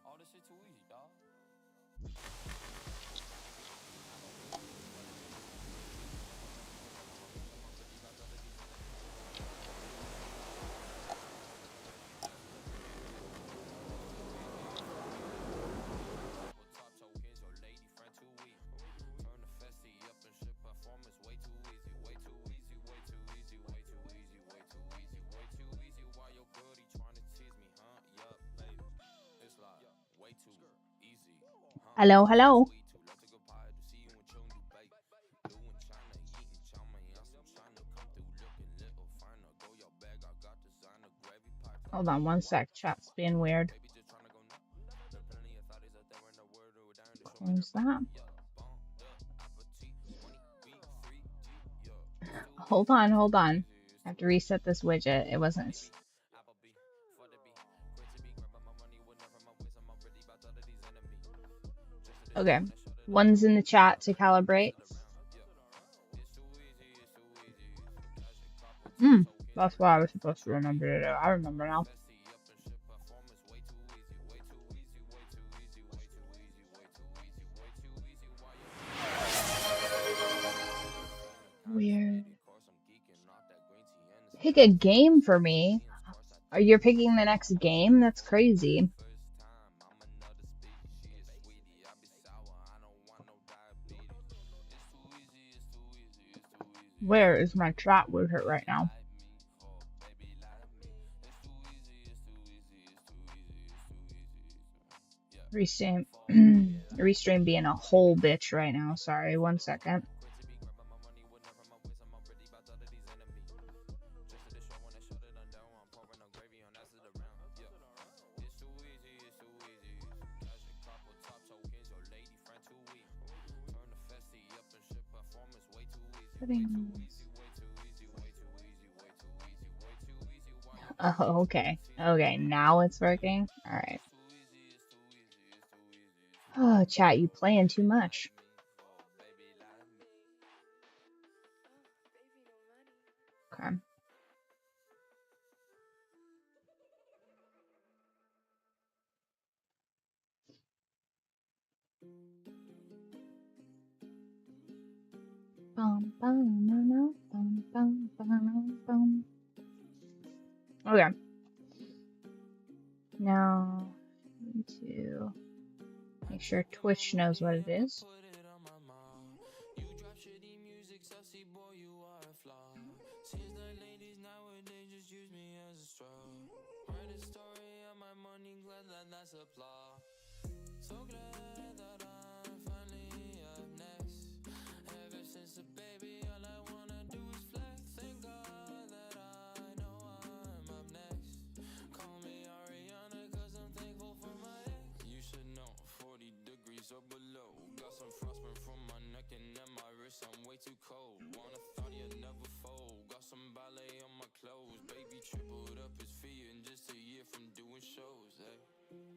All this shit too easy, dog. Top tokens, your lady friend too weak. Turn the festy up and shit performance way too easy, way too easy, way too easy, way too easy, way too easy, way too easy. Why your birdie trying to tease me, huh? Yup, babe. It's like way too easy, huh? Hello, hello. Hold on one sec, chat's being weird. Close that. Hold on. I have to reset this widget. It wasn't. Okay. One's in the chat to calibrate. That's what I was supposed to remember to do. I remember now. Weird. Pick a game for me. You're picking the next game? That's crazy. Where is my chat widget right now? Restream being a whole bitch right now. Sorry, 1 second. Oh, okay. Okay, now it's working. All right. Oh, chat, you playing too much. Okay. Okay. Now, I need to make sure Twitch knows what it is. So glad that I'm finally up next. Ever since a baby, all I wanna do is flex. Thank God that I know I'm up next. Call me Ariana, cause I'm thankful for my ex. You should know, 40 degrees or below. Got some frostburn from my neck and at my wrist, I'm way too cold. Wanna thought you'd never fold. Got some ballet on my clothes. Baby tripled up his fee in just a year from doing shows, hey.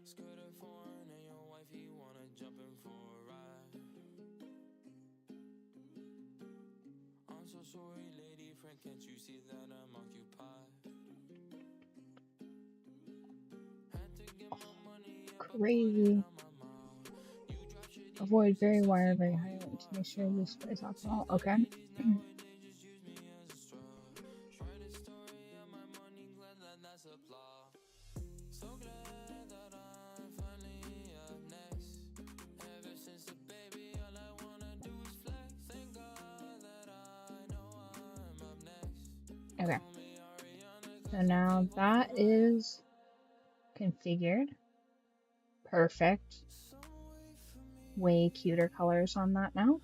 Skirted foreign and your wifey wanna jump in for a ride. I'm so sorry, lady friend, can't you see that I'm occupied? Had to get my money up, Crazy. Avoid very wire, very high to make sure this is optimal. Okay. Okay. So now that is configured. Perfect. Way cuter colors on that now.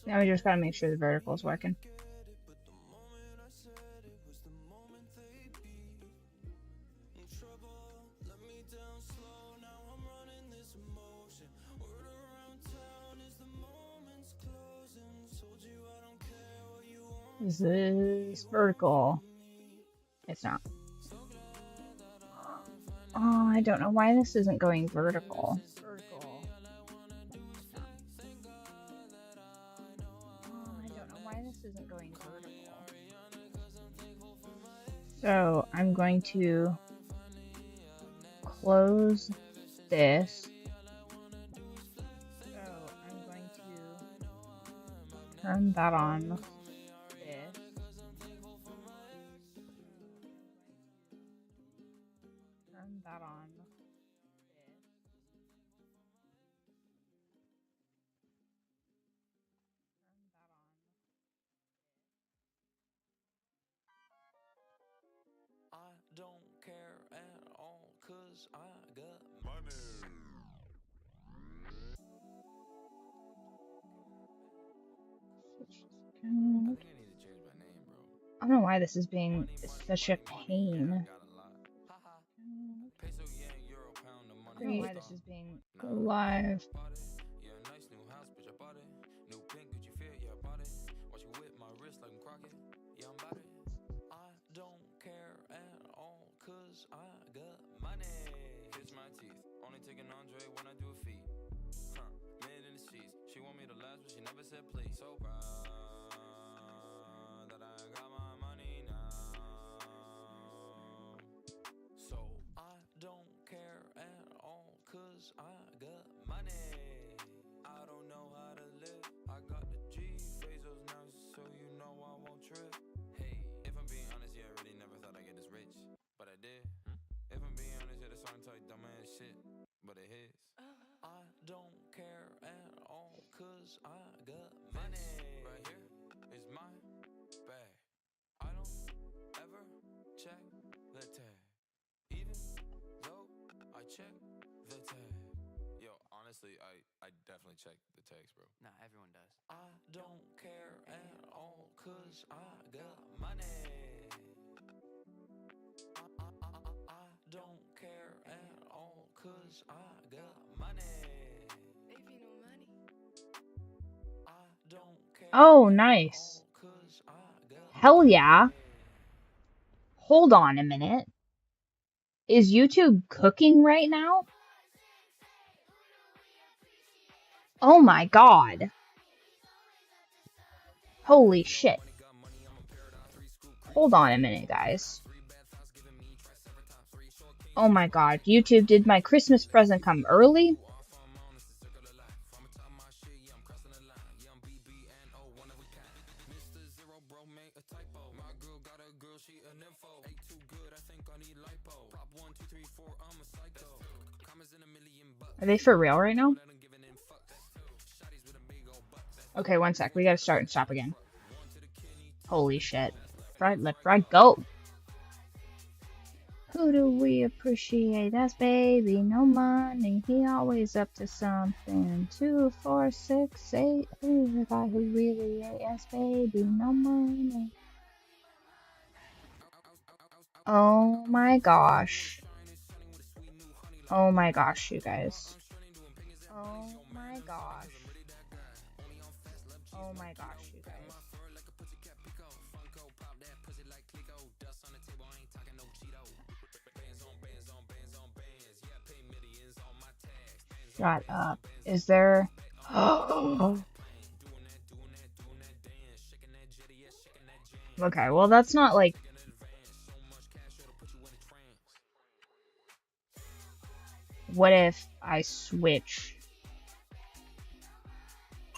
Now we just gotta make sure the vertical is working. Is this vertical? It's not. Oh, I don't know why this isn't going vertical. So I'm going to close this. So I'm going to turn that on. Turn that on. I don't care at all, cause I got money. I think I need to change my name, bro. I don't know why this is being such a pain. I don't know why this is being go live. Yeah, nice new house, bitch, I bought it. New pink, Gucci fit, yeah, I bought it. Watch you whip my wrist like I'm Crockett. Yeah, I'm about it. I don't care at all, cause I got money. Kiss my teeth, only taking Andre when I do a feat. Mid in the sheets, she want me to last, but she never said please. So proud that I got my money now. So I don't care at all, cause I got money. I don't know how to live, I got the G Bezos now, so you know I won't trip. Hey, if I'm being honest, yeah, I really never thought I'd get this rich, but I did. If I'm being honest, yeah, the song talk dumb ass shit, but it hits. I don't care at all, cause I got money. Right here is my bag. I don't ever check the tag, even though I check the tag. Yo, honestly, I definitely check the tags, bro. Nah, everyone does. I don't care at all, cause I got money. I don't care at all, cause I got money. If you know money. I don't care. Oh, nice. Hell yeah. Hold on a minute. Is YouTube cooking right now? Oh my god. Holy shit. Hold on a minute, guys. Oh my god. YouTube, did my Christmas present come early? Are they for real right now? Okay, one sec. We gotta start and stop again. Holy shit. Let Fred go. Who do we appreciate? That's baby, no money. He always up to something. 2, 4, 6, 8. Who's the guy who really ate? That's baby, no money. Oh my gosh. Oh my gosh, you guys. Oh my gosh. Oh my gosh, you guys. Shut up. Is there... Okay, well that's not like... What if I switch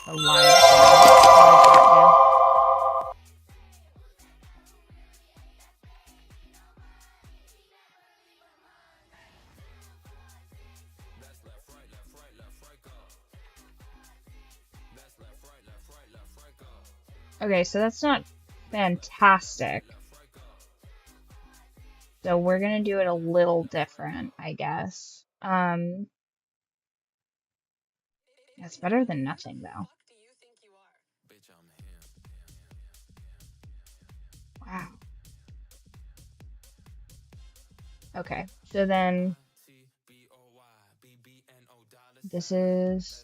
the live? What does that Okay, so that's not fantastic. So we're gonna do it a little different, I guess. It's better than nothing, though. Wow. Okay, so then this is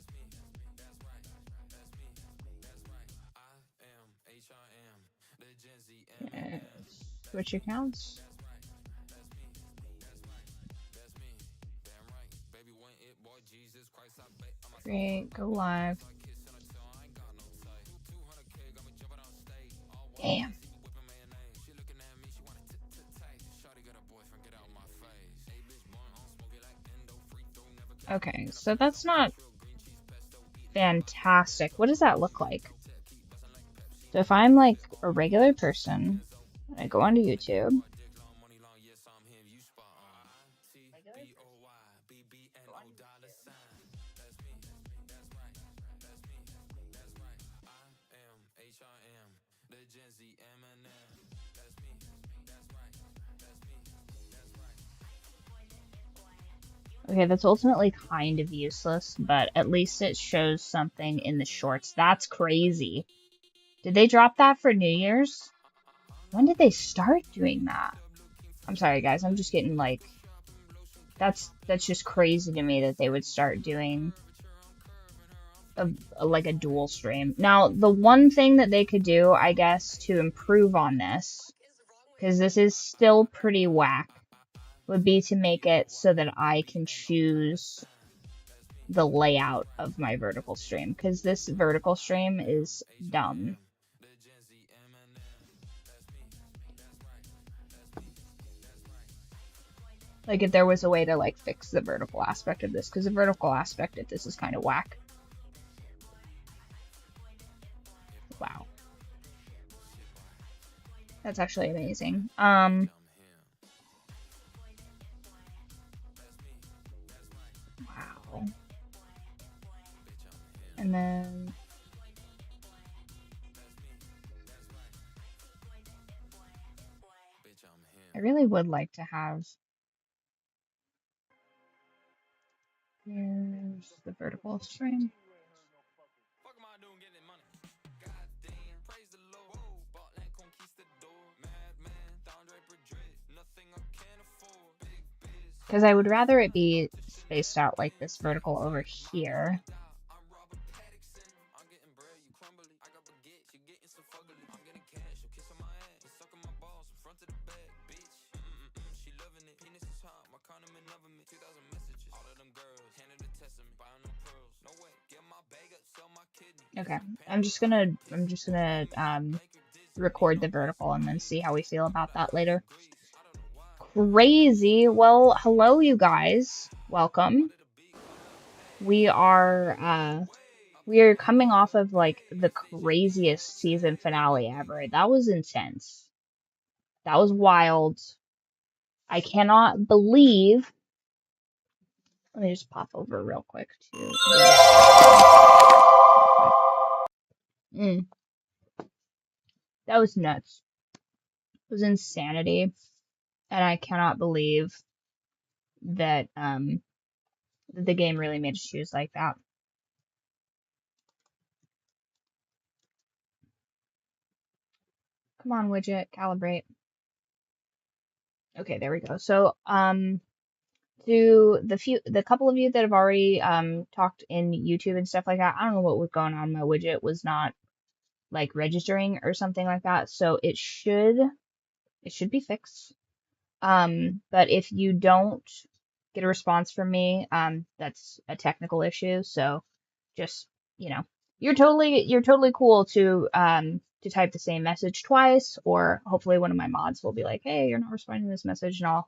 switch accounts. Create, go live. Damn. Okay, so that's not fantastic. What does that look like? So if I'm like a regular person, I go onto YouTube. Okay, that's ultimately kind of useless, but at least it shows something in the shorts. That's crazy. Did they drop that for New Year's? When did they start doing that? I'm sorry, guys. I'm just getting like... That's just crazy to me that they would start doing like a dual stream. Now, the one thing that they could do, I guess, to improve on this, because this is still pretty whack, would be to make it so that I can choose the layout of my vertical stream, because this vertical stream is dumb. Like, if there was a way to, like, fix the vertical aspect of this, because the vertical aspect of this is kind of whack. Wow. That's actually amazing. Wow. And then... I really would like to have... Here's the vertical stream. Because I would rather it be spaced out like this vertical over here. Okay, I'm just gonna record the vertical and then see how we feel about that later. Crazy. Well, hello, you guys. Welcome. We are coming off of like the craziest season finale ever. That was intense. That was wild. I cannot believe. Let me just pop over real quick to. That was nuts. It was insanity. And I cannot believe that the game really made us choose like that. Come on, widget, calibrate. Okay, there we go. So, to the couple of you that have already talked in YouTube and stuff like that, I don't know what was going on. My widget was not like registering or something like that, so it should be fixed. But if you don't get a response from me, that's a technical issue. So just, you know, you're totally cool to type the same message twice, or hopefully one of my mods will be like, hey, you're not responding to this message, and I'll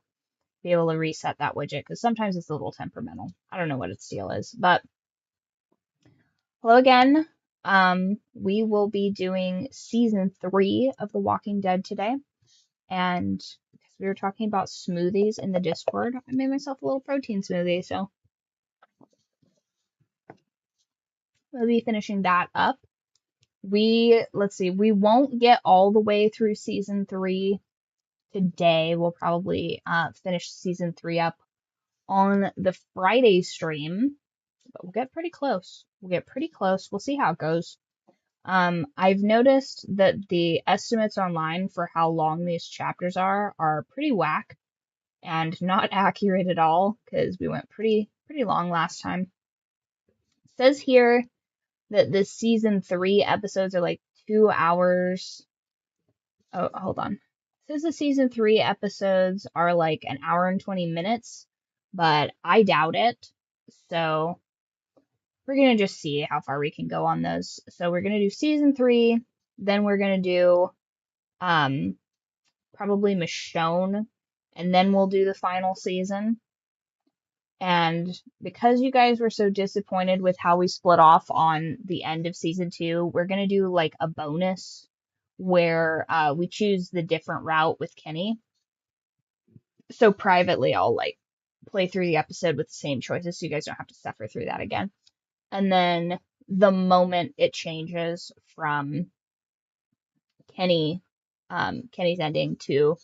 be able to reset that widget, because sometimes it's a little temperamental. I don't know what its deal is, but hello again. We will be doing season 3 of The Walking Dead today, and because we were talking about smoothies in the Discord, I made myself a little protein smoothie, so we'll be finishing that up. let's see, we won't get all the way through season 3 today. We'll probably finish season 3 up on the Friday stream, but we'll get pretty close. We'll see how it goes. I've noticed that the estimates online for how long these chapters are pretty whack and not accurate at all, because we went pretty long last time. It says here that the season 3 episodes are like 2 hours. Oh, hold on. It says the season 3 episodes are like an hour and 20 minutes, but I doubt it. So we're going to just see how far we can go on those. So we're going to do season 3, then we're going to do probably Michonne, and then we'll do the final season. And because you guys were so disappointed with how we split off on the end of season 2, we're going to do like a bonus where we choose the different route with Kenny. So privately, I'll like play through the episode with the same choices so you guys don't have to suffer through that again. And then the moment it changes from Kenny's ending to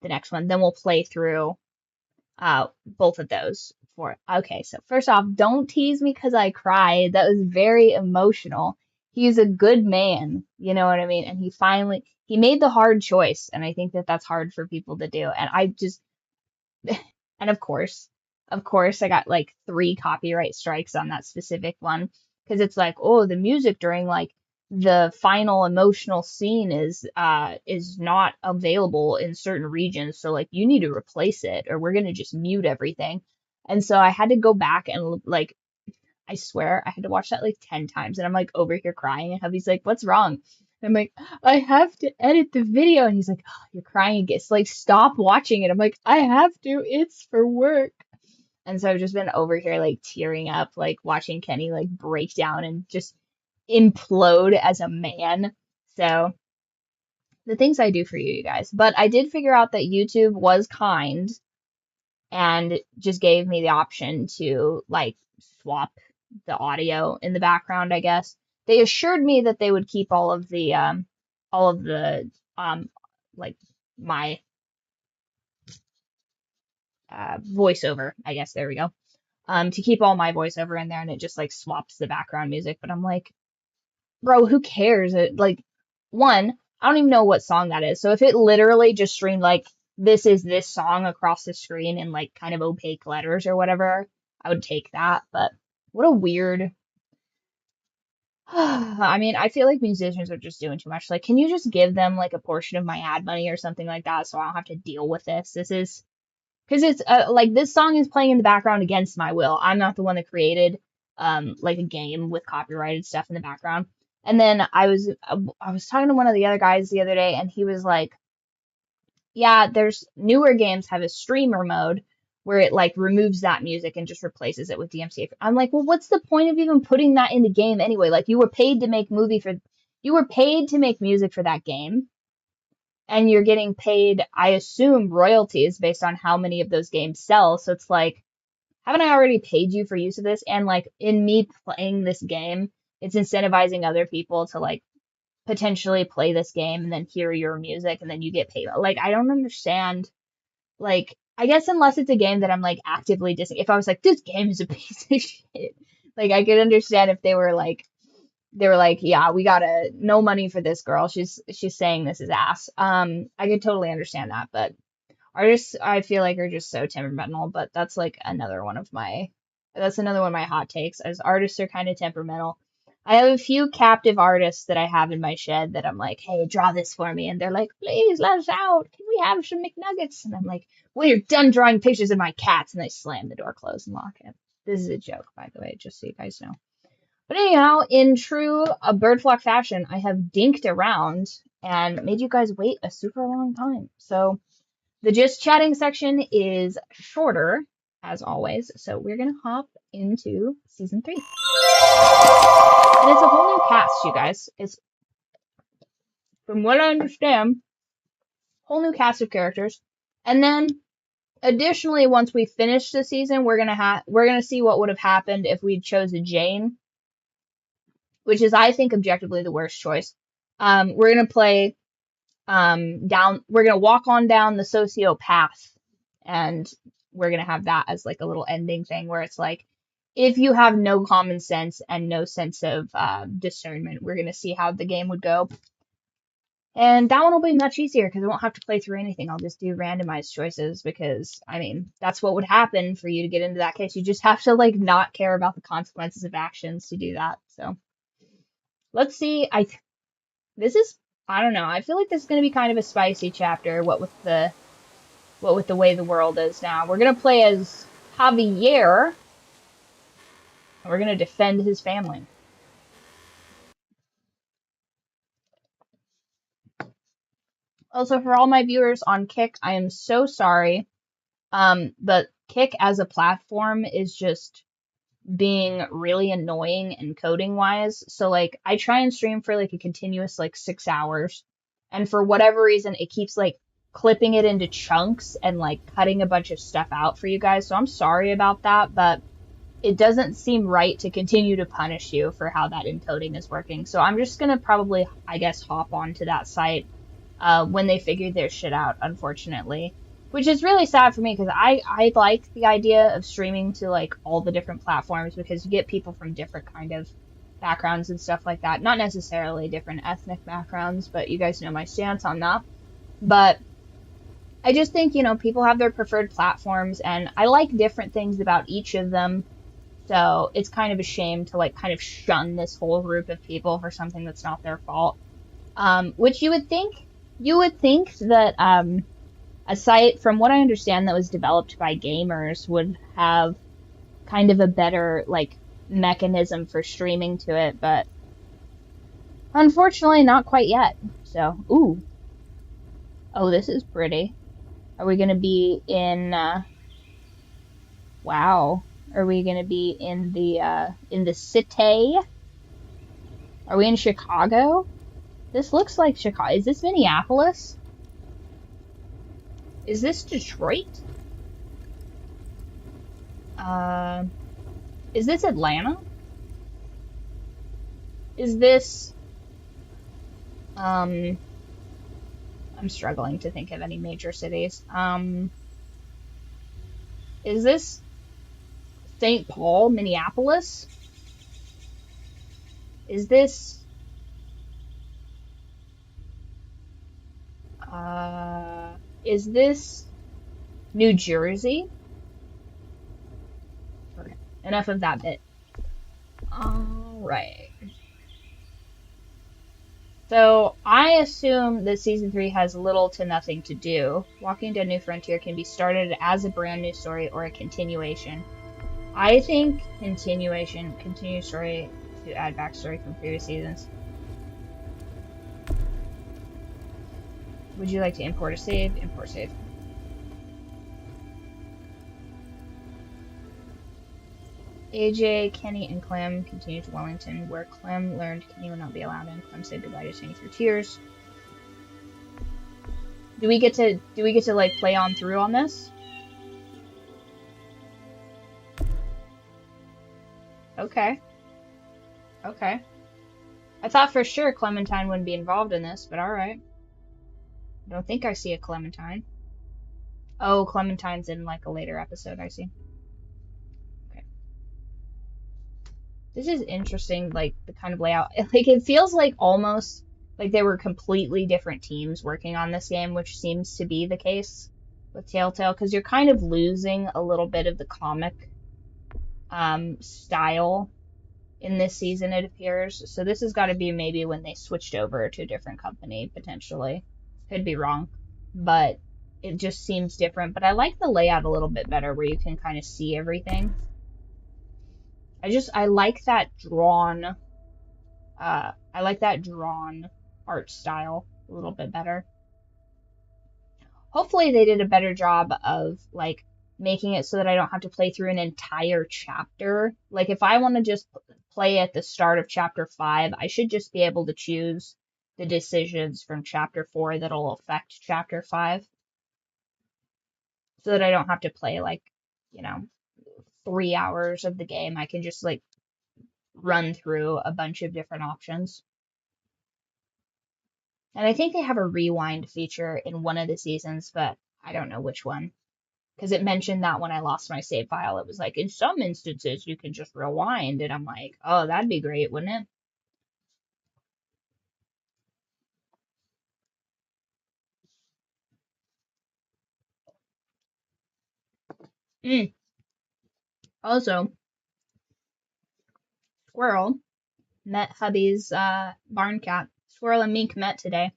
the next one, then we'll play through both of those. Okay, so first off, don't tease me because I cried. That was very emotional. He's a good man, you know what I mean? And he made the hard choice, and I think that that's hard for people to do. And and of course, I got like 3 copyright strikes on that specific one, because it's like, oh, the music during like the final emotional scene is not available in certain regions, so like you need to replace it or we're gonna just mute everything. And so I had to go back and like, I swear I had to watch that like 10 times, and I'm like over here crying, and hubby's like, what's wrong? And I'm like, I have to edit the video. And he's like, oh, you're crying again. It's like, stop watching it. I'm like, I have to, it's for work. And so I've just been over here like tearing up, like watching Kenny like break down and just implode as a man. So the things I do for you guys. But I did figure out that YouTube was kind and just gave me the option to like swap the audio in the background, I guess. They assured me that they would keep all of the like my voiceover, I guess. There we go. To keep all my voiceover in there, and it just like swaps the background music. But I'm like, bro, who cares? Like, one, I don't even know what song that is. So if it literally just streamed like, this is this song across the screen in like kind of opaque letters or whatever, I would take that. But what a weird. I mean, I feel like musicians are just doing too much. Like, can you just give them like a portion of my ad money or something like that so I don't have to deal with this? Because it's like this song is playing in the background against my will. I'm not the one that created like a game with copyrighted stuff in the background. And then I was talking to one of the other guys the other day, and he was like, yeah, there's newer games have a streamer mode where it like removes that music and just replaces it with DMCA. I'm like, well, what's the point of even putting that in the game anyway? Like, you were paid to make music for that game, and you're getting paid, I assume, royalties based on how many of those games sell. So it's like, haven't I already paid you for use of this? And like, in me playing this game, it's incentivizing other people to like potentially play this game and then hear your music and then you get paid. Like, I don't understand. Like, I guess unless it's a game that I'm like actively dissing. If I was like, this game is a piece of shit, like I could understand if they were like, yeah, we gotta, no money for this girl. She's saying this is ass. I could totally understand that, but artists, I feel like, are just so temperamental. But that's like another one of my hot takes, as artists are kind of temperamental. I have a few captive artists that I have in my shed that I'm like, hey, draw this for me. And they're like, please let us out. Can we have some McNuggets? And I'm like, well, you're done drawing pictures of my cats. And they slam the door closed and lock it. This is a joke, by the way, just so you guys know. But anyhow, in true ByrdFlock fashion, I have dinked around and made you guys wait a super long time. So the just chatting section is shorter, as always. So we're going to hop into season 3. And it's a whole new cast, you guys. It's, from what I understand, whole new cast of characters. And then, additionally, once we finish the season, we're gonna see what would have happened if we'd chosen Jane. which is, I think, objectively the worst choice. We're gonna play we're gonna walk on down the sociopath, and we're gonna have that as like a little ending thing where it's like, if you have no common sense and no sense of discernment, we're gonna see how the game would go. And that one will be much easier because I won't have to play through anything. I'll just do randomized choices because, I mean, that's what would happen for you to get into that case. You just have to, like, not care about the consequences of actions to do that. So, let's see. I don't know. I feel like this is going to be kind of a spicy chapter, what with the way the world is now. We're going to play as Javier, and we're going to defend his family. Also, for all my viewers on Kick, I am so sorry. But Kick as a platform is just being really annoying encoding wise. So like I try and stream for like a continuous like 6 hours, and for whatever reason it keeps like clipping it into chunks and like cutting a bunch of stuff out for you guys. So I'm sorry about that, but it doesn't seem right to continue to punish you for how that encoding is working. So I'm just gonna probably, I guess, hop onto that site when they figured their shit out, unfortunately. Which is really sad for me because I like the idea of streaming to like all the different platforms because you get people from different kind of backgrounds and stuff like that. Not necessarily different ethnic backgrounds, but you guys know my stance on that. But I just think, you know, people have their preferred platforms and I like different things about each of them. So it's kind of a shame to like kind of shun this whole group of people for something that's not their fault. Which you would think that a site, from what I understand, that was developed by gamers would have kind of a better like mechanism for streaming to it, but unfortunately not quite yet. So, ooh. Oh, this is pretty. Are we gonna be in wow. Are we gonna be in the city? Are we in Chicago? This looks like Chicago. Is this Minneapolis? Is this Detroit? Is this Atlanta? Is this, I'm struggling to think of any major cities. Is this St. Paul, Minneapolis? Is this, New Jersey? Okay, enough of that bit. Alright. So, I assume that Season 3 has little to nothing to do. Walking to a New Frontier can be started as a brand new story or a continuation. I think continuation, continue story to add backstory from previous seasons. Would you like to import a save? Import save. AJ, Kenny, and Clem continue to Wellington, where Clem learned Kenny would not be allowed in. Clem said goodbye to Kenny through tears. Do we get to like play on through on this? Okay. Okay. I thought for sure Clementine wouldn't be involved in this, but alright. I don't think I see a Clementine. Oh, Clementine's in like a later episode, I see. Okay. This is interesting, like the kind of layout. Like it feels like almost like they were completely different teams working on this game, which seems to be the case with Telltale, because you're kind of losing a little bit of the comic style in this season, it appears. So this has got to be maybe when they switched over to a different company, potentially. Could be wrong, but it just seems different. But I like the layout a little bit better where you can kind of see everything. I like that drawn, art style a little bit better. Hopefully they did a better job of like making it so that I don't have to play through an entire chapter. Like if I want to just play at the start of chapter 5, I should just be able to choose the decisions from chapter 4 that'll affect chapter 5. So that I don't have to play like, 3 hours of the game. I can just like run through a bunch of different options. And I think they have a rewind feature in one of the seasons, but I don't know which one. Because it mentioned that when I lost my save file, it was like, in some instances, you can just rewind. And I'm like, oh, that'd be great, wouldn't it? Also, Squirrel met hubby's barn cat. Squirrel and Mink met today,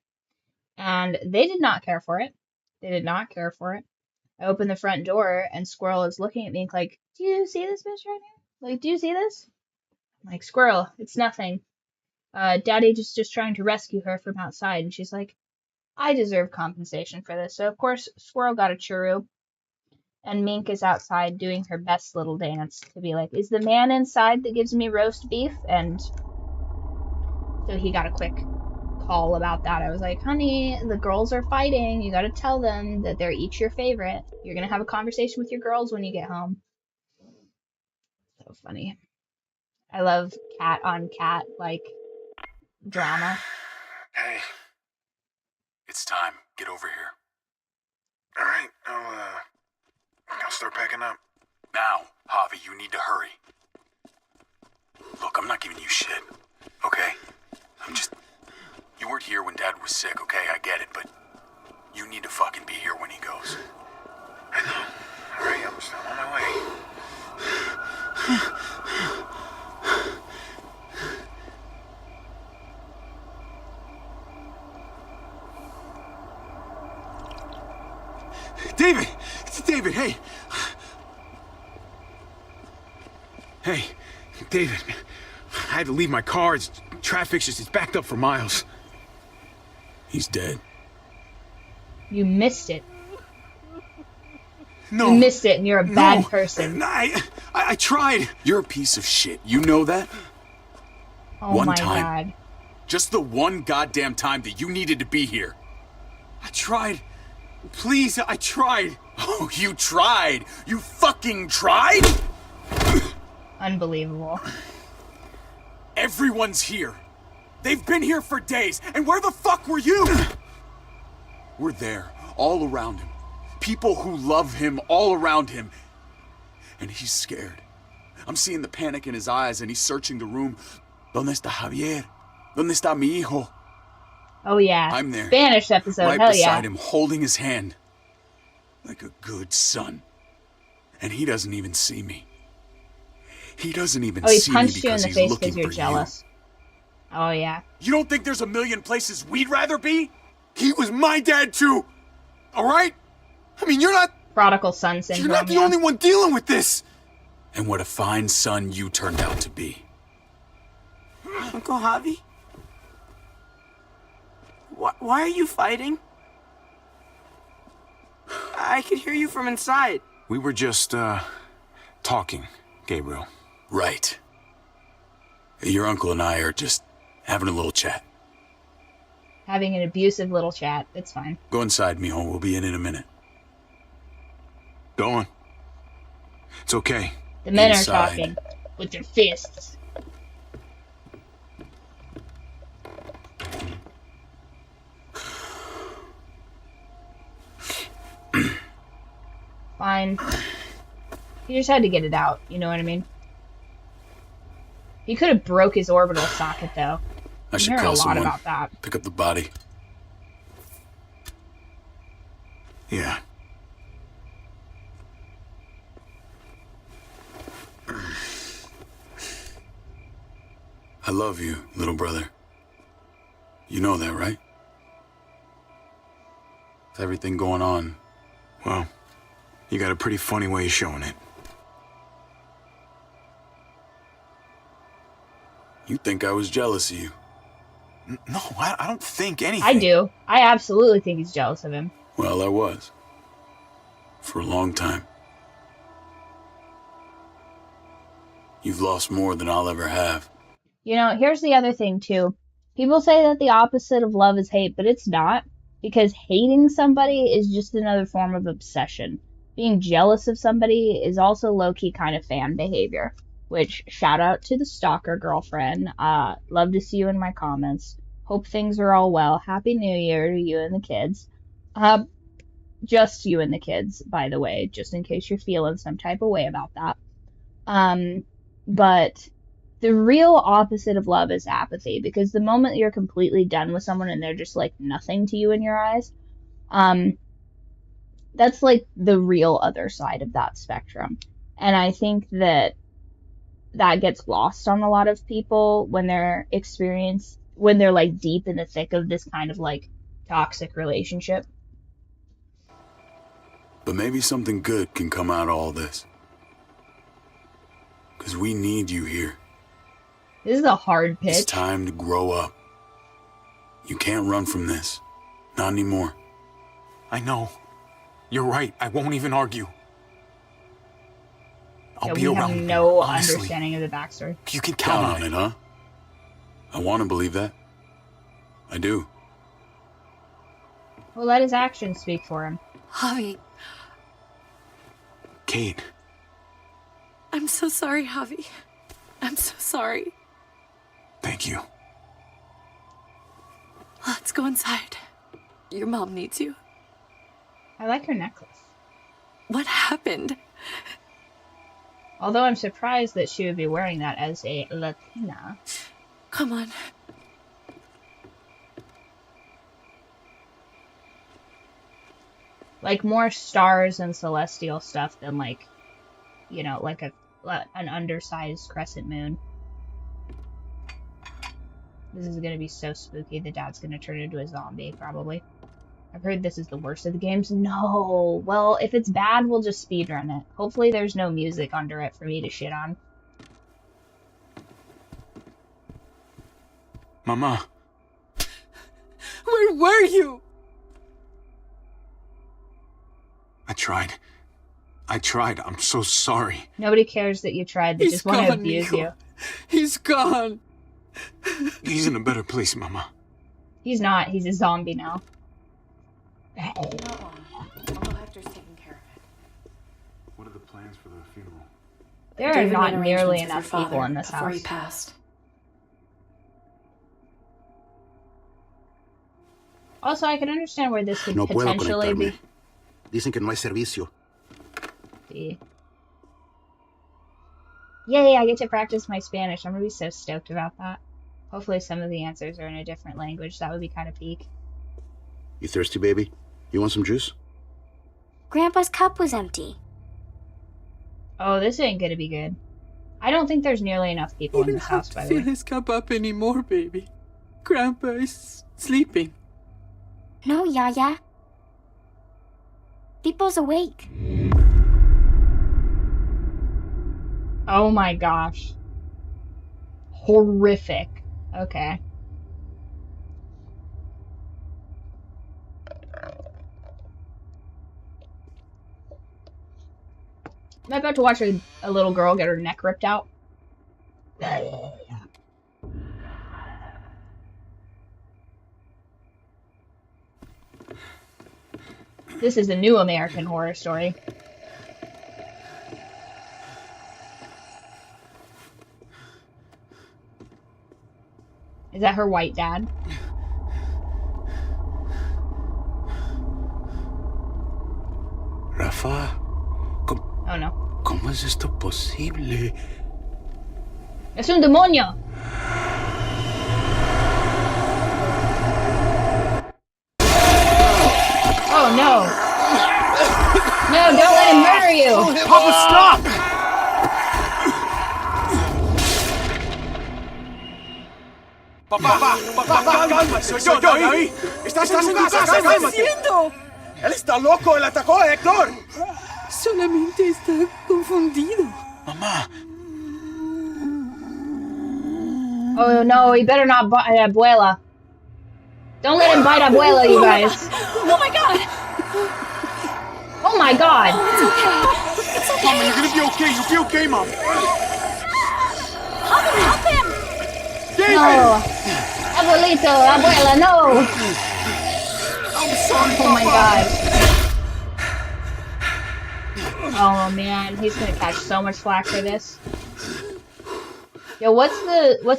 and they did not care for it. They did not care for it. I opened the front door, and Squirrel is looking at Mink like, do you see this bitch right here? Like, do you see this? I'm like, Squirrel, it's nothing. Daddy just trying to rescue her from outside. And she's like, I deserve compensation for this. So, of course, Squirrel got a churro, and Mink is outside doing her best little dance to be like, is the man inside that gives me roast beef? And so he got a quick call about that. I was like, honey, the girls are fighting. You got to tell them that they're each your favorite. You're going to have a conversation with your girls when you get home. So funny. I love cat on cat, like, drama. Hey, it's time. Get over here. All right, I'll start packing up. Now, Javi, you need to hurry. Look, I'm not giving you shit, okay? You weren't here when Dad was sick, okay? I get it, but you need to fucking be here when he goes. I know. All right, I'm on my way. David! It's David, hey! Hey, David. I had to leave my car. Traffic's it's backed up for miles. He's dead. You missed it. No. You missed it, and you're a bad person. I tried. You're a piece of shit. You know that? Oh One my time. God. Just the one goddamn time that you needed to be here. I tried. Please, I tried. Oh, you tried? You fucking tried? Unbelievable. Everyone's here. They've been here for days, and where the fuck were you? We're there, all around him. People who love him all around him. And he's scared. I'm seeing the panic in his eyes, and he's searching the room. ¿Dónde está Javier? ¿Dónde está mi hijo? Oh yeah. I'm there. Spanish episode, right hell beside yeah. him, holding his hand. Like a good son. And he doesn't even see me. He doesn't even Oh, he see me punched you in because the he's face looking because you're for jealous. Oh yeah. You don't think there's a million places we'd rather be? He was my dad too. All right? I mean, you're not Prodigal son syndrome. You're not the only one dealing with this. And what a fine son you turned out to be. Uncle Javi? Why are you fighting? I could hear you from inside. We were just, talking, Gabriel. Right. Your uncle and I are just having a little chat. Having an abusive little chat. It's fine. Go inside, mijo. We'll be in a minute. Go on. It's okay. The men Inside. are talking with their fists. Fine. He just had to get it out, you know what I mean? He could have broke his orbital socket, though. I should heard call a lot someone. about that. Pick up the body. Yeah. I love you, little brother. You know that, right? With everything going on. Well, you got a pretty funny way of showing it. You think I was jealous of you? No, I don't think anything. I do. I absolutely think he's jealous of him. Well, I was. For a long time. You've lost more than I'll ever have. You know, here's the other thing, too. People say that the opposite of love is hate, but it's not. Because hating somebody is just another form of obsession. Being jealous of somebody is also low-key kind of fan behavior, which shout out to the stalker girlfriend. Love to see you in my comments. Hope things are all well. Happy New Year to you and the kids. Just you and the kids, by the way, just in case you're feeling some type of way about that. But the real opposite of love is apathy, because the moment you're completely done with someone and they're just like nothing to you in your eyes, that's like the real other side of that spectrum. And I think that gets lost on a lot of people when they're like deep in the thick of this kind of like toxic relationship. But maybe something good can come out of all this. Because we need you here. This is a hard pitch. It's time to grow up. You can't run from this. Not anymore. I know. You're right. I won't even argue. I'll be around. We have no honestly. understanding of the backstory. You can count on it, huh? I want to believe that. I do. Well, let his actions speak for him. Javi, Kate. I'm so sorry, Javi. I'm so sorry. Thank you. Let's go inside. Your mom needs you. I like her necklace. What happened? Although I'm surprised that she would be wearing that as a Latina. Come on. Like more stars and celestial stuff than like, you know, like an undersized crescent moon. This is gonna be so spooky. The dad's gonna turn into a zombie, probably. I've heard this is the worst of the games. No! Well, if it's bad, we'll just speedrun it. Hopefully there's no music under it for me to shit on. Mama. Where were you? I tried. I'm so sorry. Nobody cares that you tried. They just want to abuse you. He's gone. He's in a better place, Mama. He's not. He's a zombie now. Uncle Hector's taking care of it. What are the plans for the funeral? There are David not made nearly arrangements with enough your people father in this before house. he passed. Also, I can understand where this could No puedo potentially conectarme. be. Dicen que no hay servicio. Yay, I get to practice my Spanish. I'm gonna be so stoked about that. Hopefully some of the answers are in a different language. That would be kind of peak. You thirsty, baby? You want some juice? Grandpa's cup was empty. Oh, this ain't gonna be good. I don't think there's nearly enough people in this house, by the Fill way. his cup up anymore, baby. Grandpa is sleeping. No, Yaya. People's awake. Oh my gosh. Horrific. Okay. I'm about to watch a little girl get her neck ripped out. This is a new American Horror Story. Is that her white dad? Rafa, Oh no. ¿cómo es esto posible? ¡Es un demonio! Oh no! No, don't let him murder you! Papa, stop! Papá, calma, soy yo, David. Estás en tu casa, cálmate. Él está loco, él atacó a Héctor. Solamente está confundido. Mamá. Oh no, he better not bite Abuela. Don't let him bite Abuela, you guys. Oh my god! Oh my god! It's okay. Mama, you're gonna be okay. You'll be okay, Mom. Help him! David! No! Abuelito, Abuela, no! I'm sorry, Oh my Papa. god. Oh man, he's gonna catch so much flack for this. Yo, what's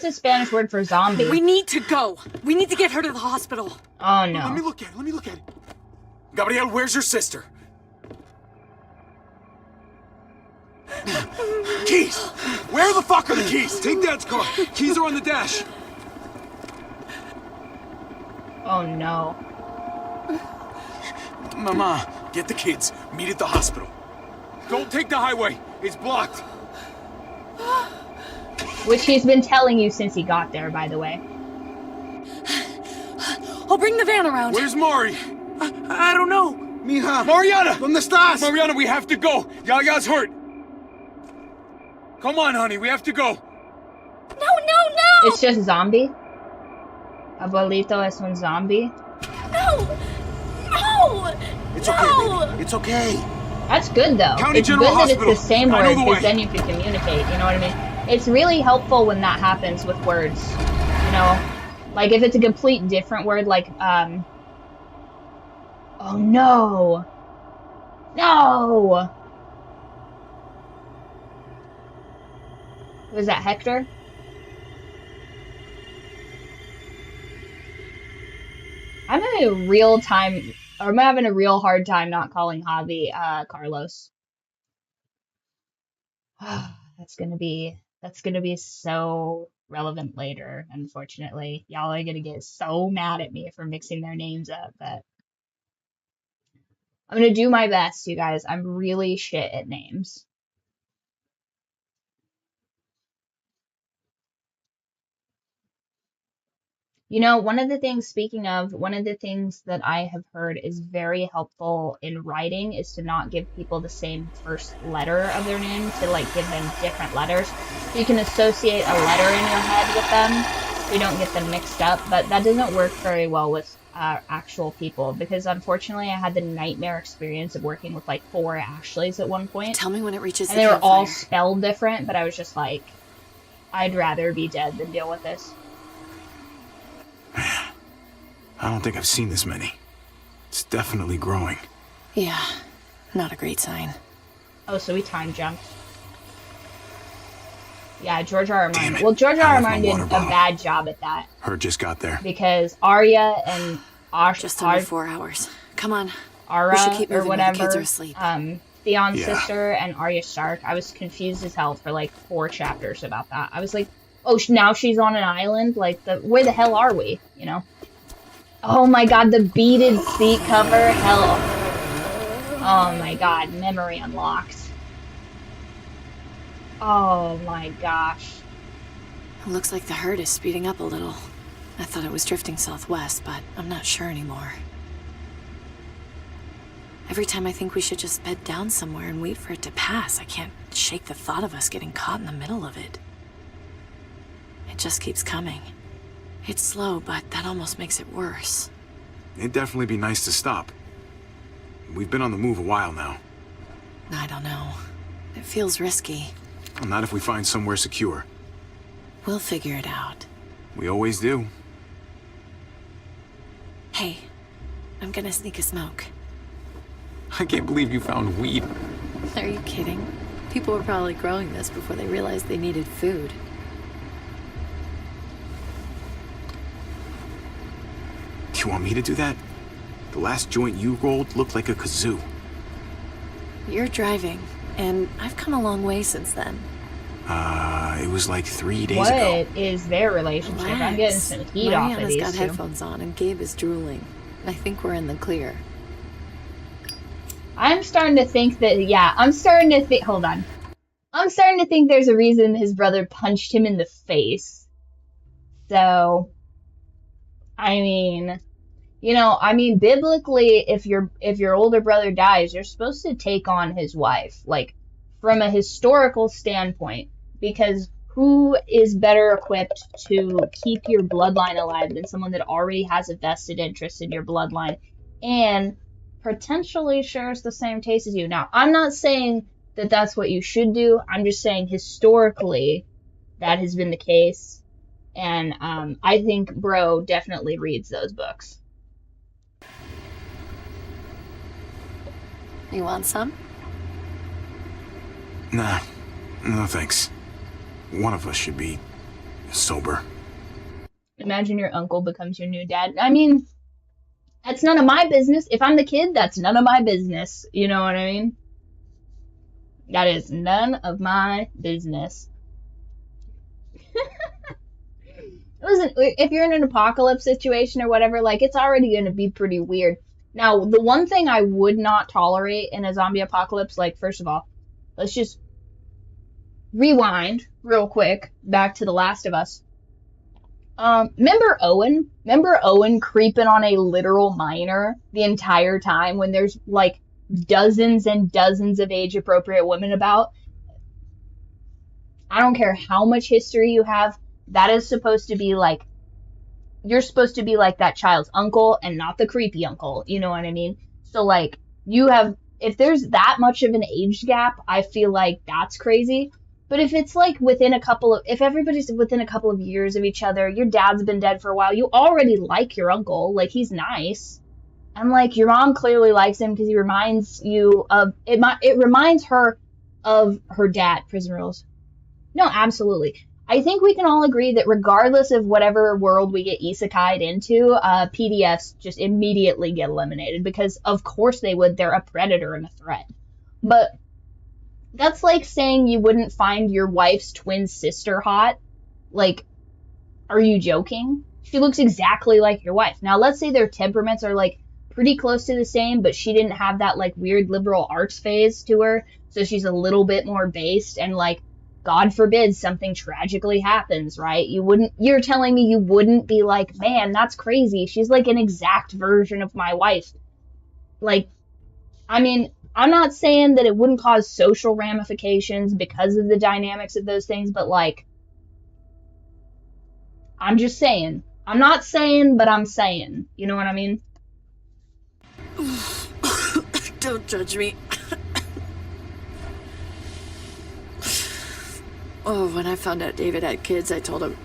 the Spanish word for zombie? We need to go. We need to get her to the hospital. Oh no. Let me look at it. Gabriel, where's your sister? Keys! Where the fuck are the keys? Take Dad's car. Keys are on the dash. Oh no. Mama, get the kids. Meet at the hospital. Don't take the highway. It's blocked. Which he's been telling you since he got there, by the way. I'll bring the van around. Where's Mari? I don't know. Mija. Mariana! ¿Dónde estás? Mariana, we have to go. Yaya's hurt. Come on, honey, we have to go. No! It's just zombie? Abuelito es un zombie? No! It's okay, baby. It's okay. That's good though. County It's General good that Hospital. it's the same I know word the because way. then you can communicate, you know what I mean? It's really helpful when that happens with words. You know? Like if it's a complete different word like oh no! No! Was that Hector? I'm having a real hard time not calling Javi Carlos. That's gonna be so relevant later, unfortunately. Y'all are gonna get so mad at me for mixing their names up, but I'm gonna do my best, you guys. I'm really shit at names. You know, one of the things that I have heard is very helpful in writing is to not give people the same first letter of their name, to like give them different letters. So you can associate a letter in your head with them, so you don't get them mixed up, but that doesn't work very well with actual people, because unfortunately I had the nightmare experience of working with like 4 Ashleys at one point. Tell me when it reaches And the they were all campfire. spelled different, but I was just like, I'd rather be dead than deal with this. I don't think I've seen this many. It's definitely growing. Yeah, not a great sign. Oh, so we time jumped. Yeah, George R. R. Damn Martin. it. Well, George I R. R. left my Martin did water a bottle. bad job at that, Her just got there. because Arya and Just under 4 hours. Come on. Ara We should keep or moving while the whatever, kids are asleep. Theon's Yeah. sister and Arya Stark, I was confused as hell for like 4 chapters about that. I was like, oh, now she's on an island? Like, where the hell are we? You know? Oh my god, the beaded seat cover? Hell. Oh my god, memory unlocked. Oh my gosh. It looks like the herd is speeding up a little. I thought it was drifting southwest, but I'm not sure anymore. Every time I think we should just bed down somewhere and wait for it to pass, I can't shake the thought of us getting caught in the middle of it. It just keeps coming. It's slow, but that almost makes it worse. It'd definitely be nice to stop. We've been on the move a while now. I don't know. It feels risky. Well, not if we find somewhere secure. We'll figure it out. We always do. Hey, I'm gonna sneak a smoke. I can't believe you found weed. Are you kidding? People were probably growing this before they realized they needed food. Do you want me to do that? The last joint you rolled looked like a kazoo. You're driving, and I've come a long way since then. It was like 3 days What ago. is their relationship? I'm getting some heat off of Mariana's these got two. headphones on, and Gabe is drooling. I think we're in the clear. I'm starting to think that, hold on. I'm starting to think there's a reason his brother punched him in the face. So, I mean, biblically, if your older brother dies, you're supposed to take on his wife, like, from a historical standpoint, because who is better equipped to keep your bloodline alive than someone that already has a vested interest in your bloodline and potentially shares the same taste as you? Now, I'm not saying that that's what you should do. I'm just saying historically that has been the case. And I think Bro definitely reads those books. You want some? Nah, no thanks. One of us should be sober. Imagine your uncle becomes your new dad. I mean, that's none of my business. If I'm the kid, that's none of my business. You know what I mean? That is none of my business. Listen, if you're in an apocalypse situation or whatever, like, it's already going to be pretty weird. Now, the one thing I would not tolerate in a zombie apocalypse, like, first of all, let's just rewind real quick back to The Last of Us. Remember Owen? Remember Owen creeping on a literal minor the entire time when there's, like, dozens and dozens of age-appropriate women about? I don't care how much history you have, that is supposed to be, like, you're supposed to be, like, that child's uncle and not the creepy uncle, you know what I mean? So, like, you have, if there's that much of an age gap, I feel like that's crazy. But if it's, like, if everybody's within a couple of years of each other, your dad's been dead for a while, you already like your uncle, like, he's nice. And, like, your mom clearly likes him because he reminds you of, it reminds her of her dad. Prison rules. No, absolutely. I think we can all agree that regardless of whatever world we get isekai'd into, PDFs just immediately get eliminated because of course they would. They're a predator and a threat. But that's like saying you wouldn't find your wife's twin sister hot. Like, are you joking? She looks exactly like your wife. Now, let's say their temperaments are, like, pretty close to the same, but she didn't have that, like, weird liberal arts phase to her, so she's a little bit more based, and, like, God forbid something tragically happens, right? You're telling me you wouldn't be like, man, that's crazy. She's like an exact version of my wife. Like, I mean, I'm not saying that it wouldn't cause social ramifications because of the dynamics of those things, but, like, I'm just saying. I'm not saying, but I'm saying. You know what I mean? Don't judge me. Oh, when I found out David had kids, I told him,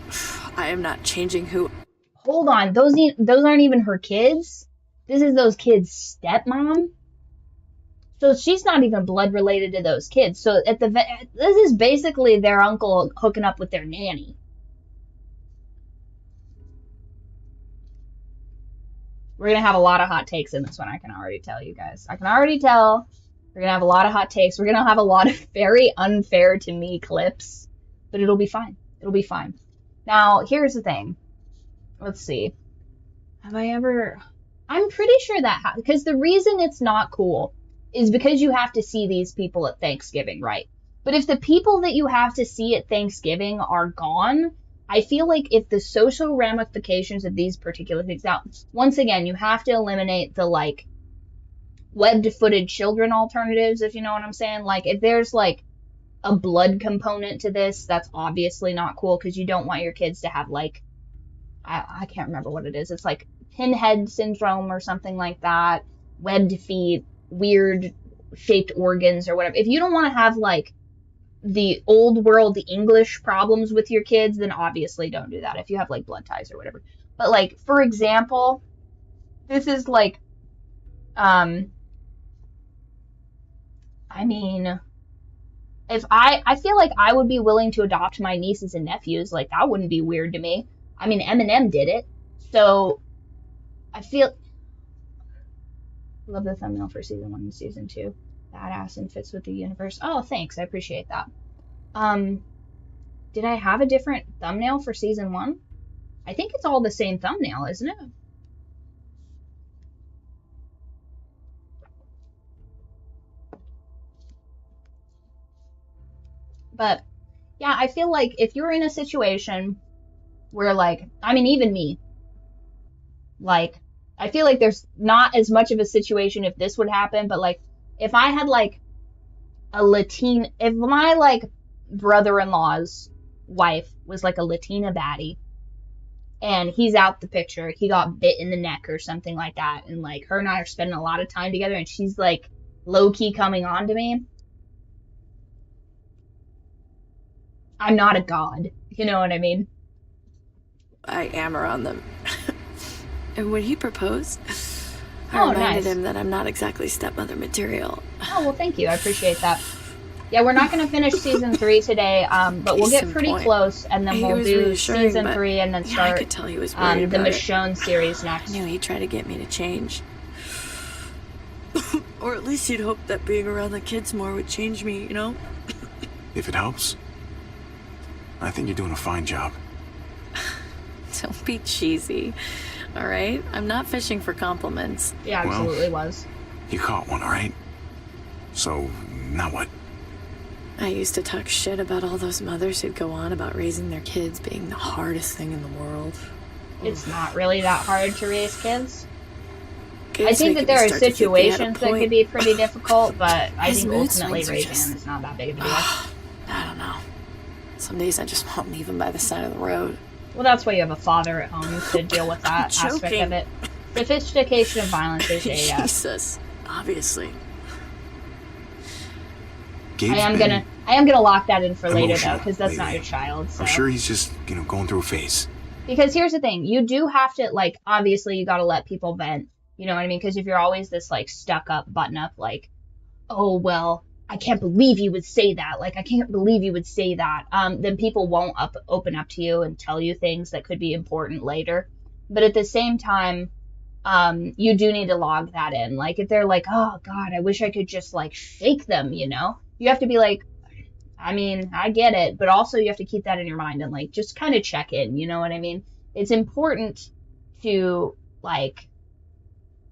I am not changing who... Hold on, those aren't even her kids? This is those kids' stepmom? So she's not even blood related to those kids. So this is basically their uncle hooking up with their nanny. We're going to have a lot of hot takes in this one, I can already tell you guys. I can already tell we're going to have a lot of hot takes. We're going to have a lot of very unfair to me clips. But it'll be fine. It'll be fine. Now, here's the thing. Let's see. I'm pretty sure that... Because the reason it's not cool is because you have to see these people at Thanksgiving, right? But if the people that you have to see at Thanksgiving are gone, I feel like if the social ramifications of these particular things... Now, once again, you have to eliminate the, like, webbed-footed children alternatives, if you know what I'm saying. Like, if there's, like, a blood component to this, that's obviously not cool because you don't want your kids to have, like, I can't remember what it is. It's like pinhead syndrome or something like that, webbed feet, weird shaped organs or whatever. If you don't want to have, like, the old world, the English problems with your kids, then obviously don't do that if you have, like, blood ties or whatever. But, like, for example, this is, like, I mean... I feel like I would be willing to adopt my nieces and nephews. Like, that wouldn't be weird to me. I mean, Eminem did it. So, I feel... Love the thumbnail for season 1 and season 2. Badass and fits with the universe. Oh, thanks. I appreciate that. Did I have a different thumbnail for season 1? I think it's all the same thumbnail, isn't it? But, yeah, I feel like if you're in a situation where, like, I mean, even me, like, I feel like there's not as much of a situation if this would happen, but, like, if I had, like, if my, like, brother-in-law's wife was, like, a Latina baddie, and he's out the picture, he got bit in the neck or something like that, and, like, her and I are spending a lot of time together, and she's, like, low-key coming on to me, I'm not a god. You know what I mean? I am around them. And when he proposed, I reminded him that I'm not exactly stepmother material. Oh, well, thank you. I appreciate that. Yeah, we're not going to finish season 3 today, but we'll get pretty close, and then we'll do season 3 and then start I could tell he was worried the about it. Michonne series next. I knew he'd try to get me to change. Or at least he'd hope that being around the kids more would change me, you know? If it helps, I think you're doing a fine job. Don't be cheesy, all right? I'm not fishing for compliments. Yeah, absolutely was. You caught one, all right? So, now what? I used to talk shit about all those mothers who'd go on about raising their kids being the hardest thing in the world. It's not really that hard to raise kids. Kids I think that there are start to think they had a situations that point. could be pretty difficult, but I His think mood ultimately swings are raising just- them is not that big of a deal. I don't know. Some days I just want to leave him by the side of the road. Well, that's why you have a father at home to deal with that aspect joking. of it. Sophistication of violence is a Jesus, obviously. Gabe's I am been gonna lock that in for later though, emotional because that's not lately. your child. So. I'm sure he's just, going through a phase. Because here's the thing, you do have to, like, obviously you gotta let people vent. You know what I mean? Because if you're always this, like, stuck up, button up, like, oh, well, I can't believe you would say that. Like, I can't believe you would say that. Then people won't open up to you and tell you things that could be important later. But at the same time, you do need to log that in. Like, if they're like, oh, God, I wish I could just, like, shake them, you know? You have to be like, I mean, I get it. But also you have to keep that in your mind and, like, just kind of check in. You know what I mean? It's important to, like,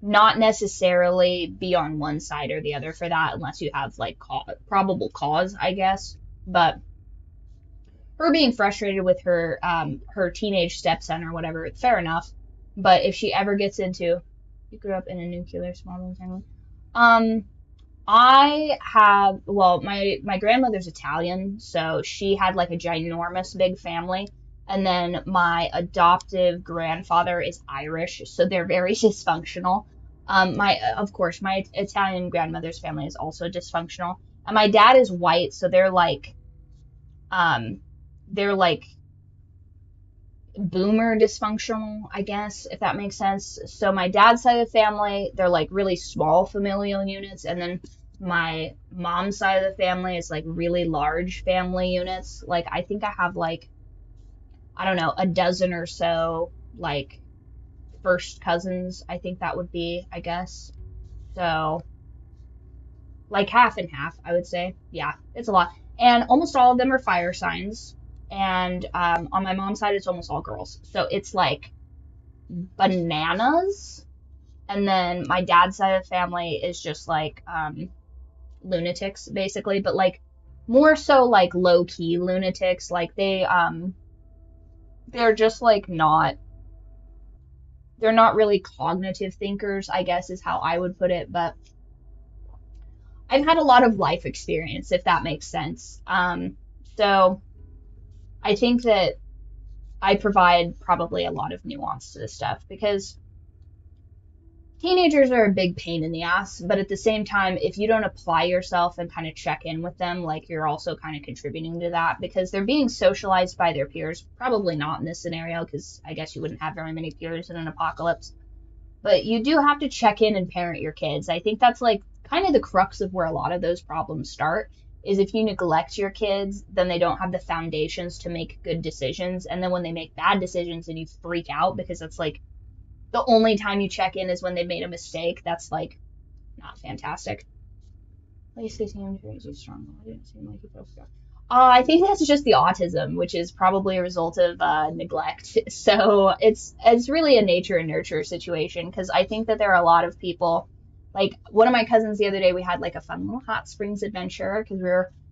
not necessarily be on one side or the other for that unless you have, like, probable cause, I guess. But her being frustrated with her her teenage stepson or whatever, fair enough. But if she ever gets into, you grew up in a nuclear small family. I have, well, my grandmother's Italian, so she had, like, a ginormous big family. And then my adoptive grandfather is Irish, so they're very dysfunctional. Of course, my Italian grandmother's family is also dysfunctional. And my dad is white, so they're like boomer dysfunctional, I guess, if that makes sense. So my dad's side of the family, they're like really small familial units, and then my mom's side of the family is like really large family units. Like, I think I have, like, I don't know, a dozen or so, like, first cousins, I think that would be, I guess. So, like, half and half, I would say. Yeah, it's a lot. And almost all of them are fire signs. And on my mom's side, it's almost all girls. So it's, like, bananas. And then my dad's side of the family is just, like, lunatics, basically. But, like, more so, like, low-key lunatics. Like, they're just, like, they're not really cognitive thinkers, I guess is how I would put it, but I've had a lot of life experience, if that makes sense. So I think that I provide probably a lot of nuance to this stuff, because teenagers are a big pain in the ass, but at the same time, if you don't apply yourself and kind of check in with them, like, you're also kind of contributing to that, because they're being socialized by their peers. Probably not in this scenario, because I guess you wouldn't have very many peers in an apocalypse. But you do have to check in and parent your kids. I think that's, like, kind of the crux of where a lot of those problems start, is if you neglect your kids, then they don't have the foundations to make good decisions. And then when they make bad decisions and you freak out because that's, like, the only time you check in is when they made a mistake, that's, like, not fantastic. Lacey seemed crazy strong. I didn't seem like he felt so. I think that's just the autism, which is probably a result of neglect. So it's really a nature and nurture situation, because I think that there are a lot of people, like, one of my cousins the other day, we had, like, a fun little hot springs adventure, because we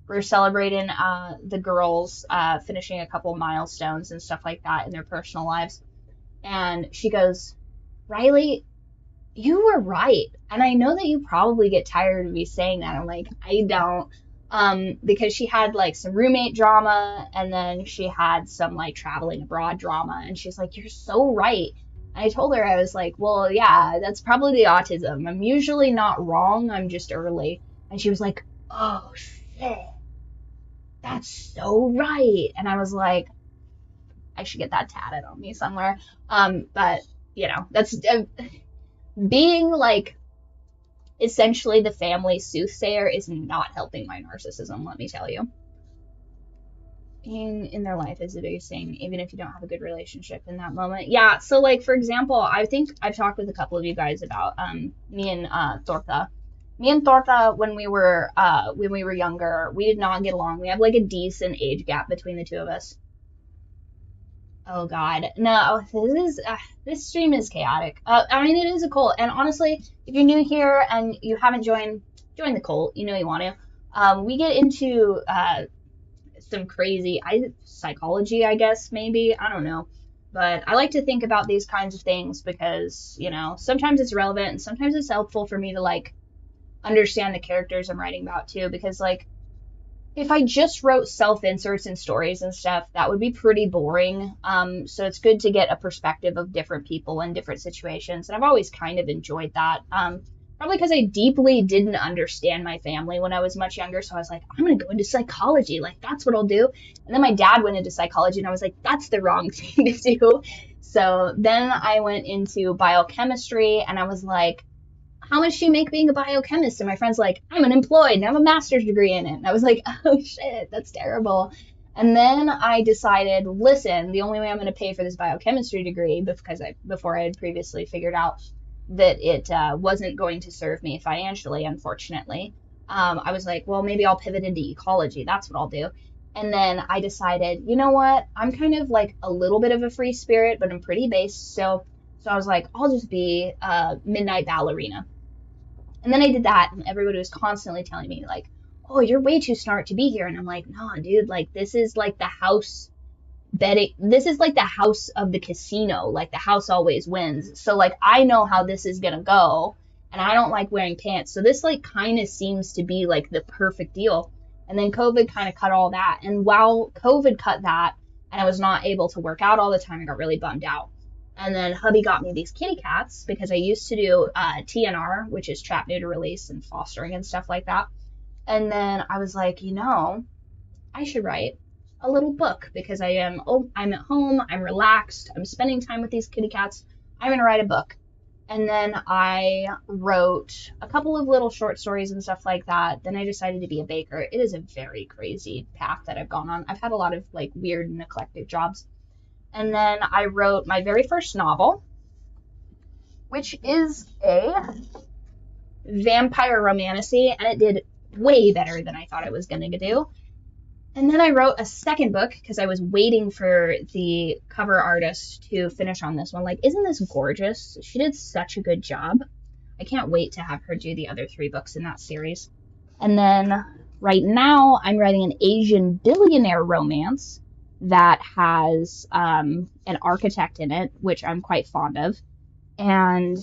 were celebrating the girls finishing a couple milestones and stuff like that in their personal lives. And she goes, Riley, you were right. And I know that you probably get tired of me saying that. I'm like, I don't. Because she had, like, some roommate drama, and then she had some, like, traveling abroad drama. And she's like, you're so right. And I told her, I was like, well, yeah, that's probably the autism. I'm usually not wrong. I'm just early. And she was like, oh, shit. That's so right. And I was like, I should get that tatted on me somewhere. But, you know, that's being, like, essentially the family soothsayer is not helping my narcissism, let me tell you. Being in their life is the biggest thing, even if you don't have a good relationship in that moment. Yeah, so like, for example, I think I've talked with a couple of you guys about me and Torta. Me and Torta, when we were younger, we did not get along. We have like a decent age gap between the two of us. Oh God, no, this stream is chaotic. I mean, it is a cult, and honestly, if you're new here and you haven't join the cult, you know you want to. We get into some crazy psychology, I guess, maybe, I don't know, but I like to think about these kinds of things because, you know, sometimes it's relevant and sometimes it's helpful for me to like understand the characters I'm writing about too, because like if I just wrote self-inserts and stories and stuff, that would be pretty boring. So it's good to get a perspective of different people in different situations. And I've always kind of enjoyed that. Probably because I deeply didn't understand my family when I was much younger. So I was like, I'm going to go into psychology. Like, that's what I'll do. And then my dad went into psychology and I was like, that's the wrong thing to do. So then I went into biochemistry and I was like, how much do you make being a biochemist? And my friend's like, I'm unemployed and I have a master's degree in it. And I was like, oh shit, that's terrible. And then I decided, listen, the only way I'm going to pay for this biochemistry degree, before I had previously figured out that it wasn't going to serve me financially, unfortunately, I was like, well, maybe I'll pivot into ecology. That's what I'll do. And then I decided, you know what? I'm kind of like a little bit of a free spirit, but I'm pretty base. So I was like, I'll just be a midnight ballerina. And then I did that, and everybody was constantly telling me, like, oh, you're way too smart to be here. And I'm like, no, dude, like, this is like the house betting. This is like the house of the casino. Like, the house always wins. So, like, I know how this is going to go, and I don't like wearing pants. So this, like, kind of seems to be, like, the perfect deal. And then COVID kind of cut all that. And while COVID cut that, and I was not able to work out all the time, I got really bummed out. And then hubby got me these kitty cats because I used to do TNR, which is trap, neuter, release, and fostering and stuff like that. And then I was like, you know, I should write a little book because I'm at home, I'm relaxed, I'm spending time with these kitty cats. I'm going to write a book. And then I wrote a couple of little short stories and stuff like that. Then I decided to be a baker. It is a very crazy path that I've gone on. I've had a lot of like weird and eclectic jobs. And then I wrote my very first novel, which is a vampire romantasy, and it did way better than I thought it was going to do. And then I wrote a second book because I was waiting for the cover artist to finish on this one. Like, isn't this gorgeous? She did such a good job. I can't wait to have her do the other 3 books in that series. And then right now I'm writing an Asian billionaire romance that has an architect in it, which I'm quite fond of. And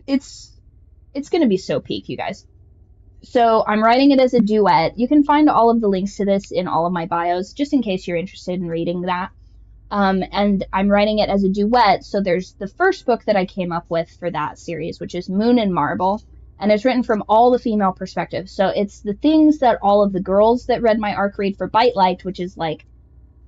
it's going to be so peak, you guys. So I'm writing it as a duet. You can find all of the links to this in all of my bios, just in case you're interested in reading that. And I'm writing it as a duet. So there's the first book that I came up with for that series, which is Moon and Marble. And it's written from all the female perspectives. So it's the things that all of the girls that read my arc read for Bite liked, which is like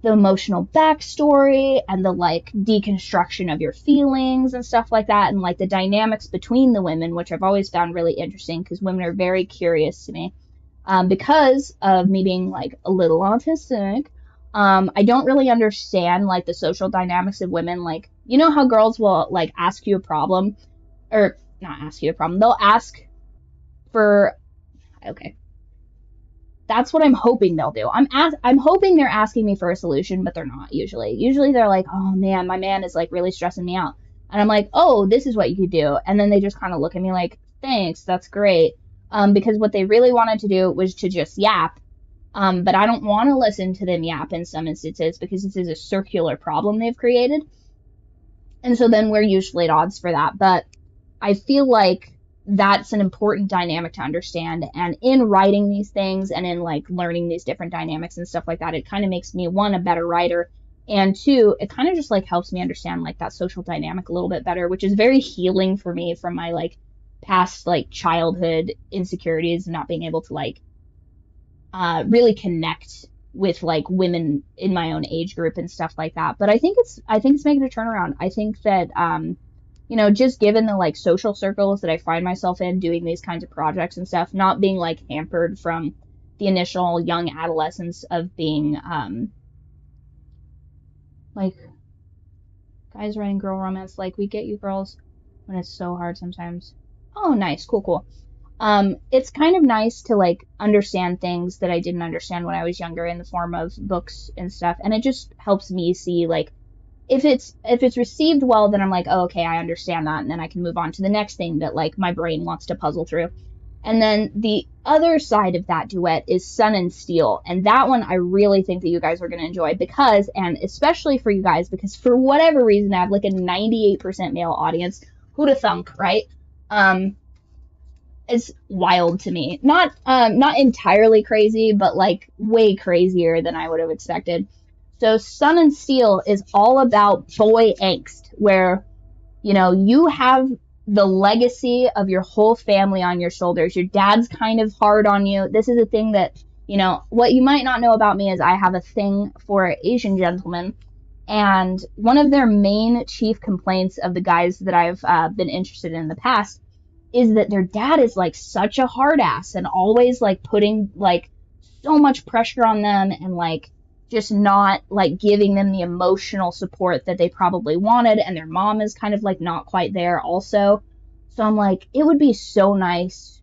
the emotional backstory and the like deconstruction of your feelings and stuff like that, and like the dynamics between the women, which I've always found really interesting because women are very curious to me. Because of me being like a little autistic, I don't really understand like the social dynamics of women. Like, you know how girls will like ask you a problem, or not ask you a problem, they'll ask for, okay, that's what I'm hoping they'll do. I'm hoping they're asking me for a solution, but they're not usually. Usually they're like, oh man, my man is like really stressing me out. And I'm like, oh, this is what you could do. And then they just kind of look at me like, thanks, that's great. Because what they really wanted to do was to just yap. But I don't want to listen to them yap in some instances because this is a circular problem they've created. And so then we're usually at odds for that. But I feel like that's an important dynamic to understand. And in writing these things and in like learning these different dynamics and stuff like that, it kind of makes me, 1, a better writer, and 2, it kind of just like helps me understand like that social dynamic a little bit better, which is very healing for me from my like past like childhood insecurities and not being able to like really connect with like women in my own age group and stuff like that. But I think it's making a turnaround. I think that you know, just given the like social circles that I find myself in doing these kinds of projects and stuff, not being like hampered from the initial young adolescence of being like guys writing girl romance. Like, we get you girls when it's so hard sometimes. Oh, nice. Cool. It's kind of nice to like understand things that I didn't understand when I was younger in the form of books and stuff. And it just helps me see like, if it's received well, then I'm like, oh, okay, I understand that. And then I can move on to the next thing that like my brain wants to puzzle through. And then the other side of that duet is Sun and Steel. And that one I really think that you guys are going to enjoy because, and especially for you guys, because for whatever reason, I have like a 98% male audience. Who'da thunk, right? It's wild to me. Not entirely crazy, but like way crazier than I would have expected. So Sun and Steel is all about boy angst, where, you know, you have the legacy of your whole family on your shoulders. Your dad's kind of hard on you. This is a thing that, you know, what you might not know about me is I have a thing for Asian gentlemen. And one of their main chief complaints of the guys that I've been interested in the past is that their dad is like such a hard ass and always like putting like so much pressure on them and like just not like giving them the emotional support that they probably wanted. And their mom is kind of like not quite there also. So I'm like, it would be so nice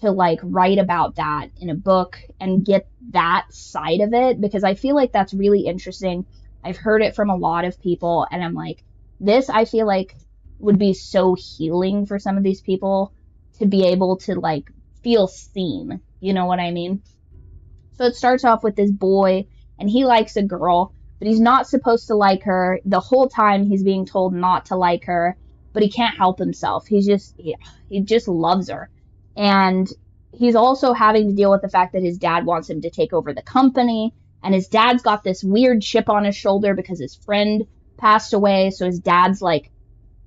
to like write about that in a book and get that side of it, because I feel like that's really interesting. I've heard it from a lot of people, and I'm like, this I feel like would be so healing for some of these people to be able to like feel seen. You know what I mean? So it starts off with this boy, and he likes a girl, but he's not supposed to like her. The whole time he's being told not to like her, but he can't help himself. He just loves her. And he's also having to deal with the fact that his dad wants him to take over the company, and his dad's got this weird chip on his shoulder because his friend passed away. So his dad's like,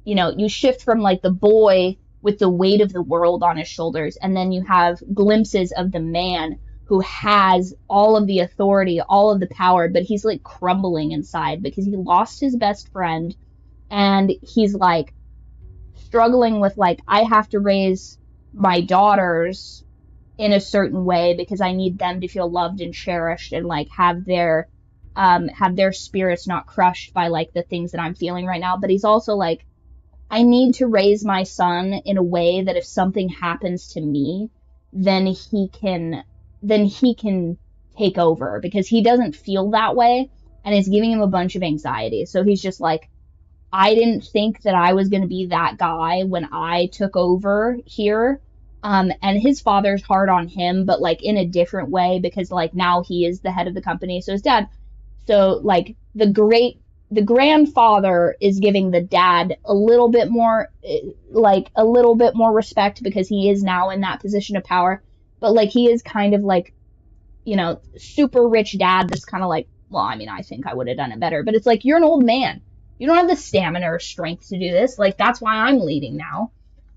you know, you shift from like the boy with the weight of the world on his shoulders, and then you have glimpses of the man who has all of the authority, all of the power, but he's like crumbling inside because he lost his best friend, and he's like struggling with like, I have to raise my daughters in a certain way because I need them to feel loved and cherished and like have their spirits not crushed by like the things that I'm feeling right now. But he's also like, I need to raise my son in a way that if something happens to me, then he can take over, because he doesn't feel that way, and it's giving him a bunch of anxiety. So he's just like, I didn't think that I was going to be that guy when I took over here. And his father's hard on him, but like in a different way, because like now he is the head of the company. So his dad, so like the grandfather is giving the dad a little bit more respect because he is now in that position of power. But like he is kind of like, you know, super rich dad that's kind of like, well, I mean, I think I would have done it better. But it's like, you're an old man. You don't have the stamina or strength to do this. Like, that's why I'm leading now.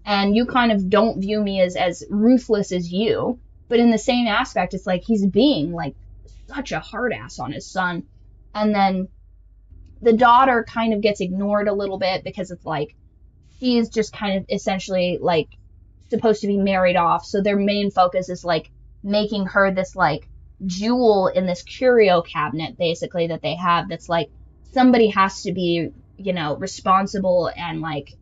And you kind of don't view me as ruthless as you. But in the same aspect, it's like he's being like such a hard ass on his son. And then the daughter kind of gets ignored a little bit because it's like she is just kind of essentially like supposed to be married off. So their main focus is like making her this like jewel in this curio cabinet basically that they have, that's like somebody has to be, you know, responsible and like,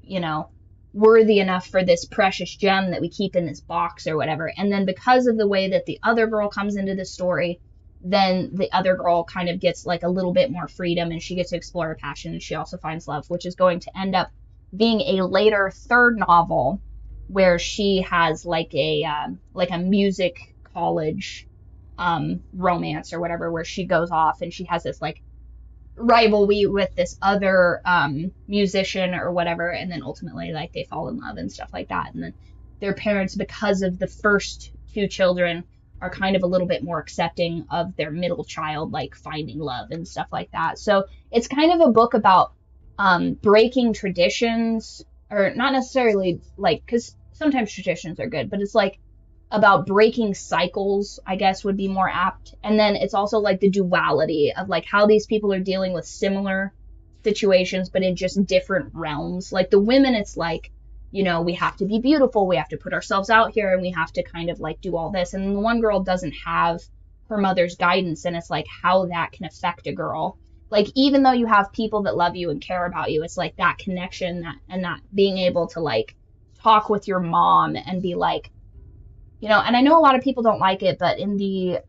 you know, worthy enough for this precious gem that we keep in this box or whatever. And then because of the way that the other girl comes into the story, then the other girl kind of gets like a little bit more freedom, and she gets to explore her passion, and she also finds love, which is going to end up being a later third novel where she has like a music college romance or whatever, where she goes off and she has this like rivalry with this other musician or whatever, and then ultimately like they fall in love and stuff like that. And then their parents, because of the first two children, are kind of a little bit more accepting of their middle child like finding love and stuff like that. So it's kind of a book about breaking traditions, or not necessarily like, because sometimes traditions are good, but it's like about breaking cycles, I guess would be more apt. And then it's also like the duality of like how these people are dealing with similar situations, but in just different realms. Like the women, it's like, you know, we have to be beautiful, we have to put ourselves out here, and we have to kind of like do all this. And the one girl doesn't have her mother's guidance, and it's like how that can affect a girl. Like, even though you have people that love you and care about you, it's like that connection, that being able to like talk with your mom and be like, you know, and I know a lot of people don't like it, but in the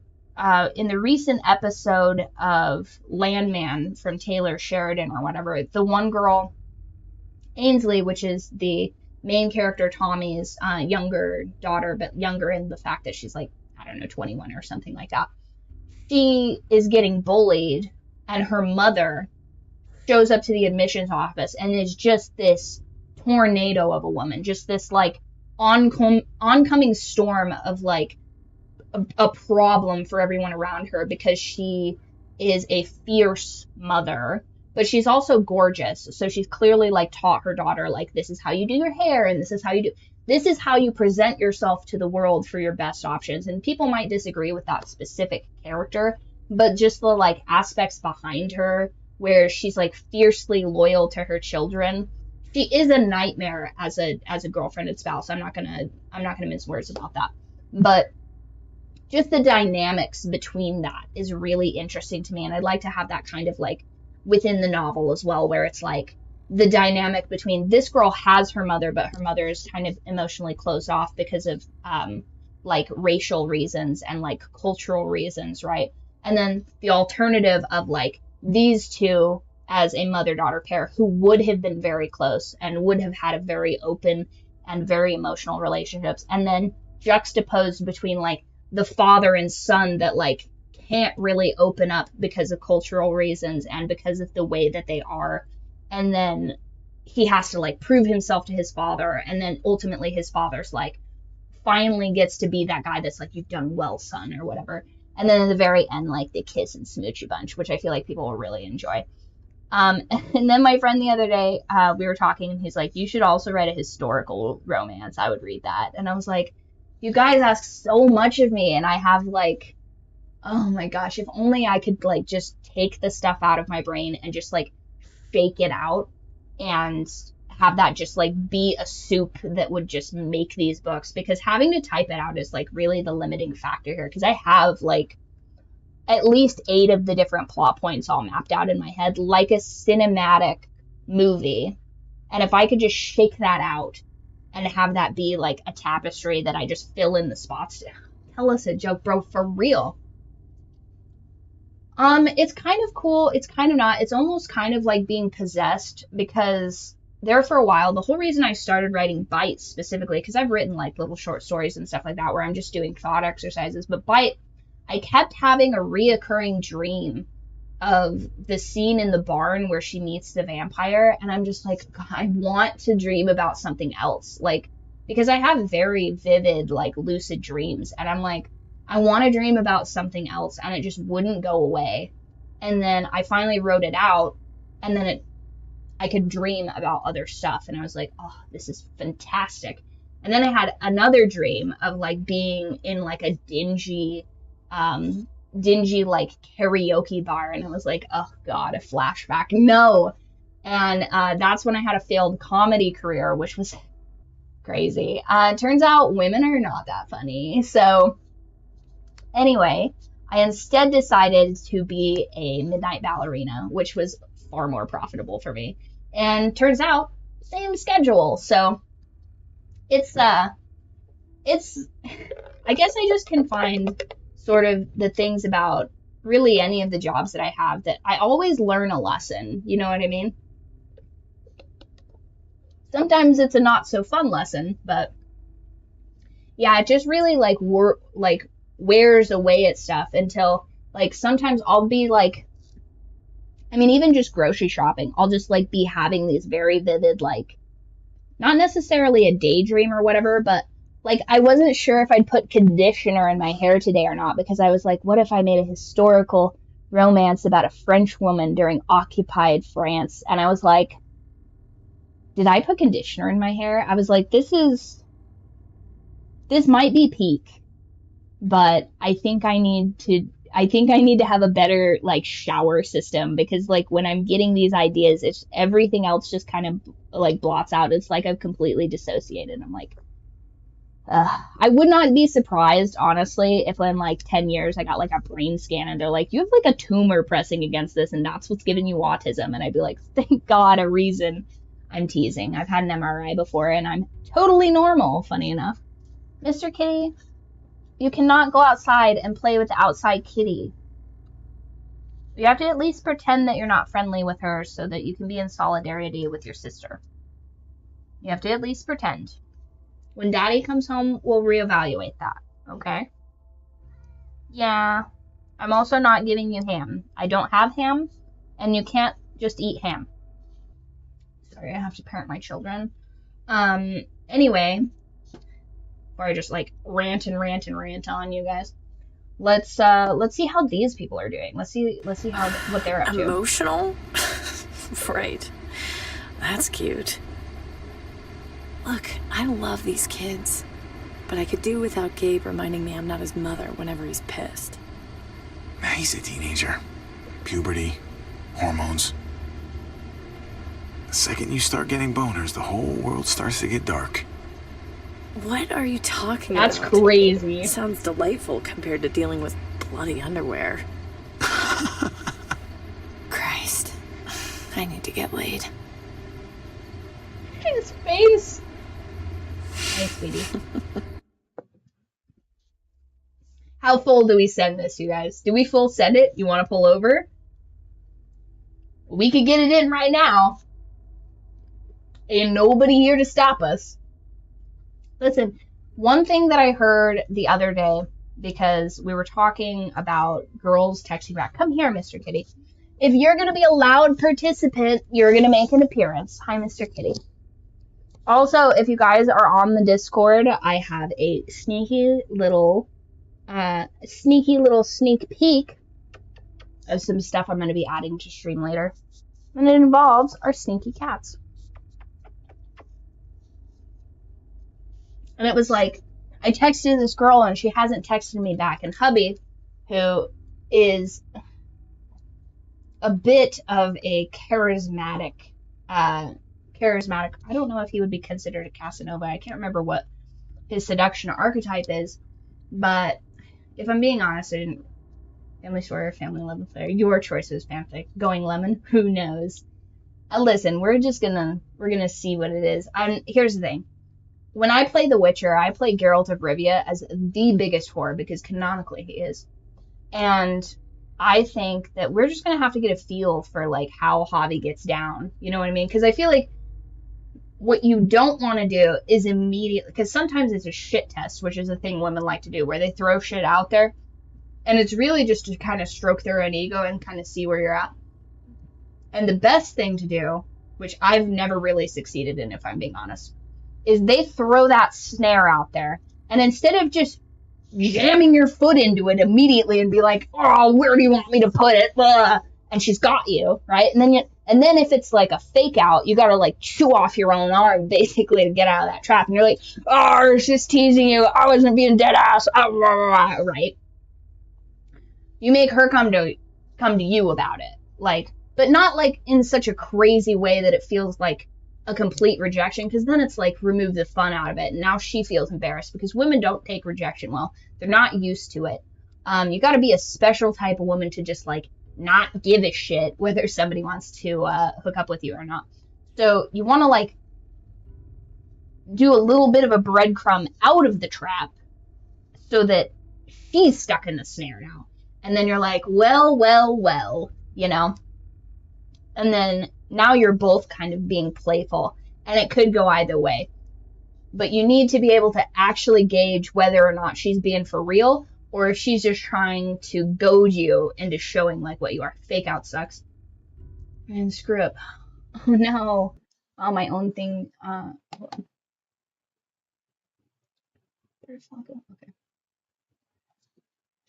recent episode of Landman from Taylor Sheridan or whatever, the one girl, Ainsley, which is the main character Tommy's younger daughter, but younger in the fact that she's like, I don't know, 21 or something like that. She is getting bullied, and her mother shows up to the admissions office and is just this tornado of a woman, just this like oncoming storm of like a problem for everyone around her, because she is a fierce mother, but she's also gorgeous. So she's clearly like taught her daughter, like, this is how you do your hair, and this is how you present yourself to the world for your best options. And people might disagree with that specific character, but just the like aspects behind her where she's like fiercely loyal to her children. She is a nightmare as a girlfriend and spouse. I'm not gonna mince words about that. But just the dynamics between that is really interesting to me, and I'd like to have that kind of like within the novel as well, where it's like the dynamic between this girl has her mother, but her mother is kind of emotionally closed off because of like racial reasons and like cultural reasons, right? And then the alternative of like these two as a mother-daughter pair who would have been very close and would have had a very open and very emotional relationships, and then juxtaposed between like the father and son that like can't really open up because of cultural reasons and because of the way that they are. And then he has to like prove himself to his father, and then ultimately his father's like finally gets to be that guy that's like, you've done well, son, or whatever. And then at the very end, like they kiss and smooch a bunch, which I feel like people will really enjoy. And then my friend the other day, we were talking, and he's like, you should also write a historical romance. I would read that. And I was like, you guys ask so much of me, and I have like, oh my gosh, if only I could like just take the stuff out of my brain and just like shake it out and have that just like be a soup that would just make these books, because having to type it out is like really the limiting factor here, because I have like at least 8 of the different plot points all mapped out in my head like a cinematic movie. And if I could just shake that out and have that be like a tapestry that I just fill in the spots. Tell us a joke, bro, for real. It's kind of cool. It's kind of not. It's almost kind of like being possessed, because there for a while, the whole reason I started writing Bites specifically, because I've written like little short stories and stuff like that where I'm just doing thought exercises, but Bite, I kept having a reoccurring dream of the scene in the barn where she meets the vampire, and I'm just like, God, I want to dream about something else, like, because I have very vivid like lucid dreams, and I'm like, I want to dream about something else, and it just wouldn't go away. And then I finally wrote it out, and then I could dream about other stuff, and I was like, oh, this is fantastic. And then I had another dream of like being in like a dingy like karaoke bar, and I was like, oh God, a flashback, no. And that's when I had a failed comedy career, which was crazy. Turns out women are not that funny. So anyway, I instead decided to be a midnight ballerina, which was far more profitable for me. And turns out, same schedule. So it's I guess I just can find sort of the things about really any of the jobs that I have that I always learn a lesson. You know what I mean? Sometimes it's a not so fun lesson, but yeah, it just really like wears away at stuff until like sometimes I'll be like, I mean, even just grocery shopping, I'll just like be having these very vivid, like, not necessarily a daydream or whatever, but like I wasn't sure if I'd put conditioner in my hair today or not, because I was like, what if I made a historical romance about a French woman during occupied France? And I was like, did I put conditioner in my hair? I was like, this might be peak, but I think I need to I think I need to have a better like shower system, because like when I'm getting these ideas, it's everything else just kind of like blots out. It's like I've completely dissociated. I'm like, I would not be surprised, honestly, if in like 10 years I got like a brain scan and they're like, you have like a tumor pressing against this and that's what's giving you autism. And I'd be like, thank God, a reason. I'm teasing. I've had an MRI before and I'm totally normal, funny enough. Mr. Kitty, you cannot go outside and play with the outside kitty. You have to at least pretend that you're not friendly with her so that you can be in solidarity with your sister. You have to at least pretend. When Daddy comes home, we'll reevaluate that, okay? Yeah, I'm also not giving you ham. I don't have ham, and you can't just eat ham. Sorry, I have to parent my children. Anyway, before I just like rant on you guys, let's see how these people are doing. Let's see how what they're up to. Emotional? Right. That's cute. Look, I love these kids, but I could do without Gabe reminding me I'm not his mother whenever he's pissed. He's a teenager. Puberty, hormones. The second you start getting boners, the whole world starts to get dark. What are you talking about? That's crazy. It sounds delightful compared to dealing with bloody underwear. Christ. I need to get laid. His face. Hi, sweetie. How full do we send this, you guys? Do we full send it? You want to pull over? We could get it in right now. Ain't nobody here to stop us. Listen, one thing that I heard the other day, because we were talking about girls texting back, come here, Mr. Kitty. If you're going to be a loud participant, you're going to make an appearance. Hi, Mr. Kitty. Also, if you guys are on the Discord, I have a sneaky little sneak peek of some stuff I'm going to be adding to stream later. And it involves our sneaky cats. And it was like, I texted this girl and she hasn't texted me back. And hubby, who is a bit of a charismatic, I don't know if he would be considered a Casanova. I can't remember what his seduction archetype is. But if I'm being honest, I didn't. Family story or family lemon flavor. Your choice is fanfic. Going lemon? Who knows? Listen, we're gonna see what it is. Here's the thing. When I play The Witcher, I play Geralt of Rivia as the biggest whore, because canonically he is. And I think that we're just going to have to get a feel for, like, how Javi gets down. You know what I mean? Because I feel like what you don't want to do is immediately... Because sometimes it's a shit test, which is a thing women like to do, where they throw shit out there. And it's really just to kind of stroke their own ego and kind of see where you're at. And the best thing to do, which I've never really succeeded in, if I'm being honest, is they throw that snare out there, and instead of just jamming your foot into it immediately and be like, oh, where do you want me to put it? Blah, and she's got you, right? And then if it's like a fake out, you gotta like chew off your own arm basically to get out of that trap. And you're like, oh, I was just teasing you. I wasn't being dead ass. Right? You make her come to you about it, like, but not like in such a crazy way that it feels like a complete rejection, because then it's like remove the fun out of it, and now she feels embarrassed, because women don't take rejection well. They're not used to it. You got to be a special type of woman to just like not give a shit whether somebody wants to hook up with you or not. So you want to like do a little bit of a breadcrumb out of the trap so that she's stuck in the snare now, and then you're like, well, you know, and then now you're both kind of being playful, and it could go either way. But you need to be able to actually gauge whether or not she's being for real, or if she's just trying to goad you into showing like what you are. Fake out sucks. And screw up. Oh no. Oh, my own thing. Okay.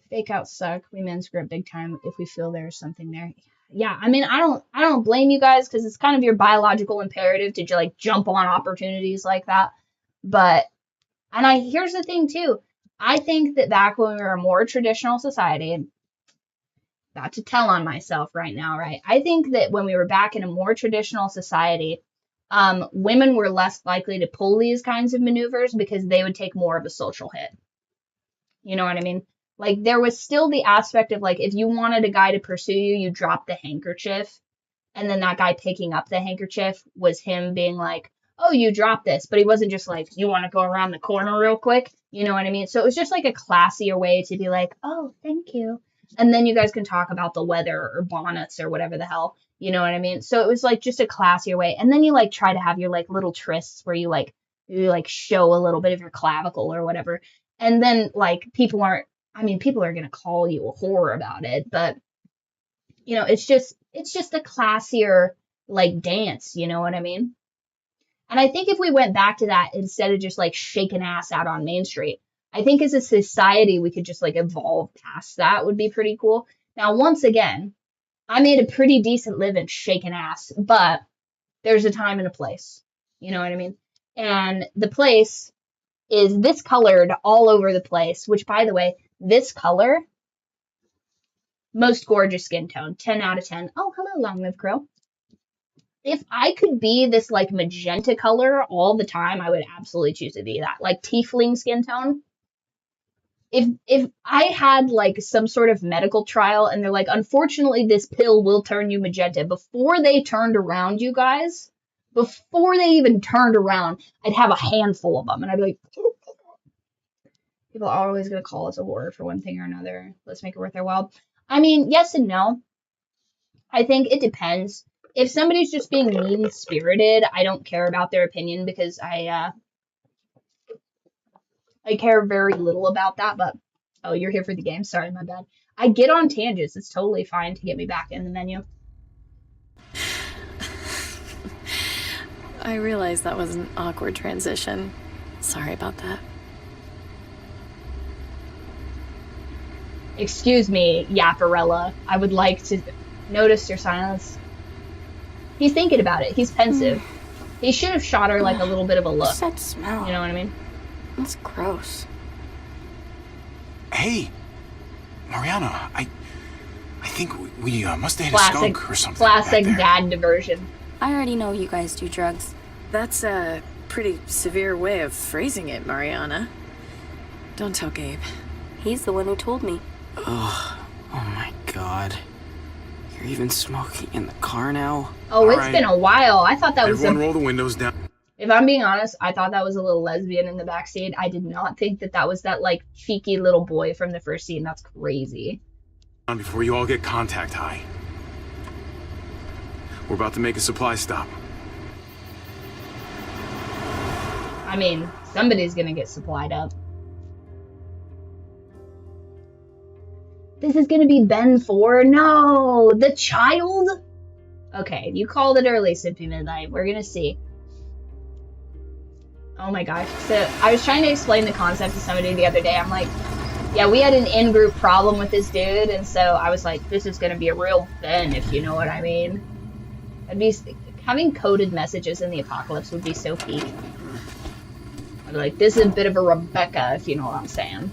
Fake out suck. We men screw up big time if we feel there's something there. Yeah, I mean, I don't blame you guys, because it's kind of your biological imperative to like jump on opportunities like that. But, and here's the thing too. I think that back when we were a more traditional society, not to tell on myself right now, right? I think that when we were back in a more traditional society, women were less likely to pull these kinds of maneuvers because they would take more of a social hit. You know what I mean? Like, there was still the aspect of, like, if you wanted a guy to pursue you, you drop the handkerchief. And then that guy picking up the handkerchief was him being like, oh, you dropped this. But he wasn't just like, you want to go around the corner real quick? You know what I mean? So it was just like a classier way to be like, oh, thank you. And then you guys can talk about the weather or bonnets or whatever the hell. You know what I mean? So it was like just a classier way. And then you like try to have your like little trysts where you show a little bit of your clavicle or whatever. And then like people are going to call you a whore about it, but you know, it's just a classier like dance, you know what I mean? And I think if we went back to that instead of just like shaking ass out on Main Street, I think as a society we could just like evolve past that would be pretty cool. Now, once again, I made a pretty decent living shaking ass, but there's a time and a place. You know what I mean? And the place is this colored all over the place, which by the way, this color, most gorgeous skin tone, 10 out of 10. Oh, hello, Long Live Crow. If I could be this like magenta color all the time, I would absolutely choose to be that. Like tiefling skin tone. If I had like some sort of medical trial and they're like, unfortunately, this pill will turn you magenta, before they turned around, you guys, before they even turned around, I'd have a handful of them. And I'd be like, people are always going to call us a whore for one thing or another. Let's make it worth their while. I mean, yes and no. I think it depends. If somebody's just being mean-spirited, I don't care about their opinion because I care very little about that, but... Oh, you're here for the game? Sorry, my bad. I get on tangents. It's totally fine to get me back in the menu. I realized that was an awkward transition. Sorry about that. Excuse me, Yapparella. I would like to notice your silence. He's thinking about it. He's pensive. He should have shot her like a little bit of a look. What's that smell? You know what I mean? That's gross. Hey, Mariana, I think we must have hit a skunk or something. Classic dad diversion. I already know you guys do drugs. That's a pretty severe way of phrasing it, Mariana. Don't tell Gabe. He's the one who told me. Ugh. Oh my god. You're even smoking in the car now? Oh, it's been a while. I thought that was Everyone roll the windows down. If I'm being honest, I thought that was a little lesbian in the backseat. I did not think that was that, like, cheeky little boy from the first scene. That's crazy. Before you all get contact high. We're about to make a supply stop. I mean, somebody's gonna get supplied up. This is gonna be Ben 4? No! The child? Okay, you called it early, Sippy Midnight. We're gonna see. Oh my gosh. So, I was trying to explain the concept to somebody the other day. I'm like, yeah, we had an in-group problem with this dude, and so I was like, this is gonna be a real Ben, if you know what I mean. Having coded messages in the apocalypse would be so peak. I'd be like, this is a bit of a Rebecca, if you know what I'm saying.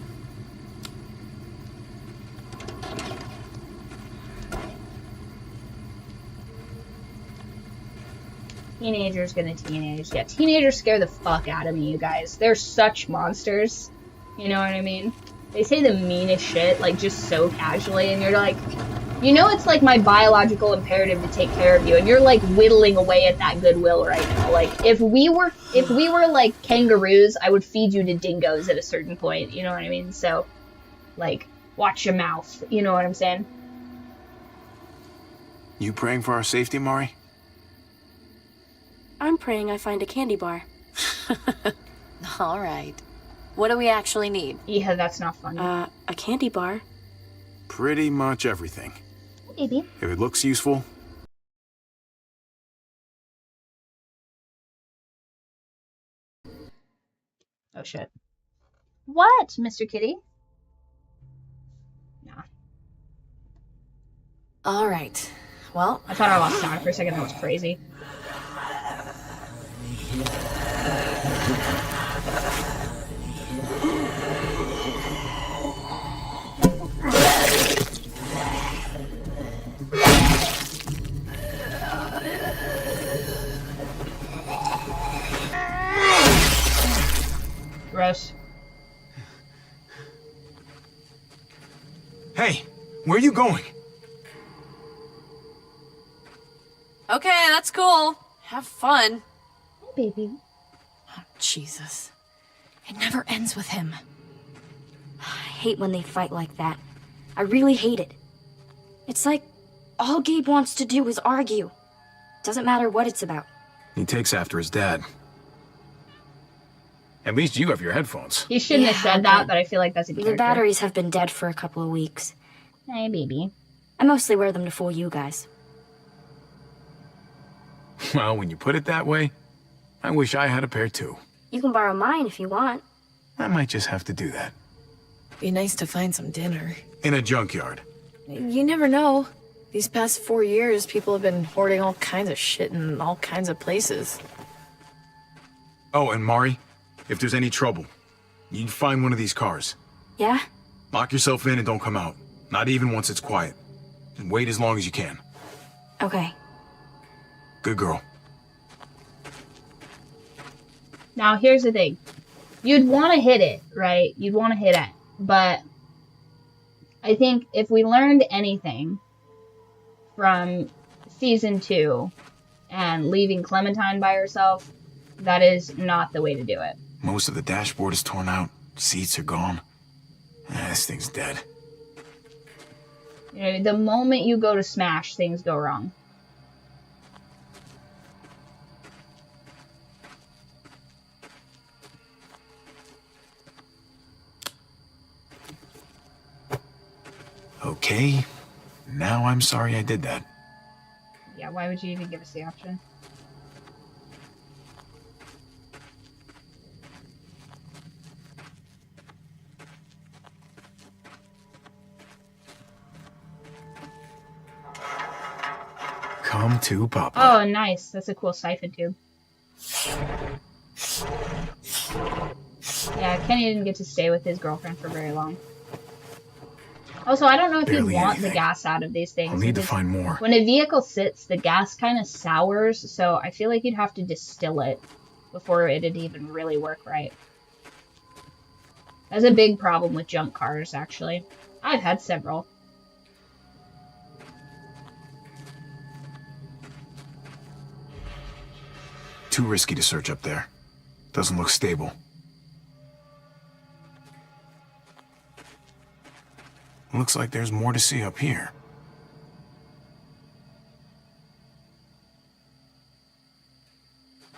Teenagers gonna teenage. Yeah, teenagers scare the fuck out of me, you guys. They're such monsters. You know what I mean? They say the meanest shit, like, just so casually, and you're like, you know it's like my biological imperative to take care of you, and you're like whittling away at that goodwill right now. Like, if we were like kangaroos, I would feed you to dingoes at a certain point, you know what I mean? So, like, watch your mouth, you know what I'm saying? You praying for our safety, Mari? I'm praying I find a candy bar. All right. What do we actually need? Yeah, that's not funny. A candy bar. Pretty much everything. Maybe. If it looks useful. Oh shit. What, Mr. Kitty? Nah. All right. Well, I thought I lost sound for a second. That was crazy. Gross. Hey, where are you going? Okay, that's cool. Have fun. Hey, baby. Oh, Jesus. It never ends with him. I hate when they fight like that. I really hate it. It's like all Gabe wants to do is argue. Doesn't matter what it's about. He takes after his dad. At least you have your headphones. He shouldn't have Yeah, said that, but I feel like that's a character. The batteries have been dead for a couple of weeks. Hey, baby. I mostly wear them to fool you guys. Well, when you put it that way, I wish I had a pair too. You can borrow mine if you want. I might just have to do that. Be nice to find some dinner. In a junkyard. You never know. These past 4 years, people have been hoarding all kinds of shit in all kinds of places. Oh, and Mari, if there's any trouble, you find one of these cars. Yeah? Lock yourself in and don't come out. Not even once it's quiet. And wait as long as you can. Okay. Good girl. Now, here's the thing. You'd want to hit it, right? You'd want to hit it. But I think if we learned anything from season 2 and leaving Clementine by herself, that is not the way to do it. Most of the dashboard is torn out. Seats are gone. This thing's dead. You know, the moment you go to smash, things go wrong. Okay. Now I'm sorry I did that. Yeah, why would you even give us the option? Come to Papa. Oh, nice. That's a cool siphon tube. Yeah, Kenny didn't get to stay with his girlfriend for very long. Also, I don't know if you Barely want anything. the gas out of these things. I'll need to because find more. when a vehicle sits, the gas kind of sours, so I feel like you'd have to distill it before it'd even really work right. That's a big problem with junk cars, actually. I've had several. Too risky to search up there. Doesn't look stable. Looks like there's more to see up here.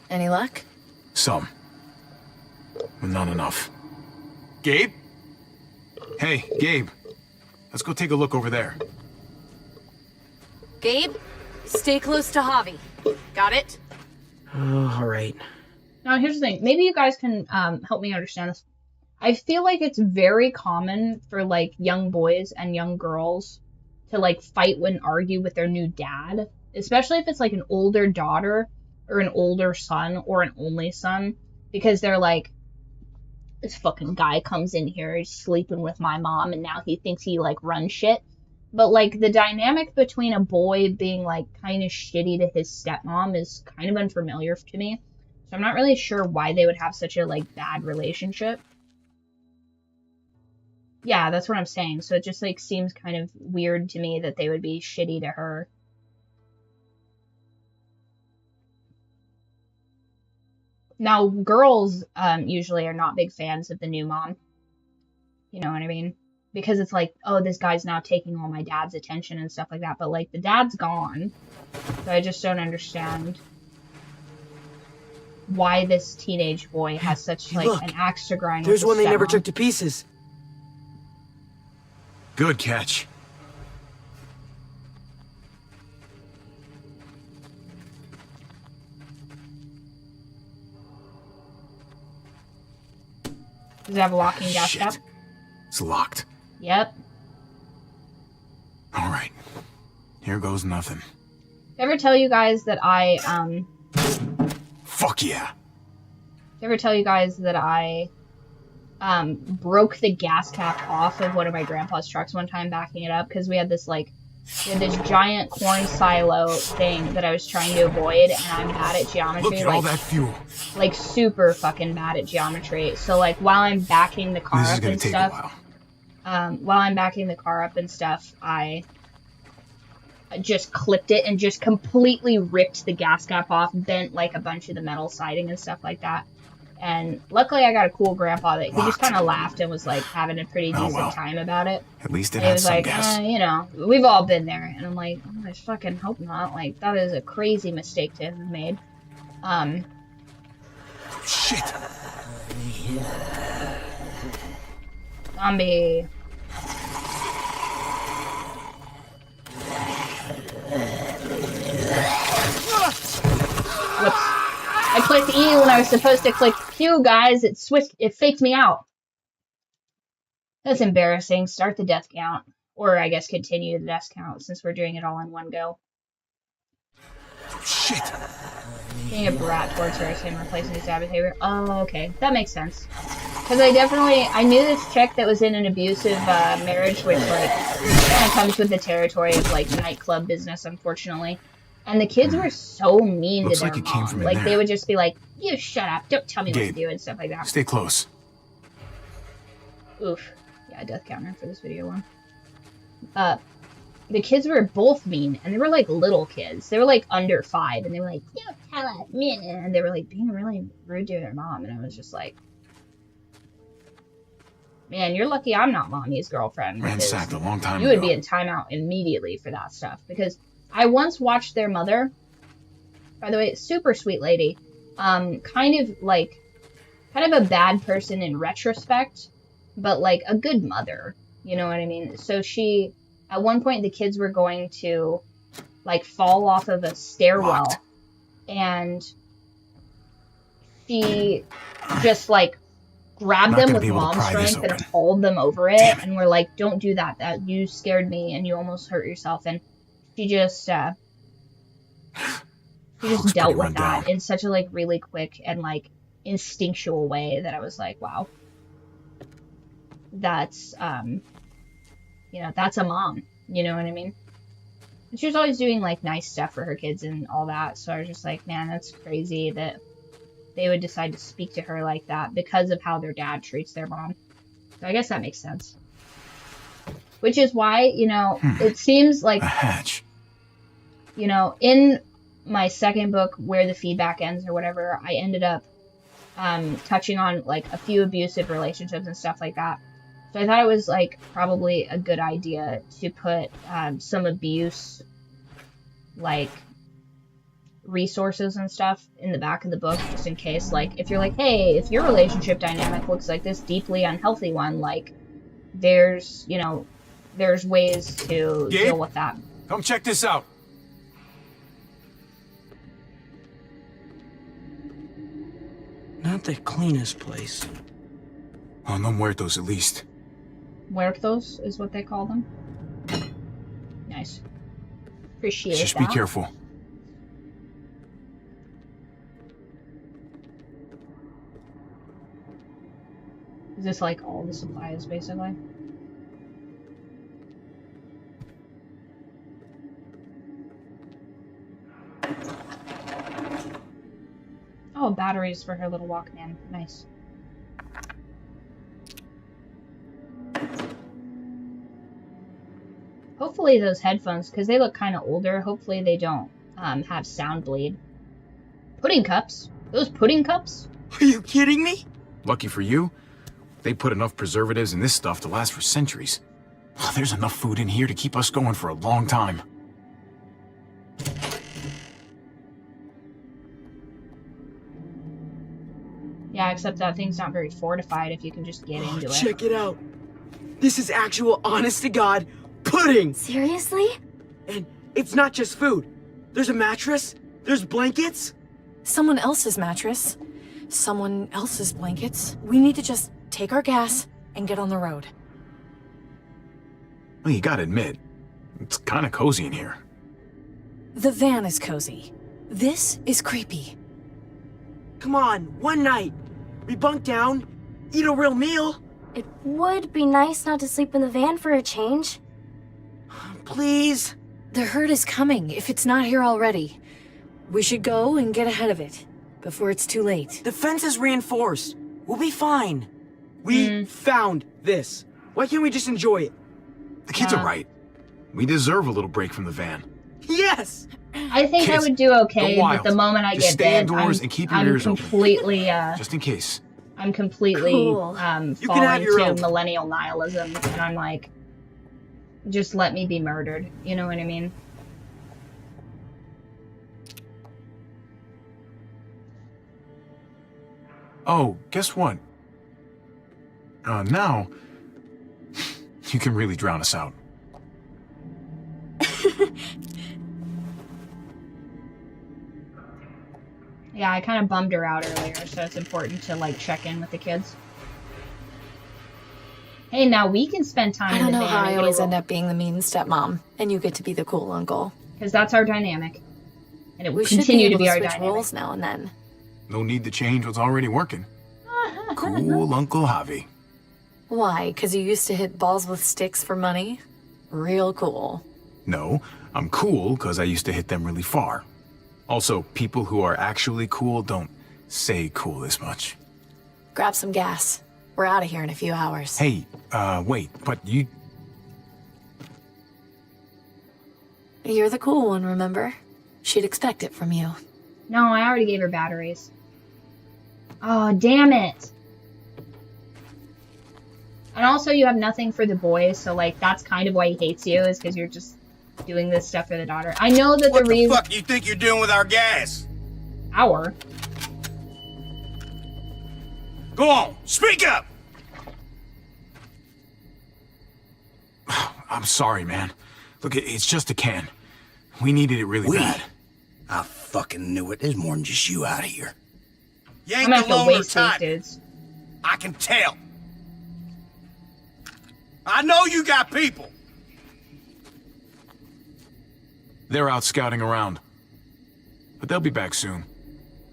Any luck? Some. But not enough. Gabe? Hey, Gabe. Let's go take a look over there. Gabe, stay close to Javi. Got it? All right. Now, here's the thing. Maybe you guys can help me understand this. I feel like it's very common for, like, young boys and young girls to, like, fight and argue with their new dad. Especially if it's, like, an older daughter or an older son or an only son. Because they're like, this fucking guy comes in here, he's sleeping with my mom, and now he thinks he, like, runs shit. But, like, the dynamic between a boy being, like, kind of shitty to his stepmom is kind of unfamiliar to me. So I'm not really sure why they would have such a, like, bad relationship. Yeah, that's what I'm saying. So it just, like, seems kind of weird to me that they would be shitty to her. Now, girls usually are not big fans of the new mom. You know what I mean? Because it's like, oh, this guy's now taking all my dad's attention and stuff like that. But, like, the dad's gone. So I just don't understand why this teenage boy has such, like, Look, an axe to grind. There's with one his they never stepmom. took to pieces. Good catch. Does it have a locking gas Shit. cap? It's locked. Yep. All right. Here goes nothing. Did I ever tell you guys that I, Fuck yeah. Did I ever tell you guys that I, broke the gas cap off of one of my grandpa's trucks one time backing it up? Because we had this, like, We had this giant corn silo thing that I was trying to avoid, and I'm bad at geometry. Look at all that fuel. Like super fucking bad at geometry. So like while I'm backing the car up and stuff, I just clipped it and just completely ripped the gas cap off, bent like a bunch of the metal siding and stuff like that. And luckily I got a cool grandpa that he just kind of laughed and was like having a pretty decent time about it. At least it and had he was some like, gas. you know, we've all been there. And I'm like, oh, I fucking hope not. Like, that is a crazy mistake to have made. Shit. Zombie. Whoops. I clicked E when I was supposed to click Q, guys. It switched. It faked me out. That's embarrassing. Start the death count. Or I guess continue the death count since we're doing it all in one go. Shit. Being a brat towards her and replacing his bad behavior. Oh, okay. That makes sense. Because I knew this chick that was in an abusive marriage, which, like, kind of comes with the territory of, like, nightclub business, unfortunately. And the kids were so mean to their mom. Like, they would just be like, you shut up, don't tell me what to do, and stuff like that. Stay close. Oof. Yeah, death counter for this video one. The kids were both mean, and they were, like, little kids. They were, like, under 5, and they were like, don't tell us, and they were, like, being really rude to their mom, and I was just like, man, you're lucky I'm not mommy's girlfriend. Ransacked a long time ago. You would be in timeout immediately for that stuff, because I once watched their mother, by the way, super sweet lady, kind of a bad person in retrospect, but, like, a good mother, you know what I mean? So at one point, the kids were going to, like, fall off of a stairwell, and she just, like, grabbed them with mom strength and hauled them over it, and we're like, don't do that, you scared me, and you almost hurt yourself, and she just dealt with that in such a, like, really quick and, like, instinctual way that I was like, wow. That's, you know, that's a mom, you know what I mean? And she was always doing, like, nice stuff for her kids and all that, so I was just like, man, that's crazy that they would decide to speak to her like that because of how their dad treats their mom. So I guess that makes sense. Which is why, you know, it seems like, a hatch. You know, in my second book, Where the Feedback Ends or whatever, I ended up touching on, like, a few abusive relationships and stuff like that. So I thought it was, like, probably a good idea to put some abuse, like, resources and stuff in the back of the book, just in case, like, if you're like, hey, if your relationship dynamic looks like this deeply unhealthy one, like, there's, you know, there's ways to deal with that. Come check this out. Not the cleanest place. Oh, no muertos, at least. Muertos is what they call them. Nice. Appreciate Just that. be careful. Is this like all the supplies, basically? Oh, batteries for her little Walkman. Nice. Hopefully those headphones, because they look kind of older, hopefully they don't have sound bleed. Pudding cups? Those pudding cups? Are you kidding me? Lucky for you, they put enough preservatives in this stuff to last for centuries. Oh, there's enough food in here to keep us going for a long time. Yeah, except that thing's not very fortified if you can just get into it. Check it out. This is actual honest-to-God pudding! Seriously? And it's not just food. There's a mattress, there's blankets. Someone else's mattress. Someone else's blankets. We need to just take our gas and get on the road. Well, you gotta admit, it's kinda cozy in here. The van is cozy. This is creepy. Come on, one night. We bunk down, eat a real meal. It would be nice not to sleep in the van for a change. Please? The herd is coming, if it's not here already. We should go and get ahead of it, before it's too late. The fence is reinforced. We'll be fine. We found this. Why can't we just enjoy it? The kids are right. We deserve a little break from the van. Yes! I think Kids, I would do okay, go but the wild. moment I Just get stay bit, indoors and keep your I'm ears open. completely, Just in case. I'm completely Cool. You can have falling your to own. millennial nihilism, and I'm like, just let me be murdered. You know what I mean? Oh, guess what? Now, you can really drown us out. Yeah, I kind of bummed her out earlier, so it's important to, like, check in with the kids. Hey, now we can spend time I in don't the know van how I and always end up being the mean stepmom, and you get to be the cool uncle. because that's our dynamic. And it will We should continue be to able be our switch dynamic. roles now and then. No need to change what's already working. Cool Uncle Javi. Why? Because you used to hit balls with sticks for money? Real cool. No, I'm cool because I used to hit them really far. Also, people who are actually cool don't say cool as much. Grab some gas. We're out of here in a few hours. Hey, wait, but you... You're the cool one, remember? She'd expect it from you. No, I already gave her batteries. Oh, damn it. And also, you have nothing for the boys, so, like, that's kind of why he hates you, is because you're just doing this stuff for the daughter. I know that What the the reason... fuck you think you're doing with our gas? Our? Go on, speak up! I'm sorry, man. Look, it's just a can. We needed it really bad. I fucking knew it. There's more than just you out here. You I'm ain't gonna have to the loner waste these type. dudes. I can tell. I know you got people. They're out scouting around. But they'll be back soon.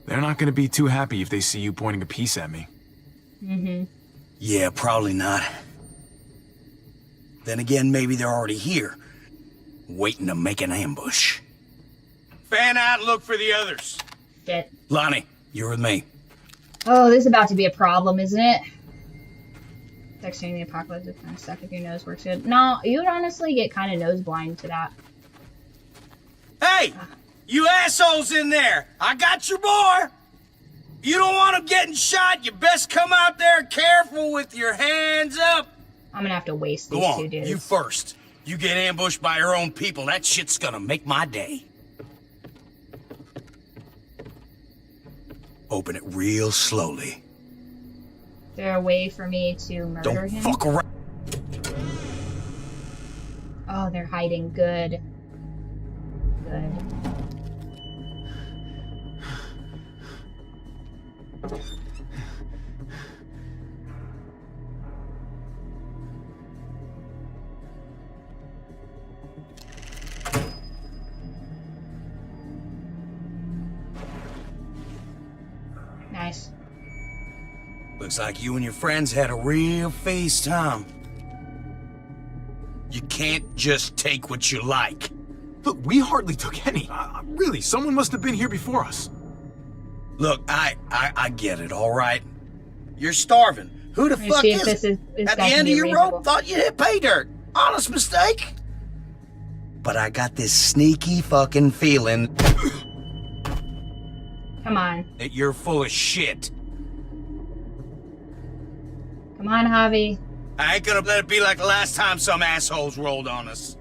They're not gonna be too happy if they see you pointing a piece at me. Mm-hmm. Yeah, probably not. Then again, maybe they're already here, waiting to make an ambush. Fan out and look for the others. Shit. Lonnie, you're with me. Oh, this is about to be a problem, isn't it? Texting the apocalypse is kind of stuck if your nose works good. No, you'd honestly get kind of nose blind to that. Hey, you assholes in there! I got your boy! You don't want him getting shot, you best come out there careful with your hands up! I'm gonna have to waste these Go two on, dudes. you first. You get ambushed by your own people, that shit's gonna make my day. Open it real slowly. Is there a way for me to murder Don't him? fuck around. Oh, they're hiding. Good. Good. Nice. Looks like you and your friends had a real FaceTime. You can't just take what you like. Look, we hardly took any. Really, someone must have been here before us. Look, I get it, all right? You're starving. Who the Let me fuck see if is this it? is this At the guy can end be of your reasonable. rope, thought you hit pay dirt. Honest mistake. But I got this sneaky fucking feeling Come on. that you're full of shit. Come on, Javi. I ain't gonna let it be like the last time some assholes rolled on us.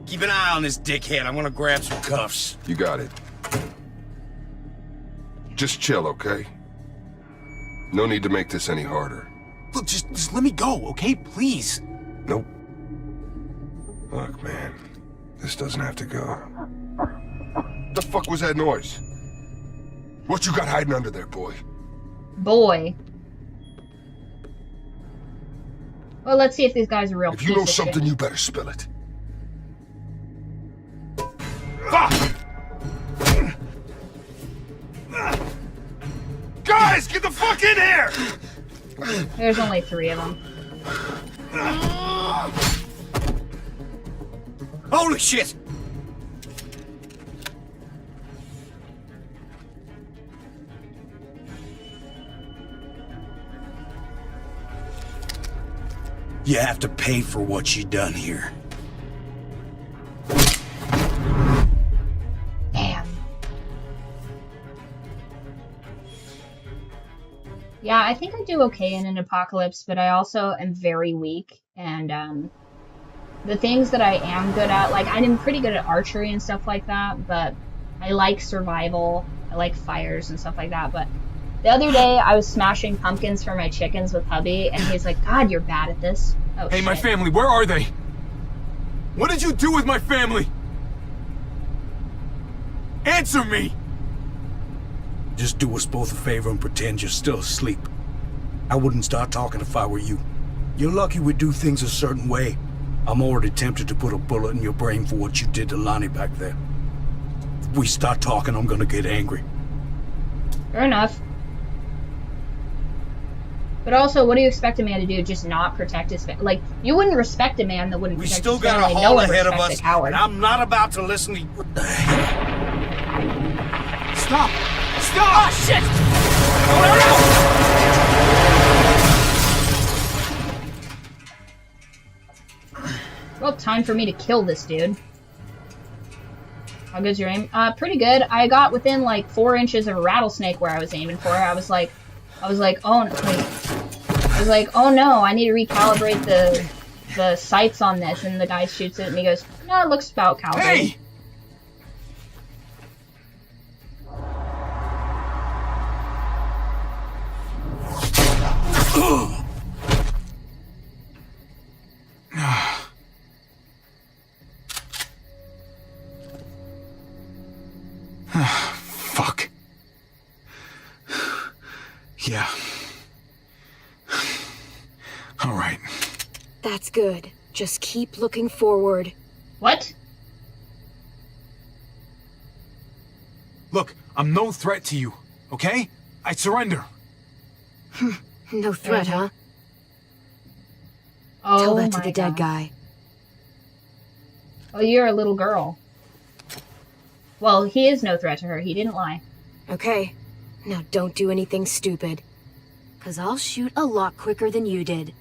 Keep an eye on this dickhead. I'm gonna grab some cuffs. You got it. Just chill, okay? No need to make this any harder. Look, just let me go, okay? Please. Nope. Look, man. This doesn't have to go. The fuck was that noise? What you got hiding under there, boy? Boy. Well, let's see if these guys are real. If you know piece of shit. something, you better spill it. Fuck! Guys, get the fuck in here! There's only 3 of them. Oh, Holy shit! You have to pay for what you done here. Damn. Yeah, I think I do okay in an apocalypse, but I also am very weak. And the things that I am good at, like I'm pretty good at archery and stuff like that, but I like survival. I like fires and stuff like that. But the other day I was smashing pumpkins for my chickens with hubby, and he's like, God, you're bad at this. Oh, Hey, shit. my family, where are they? What did you do with my family? Answer me! Just do us both a favor and pretend you're still asleep. I wouldn't start talking if I were you. You're lucky we do things a certain way. I'm already tempted to put a bullet in your brain for what you did to Lonnie back there. If we start talking, I'm gonna get angry. Fair enough. But also, what do you expect a man to do? Just not protect his family? Like, you wouldn't respect a man that wouldn't We protect still his got family. a No haul one ahead of respects us, a coward. and I'm not about to listen to you. What the hell? Stop! Stop! Oh, shit! Well, time for me to kill this dude. How good's your aim? Pretty good. I got within like 4 inches of a rattlesnake where I was aiming for. I was like, oh no, wait. I was like, oh no, I need to recalibrate the sights on this. And the guy shoots it and he goes, no, it looks about calibrated. Hey! Fuck. Yeah. All right. That's good. Just keep looking forward. What? Look, I'm no threat to you, okay? I surrender. No threat, huh? Oh, Tell that to my the dead God. guy. Oh, you're a little girl. Well, he is no threat to her. He didn't lie. Okay. Now don't do anything stupid. 'Cause I'll shoot a lot quicker than you did.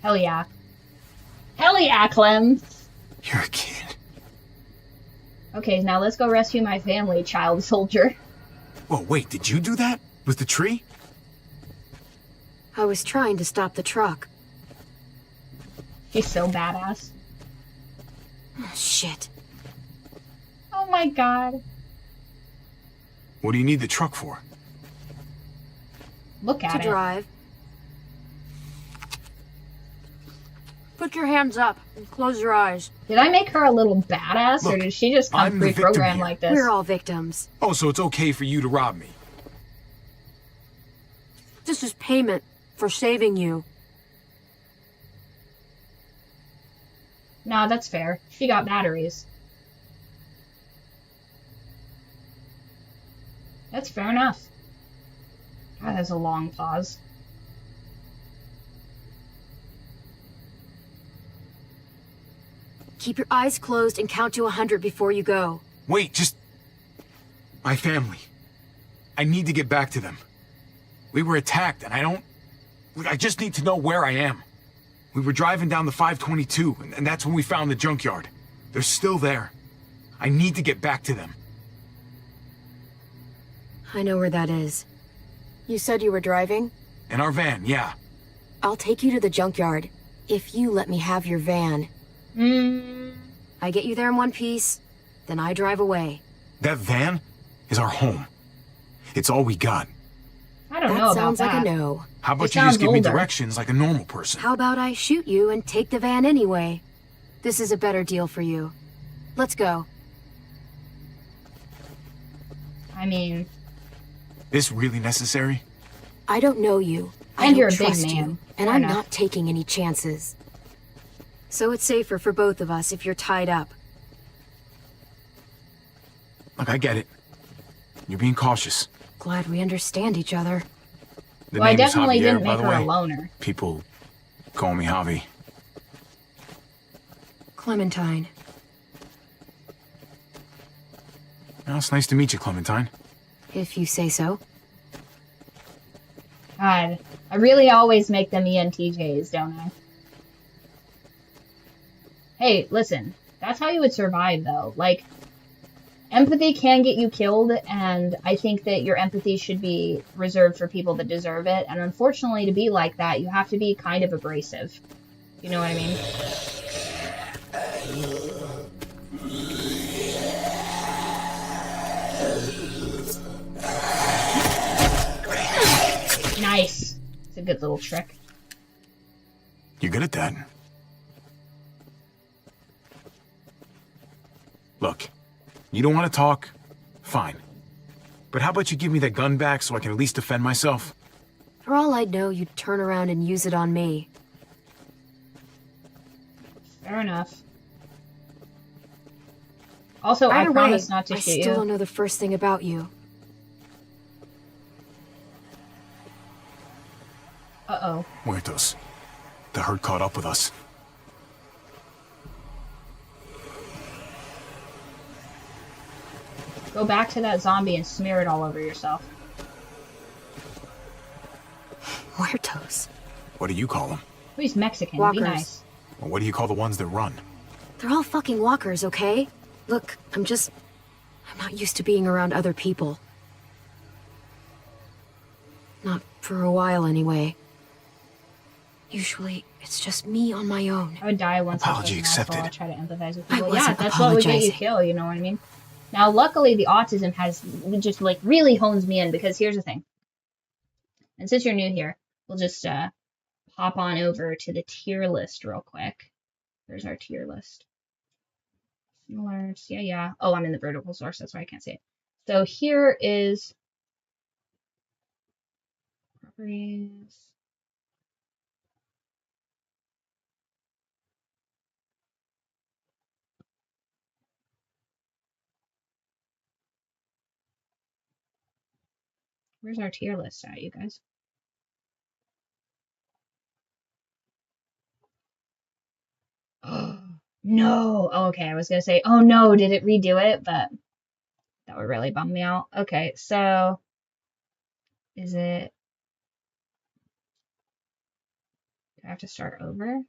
Hell yeah. Hell yeah, Clem. You're a kid. Okay, now let's go rescue my family, child soldier. Whoa, wait, did you do that? With the tree? I was trying to stop the truck. He's so badass. Shit. Oh my God. What do you need the truck for? Look at To it. drive. Put your hands up and close your eyes. Did I make her a little badass, or Look, did she just come I'm the victim pre-programmed here. like this? We're all victims. Oh, so it's okay for you to rob me? This is payment for saving you. Nah, that's fair. She got batteries. That's fair enough. God, that's a long pause. Keep your eyes closed and count to 100 before you go. Wait, just... My family. I need to get back to them. We were attacked, and I don't... Look, I just need to know where I am. We were driving down the 522, and that's when we found the junkyard. They're still there. I need to get back to them. I know where that is. You said you were driving? In our van, yeah. I'll take you to the junkyard, if you let me have your van. I get you there in one piece, then I drive away. That van is our home. It's all we got. I don't know That about sounds that. like a no. How about It you just sounds give me older. directions like a normal person? How about I shoot you and take the van anyway? This is a better deal for you. Let's go. I mean, This really necessary? I don't know you. I And don't you're a big trust man. you, and Fair I'm enough. not taking any chances. So it's safer for both of us if you're tied up. Look, I get it. You're being cautious. Glad we understand each other. The well, I name is definitely Javier, didn't by make the her way. a loner. People call me Javi. Clementine. Well, it's nice to meet you, Clementine. If you say so. God, I really always make them ENTJs, don't I? Hey, listen, that's how you would survive, though. Like, empathy can get you killed, and I think that your empathy should be reserved for people that deserve it. And unfortunately, to be like that, you have to be kind of abrasive. You know what I mean? Nice. It's a good little trick. You're good at that. Look, you don't want to talk? Fine. But how about you give me that gun back so I can at least defend myself? For all I'd know, you'd turn around and use it on me. Fair enough. Also, Either I promise way, not to I shoot still you. don't know the first thing about you. Uh-oh. Muertos. The herd caught up with us. Go back to that zombie and smear it all over yourself. Muertos. What do you call them? Oh, he's Mexican. Walkers. Be nice. Or what do you call the ones that run? They're all fucking walkers, okay? Look, I'm not used to being around other people. Not for a while, anyway. Usually, it's just me on my own. I would die once I was Apology an asshole. accepted. I try to empathize with I people. Yeah, wasn't that's what would get you apologizing. killed, you know what I mean? Now, luckily, the autism has just, like, really hones me in, because here's the thing. And since you're new here, we'll just hop on over to the tier list real quick. There's our tier list. Alerts, yeah. Oh, I'm in the vertical source, that's why I can't see it. So here is properties. Where's our tier list at, you guys? No. Oh, okay, I was gonna say, oh no, did it redo it? But that would really bum me out. Okay, so is it? Do I have to start over?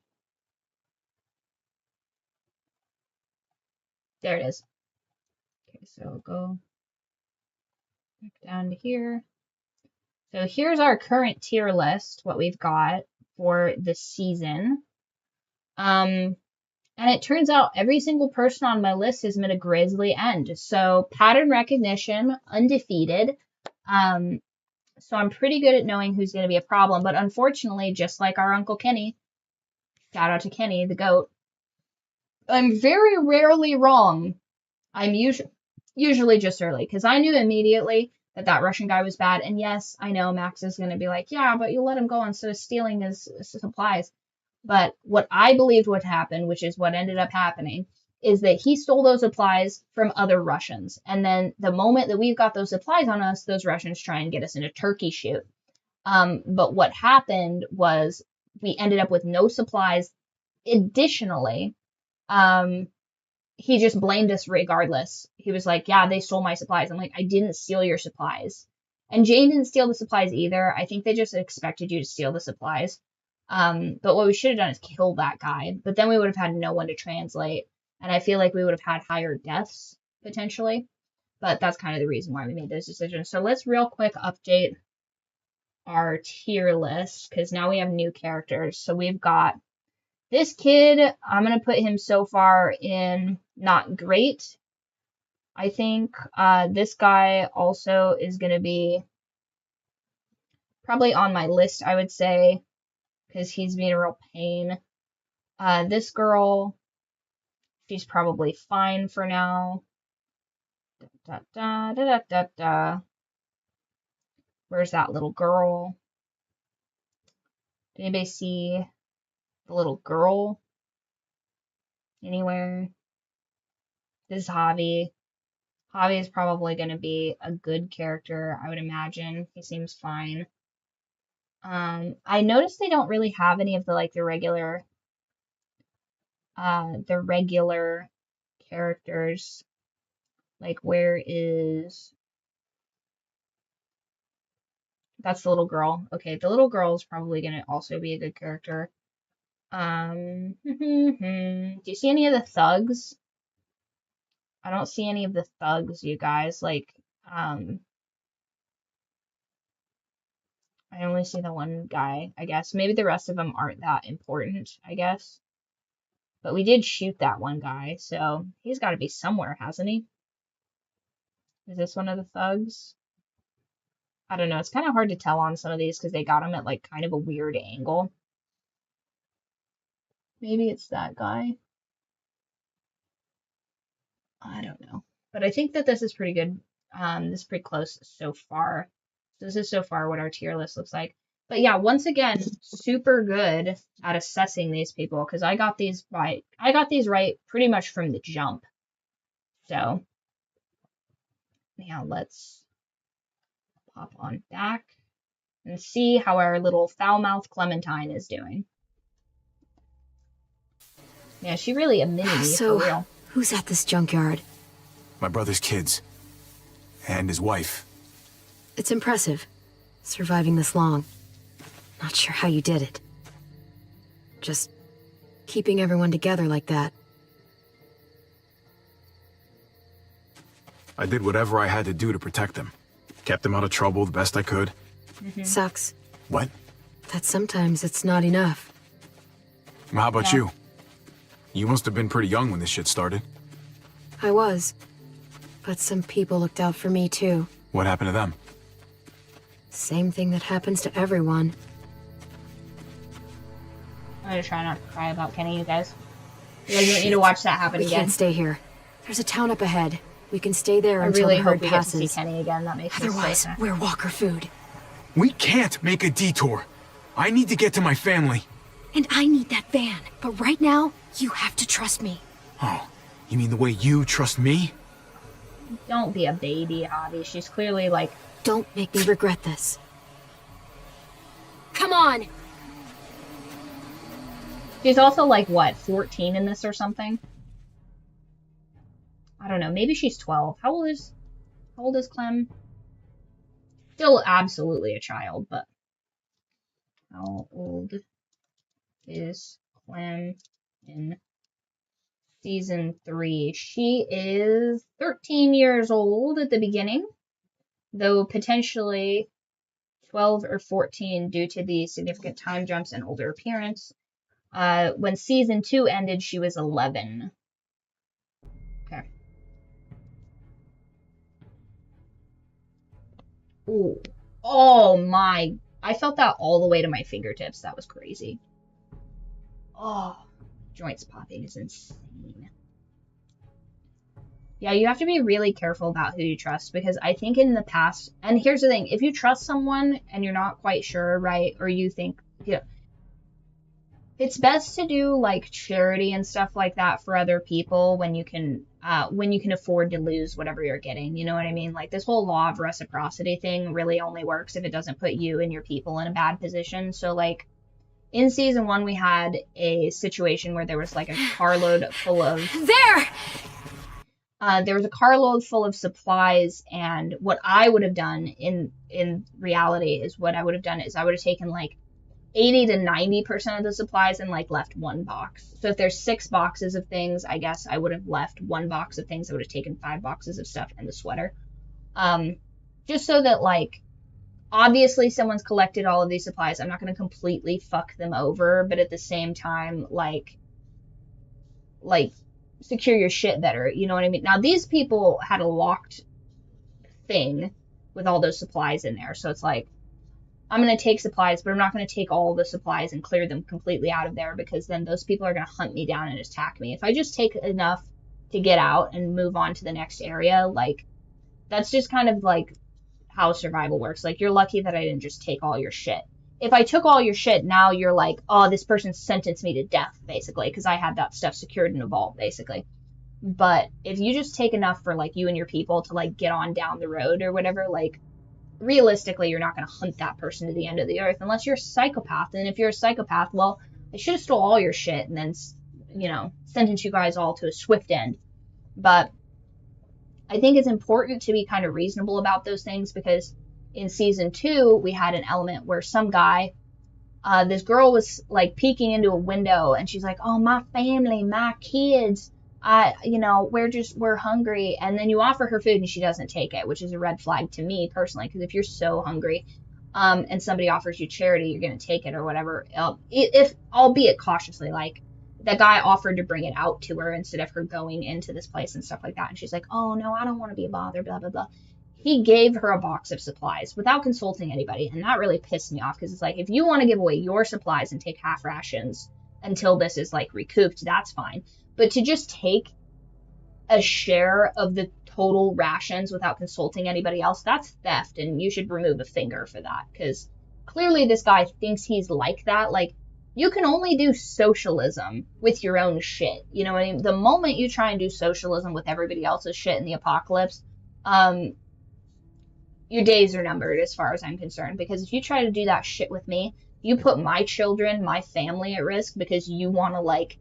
There it is. Okay, so go back down to here. So here's our current tier list, what we've got for the season. And it turns out every single person on my list has met a grisly end. So pattern recognition, undefeated. So I'm pretty good at knowing who's going to be a problem. But unfortunately, just like our Uncle Kenny, shout out to Kenny, the goat, I'm very rarely wrong. I'm usually just early, because I knew immediately that Russian guy was bad. And yes, I know Max is going to be like, yeah, but you let him go instead of stealing his supplies. But what I believed would happen, which is what ended up happening, is that he stole those supplies from other Russians. And then the moment that we've got those supplies on us, those Russians try and get us in a turkey shoot. But what happened was we ended up with no supplies. Additionally, he just blamed us regardless. He was like, yeah, they stole my supplies. I'm like, I didn't steal your supplies. And Jane didn't steal the supplies either. I think they just expected you to steal the supplies. But what we should have done is kill that guy. But then we would have had no one to translate. And I feel like we would have had higher deaths, potentially. But that's kind of the reason why we made those decisions. So let's real quick update our tier list, because now we have new characters. So we've got this kid. I'm going to put him so far in not great. I think this guy also is going to be probably on my list, I would say, because he's being a real pain. This girl, she's probably fine for now. Where's that little girl? Did anybody see the little girl anywhere? This is Javi. Javi is probably going to be a good character, I would imagine. He seems fine. I noticed they don't really have any of the, like, the regular the regular characters. Like, where is... That's the little girl. Okay, the little girl is probably going to also be a good character. Do you see any of the thugs? I don't see any of the thugs, you guys. Like, I only see the one guy, I guess. Maybe the rest of them aren't that important, I guess. But we did shoot that one guy, so he's got to be somewhere, hasn't he? Is this one of the thugs? I don't know. It's kind of hard to tell on some of these because they got him at, like, kind of a weird angle. Maybe it's that guy. I don't know. But I think that this is pretty good. This is pretty close so far. So this is so far what our tier list looks like. But yeah, once again, super good at assessing these people because I got these right. I got these right pretty much from the jump. So now let's pop on back and see how our little foul-mouthed Clementine is doing. Yeah, she really a mini So, for real. who's at this junkyard? My brother's kids. And his wife. It's impressive, surviving this long. Not sure how you did it. Just keeping everyone together like that. I did whatever I had to do to protect them. Kept them out of trouble the best I could. Sucks. What? That sometimes it's not enough. How about you? You must have been pretty young when this shit started. I was. But some people looked out for me too. What happened to them? Same thing that happens to everyone. I'm gonna try not to cry about Kenny, you guys. You guys want me to watch that happen We again? can't stay here. There's a town up ahead. We can stay there I until really the hope herd we get to see passes. Kenny again. That makes me so Otherwise, sad. we're walker food. We can't make a detour. I need to get to my family. And I need that van. But right now, you have to trust me. Oh, you mean the way you trust me? Don't be a baby, Javi. She's clearly like... Don't make me regret this. Come on! She's also like, what, 14 in this or something? I don't know. Maybe she's 12. How old is Clem? Still absolutely a child, but... How old is Clem in Season 3? She is 13 years old at the beginning, though potentially 12 or 14 due to the significant time jumps and older appearance. When Season 2 ended, she was 11. Okay. Ooh. Oh my... I felt that all the way to my fingertips. That was crazy. Oh, joints popping is insane. Yeah, you have to be really careful about who you trust because I think in the past, and here's the thing, if you trust someone and you're not quite sure, right, or you think, you know, it's best to do like charity and stuff like that for other people when you can afford to lose whatever you're getting. You know what I mean? Like this whole law of reciprocity thing really only works if it doesn't put you and your people in a bad position. So like in Season 1, we had a situation where there was like a carload full of... There was a carload full of supplies, and what I would have done in reality is I would have taken like 80 to 90% of the supplies and like left one box. So if there's 6 boxes of things, I guess I would have left 1 box of things. I would have taken 5 boxes of stuff and the sweater. Just so that like, obviously someone's collected all of these supplies. I'm not going to completely fuck them over, but at the same time, like secure your shit better. You know what I mean? Now these people had a locked thing with all those supplies in there. So it's like, I'm going to take supplies, but I'm not going to take all the supplies and clear them completely out of there because then those people are going to hunt me down and attack me. If I just take enough to get out and move on to the next area, like, that's just kind of like how survival works. Like, you're lucky that I didn't just take all your shit. If I took all your shit, now you're like, oh, this person sentenced me to death, basically, because I had that stuff secured in a vault, basically. But if you just take enough for, like, you and your people to, like, get on down the road or whatever, like, realistically, you're not going to hunt that person to the end of the earth unless you're a psychopath. And if you're a psychopath, well, I should have stole all your shit and then you know, sentence you guys all to a swift end. But I think it's important to be kind of reasonable about those things, because in season 2, we had an element where some guy, this girl was like peeking into a window and she's like, oh, my family, my kids, you know, we're hungry. And then you offer her food and she doesn't take it, which is a red flag to me personally, because if you're so hungry, and somebody offers you charity, you're going to take it or whatever. If, albeit cautiously, like, the guy offered to bring it out to her instead of her going into this place and stuff like that. And she's like, oh, no, I don't want to be bothered, blah, blah, blah. He gave her a box of supplies without consulting anybody. And that really pissed me off, because it's like, if you want to give away your supplies and take half rations until this is, like, recouped, that's fine. But to just take a share of the total rations without consulting anybody else, that's theft. And you should remove a finger for that, because clearly this guy thinks he's like that. Like, you can only do socialism with your own shit. You know what I mean? The moment you try and do socialism with everybody else's shit in the apocalypse, your days are numbered as far as I'm concerned. Because if you try to do that shit with me, you put my children, my family at risk because you want to, like,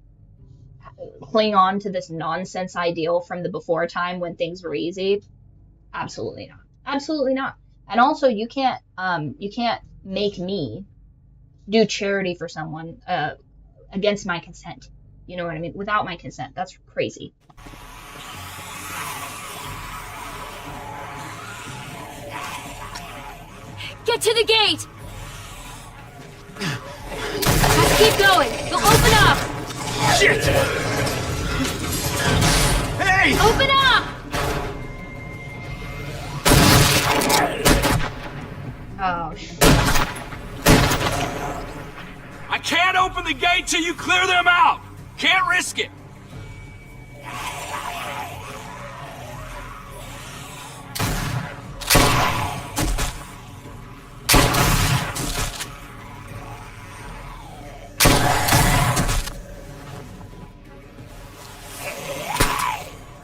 cling on to this nonsense ideal from the before time when things were easy. Absolutely not. Absolutely not. And also, you can't make me do charity for someone against my consent. You know what I mean? Without my consent. That's crazy. Get to the gate! Just keep going. They'll open up! Shit! Hey! Open up! Oh, shit. I can't open the gate till you clear them out! Can't risk it!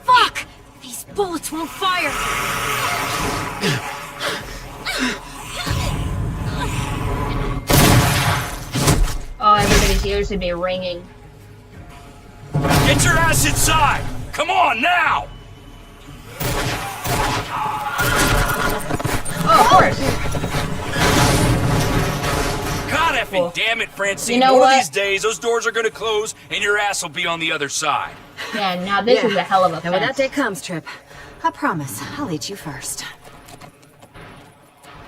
Fuck! These bullets won't fire! Oh, everybody's ears would be ringing. Get your ass inside! Come on, now! Oh, of course. God effing damn it, Francine. You know One what? of these days, those doors are gonna close and your ass will be on the other side. Yeah, now this is a hell of a And when that fence. day comes, Trip, I promise I'll eat you first.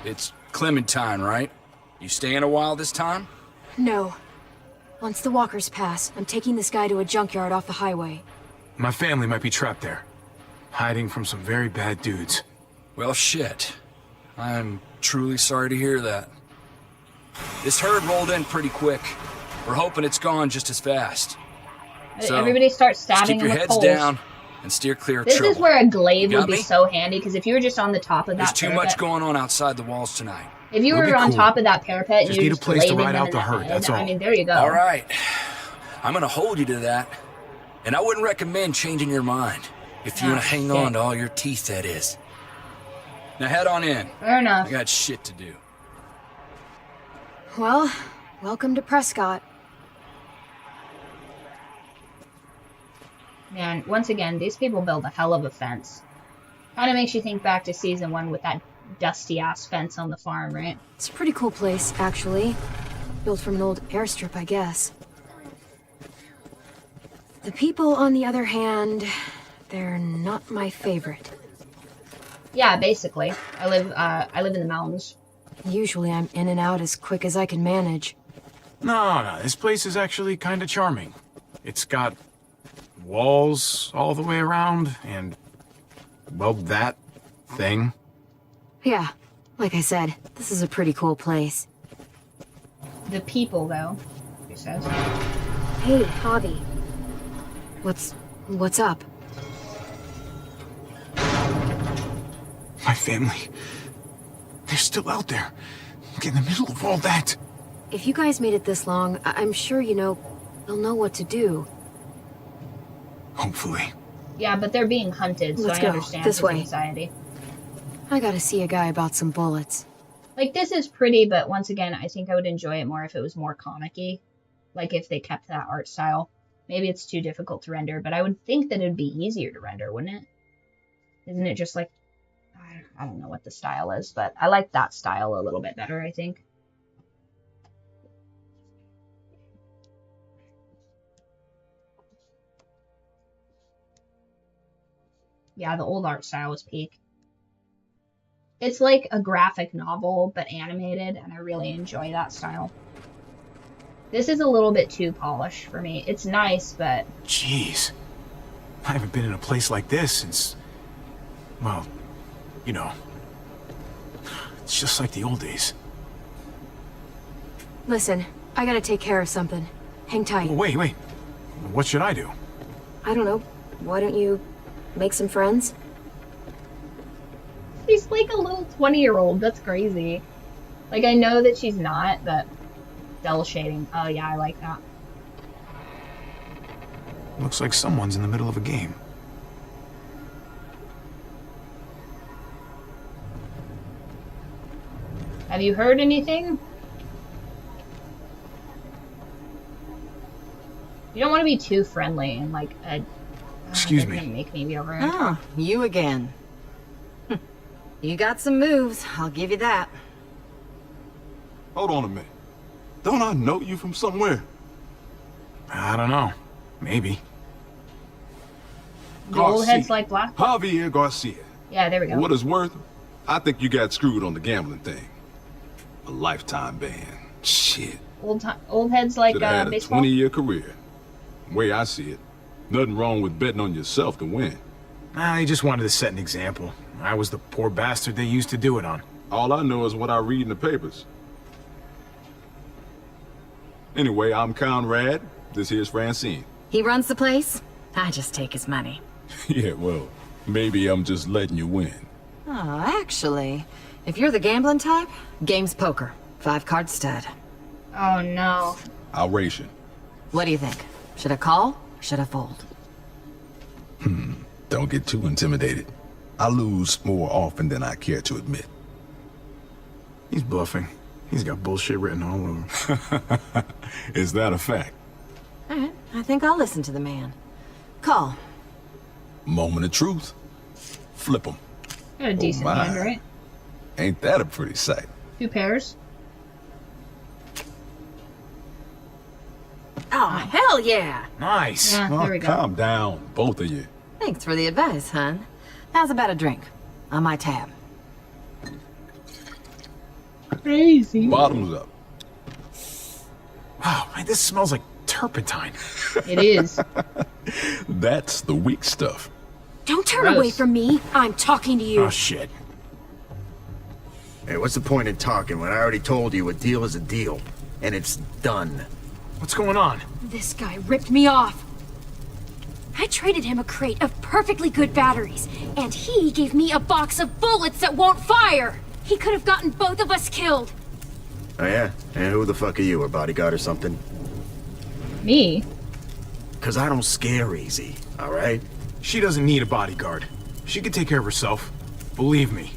It's Clementine, right? You staying a while this time? No. Once the walkers pass, I'm taking this guy to a junkyard off the highway. My family might be trapped there, hiding from some very bad dudes. Well, shit. I'm truly sorry to hear that. This herd rolled in pretty quick. We're hoping it's gone just as fast. So, everybody starts just stabbing keep your them with heads poles. down and steer clear of This trouble. is where a glaive You would got be me? so handy, because if you were just on the top of that There's too parapet, much going on outside the walls tonight. if you It'll were be on cool. top of that parapet and Just you need were a just place to glaving ride them out in the herd, head, that's all. I mean, there you go. All right. I'm gonna hold you to that. And I wouldn't recommend changing your mind. If you Ah, want to hang shit. on to all your teeth, that is. Now head on in. Fair enough. I got shit to do. Well, welcome to Prescott. Man, once again, these people build a hell of a fence. Kind of makes you think back to season 1 with that dusty-ass fence on the farm, right? It's a pretty cool place, actually. Built from an old airstrip, I guess. The people, on the other hand, they're not my favorite. Yeah, basically. I live in the mountains. Usually I'm in and out as quick as I can manage. No, this place is actually kind of charming. It's got walls all the way around, and, well, that thing. Yeah, like I said, this is a pretty cool place. The people, though, he says. Hey, Javi. What's up? My family. They're still out there, in the middle of all that. If you guys made it this long, I'm sure, they'll know what to do. Hopefully. Yeah, but they're being hunted, so Let's I go. understand This his way. anxiety. I gotta see a guy about some bullets. Like, this is pretty, but once again, I think I would enjoy it more if it was more comic-y. Like, if they kept that art style. Maybe it's too difficult to render, but I would think that it'd be easier to render, wouldn't it? Isn't it just like, I don't know what the style is, but I like that style a little bit better, I think. Yeah, the old art style was peak. It's like a graphic novel, but animated, and I really enjoy that style. This is a little bit too polished for me. It's nice, but... Jeez. I haven't been in a place like this since... Well, you know... It's just like the old days. Listen, I gotta take care of something. Hang tight. Oh, wait. What should I do? I don't know. Why don't you make some friends? She's like a little 20-year-old. That's crazy. Like, I know that she's not, but... Cell shading. Oh, yeah, I like that. Looks like someone's in the middle of a game. Have you heard anything? You don't want to be too friendly and like a... Excuse me. Make me be over here. Ah, you again. You got some moves, I'll give you that. Hold on a minute. Don't I know you from somewhere? I don't know. Maybe. The old heads like black? Javier Garcia. Yeah, there we go. For what it's worth, I think you got screwed on the gambling thing. A lifetime ban. Shit. Old heads like Should've had a baseball? 20-year career. Way I see it. Nothing wrong with betting on yourself to win. He just wanted to set an example. I was the poor bastard they used to do it on. All I know is what I read in the papers. Anyway, I'm Conrad. This here's Francine. He runs the place, I just take his money. Yeah, well, maybe I'm just letting you win. Oh, actually, if you're the gambling type, game's poker. 5-card stud. Oh, no. I'll race you. What do you think? Should I call or should I fold? Don't get too intimidated. I lose more often than I care to admit. He's bluffing. He's got bullshit written all over. Is that a fact? Alright, I think I'll listen to the man. Call. Moment of truth. Flip 'em. Got a decent my. hand, right? Ain't that a pretty sight? 2 pairs. Oh, hell yeah! Nice. Yeah, there we go. Calm down, both of you. Thanks for the advice, hon. How's about a drink? On my tab. Crazy. Bottoms up. Wow, man, this smells like turpentine. It is. That's the weak stuff. Don't turn away from me. I'm talking to you. Oh, shit. Hey, what's the point in talking when I already told you a deal is a deal? And it's done. What's going on? This guy ripped me off. I traded him a crate of perfectly good batteries, and he gave me a box of bullets that won't fire. He could have gotten both of us killed. Oh yeah? And who the fuck are you, a bodyguard or something? Me? Cause I don't scare easy, alright? She doesn't need a bodyguard. She can take care of herself. Believe me.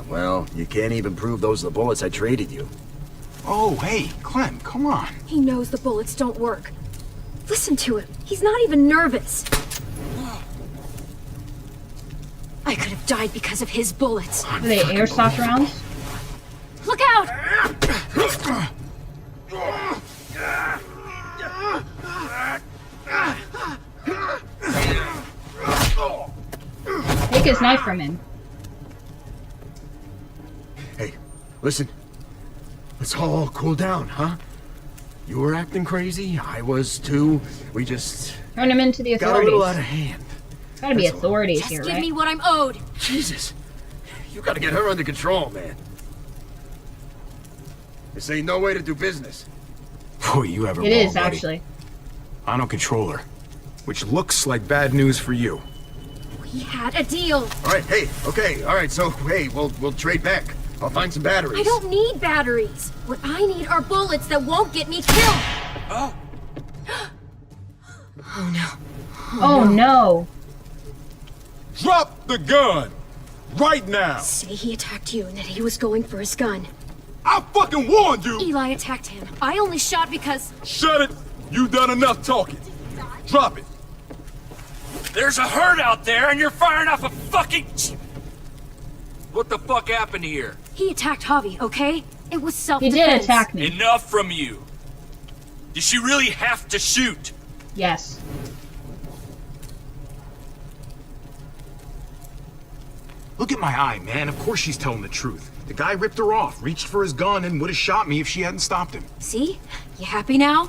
Well, you can't even prove those are the bullets I traded you. Oh, hey, Clem, come on. He knows the bullets don't work. Listen to him. He's not even nervous. I could have died because of his bullets. Are they airsoft rounds? Look out! Take his knife from him. Hey, listen. Let's all cool down, huh? You were acting crazy, I was too. We just... Turn him into the authorities. got a little out of hand. Gotta be authorities Just here, give right? me what I'm owed. Jesus. You gotta get her under control, man. This ain't no way to do business. Boy, you have it It wrong, is, buddy. actually. I don't control her. Which looks like bad news for you. We had a deal. Alright, hey, okay, alright, so, hey, we'll trade back. I'll find some batteries. I don't need batteries. What I need are bullets that won't get me killed. Oh. Oh no. Oh no. Drop the gun! Right now! Say he attacked you and that he was going for his gun. I fucking warned you! Eli attacked him. I only shot because... Shut it You done enough talking. Drop it. There's a herd out there and you're firing off a fucking... What the fuck happened here? He attacked Javi, okay? It was He self-defense. did attack me. Enough from you. Did she really have to shoot? Yes. Look at my eye, man. Of course she's telling the truth. The guy ripped her off, reached for his gun, and would have shot me if she hadn't stopped him. See? You happy now?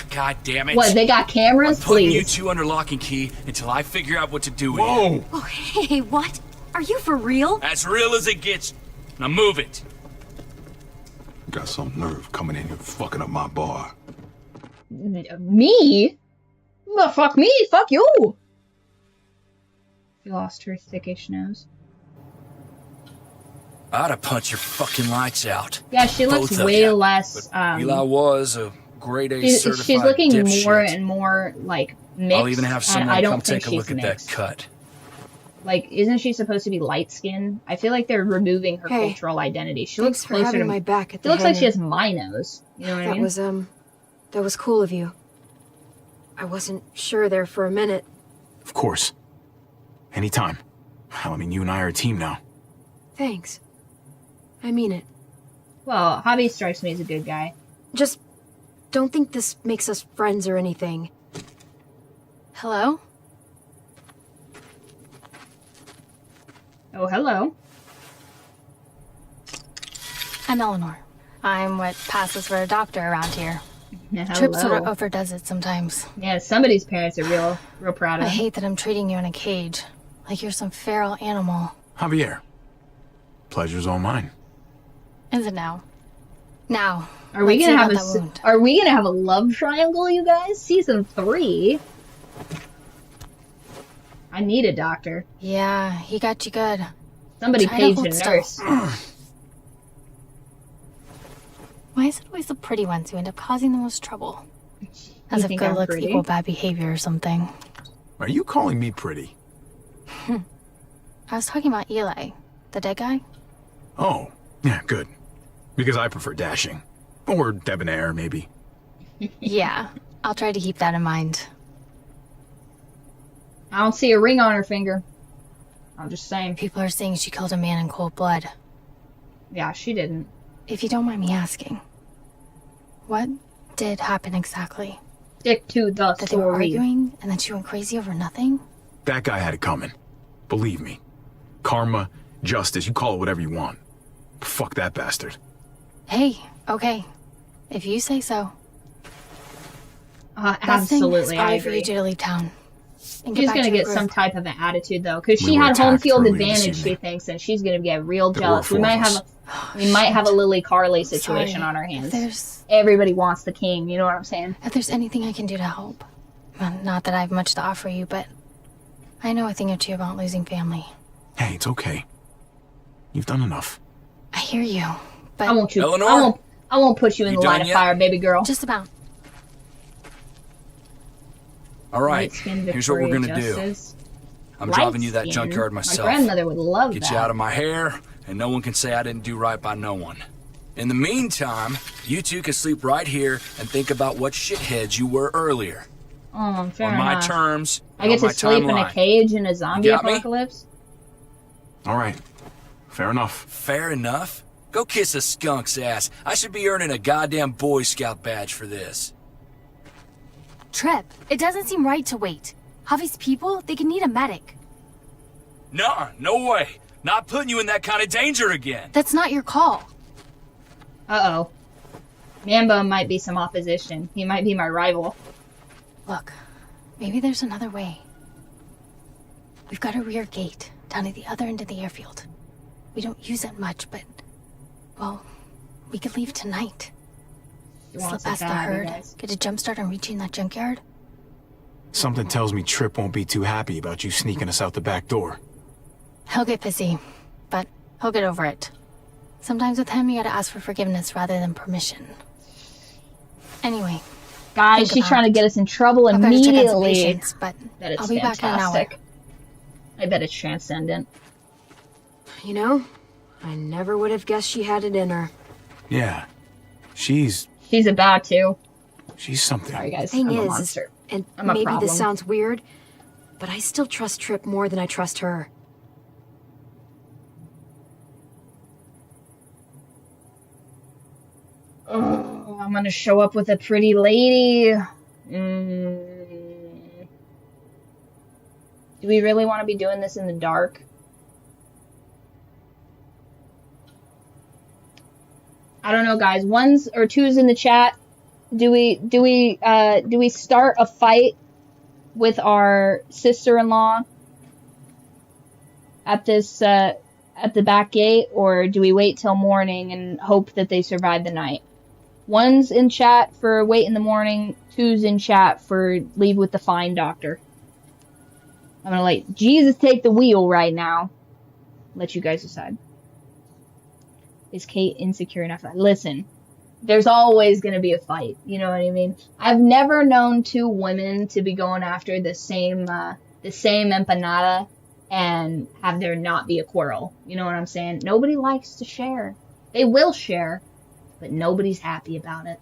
God damn it. What, they got cameras? I'm putting you Please. two under lock and key until I figure out what to do with Whoa! you. Oh, hey, what? Are you for real? As real as it gets. Now move it. Got some nerve coming in here fucking up my bar. Me? The fuck me? Fuck you! She lost her thickish nose. I'd have punched your fucking lights out. Yeah, she looks Both of way ya. less, Eli was a grade A certified she's looking dipshit. more and more, like, mixed. I'll even have and someone I don't come think take a look she's at mixed. that cut. Like, isn't she supposed to be light-skinned? I feel like they're removing her Hey, cultural identity. She thanks looks for closer having to my back at She the looks like she hangar. has my nose. You know what I mean? That was cool of you. I wasn't sure there for a minute. Of course. Anytime. Hell, I mean, you and I are a team now. Thanks. I mean it. Well, Javi strikes me as a good guy. Just don't think this makes us friends or anything. Hello? Oh, hello. I'm Eleanor. I'm what passes for a doctor around here. Yeah, Trip sort of hello. overdoes it sometimes. Yeah, somebody's parents are real proud of I him. hate that I'm treating you in a cage, like you're some feral animal. Javier. Pleasure's all mine. Is it now? Now. Are we let's gonna see have about that wound. Are we gonna have a love triangle, you guys? Season 3. I need a doctor. Yeah, he got you good. Somebody Try to page hold a still. nurse. Why is it always the pretty ones who end up causing the most trouble? As if think good I'm looks pretty? equal bad behavior or something. Are you calling me pretty? I was talking about Eli, the dead guy. Oh, yeah, good. Because I prefer dashing. Or debonair, maybe. Yeah, I'll try to keep that in mind. I don't see a ring on her finger. I'm just saying. People are saying she killed a man in cold blood. Yeah, she didn't. If you don't mind me asking, what did happen exactly? Stick to the That they were story. arguing and then she went crazy over nothing? That guy had it coming. Believe me. Karma, justice, you call it whatever you want. Fuck that bastard. Hey, okay. If you say so. Best thing is Absolutely, I probably for you agree. to leave town. And She's back gonna to your get some group. type of an attitude though, because We she were had home attacked field earlier this advantage. She evening. thinks, and she's gonna get real There were jealous. We four might of us. have a Lily Carly situation Sorry. on our hands. If there's Everybody wants the king. You know what I'm saying? if there's anything I can do to help. Well, not that I have much to offer you, but I know a thing or two about losing family. Hey, it's okay. You've done enough. I hear you, but I won't you. Eleanor? I won't put you in You the line done of yet? fire, baby girl. just about. All right, Light-skinned here's what we're Victoria gonna do. Justice. I'm driving you that Light-skinned? junkyard My myself. grandmother would love Get that. you out of my hair, and no one can say I didn't do right by no one. In the meantime, you two can sleep right here and think about what shitheads you were earlier. Oh, fair On my enough. terms, I get on to my sleep in a timeline. cage in a zombie got me? apocalypse. All right. Fair enough. Fair enough. Go kiss a skunk's ass. I should be earning a goddamn Boy Scout badge for this. Trip, it doesn't seem right to wait. Javi's people, they can need a medic. Nuh-uh, no way. Not putting you in that kind of danger again. That's not your call. Uh-oh. Mambo might be some opposition. He might be my rival. Look, maybe there's another way. We've got a rear gate down at the other end of the airfield. We don't use it much, but, well, we could leave tonight. He Slip wants it past the bad, you herd, guys. get a jump start on reaching that junkyard. Something tells me Trip won't be too happy about you sneaking us out the back door. He'll get pissy, but he'll get over it. Sometimes with him, you gotta ask for forgiveness rather than permission. Anyway, Guys, think she's about trying to it. get us in trouble I've gotta check on some immediately. patients, but That it's I'll be back in an hour. fantastic. I bet it's transcendent. You know, I never would have guessed she had it in her. Yeah. She's She's about to. She's something. Sorry, guys. Thing I'm a is, monster. and I'm a maybe problem. this sounds weird, but I still trust Tripp more than I trust her. Oh, I'm gonna show up with a pretty lady. Do we really want to be doing this in the dark? I don't know, guys. 1s or 2s in the chat. Do we start a fight with our sister-in-law at this at the back gate, or do we wait till morning and hope that they survive the night? 1s in chat for wait in the morning, 2s in chat for leave with the fine doctor. I'm gonna let Jesus take the wheel right now. Let you guys decide. Is Kate insecure enough? Listen, there's always gonna be a fight. You know what I mean? I've never known 2 women to be going after the same empanada and have there not be a quarrel. You know what I'm saying? Nobody likes to share. They will share, but nobody's happy about it.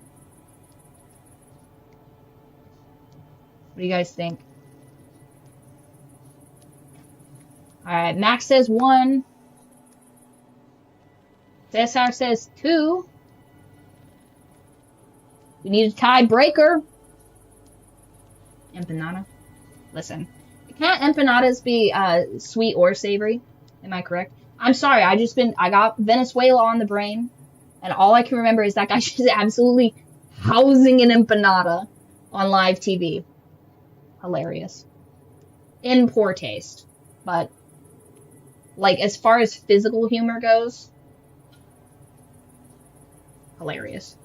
What do you guys think? Alright, Max says 1. Cesar says 2. We need a tiebreaker. Empanada. Listen. Can't empanadas be sweet or savory? Am I correct? I'm sorry, I got Venezuela on the brain, and all I can remember is that guy just absolutely housing an empanada on live TV. Hilarious. In poor taste. But, like, as far as physical humor goes, hilarious.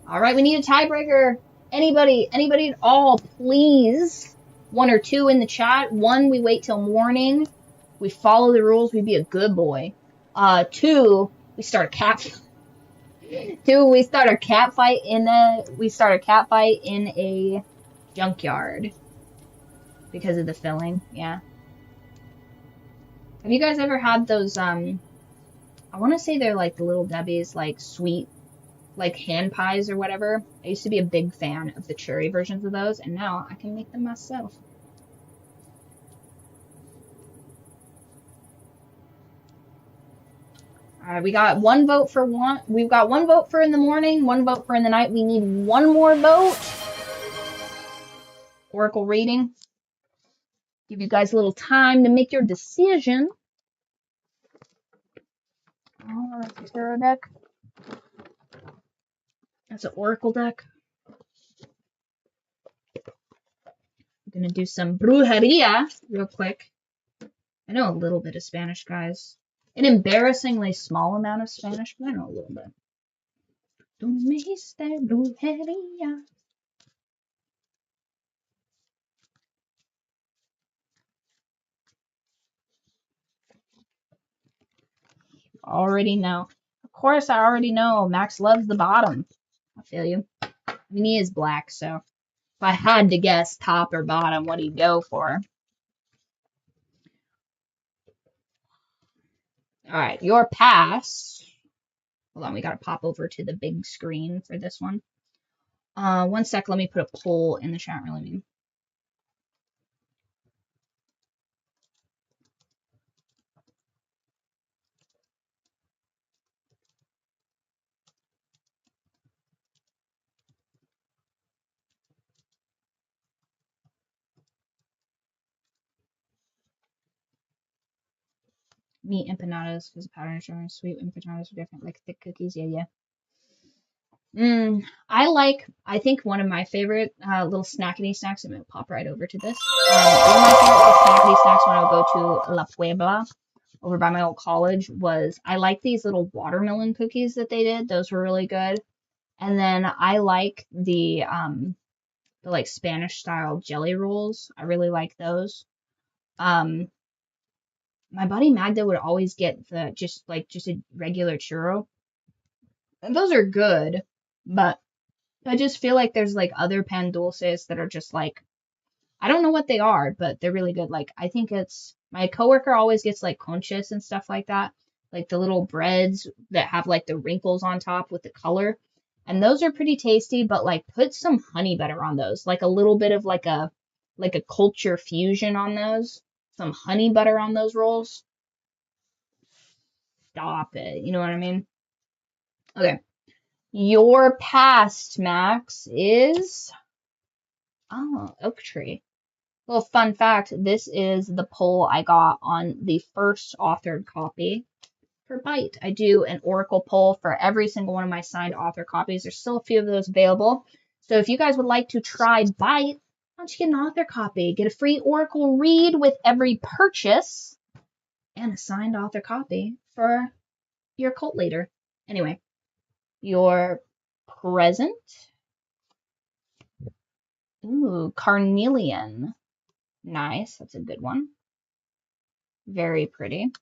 Alright, we need a tiebreaker. Anybody at all, please. 1 or 2 in the chat. 1, we wait till morning. We follow the rules. We be a good boy. 2, we start a cat. 2, we start a cat fight in a junkyard because of the filling. Yeah. Have you guys ever had those? I want to say they're like the Little Debbie's, like sweet, like hand pies or whatever. I used to be a big fan of the cherry versions of those, and now I can make them myself. Alright, we got 1 vote for 1. We've got 1 vote for in the morning, 1 vote for in the night. We need 1 more vote. Oracle reading. Give you guys a little time to make your decision. Oh, that's a tarot deck. That's an oracle deck. I'm gonna do some brujeria real quick. I know a little bit of Spanish, guys. An embarrassingly small amount of Spanish, but I know a little bit. Tú me hiciste brujería. Already know. Of course, I already know. Max loves the bottom. I feel you. I mean, he is black, so if I had to guess top or bottom, what he'd go for. Alright, your pass. Hold on, we gotta pop over to the big screen for this one. 1 sec, let me put a poll in the chat room. Meat empanadas because the pattern is showing. Sweet empanadas are different, like thick cookies. Yeah. I think one of my favorite little snackety snacks, I'm going to pop right over to this. One of my favorite little snackety snacks when I would go to La Puebla over by my old college was, I like these little watermelon cookies that they did. Those were really good. And then I like the like Spanish style jelly rolls. I really like those. My buddy Magda would always get just a regular churro. And those are good, but I just feel like there's like other pan dulces that are just like, I don't know what they are, but they're really good. Like, I think it's, my coworker always gets like conchas and stuff like that. Like the little breads that have like the wrinkles on top with the color. And those are pretty tasty, but like put some honey butter on those. Like a little bit of like a culture fusion on those. Some honey butter on those rolls. Stop it. You know what I mean? Okay. Your past, Max, is... Oh, oak tree. Well, fun fact, this is the poll I got on the first authored copy for Byte. I do an Oracle poll for every single one of my signed author copies. There's still a few of those available. So if you guys would like to try Byte, why don't you get an author copy? Get a free Oracle read with every purchase and a signed author copy for your cult leader. Anyway, your present. Ooh, carnelian. Nice. That's a good one. Very pretty.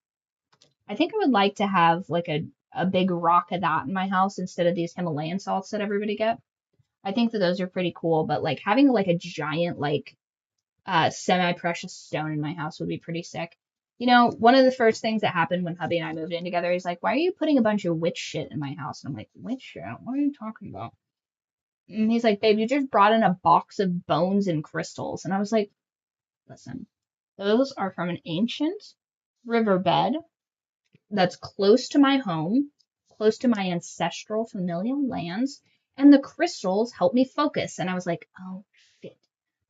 I think I would like to have like a big rock of that in my house instead of these Himalayan salts that everybody get. I think that those are pretty cool, but like having like a giant like semi-precious stone in my house would be pretty sick. You know, one of the first things that happened when hubby and I moved in together, he's like, why are you putting a bunch of witch shit in my house? And I'm like, witch shit? What are you talking about? And he's like, babe, you just brought in a box of bones and crystals. And I was like, listen, those are from an ancient riverbed that's close to my home, close to my ancestral familial lands, and the crystals help me focus. And I was like, oh, shit.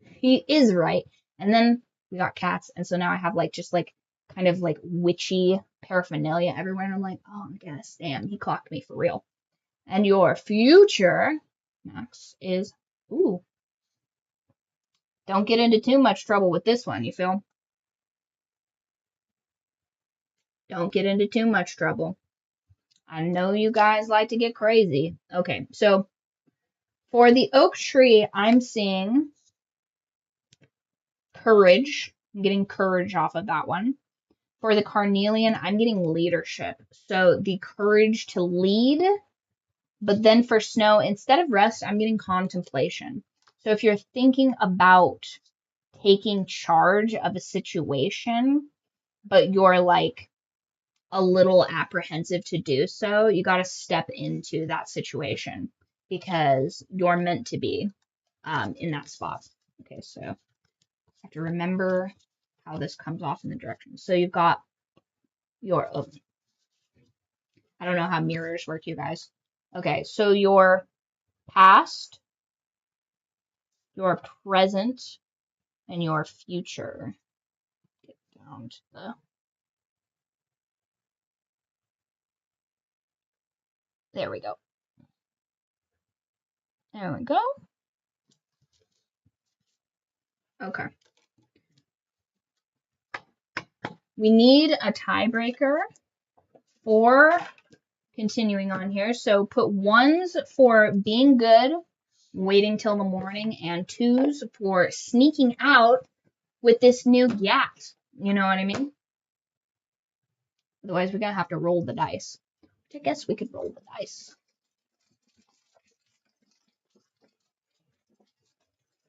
He is right. And then we got cats, and so now I have like just like kind of like witchy paraphernalia everywhere. And I'm like, oh my goodness, damn, he clocked me for real. And your future, Max, is, ooh, don't get into too much trouble with this one, you feel? Don't get into too much trouble. I know you guys like to get crazy. Okay, so for the oak tree, I'm seeing courage. I'm getting courage off of that one. For the carnelian, I'm getting leadership. So the courage to lead. But then for snow, instead of rest, I'm getting contemplation. So if you're thinking about taking charge of a situation, but you're like a little apprehensive to do so, you got to step into that situation because you're meant to be in that spot. Okay, so I have to remember how this comes off in the directions. So you've got your, oh, I don't know how mirrors work, you guys. Okay, so your past, your present, and your future. Get down to the... There we go. There we go. Okay. We need a tiebreaker for continuing on here. So put 1s for being good, waiting till the morning, and 2s for sneaking out with this new gas. You know what I mean? Otherwise, we're going to have to roll the dice. Which I guess we could roll the dice.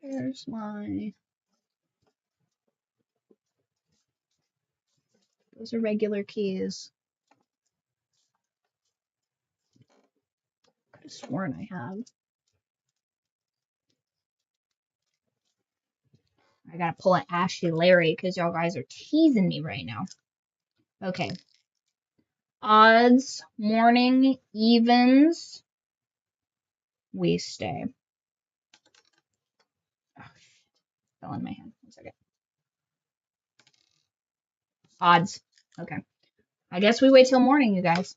There's my... Those are regular keys. Could have sworn I have. I gotta pull an Ashley Larry because y'all guys are teasing me right now. Okay. Odds, morning, evens. We stay. Oh, shit. Fell in my hand. 1 second. Odds. Okay. I guess we wait till morning, you guys.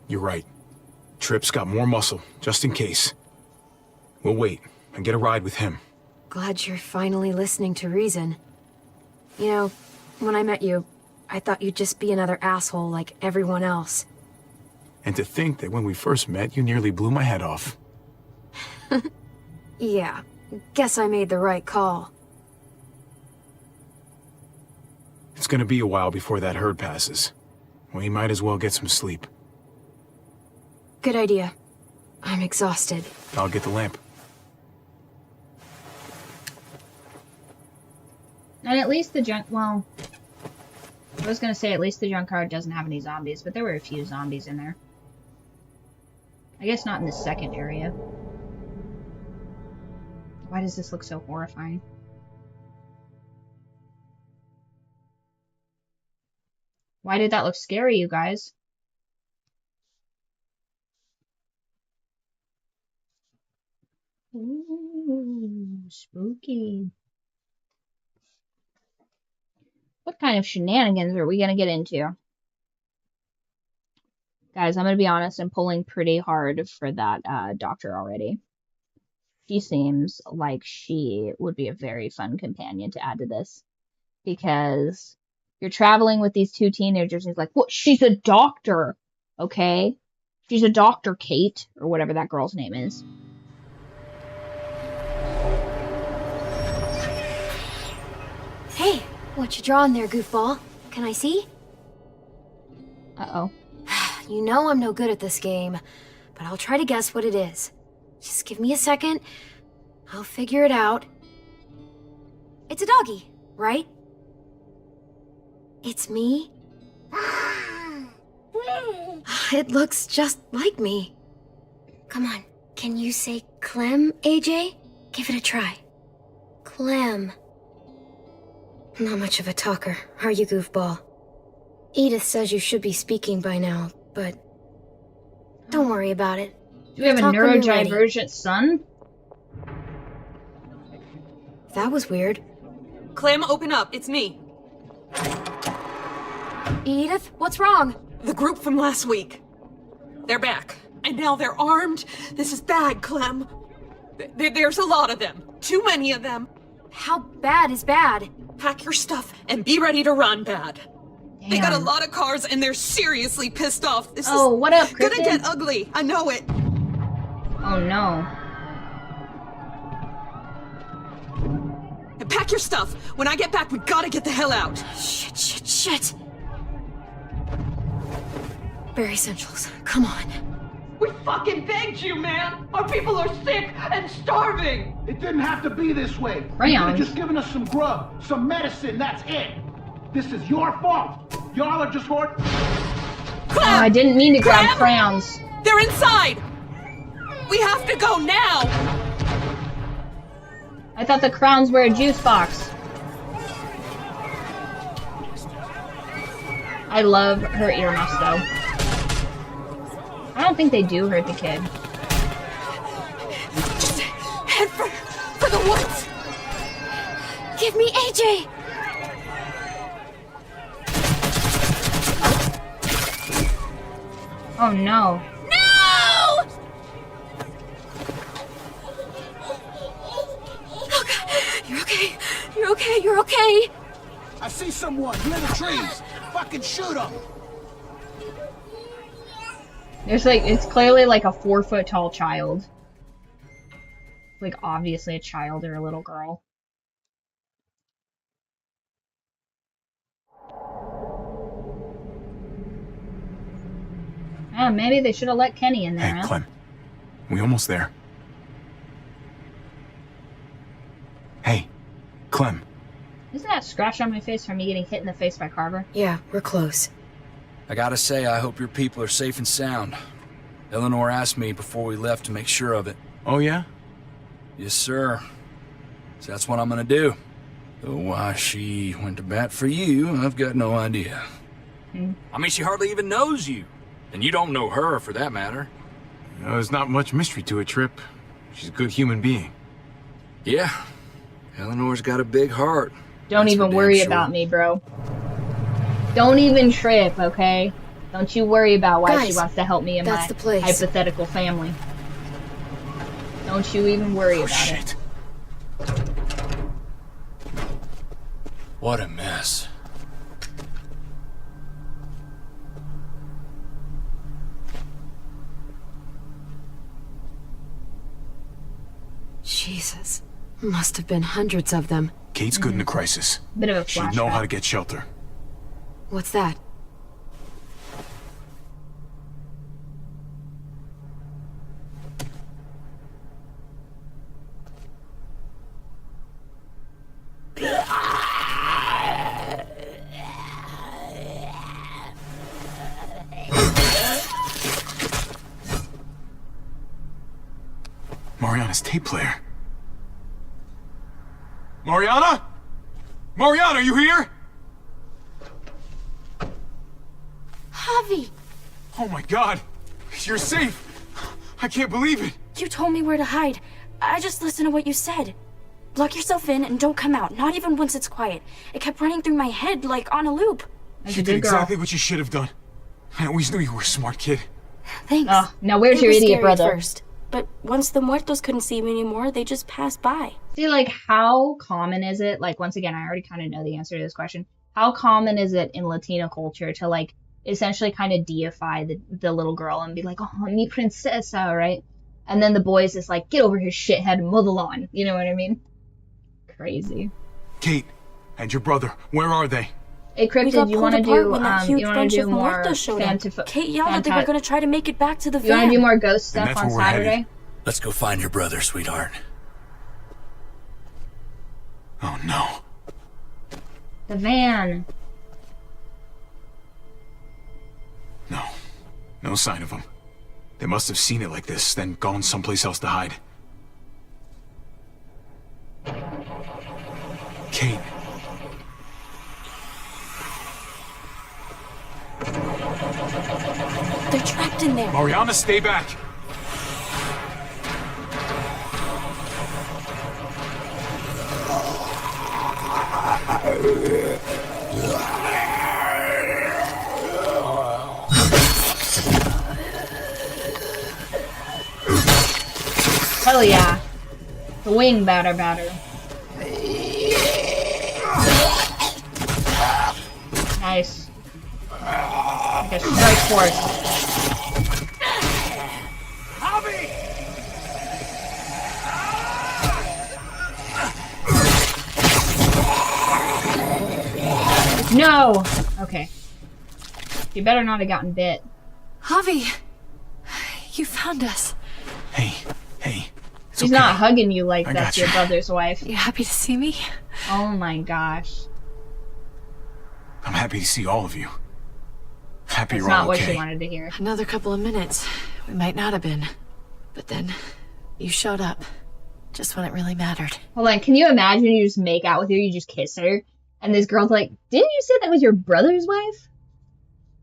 You're right. Tripp's got more muscle, just in case. We'll wait and get a ride with him. Glad you're finally listening to reason. You know, when I met you, I thought you'd just be another asshole like everyone else. And to think that when we first met, you nearly blew my head off. Yeah, guess I made the right call. It's gonna be a while before that herd passes. We might as well get some sleep. Good idea. I'm exhausted. I'll get the lamp. And at least the well, I was gonna say at least the junkyard doesn't have any zombies, but there were a few zombies in there. I guess not in the second area. Why does this look so horrifying? Why did that look scary, you guys? Ooh, spooky. What kind of shenanigans are we gonna get into? Guys, I'm gonna be honest, I'm pulling pretty hard for that doctor already. She seems like she would be a very fun companion to add to this. Because you're traveling with these two teenagers and he's like, what? She's a doctor, okay? She's a doctor, Kate, or whatever that girl's name is. Hey, what you drawing there, goofball? Can I see? Uh-oh. You know I'm no good at this game, but I'll try to guess what it is. Just give me a second. I'll figure it out. It's a doggy, right? It's me? It looks just like me. Come on, can you say Clem, AJ? Give it a try. Clem. Not much of a talker, are you, goofball? Edith says you should be speaking by now, but don't worry about it. Do we have a neurodivergent son? That was weird. Clem, open up. It's me. Edith, what's wrong? The group from last week. They're back. And now they're armed. This is bad, Clem. There's a lot of them. Too many of them. How bad is bad? Pack your stuff and be ready to run, Bad. Damn. They got a lot of cars and they're seriously pissed off. This is what up, gonna Kristen? get ugly. I know it. Oh no. And pack your stuff. When I get back, we gotta get the hell out. Shit. Barry Centrals, come on. We fucking begged you, man. Our people are sick and starving. It didn't have to be this way. Crayons. You could have just given us some grub, some medicine, that's it. This is your fault. Y'all are just hurt. Oh, I didn't mean to grab crayons. They're inside. We have to go now. I thought the crowns were a juice box. I love her earmuffs though. I don't think they do hurt the kid. Just head for the woods. Give me AJ. Oh no. No! You're okay. I see someone near the trees. Fucking shoot him. There's like, it's clearly like a 4-foot tall child. Like obviously a child or a little girl. Oh, maybe they should have let Kenny in there, Hey, huh? Clem. We almost there. Hey, Clem. Isn't that a scratch on my face from me getting hit in the face by Carver? Yeah, we're close. I gotta say, I hope your people are safe and sound. Eleanor asked me before we left to make sure of it. Oh, yeah? Yes, sir. So that's what I'm gonna do. Though why she went to bat for you, I've got no idea. I mean, she hardly even knows you. And you don't know her, for that matter. You know, there's not much mystery to it, Trip. She's a good human being. Yeah. Eleanor's got a big heart. Don't That's even for worry damn sure. about me, bro. Don't even trip, okay? Don't you worry about why she Guys, wants to help me and that's my the place. hypothetical family. Don't you even worry about it. What a mess. Jesus. Must have been hundreds of them. Kate's good in a crisis. Bit of a She'd flashback. know how to get shelter. What's that? Mariana's tape player. Mariana? Mariana, are you here? Javi! Oh my god! You're safe! I can't believe it! You told me where to hide. I just listened to what you said. Lock yourself in and don't come out, not even once it's quiet. It kept running through my head like on a loop. You did exactly what you should have done. I always knew you were a smart kid. Thanks. Oh, now where's your idiot brother? At first, but once the muertos couldn't see me anymore, they just passed by. See, like, how common is it? Like, once again, I already kind of know the answer to this question. How common is it in Latino culture to, like, essentially kind of deify the little girl and be like, oh, mi princesa, right? And then the boys is like, get over here, shithead, and mow the lawn. You know what I mean? Crazy. Kate and your brother, where are they? Hey, Cryptid, you want to do more Kate yelled that they were going to try to make it back to the van. You want to do more ghost stuff on Saturday? Let's go find your brother, sweetheart. Oh no. The van. No. No sign of them. They must have seen it like this, then gone someplace else to hide. Kate. They're trapped in there. Mariana, stay back. Hell yeah. The wing batter. Nice. Like a strike force. No! Okay. You better not have gotten bit. Javi! You found us. Hey. She's not hugging you like that's your brother's wife. You happy to see me? Oh my gosh. I'm happy to see all of you. Happy That's you're all not what okay. she wanted to hear. Another couple of minutes. We might not have been. But then, you showed up. Just when it really mattered. Hold on, can you imagine you just make out with her, you just kiss her, and this girl's like, didn't you say that was your brother's wife?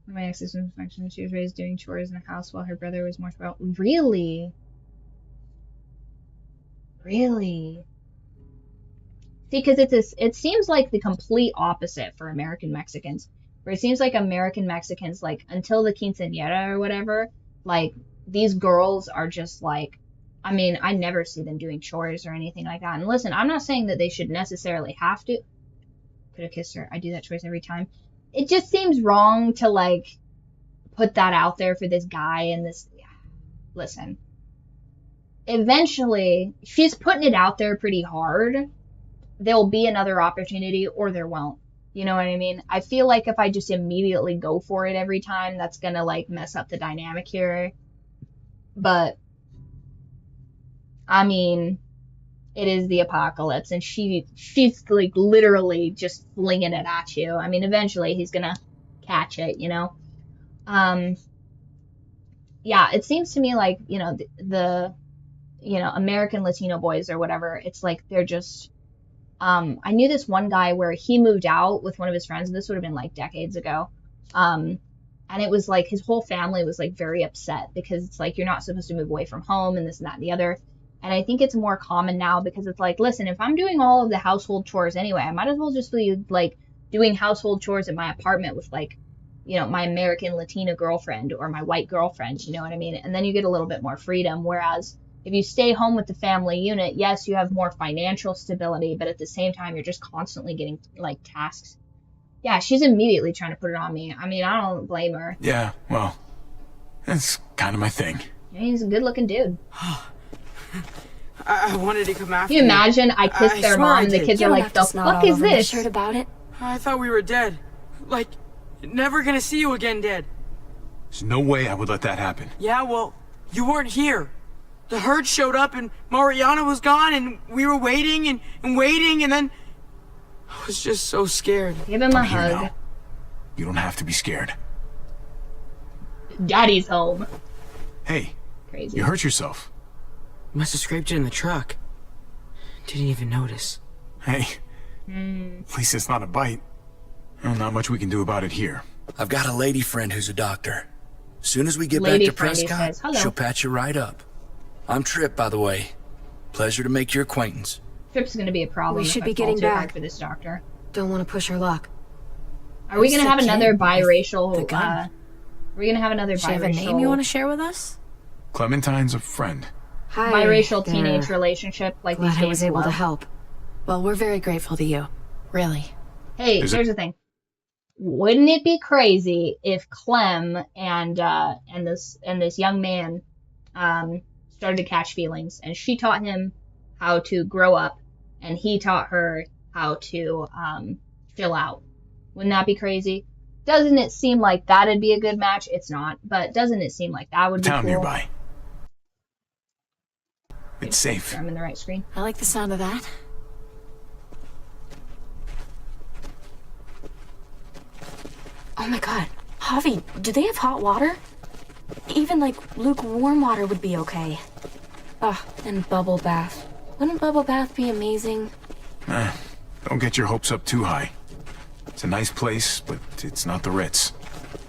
My ex-sister's function, she was raised doing chores in the house while her brother was more about. Really? Really? See, because it seems like the complete opposite for American Mexicans. Where it seems like American Mexicans, like, until the quinceañera or whatever, like, these girls are just like, I mean, I never see them doing chores or anything like that. And listen, I'm not saying that they should necessarily have to. Could have kissed her. I do that choice every time. It just seems wrong to, like, put that out there for this guy and this. Yeah. Listen. Eventually, she's putting it out there pretty hard. There'll be another opportunity or there won't. You know what I mean? I feel like if I just immediately go for it every time, that's gonna, like, mess up the dynamic here. But, I mean, it is the apocalypse, and she's, like, literally just flinging it at you. I mean, eventually he's gonna catch it, you know? Yeah, it seems to me like, you know, the you know, American Latino boys or whatever, it's like they're just... I knew this one guy where he moved out with one of his friends, and this would have been like decades ago. And it was like his whole family was like very upset because it's like you're not supposed to move away from home and this and that and the other. And I think it's more common now because it's like, listen, if I'm doing all of the household chores anyway, I might as well just be like doing household chores in my apartment with like, you know, my American Latina girlfriend or my white girlfriend, you know what I mean? And then you get a little bit more freedom. Whereas if you stay home with the family unit, yes, you have more financial stability, but at the same time, you're just constantly getting, like, tasks. Yeah, she's immediately trying to put it on me. I mean, I don't blame her. Yeah, well, that's kind of my thing. Yeah, he's a good-looking dude. I wanted to come after you. Can you imagine? I kissed their mom, and the kids are like, the fuck is this? Heard about it? I thought we were dead. Like, never gonna see you again dead. There's no way I would let that happen. Yeah, well, you weren't here. The herd showed up and Mariana was gone and we were waiting and waiting and then... I was just so scared. Give him a hug. Now. You don't have to be scared. Daddy's home. Hey, crazy. You hurt yourself. Must have scraped it in the truck. Didn't even notice. Hey, at least it's not a bite. Well, not much we can do about it here. I've got a lady friend who's a doctor. Soon as we get Lady back to friend, he Prescott, says. Hello. she'll patch you right up. I'm Tripp, by the way. Pleasure to make your acquaintance. Tripp's gonna be a problem. We should if be I fall getting too hard back. for this doctor. Don't want to push her luck. Are we gonna have another biracial? the gun. Are we gonna have another Does she have a biracial? name you want to share with us? Clementine's a friend. Hi. Biracial there. teenage relationship like Glad these I was games able to love. help. Well, we're very grateful to you. Really. Hey, Is here's the thing. Wouldn't it be crazy if Clem and this young man started to catch feelings, and she taught him how to grow up, and he taught her how to chill out? Wouldn't that be crazy? Doesn't it seem like that'd be a good match? It's not, but doesn't it seem like that would be Town cool? nearby. It's safe. I'm in the right screen. I like the sound of that. Oh my god. Javi, do they have hot water? Even like lukewarm water would be okay. Ah, and bubble bath. Wouldn't bubble bath be amazing? Don't get your hopes up too high. It's a nice place, but it's not the Ritz.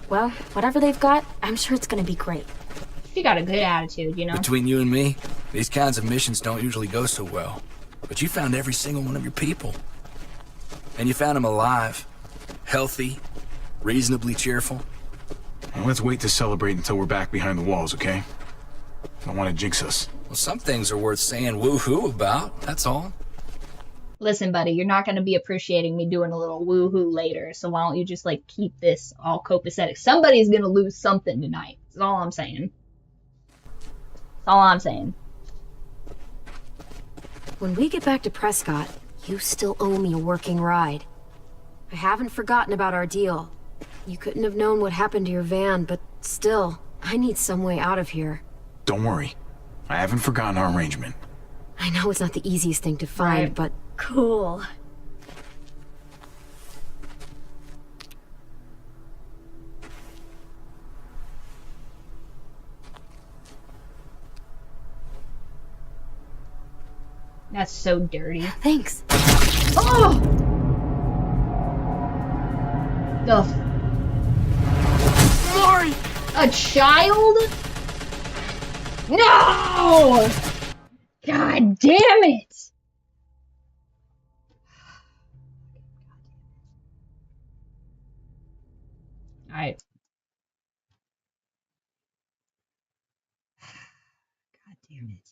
Well, whatever they've got, I'm sure it's gonna be great. She got a good attitude, you know? Between you and me, these kinds of missions don't usually go so well. But you found every single one of your people. And you found them alive, healthy, reasonably cheerful. Well, let's wait to celebrate until we're back behind the walls, okay? Don't want to jinx us. Well, some things are worth saying woo-hoo about, that's all. Listen, buddy, you're not going to be appreciating me doing a little woo-hoo later, so why don't you just, like, keep this all copacetic? Somebody's going to lose something tonight. That's all I'm saying. That's all I'm saying. When we get back to Prescott, you still owe me a working ride. I haven't forgotten about our deal. You couldn't have known what happened to your van, but still, I need some way out of here. Don't worry. I haven't forgotten our arrangement. I know it's not the easiest thing to find, Right. but cool. That's so dirty. Thanks. Oh! The Mari! A child? No! God damn it! Alright. God damn it.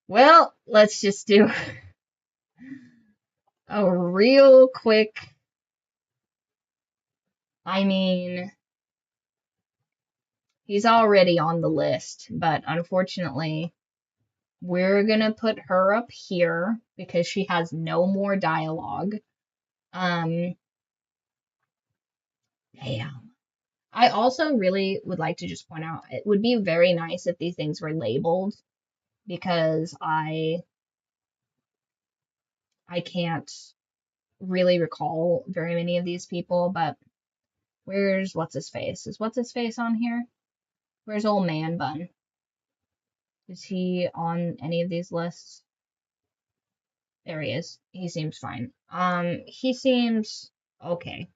Well, let's just do a real quick. I mean, he's already on the list, but unfortunately, we're gonna put her up here because she has no more dialogue. Damn. I also really would like to just point out, it would be very nice if these things were labeled, because I can't really recall very many of these people, but where's what's-his-face? Is what's-his-face on here? Where's old man bun? Is he on any of these lists? There he is. He seems fine. He seems okay.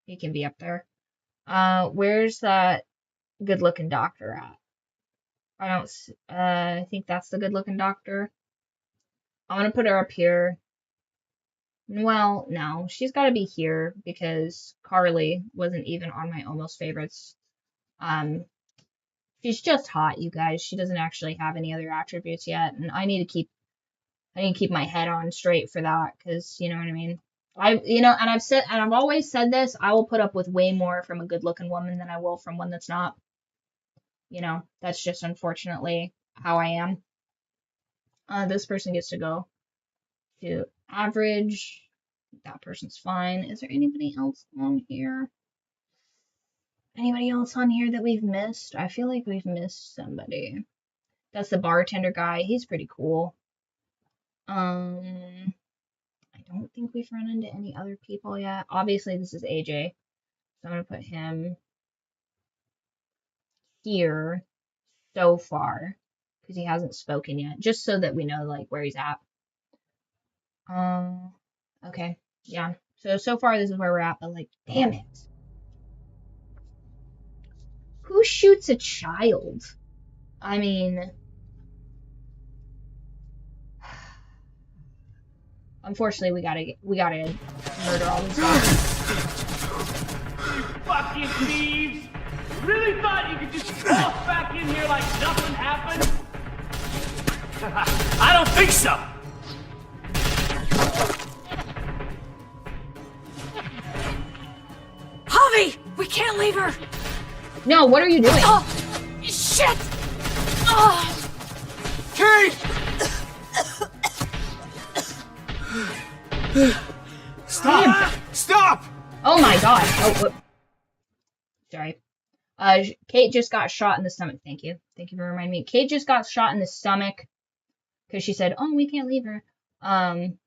He can be up there. Where's that good-looking doctor at? I think that's the good-looking doctor. I'm gonna put her up here. Well, no, she's gotta be here because Carly wasn't even on my almost favorites. She's just hot, you guys. She doesn't actually have any other attributes yet, and I need to keep my head on straight for that, because you know what I mean. I've always said this, I will put up with way more from a good-looking woman than I will from one that's not. You know, that's just unfortunately how I am. This person gets to go to average. That person's fine. Is there anybody else on here? Anybody else on here that we've missed? I feel like we've missed somebody. That's the bartender guy. He's pretty cool. I don't think we've run into any other people yet. Obviously, this is AJ. So I'm going to put him here. so far, because he hasn't spoken yet, just so that we know like where he's at. Okay, yeah. So far this is where we're at, but like, damn it. Who shoots a child? I mean, unfortunately, we gotta murder all these guys. You fucking thieves! You really thought you could just walk back in here like nothing happened? I don't think so! Javi! We can't leave her! No, what are you doing? Oh, shit! Oh. Kate! Stop! Stop! Oh my god. Oh, whoop. Sorry. Kate just got shot in the stomach. Thank you. Thank you for reminding me. Kate just got shot in the stomach because she said, "Oh, we can't leave her." And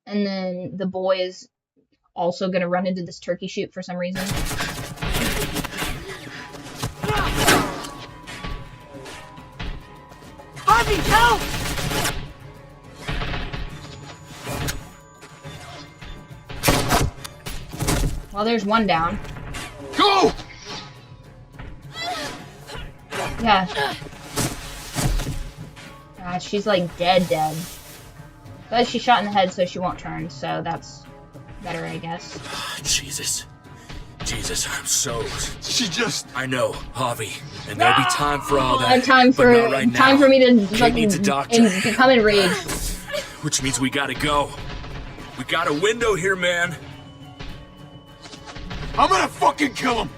then the boy is also gonna run into this turkey shoot for some reason. Javi, help! Well, there's one down. Go! Yeah. God, she's like dead. But she's shot in the head, so she won't turn, so that's better, I guess. Jesus, I'm so... She just... I know, Javi, and there'll be time for all that. And time for me to Kate needs a doctor. become enraged. Which means we gotta go. We got a window here, man. I'm gonna fucking kill him!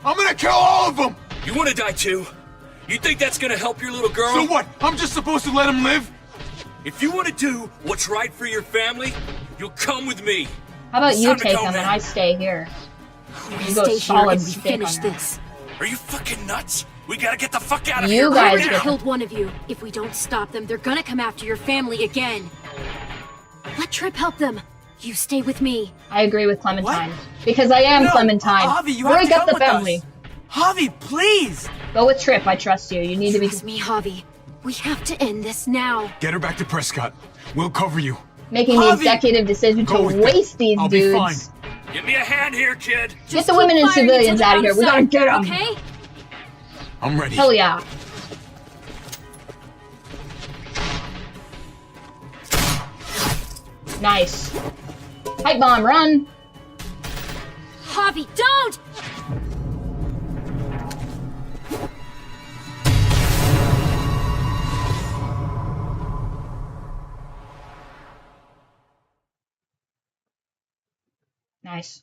I'm gonna kill all of them! You wanna die too? You think that's gonna help your little girl? So what? I'm just supposed to let him live? If you wanna do what's right for your family, you'll come with me. How about It's you time to take go, him man. and I stay here? You go Stay here solid and we stick finish on that. this. Are you fucking nuts? We gotta get the fuck out of You here. guys right get now. Killed one of you. If we don't stop them, they're gonna come after your family again. Let Trip help them. You stay with me. I agree with Clementine. Because I am Clementine. Javi, you Break have up to the come family. with us. Javi, please! Go with Trip, I trust you. You need to be... Trust me, Javi. We have to end this now. Get her back to Prescott. We'll cover you. Making the executive decision to waste these I'll be fine. dudes. Give me a hand here, kid. Get the women and civilians out of here. We gotta get them. Okay? I'm ready. Hell yeah. Nice. Pipe bomb, run. Javi, don't! Nice.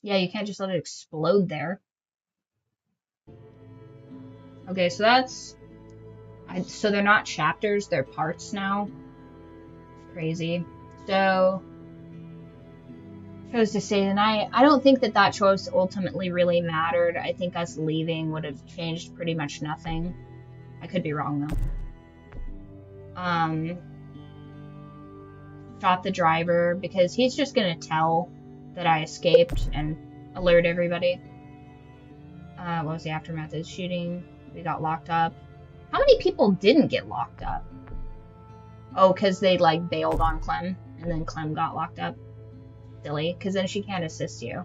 Yeah, you can't just let it explode there. Okay, so that's... so they're not chapters, they're parts now. Crazy. So... chose to stay tonight. I don't think that that choice ultimately really mattered. I think us leaving would have changed pretty much nothing. I could be wrong, though. Shot the driver because he's just gonna tell that I escaped and alert everybody. What was the aftermath of the shooting? We got locked up. How many people didn't get locked up? Oh, because they like bailed on Clem and then Clem got locked up. Silly, because then she can't assist you.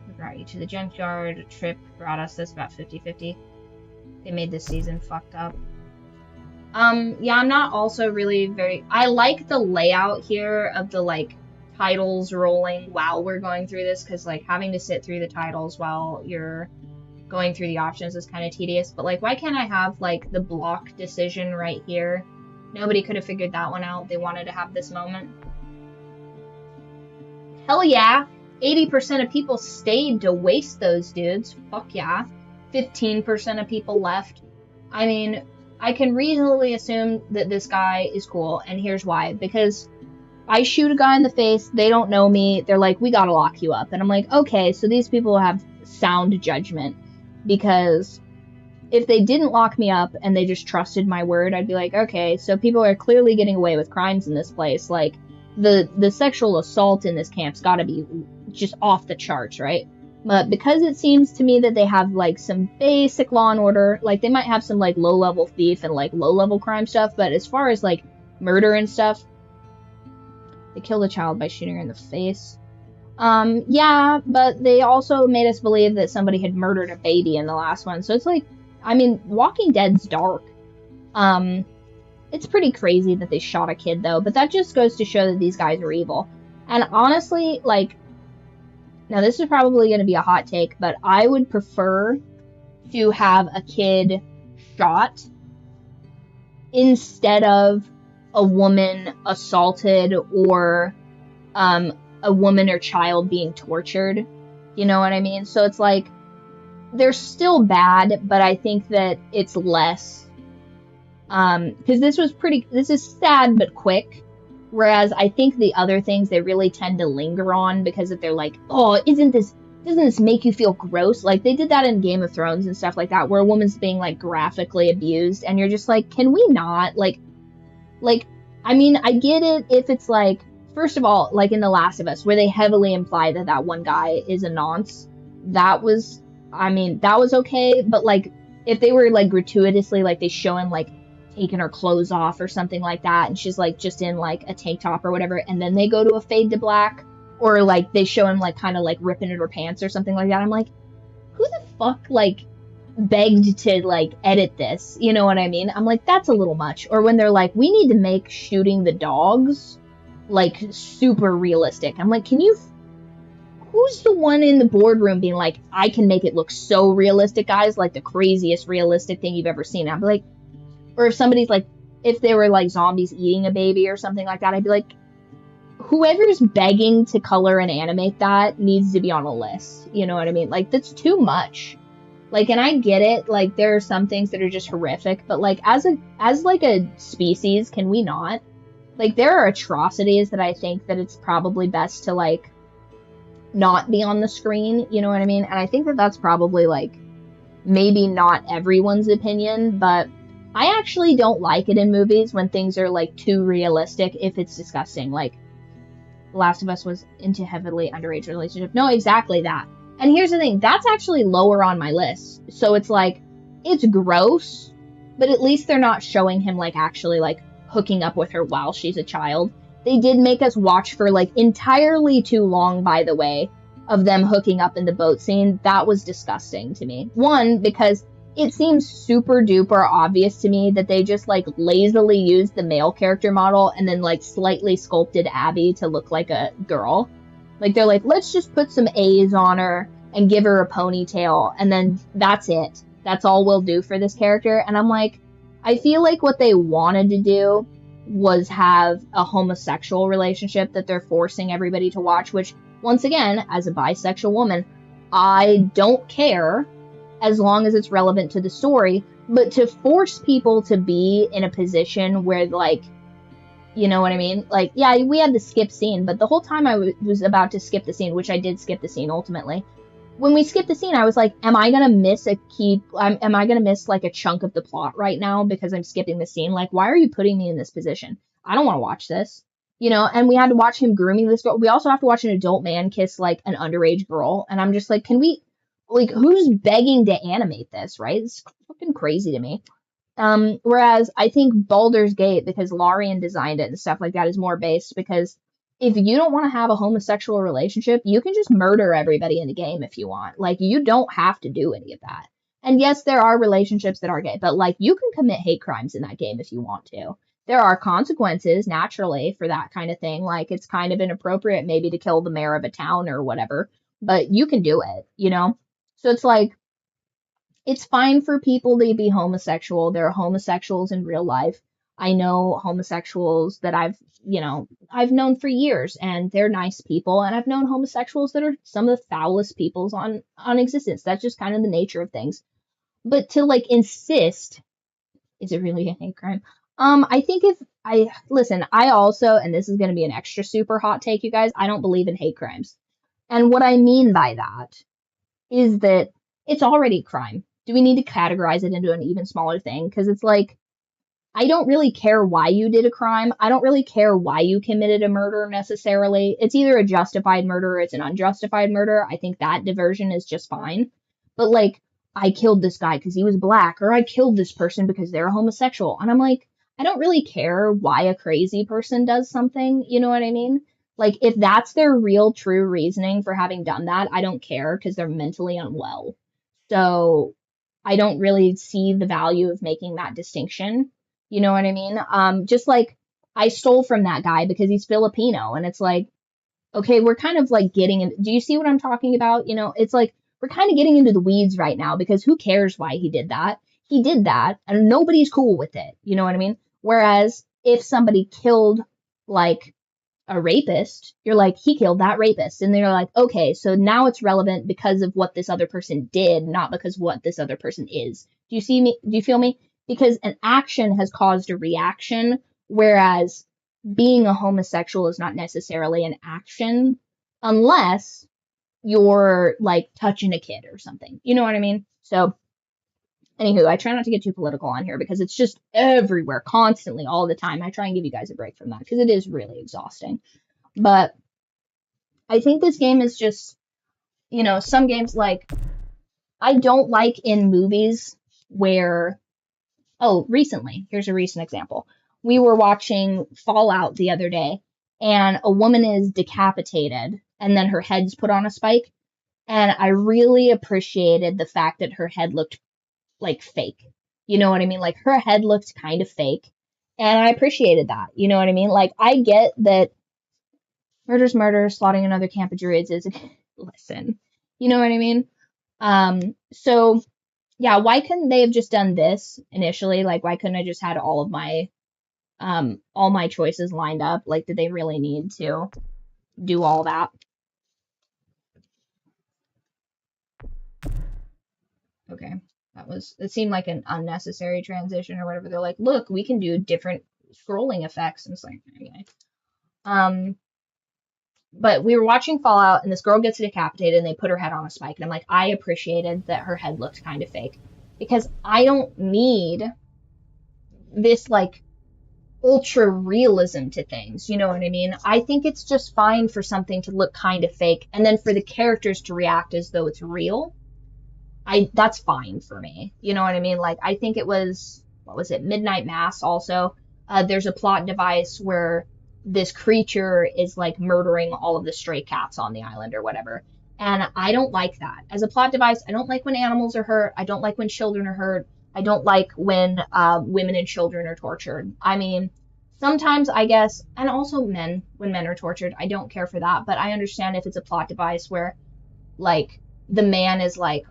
We brought you to the junkyard. Trip brought us this about 50-50. They made this season fucked up. Yeah, I'm not also really very... I like the layout here of the, like, titles rolling while we're going through this, because, like, having to sit through the titles while you're going through the options is kind of tedious. But, like, why can't I have, like, the block decision right here? Nobody could have figured that one out. They wanted to have this moment. Hell yeah! 80% of people stayed to waste those dudes. Fuck yeah. 15% of people left. I mean... I can reasonably assume that this guy is cool, and here's why. Because I shoot a guy in the face, they don't know me, they're like, we gotta lock you up. And I'm like, okay, so these people have sound judgment. Because if they didn't lock me up and they just trusted my word, I'd be like, okay, so people are clearly getting away with crimes in this place. Like, the sexual assault in this camp's gotta be just off the charts, right? But because it seems to me that they have like some basic law and order, like they might have some like low-level thief and like low-level crime stuff, but as far as like murder and stuff, they killed a child by shooting her in the face. Yeah, but they also made us believe that somebody had murdered a baby in the last one. So it's like, I mean, Walking Dead's dark. It's pretty crazy that they shot a kid though, but that just goes to show that these guys are evil. And honestly, like, now this is probably going to be a hot take, but I would prefer to have a kid shot instead of a woman assaulted or a woman or child being tortured. You know what I mean? So it's like, they're still bad, but I think that it's less. Because this is sad but quick. Whereas I think the other things they really tend to linger on because if they're like, oh, doesn't this make you feel gross? Like they did that in Game of Thrones and stuff like that, where a woman's being like graphically abused, and you're just like, can we not? Like, I mean, I get it if it's like, first of all, like in The Last of Us, where they heavily imply that that one guy is a nonce. That was okay, but like if they were like gratuitously like they show him like taking her clothes off or something like that, and she's like just in like a tank top or whatever, and then they go to a fade to black, or like they show him like kind of like ripping at her pants or something like that, I'm like, who the fuck like begged to like edit this? You know what I mean? I'm like, that's a little much. Or when they're like, we need to make shooting the dogs like super realistic. I'm like, who's the one in the boardroom being like, I can make it look so realistic, guys, like the craziest realistic thing you've ever seen? I'd be like, or if somebody's like, if they were like zombies eating a baby or something like that, I'd be like, whoever's begging to color and animate that needs to be on a list. You know what I mean? Like, that's too much. Like, and I get it, like, there are some things that are just horrific, but like, as like a species, can we not? Like, there are atrocities that I think that it's probably best to like not be on the screen, you know what I mean? And I think that that's probably like maybe not everyone's opinion, but I actually don't like it in movies when things are like too realistic if it's disgusting. Like The Last of Us was into heavily underage relationship. No, exactly that. And here's the thing, that's actually lower on my list. So it's like, it's gross, but at least they're not showing him like actually like hooking up with her while she's a child. They did make us watch for like entirely too long, by the way, of them hooking up in the boat scene. That was disgusting to me. One, because it seems super duper obvious to me that they just like lazily used the male character model and then like slightly sculpted Abby to look like a girl. Like they're like, let's just put some A's on her and give her a ponytail, and then that's it. That's all we'll do for this character. And I'm like, I feel like what they wanted to do was have a homosexual relationship that they're forcing everybody to watch, which, once again, as a bisexual woman, I don't care as long as it's relevant to the story, but to force people to be in a position where, like, you know what I mean? Like, yeah, we had the skip scene, but the whole time I was about to skip the scene, which I did skip the scene ultimately, when we skipped the scene, I was like, am I gonna miss am I gonna miss like a chunk of the plot right now because I'm skipping the scene? Like, why are you putting me in this position? I don't want to watch this. You know, and we had to watch him grooming this girl. We also have to watch an adult man kiss like an underage girl, and I'm just like, can we, like, who's begging to animate this, right? It's fucking crazy to me. Whereas I think Baldur's Gate, because Larian designed it and stuff like that, is more based because if you don't want to have a homosexual relationship, you can just murder everybody in the game if you want. Like, you don't have to do any of that. And yes, there are relationships that are gay, but like, you can commit hate crimes in that game if you want to. There are consequences naturally for that kind of thing. Like, it's kind of inappropriate maybe to kill the mayor of a town or whatever, but you can do it, you know? So it's like, it's fine for people to be homosexual. There are homosexuals in real life. I know homosexuals that I've known for years, and they're nice people. And I've known homosexuals that are some of the foulest peoples on existence. That's just kind of the nature of things. But to like insist, is it really a hate crime? I think I also, and this is going to be an extra super hot take, you guys, I don't believe in hate crimes. And what I mean by that is that it's already a crime. Do we need to categorize it into an even smaller thing? Because it's like, I don't really care why you did a crime. I don't really care why you committed a murder necessarily. It's either a justified murder or it's an unjustified murder. I think that diversion is just fine. But like, I killed this guy because he was black, or I killed this person because they're a homosexual. And I'm like, I don't really care why a crazy person does something. You know what I mean? Like, if that's their real, true reasoning for having done that, I don't care because they're mentally unwell. So I don't really see the value of making that distinction. You know what I mean? Just like I stole from that guy because he's Filipino, and it's like, okay, we're kind of like getting in. Do you see what I'm talking about? You know, it's like we're kind of getting into the weeds right now because who cares why he did that? He did that, and nobody's cool with it. You know what I mean? Whereas if somebody killed like a rapist, you're like, he killed that rapist, and they're like, okay, so now it's relevant because of what this other person did, not because what this other person is. Do you see me? Do you feel me? Because an action has caused a reaction, whereas being a homosexual is not necessarily an action unless you're like touching a kid or something. You know what I mean? So, anywho, I try not to get too political on here because it's just everywhere, constantly, all the time. I try and give you guys a break from that because it is really exhausting. But I think this game is just, you know, some games like I don't like in movies where. Oh, recently, here's a recent example. We were watching Fallout the other day, and a woman is decapitated, and then her head's put on a spike. And I really appreciated the fact that her head looked like fake. You know what I mean? Like her head looked kind of fake. And I appreciated that. You know what I mean? Like I get that murder's murder, slaughtering another camp of druids is listen. You know what I mean? So yeah, why couldn't they have just done this initially? Like, why couldn't I just had all my choices lined up? Like, did they really need to do all that? Okay, it seemed like an unnecessary transition or whatever. They're like, look, we can do different scrolling effects. And it's like, okay. But we were watching Fallout, and this girl gets decapitated, and they put her head on a spike. And I'm like, I appreciated that her head looked kind of fake. Because I don't need this, like, ultra realism to things. You know what I mean? I think it's just fine for something to look kind of fake, and then for the characters to react as though it's real. That's fine for me. You know what I mean? Like, I think it was, what was it, Midnight Mass also. There's a plot device where this creature is like murdering all of the stray cats on the island or whatever. And I don't like that. As a plot device, I don't like when animals are hurt. I don't like when children are hurt. I don't like when women and children are tortured. I mean, sometimes I guess, and also men, when men are tortured, I don't care for that. But I understand if it's a plot device where, like, the man is like,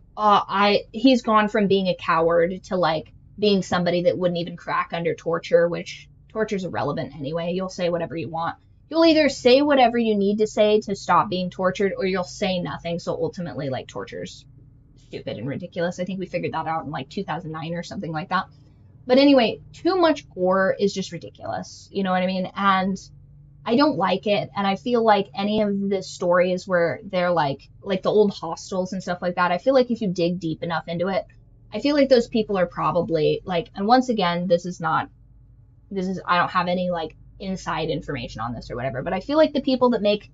he's gone from being a coward to, like, being somebody that wouldn't even crack under torture, which torture's irrelevant anyway. You'll say whatever you want. You'll either say whatever you need to say to stop being tortured, or you'll say nothing. So ultimately, like, torture's stupid and ridiculous. I think we figured that out in like 2009 or something like that. But anyway, too much gore is just ridiculous. You know what I mean? And I don't like it. And I feel like any of the stories where they're like the old hostels and stuff like that, I feel like if you dig deep enough into it, I feel like those people are probably like, and once again, I don't have any like inside information on this or whatever, but I feel like the people that make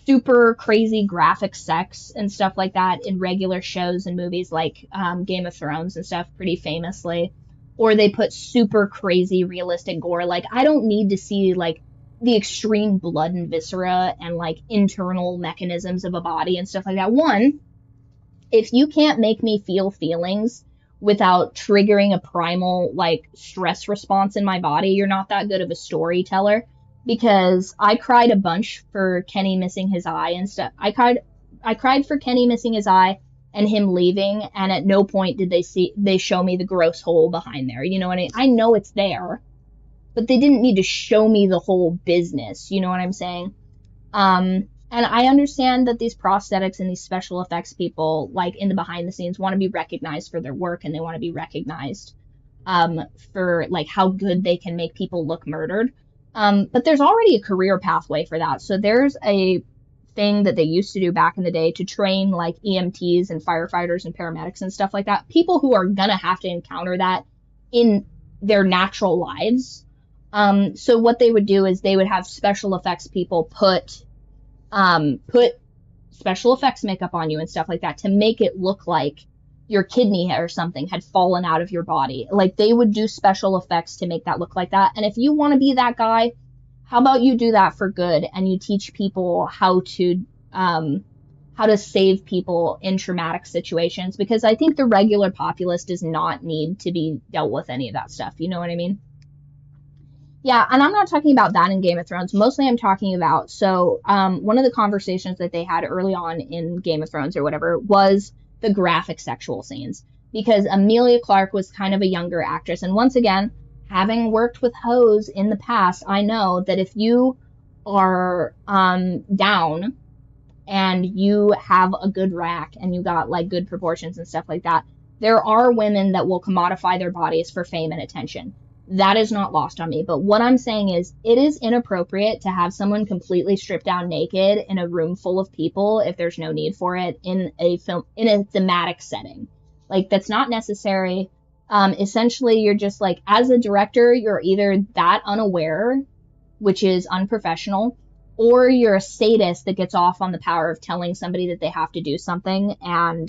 super crazy graphic sex and stuff like that in regular shows and movies like Game of Thrones and stuff, pretty famously, or they put super crazy realistic gore. Like, I don't need to see like the extreme blood and viscera and like internal mechanisms of a body and stuff like that. One, if you can't make me feel feelings without triggering a primal like stress response in my body, you're not that good of a storyteller. Because I cried a bunch for Kenny missing his eye and stuff. I cried for Kenny missing his eye and him leaving, and at no point did they show me the gross hole behind there. You know what I mean? I know it's there, but they didn't need to show me the whole business. You know what I'm saying? And I understand that these prosthetics and these special effects people, like in the behind the scenes, want to be recognized for their work, and they want to be recognized for like how good they can make people look murdered. But there's already a career pathway for that. So there's a thing that they used to do back in the day to train like EMTs and firefighters and paramedics and stuff like that. People who are gonna have to encounter that in their natural lives. So what they would do is they would have special effects people put special effects makeup on you and stuff like that to make it look like your kidney or something had fallen out of your body. Like, they would do special effects to make that look like that. And if you want to be that guy, how about you do that for good and you teach people how to save people in traumatic situations? Because I think the regular populace does not need to be dealt with any of that stuff. You know what I mean? Yeah, and I'm not talking about that in Game of Thrones. Mostly I'm talking about, one of the conversations that they had early on in Game of Thrones or whatever was the graphic sexual scenes. Because Emilia Clarke was kind of a younger actress. And once again, having worked with hoes in the past, I know that if you are down and you have a good rack and you got like good proportions and stuff like that, there are women that will commodify their bodies for fame and attention. That is not lost on me. But what I'm saying is, it is inappropriate to have someone completely stripped down naked in a room full of people if there's no need for it in a film, in a thematic setting. Like, that's not necessary. Essentially, you're just like, as a director, you're either that unaware, which is unprofessional, or you're a sadist that gets off on the power of telling somebody that they have to do something and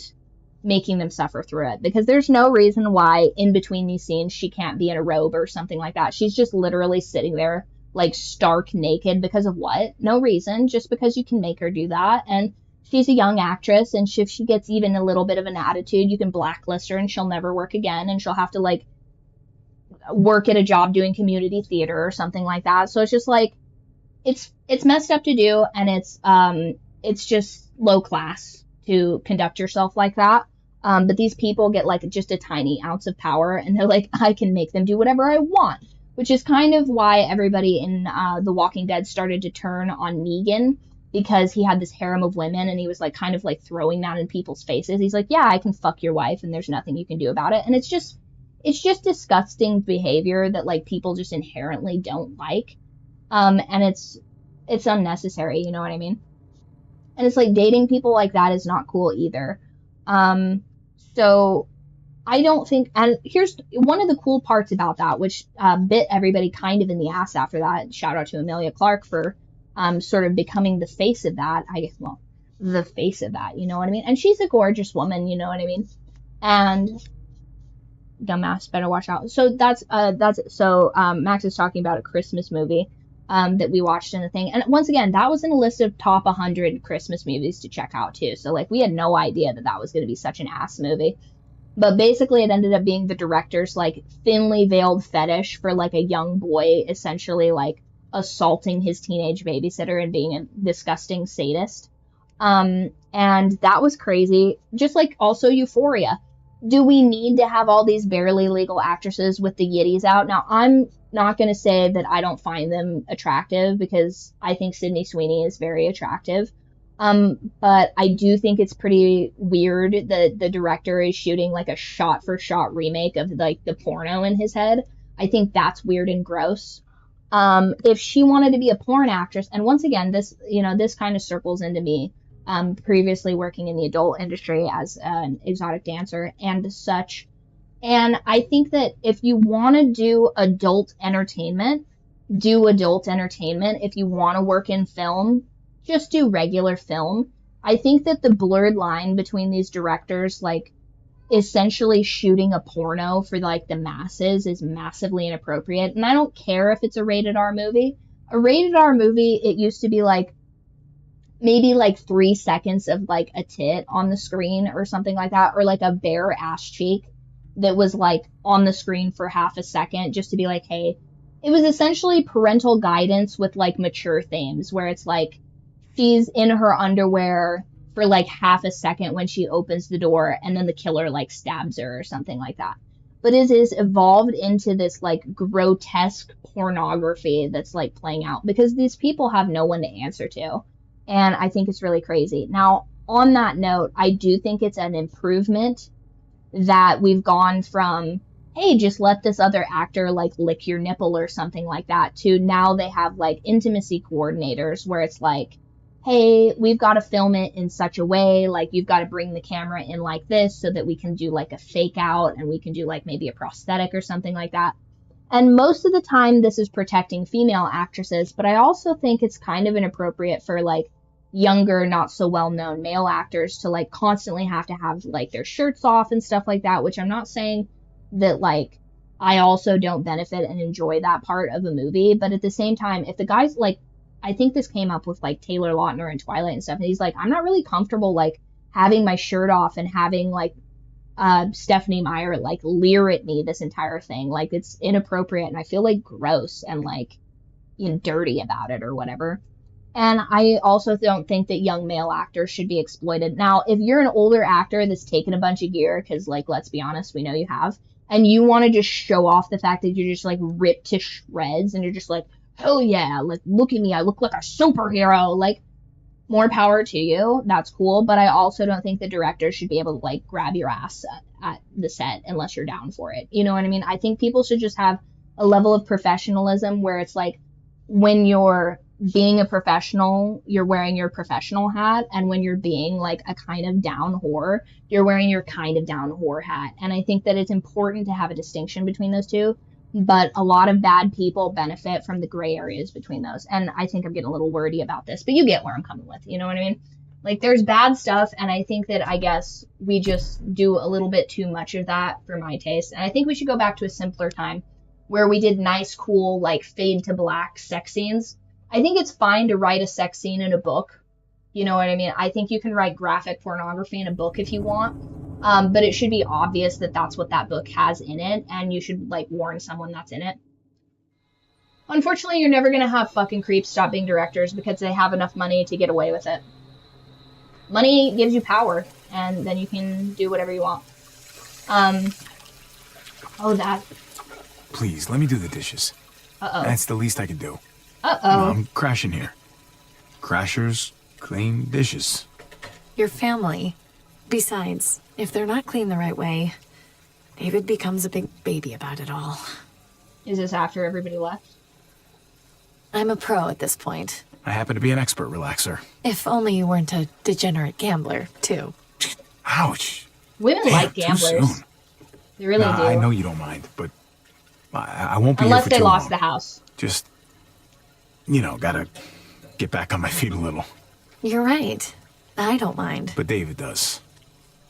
making them suffer through it. Because there's no reason why in between these scenes she can't be in a robe or something like that. She's just literally sitting there like stark naked because of what? No reason, just because you can make her do that. And she's a young actress, and if she gets even a little bit of an attitude, you can blacklist her and she'll never work again, and she'll have to like work at a job doing community theater or something like that. So it's just like, it's messed up to do, and it's just low class to conduct yourself like that. But these people get like just a tiny ounce of power, and they're like, I can make them do whatever I want, which is kind of why everybody in The Walking Dead started to turn on Negan, because he had this harem of women and he was like kind of like throwing that in people's faces. He's like, yeah, I can fuck your wife and there's nothing you can do about it. And it's just disgusting behavior that like people just inherently don't like. And it's unnecessary, you know what I mean? And it's like, dating people like that is not cool either. So I don't think, and here's one of the cool parts about that, which bit everybody kind of in the ass after that. Shout out to Emilia Clarke for sort of becoming the face of that. I guess, well, the face of that, you know what I mean? And she's a gorgeous woman, you know what I mean? And dumbass, better watch out. So Max is talking about a Christmas movie that we watched in the thing. And once again, that was in a list of top 100 Christmas movies to check out too. So like, we had no idea that was going to be such an ass movie. But basically it ended up being the director's like thinly veiled fetish for like a young boy essentially like assaulting his teenage babysitter and being a disgusting sadist. And that was crazy. Just like also Euphoria. Do we need to have all these barely legal actresses with the yitties out? Now, I'm not going to say that I don't find them attractive, because I think Sydney Sweeney is very attractive. But I do think it's pretty weird that the director is shooting like a shot-for-shot remake of like the porno in his head. I think that's weird and gross. If she wanted to be a porn actress, and once again, this kind of circles into me, previously working in the adult industry as an exotic dancer and such. And I think that if you want to do adult entertainment, do adult entertainment. If you want to work in film, just do regular film. I think that the blurred line between these directors, like essentially shooting a porno for like the masses, is massively inappropriate. And I don't care if it's a rated R movie. A rated R movie, it used to be like maybe like 3 seconds of like a tit on the screen or something like that, or like a bare ass cheek that was like on the screen for half a second, just to be like, hey, it was essentially parental guidance with like mature themes, where it's like she's in her underwear for like half a second when she opens the door, and then the killer like stabs her or something like that. But it is evolved into this like grotesque pornography that's like playing out, because these people have no one to answer to. And I think it's really crazy. Now, on that note, I do think it's an improvement that we've gone from, hey, just let this other actor like lick your nipple or something like that, to now they have like intimacy coordinators, where it's like, hey, we've got to film it in such a way, like you've got to bring the camera in like this so that we can do like a fake out, and we can do like maybe a prosthetic or something like that. And most of the time this is protecting female actresses, but I also think it's kind of inappropriate for like younger, not so well-known male actors to like constantly have to have like their shirts off and stuff like that, which I'm not saying that like I also don't benefit and enjoy that part of a movie, but at the same time, if the guy's like, I think this came up with like Taylor Lautner and Twilight and stuff, and he's like, I'm not really comfortable like having my shirt off and having like Stephanie Meyer like leer at me this entire thing. Like, it's inappropriate and I feel like gross and like, you know, dirty about it or whatever. And I also don't think that young male actors should be exploited. Now, if you're an older actor that's taken a bunch of gear, because like, let's be honest, we know you have, and you want to just show off the fact that you're just like ripped to shreds and you're just like, oh yeah, like look at me, I look like a superhero, like, more power to you, that's cool, but I also don't think the director should be able to like grab your ass at the set unless you're down for it. You know what I mean? I think people should just have a level of professionalism where it's like, when you're being a professional, you're wearing your professional hat, and when you're being like a kind of down whore, you're wearing your kind of down whore hat. And I think that it's important to have a distinction between those two, but a lot of bad people benefit from the gray areas between those. And I think I'm getting a little wordy about this, but you get where I'm coming with, you know what I mean? Like, there's bad stuff, and I think that, I guess, we just do a little bit too much of that for my taste. And I think we should go back to a simpler time where we did nice, cool, like, fade to black sex scenes. I think it's fine to write a sex scene in a book. You know what I mean? I think you can write graphic pornography in a book if you want. But it should be obvious that that's what that book has in it, and you should, like, warn someone that's in it. Unfortunately, you're never gonna have fucking creeps stop being directors because they have enough money to get away with it. Money gives you power, and then you can do whatever you want. Oh, that. Please, let me do the dishes. Uh-oh. That's the least I can do. Uh-oh. I'm crashing here. Crashers clean dishes. Your family. Besides, if they're not clean the right way, David becomes a big baby about it all. Is this after everybody left? I'm a pro at this point. I happen to be an expert relaxer. If only you weren't a degenerate gambler, too. Ouch. Women Damn, like too gamblers. soon. They really do. I know you don't mind, but I won't be Unless here for they too lost long. the house. Just, you know, gotta get back on my feet a little. You're right. I don't mind. But David does.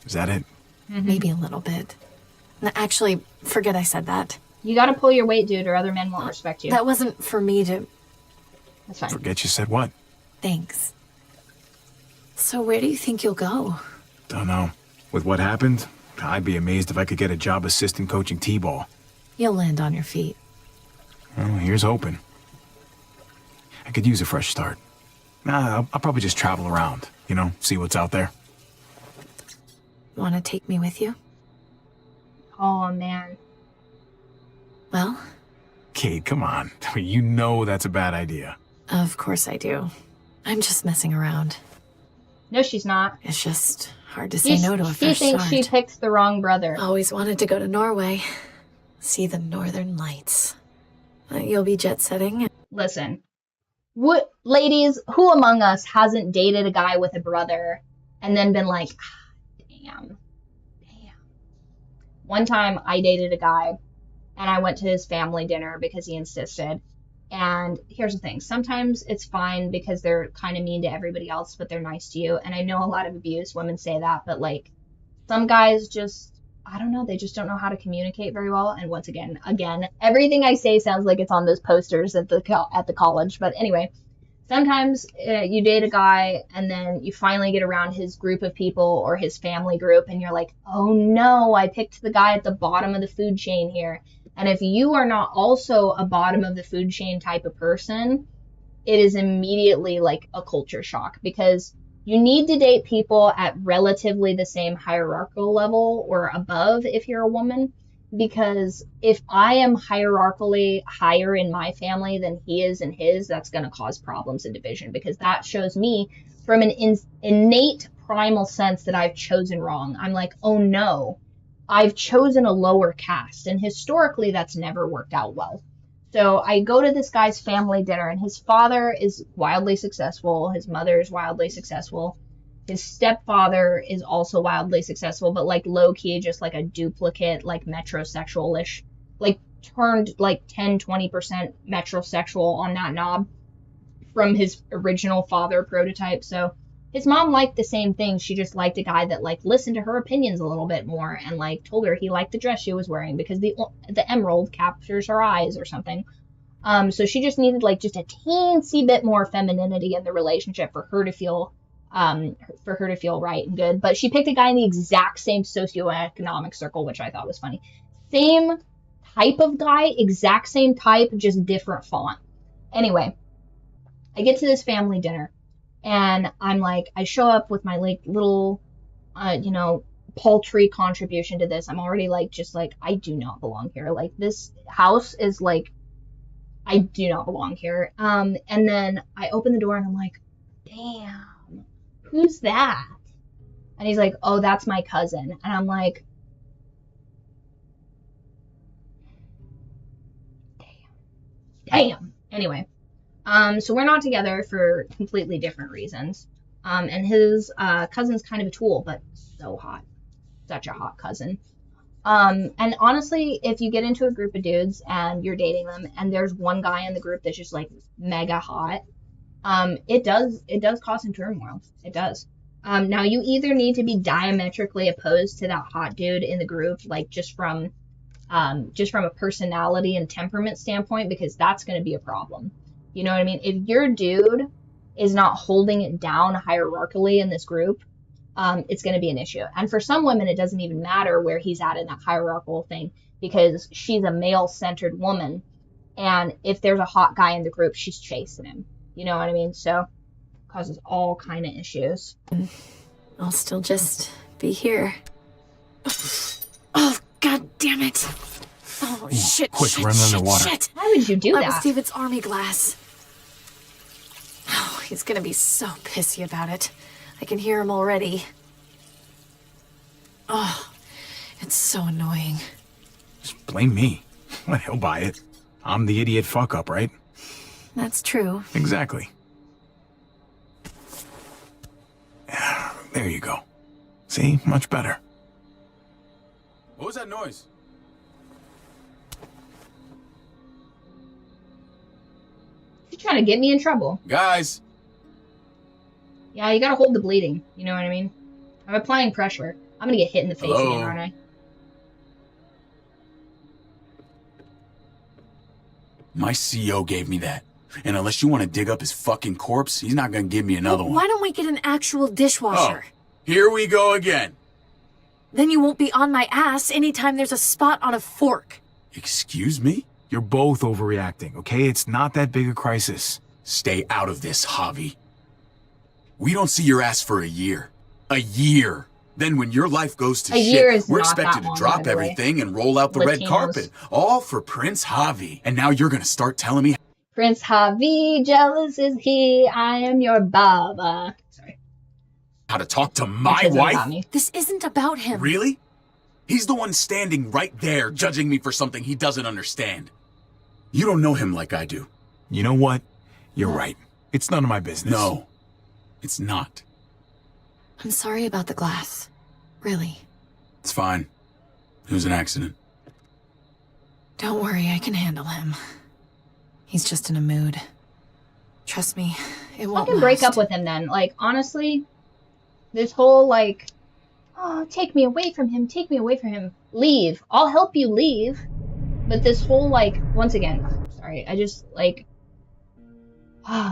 Is that it? Maybe a little bit. No, actually, forget I said that. You gotta pull your weight, dude, or other men won't respect you. That wasn't for me to... That's fine. Forget you said what? Thanks. So where do you think you'll go? Don't know. With what happened, I'd be amazed if I could get a job assistant coaching T-ball. You'll land on your feet. Well, here's hoping. I could use a fresh start. I'll probably just travel around, you know, see what's out there. Want to take me with you? Oh, man. Well? Kate, come on. You know that's a bad idea. Of course I do. I'm just messing around. No, she's not. It's just hard to say no to a She fresh thinks start. she picked the wrong brother. Always wanted to go to Norway. See the northern lights. You'll be jet-setting. Listen. What, ladies, who among us hasn't dated a guy with a brother and then been like, damn. One time I dated a guy and I went to his family dinner because he insisted. And here's the thing. Sometimes it's fine because they're kind of mean to everybody else, but they're nice to you. And I know a lot of abused women say that, but like some guys just, I don't know, they just don't know how to communicate very well. And once again, everything I say sounds like it's on those posters at the college. But anyway, sometimes you date a guy and then you finally get around his group of people or his family group and you're like, oh no, I picked the guy at the bottom of the food chain here. And if you are not also a bottom of the food chain type of person, it is immediately like a culture shock because you need to date people at relatively the same hierarchical level or above if you're a woman. Because if I am hierarchically higher in my family than he is in his, that's going to cause problems and division because that shows me from an innate primal sense that I've chosen wrong. I'm like, oh no, I've chosen a lower caste. And historically, that's never worked out well. So I go to this guy's family dinner and his father is wildly successful. His mother is wildly successful. His stepfather is also wildly successful, but like low key, just like a duplicate, like metrosexual-ish. Like turned like 10-20% metrosexual on that knob from his original father prototype. So his mom liked the same thing. She just liked a guy that like listened to her opinions a little bit more and like told her he liked the dress she was wearing because the emerald captures her eyes or something. So she just needed like just a teensy bit more femininity in the relationship for her to feel right and good. But she picked a guy in the exact same socioeconomic circle, which I thought was funny. Same type of guy, exact same type, just different font. Anyway, I get to this family dinner and I'm like, I show up with my like little, paltry contribution to this. I'm already like, just like, I do not belong here. Like this house is like, I do not belong here. And then I open the door and I'm like, damn, who's that? And he's like, oh, that's my cousin. And I'm like, damn. Anyway, so we're not together for completely different reasons. And his cousin's kind of a tool, but so hot. Such a hot cousin. And honestly, if you get into a group of dudes and you're dating them and there's one guy in the group that's just like mega hot, it does cause some turmoil. It does. Now you either need to be diametrically opposed to that hot dude in the group, like just from a personality and temperament standpoint, because that's going to be a problem. You know what I mean? If your dude is not holding it down hierarchically in this group, it's going to be an issue. And for some women, it doesn't even matter where he's at in that hierarchical thing because she's a male-centered woman. And if there's a hot guy in the group, she's chasing him. You know what I mean? So it causes all kind of issues. I'll still just be here. Oh, god damn it. Oh, shit, quick, shit, run shit, underwater. shit. Why would you do that? That was David's army glass. Oh, he's gonna be so pissy about it. I can hear him already. Oh, it's so annoying. Just blame me. Well, he'll buy it. I'm the idiot fuck-up, right? That's true. Exactly. There you go. See? Much better. What was that noise? He's trying to get me in trouble. Guys! Yeah, you gotta hold the bleeding. You know what I mean? I'm applying pressure. I'm gonna get hit in the face again, aren't I? My CO gave me that. And unless you want to dig up his fucking corpse, he's not gonna give me another one. Why don't we get an actual dishwasher? Oh, here we go again. Then you won't be on my ass anytime there's a spot on a fork. Excuse me? You're both overreacting, okay? It's not that big a crisis. Stay out of this, Javi. We don't see your ass for a year. A year. Then when your life goes to shit, we're expected to drop everything and roll out the red carpet. All for Prince Javi. And now you're gonna start telling me... Prince Javi, jealous is he, I am your baba. Sorry. How to talk to my wife? This isn't about him. Really? He's the one standing right there, judging me for something he doesn't understand. You don't know him like I do. You know what? You're right. It's none of my business. No, it's not. I'm sorry about the glass. Really. It's fine. It was an accident. Don't worry, I can handle him. He's just in a mood. Trust me, it won't Fucking break up with him then. Like, honestly, this whole, like, oh, take me away from him, take me away from him. Leave. I'll help you leave. But this whole, like, once again, sorry, I just, like,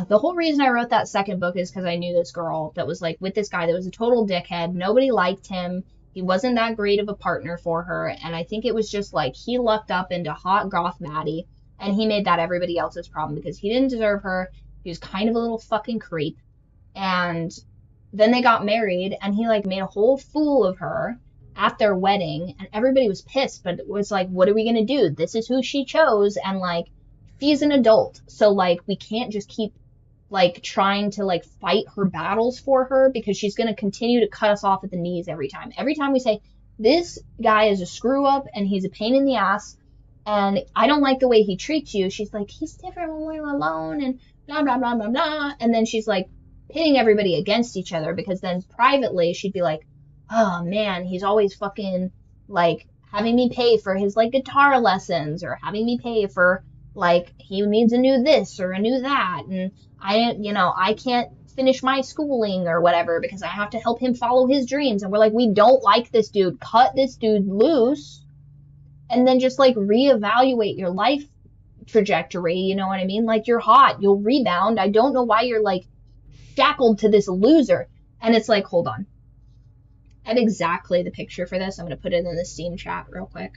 the whole reason I wrote that second book is because I knew this girl that was, like, with this guy that was a total dickhead. Nobody liked him. He wasn't that great of a partner for her. And I think it was just, like, he lucked up into hot goth Maddie. And he made that everybody else's problem because he didn't deserve her. He was kind of a little fucking creep. And then they got married and he like made a whole fool of her at their wedding. And everybody was pissed, but it was like, what are we going to do? This is who she chose. And like, she's an adult. So like, we can't just keep like trying to like fight her battles for her because she's going to continue to cut us off at the knees every time. Every time we say, this guy is a screw up and he's a pain in the ass. And I don't like the way he treats you. She's like, he's different when we're alone and blah, blah, blah, blah, blah. And then she's like pitting everybody against each other because then privately she'd be like, oh man, he's always fucking like having me pay for his like guitar lessons, or having me pay for like he needs a new this or a new that, and I can't finish my schooling or whatever because I have to help him follow his dreams. And we're like, we don't like this dude. Cut this dude loose, and then just like reevaluate your life trajectory. You know what I mean? Like, you're hot, you'll rebound. I don't know why you're like shackled to this loser. And it's like, hold on. I have exactly the picture for this. I'm going to put it in the Steam chat real quick.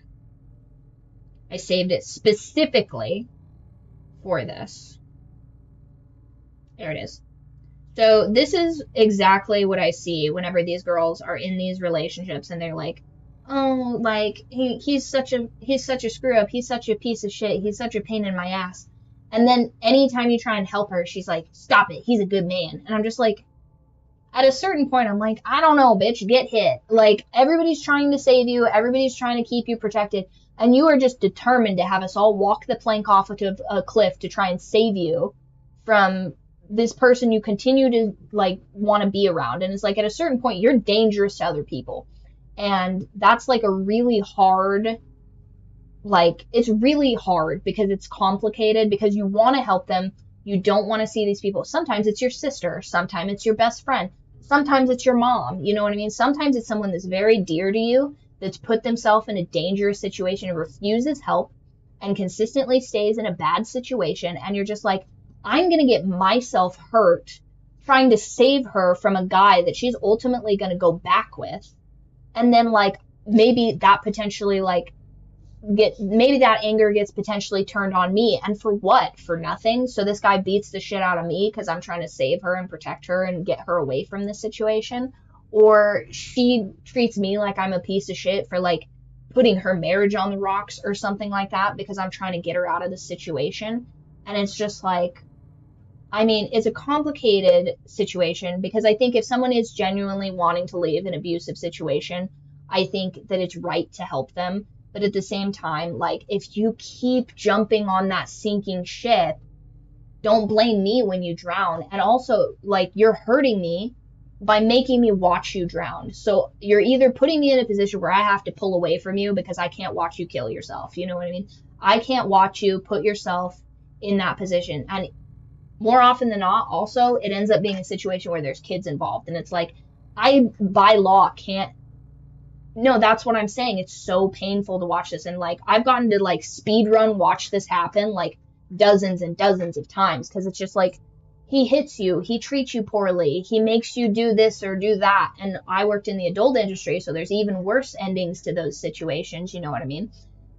I saved it specifically for this. There it is. So this is exactly what I see whenever these girls are in these relationships and they're like, oh, like he's such a screw up, he's such a piece of shit, he's such a pain in my ass. And then anytime you try and help her, she's like, stop it, he's a good man. And I'm just like, at a certain point, I'm like, I don't know, bitch, get hit. Like, everybody's trying to save you, everybody's trying to keep you protected, and you are just determined to have us all walk the plank off of a cliff to try and save you from this person you continue to, like, want to be around. And it's like, at a certain point, you're dangerous to other people. And that's, like, a really hard, like, it's really hard because it's complicated, because you want to help them. You don't want to see these people. Sometimes it's your sister. Sometimes it's your best friend. Sometimes it's your mom. You know what I mean? Sometimes it's someone that's very dear to you that's put themselves in a dangerous situation and refuses help and consistently stays in a bad situation. And you're just like, I'm going to get myself hurt trying to save her from a guy that she's ultimately going to go back with. And then, like, maybe that potentially, like, maybe that anger gets potentially turned on me. And for what? For nothing? So this guy beats the shit out of me because I'm trying to save her and protect her and get her away from this situation? Or she treats me like I'm a piece of shit for, like, putting her marriage on the rocks or something like that because I'm trying to get her out of the situation. And it's just like, I mean, it's a complicated situation because I think if someone is genuinely wanting to leave an abusive situation, I think that it's right to help them. But at the same time, like, if you keep jumping on that sinking ship, don't blame me when you drown. And also, like, you're hurting me by making me watch you drown. So you're either putting me in a position where I have to pull away from you because I can't watch you kill yourself. You know what I mean? I can't watch you put yourself in that position. And more often than not, also, it ends up being a situation where there's kids involved. And it's like, I, by law, can't. No, that's what I'm saying. It's so painful to watch this. And, like, I've gotten to, like, speed run watch this happen, like, dozens and dozens of times. Because it's just like, he hits you. He treats you poorly. He makes you do this or do that. And I worked in the adult industry, so there's even worse endings to those situations. You know what I mean?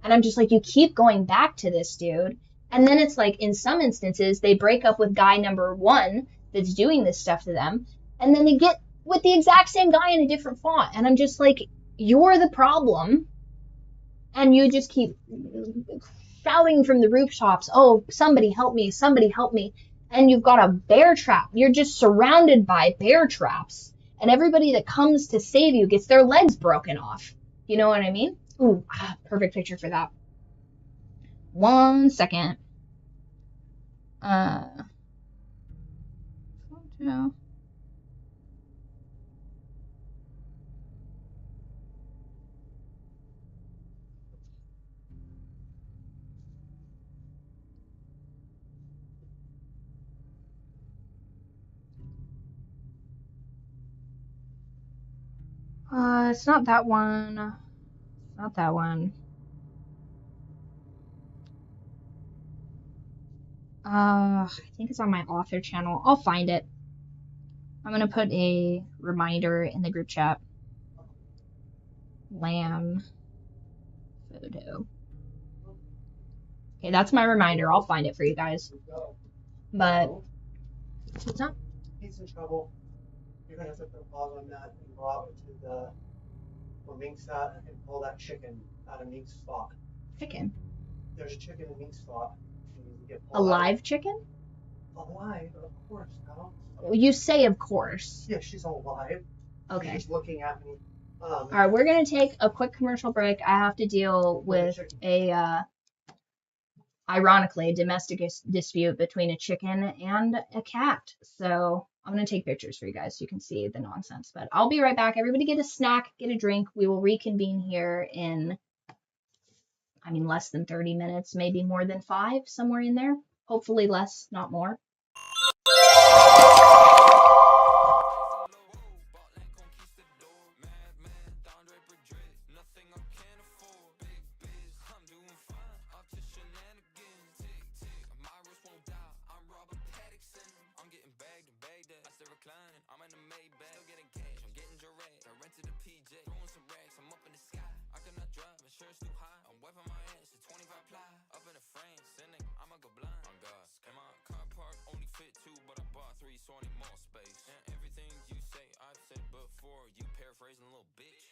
And I'm just like, you keep going back to this dude. And then it's like, in some instances, they break up with guy number one that's doing this stuff to them. And then they get with the exact same guy in a different font. And I'm just like, you're the problem. And you just keep shouting from the rooftops, oh, somebody help me, somebody help me. And you've got a bear trap. You're just surrounded by bear traps. And everybody that comes to save you gets their legs broken off. You know what I mean? Ooh, perfect picture for that. 1 second. Photo. It's not that one. Not that one. I think it's on my author channel. I'll find it. I'm gonna put a reminder in the group chat. Lamb photo. Okay, that's my reminder. I'll find it for you guys. But what's up? He's in trouble. You're gonna have to put a pause on that and go out to the Mink's at and pull that chicken out of Mink's stock. Chicken? There's a chicken in Mink's stock. A live chicken? Alive, of course. No. Well, you say of course. Yeah, she's alive. Okay. She's looking at me. All right, we're gonna take a quick commercial break. I have to deal with ironically, a domestic dispute between a chicken and a cat. So I'm gonna take pictures for you guys so you can see the nonsense. But I'll be right back. Everybody get a snack, get a drink. We will reconvene here in I mean, less than 30 minutes, maybe more than 5, somewhere in there. Hopefully less, not more. I'm in the Maybach, still getting cash, I'm getting direct. I rented a PJ, throwing some racks, I'm up in the sky. I cannot drive, insurance too high. I'm wiping my ass, it's 25 ply. Up in the France, sending, I'ma go blind. On God, and my car park only fit 2, but I bought 3, so I need more space. And everything you say, I've said before, you paraphrasing, little bitch.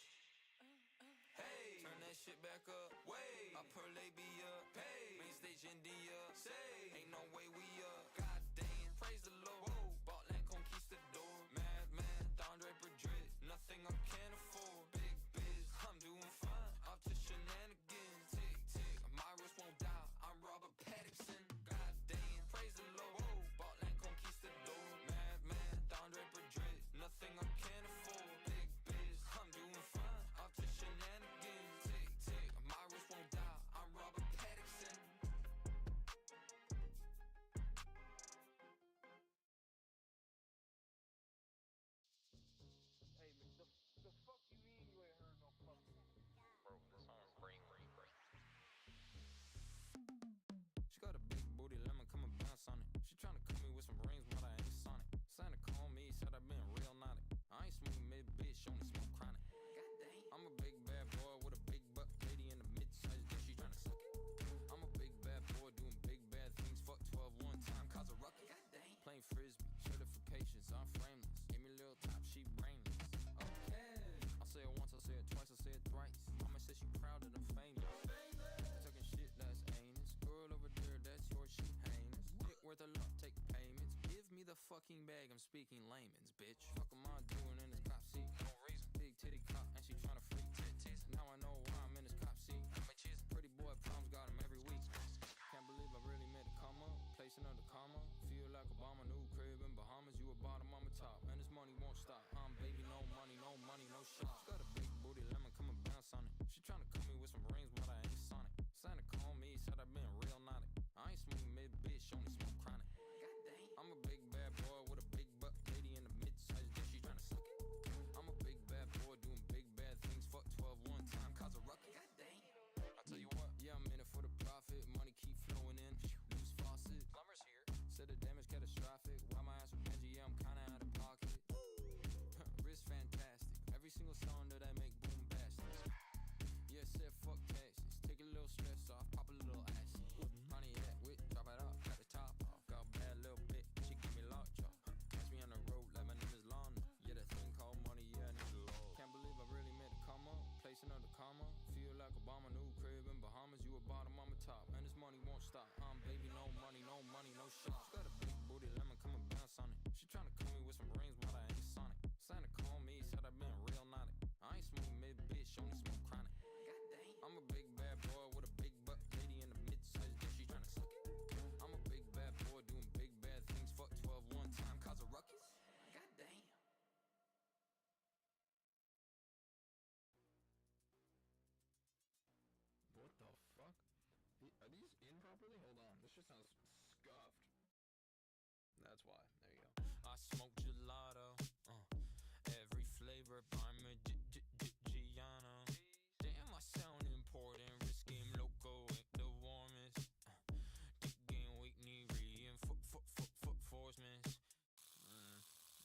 Hey, turn that shit back up. Wait, I per labia. Hey, main stage India. Say, ain't no way we up. God damn, praise the Lord. Whoa, bought land conquistador. Madman, Don Draper drip. Nothing I can't afford. Big biz, I'm doing fine. Up to shenanigans. Tick tick, my wrist won't die. I'm Robert Pattinson. God damn, praise the Lord. Whoa, bought land conquistador. Madman, Don Draper drip. Nothing I can't afford. Big biz, I'm doing fine. Up to shenanigans. Tick tick, my wrist won't die. I'm Robert Pattinson. Hey, the fuck you mean you ain't heard no fucking... Bro, this song's brain reaper. She got a big booty, lemon, come and bounce on it. She tryna cut me with some rings, but I ain't Sonic. Santa called me, said I been real naughty. I ain't smoking mid, bitch, only smoke chronic. I'm a big bad boy with a big butt lady in the mid-size dish, she tryna suck it. I'm a big bad boy doing big bad things, fuck 12 one time, cause a ruckus. Playing frisbee, certifications, I'm frameless. Give me a little top, she brainless. Okay, I'll say it once, I'll say it twice, I'll say it thrice. Mama says she proud that I'm famous. Talking shit, that's anus. Girl over there, that's yours, she heinous. Dick worth a lot, take payments. Give me the fucking bag, I'm speaking layman's, bitch. Fuck am I doing in this cop seat? No reason. Big titty cop, and she tryna freak titties. Now I know why I'm in this cop seat. Pretty boy problems got him every week. Can't believe I really made a come up. Placing under comma. Feel like Obama, new crib in Bahamas. You a bottom, I'm a top. And this money won't stop. I'm baby, no money, no money, no shot. She got a big booty, lemon, come and bounce on it. She tryna cut me with some rings, but I ain't Sonic. Santa called me, said I been real naughty. I ain't smoking mid, bitch, only smoke chronic. I'm a big bad boy with a big butt lady in the mid-size dish, she tryna suck it. I'm a big bad boy doing big bad things, fuck 12 one time, cause a ruckus. I tell you what, yeah, I'm in it for the profit, money keep flowing in, loose faucet. Plumber's here, said the damage catastrophic, why my ass with Benji, yeah, I'm kinda out of pocket. Wrist fantastic, every single song that I make, boom, bastard. Yeah, said fuck taxes, take a little stress off, pop a little acid. Honey, yeah, whip, drop it off, cut the top off, got a bad little bit, she give me lockjaw. Catch me on the road like my name is Lana. Yeah, that thing called money, yeah, I need a law. Can't believe I really made a come up, placing under comma. Feel like Obama, new crib in Bahamas. You a bottom, I'm a top, and this money won't stop. I'm baby, no money, no money, no shot. She got a big booty, lemon, come and bounce on it. She tryna cut me with some rings, but I ain't Sonic. Santa called me, said I been real naughty. I ain't smoking mid, bitch, only smoke chronic. I'm a big bad boy with a big butt lady in the mid-size dish, she tryna suck it. I'm a big bad boy doing big bad things, fuck 12 one time, cause a ruckus. God damn. What the fuck? Are these in properly? Hold on, this shit sounds scuffed. That's why. There you go. I smoke gelato, every flavor, Parmigiano. Damn, I sound important, risky and loco, ain't the warmest. Digging Whitney, reinforcements.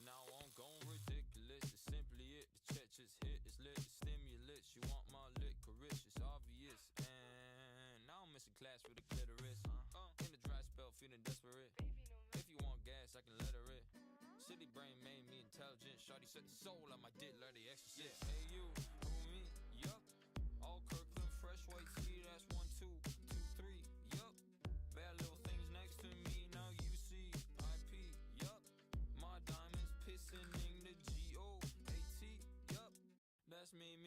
Now I'm going ridiculous, it's simply it. The check just hit, it's lit, it's stimulus. You want my licorice, it's obvious. And now I'm missing class with the clitoris. In the dry spell, feeling desperate. If you want gas, I can let her rip. City brain made me intelligent. Shawty set the soul on my dick, learn the exorcist. Hey you, who me? Yup. All Kirkland fresh white tea, that's 1, 2, 2, 3. Yup. Bad little things next to me, now you see. IP, yup. My diamonds pissing in the GOAT. Yup. That's me.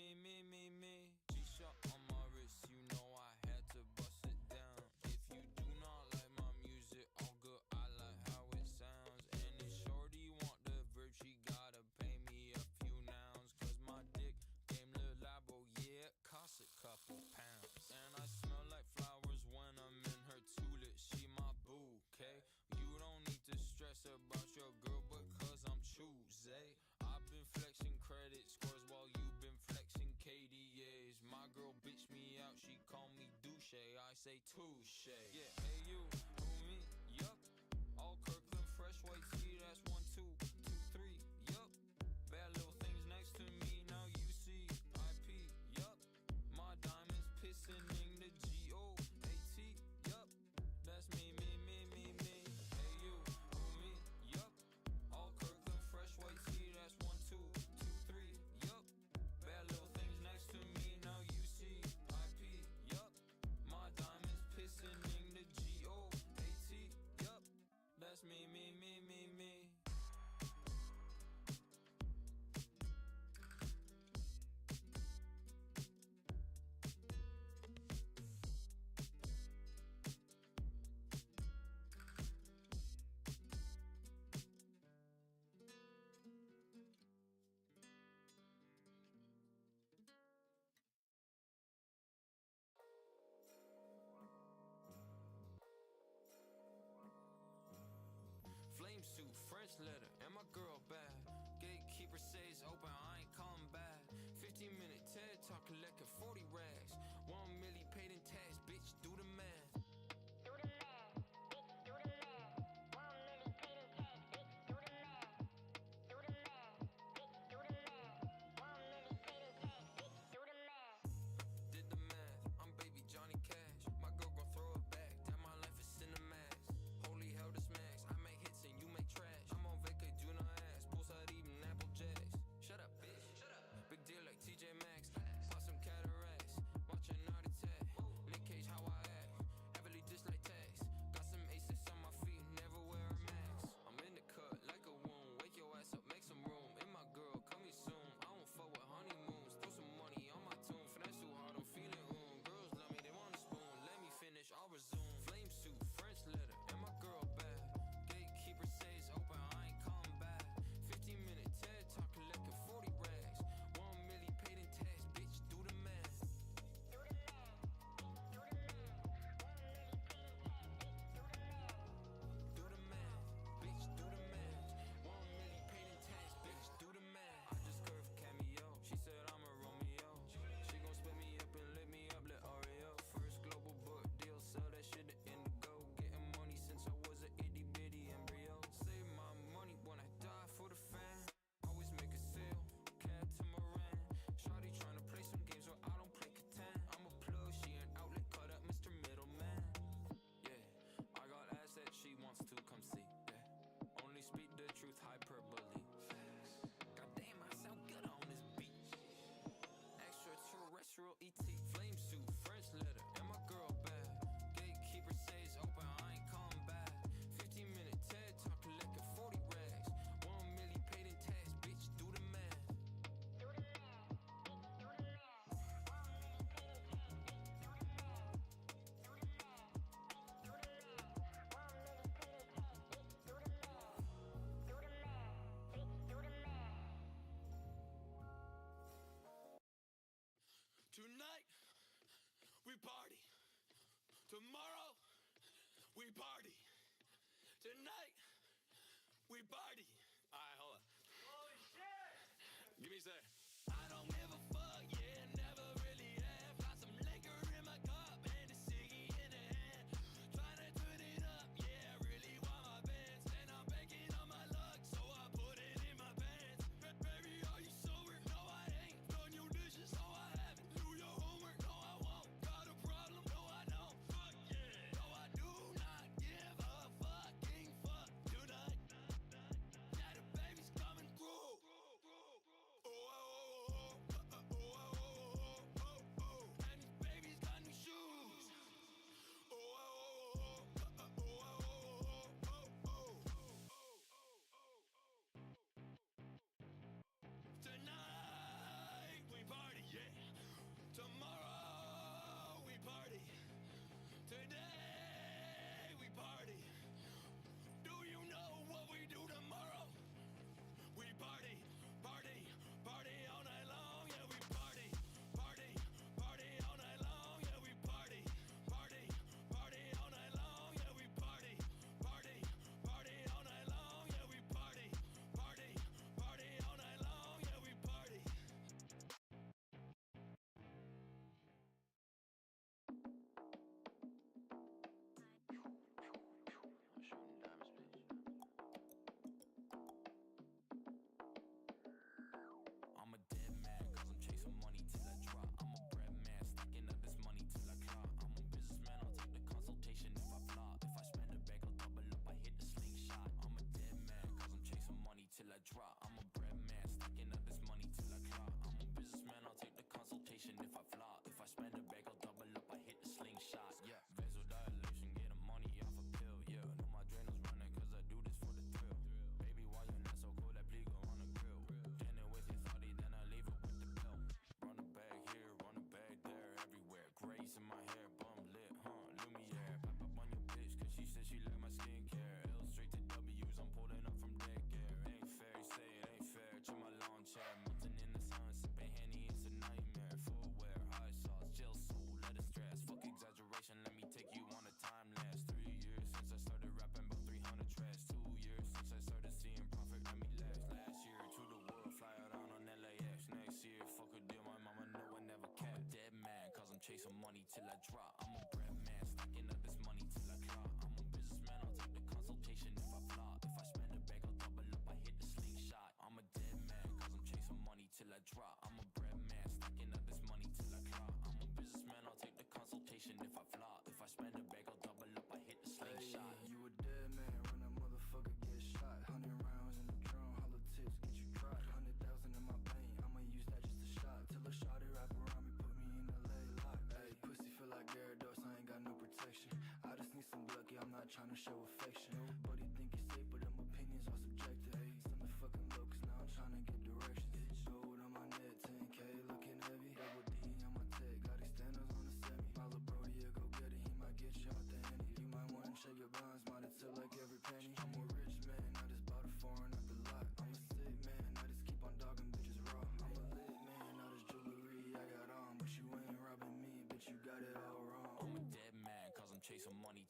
G-Shock on my wrist, you know I had to bust it down. If you do not like my music, all good, I like how it sounds. And if shorty want the verb, she gotta pay me a few nouns. Cause my dick game little labo, yeah, it costs a couple pounds. And I smell like say touche. Yeah, hey you, who me? Yup. All Kirkland fresh white tee, that's 1, 2, 2, 3. Yup. Bad little things next to me, now you see IP. Yup. My diamonds pissing in the GOAT. Yup. That's me. Hey you, who me? Yup. All Kirkland fresh white tee, that's 1, 2, 2, 3. Yup. Bad little things next to me, now you see IP. Yup. My diamonds pissing in the GOAT. Yup. That's me. Flame suit, French letter, and my girl bad. Gatekeeper says open, I ain't coming back. 15-minute TED talk collecting 40 rags. 1 milli paid in tax, bitch, do the math. Do the math, bitch, do the math. 1 milli paid in tax, bitch, do the math. Do the math, bitch, do the math. 1 milli paid in tax, bitch, do the math. Did the math, I'm baby Johnny Cash. My girl gon' throw it back, damn my life is cinemax. Holy hell, this max, I make hits and you make trash. I'm on vacay, do not ask, poolside eating Apple Jacks. Shut up, bitch, shut up. Big deal like TJ Maxx, pop some cataracts, watch a naughty attack. Nick Cage, how I act, heavily dislike tax. Got some aces on my feet, never wear a mask. I'm in the cut like a wound, wake your ass up, make some room. And my girl, coming soon, I don't fuck with honeymoons. Throw some money on my tune, finesse too hard, I'm feeling girls love me, they want a spoon, let me finish, I'll resume. Flame suit, French letter, and my girl bad. Gatekeeper says open, I ain't coming back. 15-minute TED talk collecting 40 rags. 1 milli paid in tax, bitch, do the math. Do the math, bitch, do the math. 1 milli paid in tax, bitch, do the math. Do the math, bitch, do the math. 1 milli paid in tax, bitch, do the math. I just curved cameo, she said I'm a Romeo. She gon' split me up and lit me up like Oreo. First global book deal, sell that shit to Indigo. Getting money since I was an itty bitty embryo. Save my money when I die for the fan. Always make a sale, catamaran. Shawty tryna play some games where I don't play Catan. I'm a plug, she an outlet, cut up Mr. Middleman. Yeah, I got ass that she wants to come see. Yeah, only speak the truth, hyperbole. Goddamn, I sound good on this beach. Extraterrestrial ET, flame suit, French letter, and my girl bad. Gatekeeper says open, I ain't coming back. 15-minute TED talk collecting 40 rags. 1 milli paid in tax, bitch, do the math. Do the math, bitch, do the math. 1 milli paid in tax, bitch, do the math. Do the math, bitch, do the math. 1 milli paid in tax, bitch, do the math. Do the math, bitch, do the math. Tonight, we party. Tomorrow, we party. Tonight, we party. Alright, hold on. Holy shit! Give me a sec. I don't give a fuck, yeah, never really have. Got some liquor in my cup and a ciggy in the hand. Tryna turn it up, yeah, I really want my bands. And I'm banking on my luck, so I put it in my pants. Baby, are you sober? No, I ain't. Done your dishes, no, I haven't. Do your homework, no, I won't. Got a problem, no, I don't. Fuck yeah. No, I do not give a fucking fuck tonight.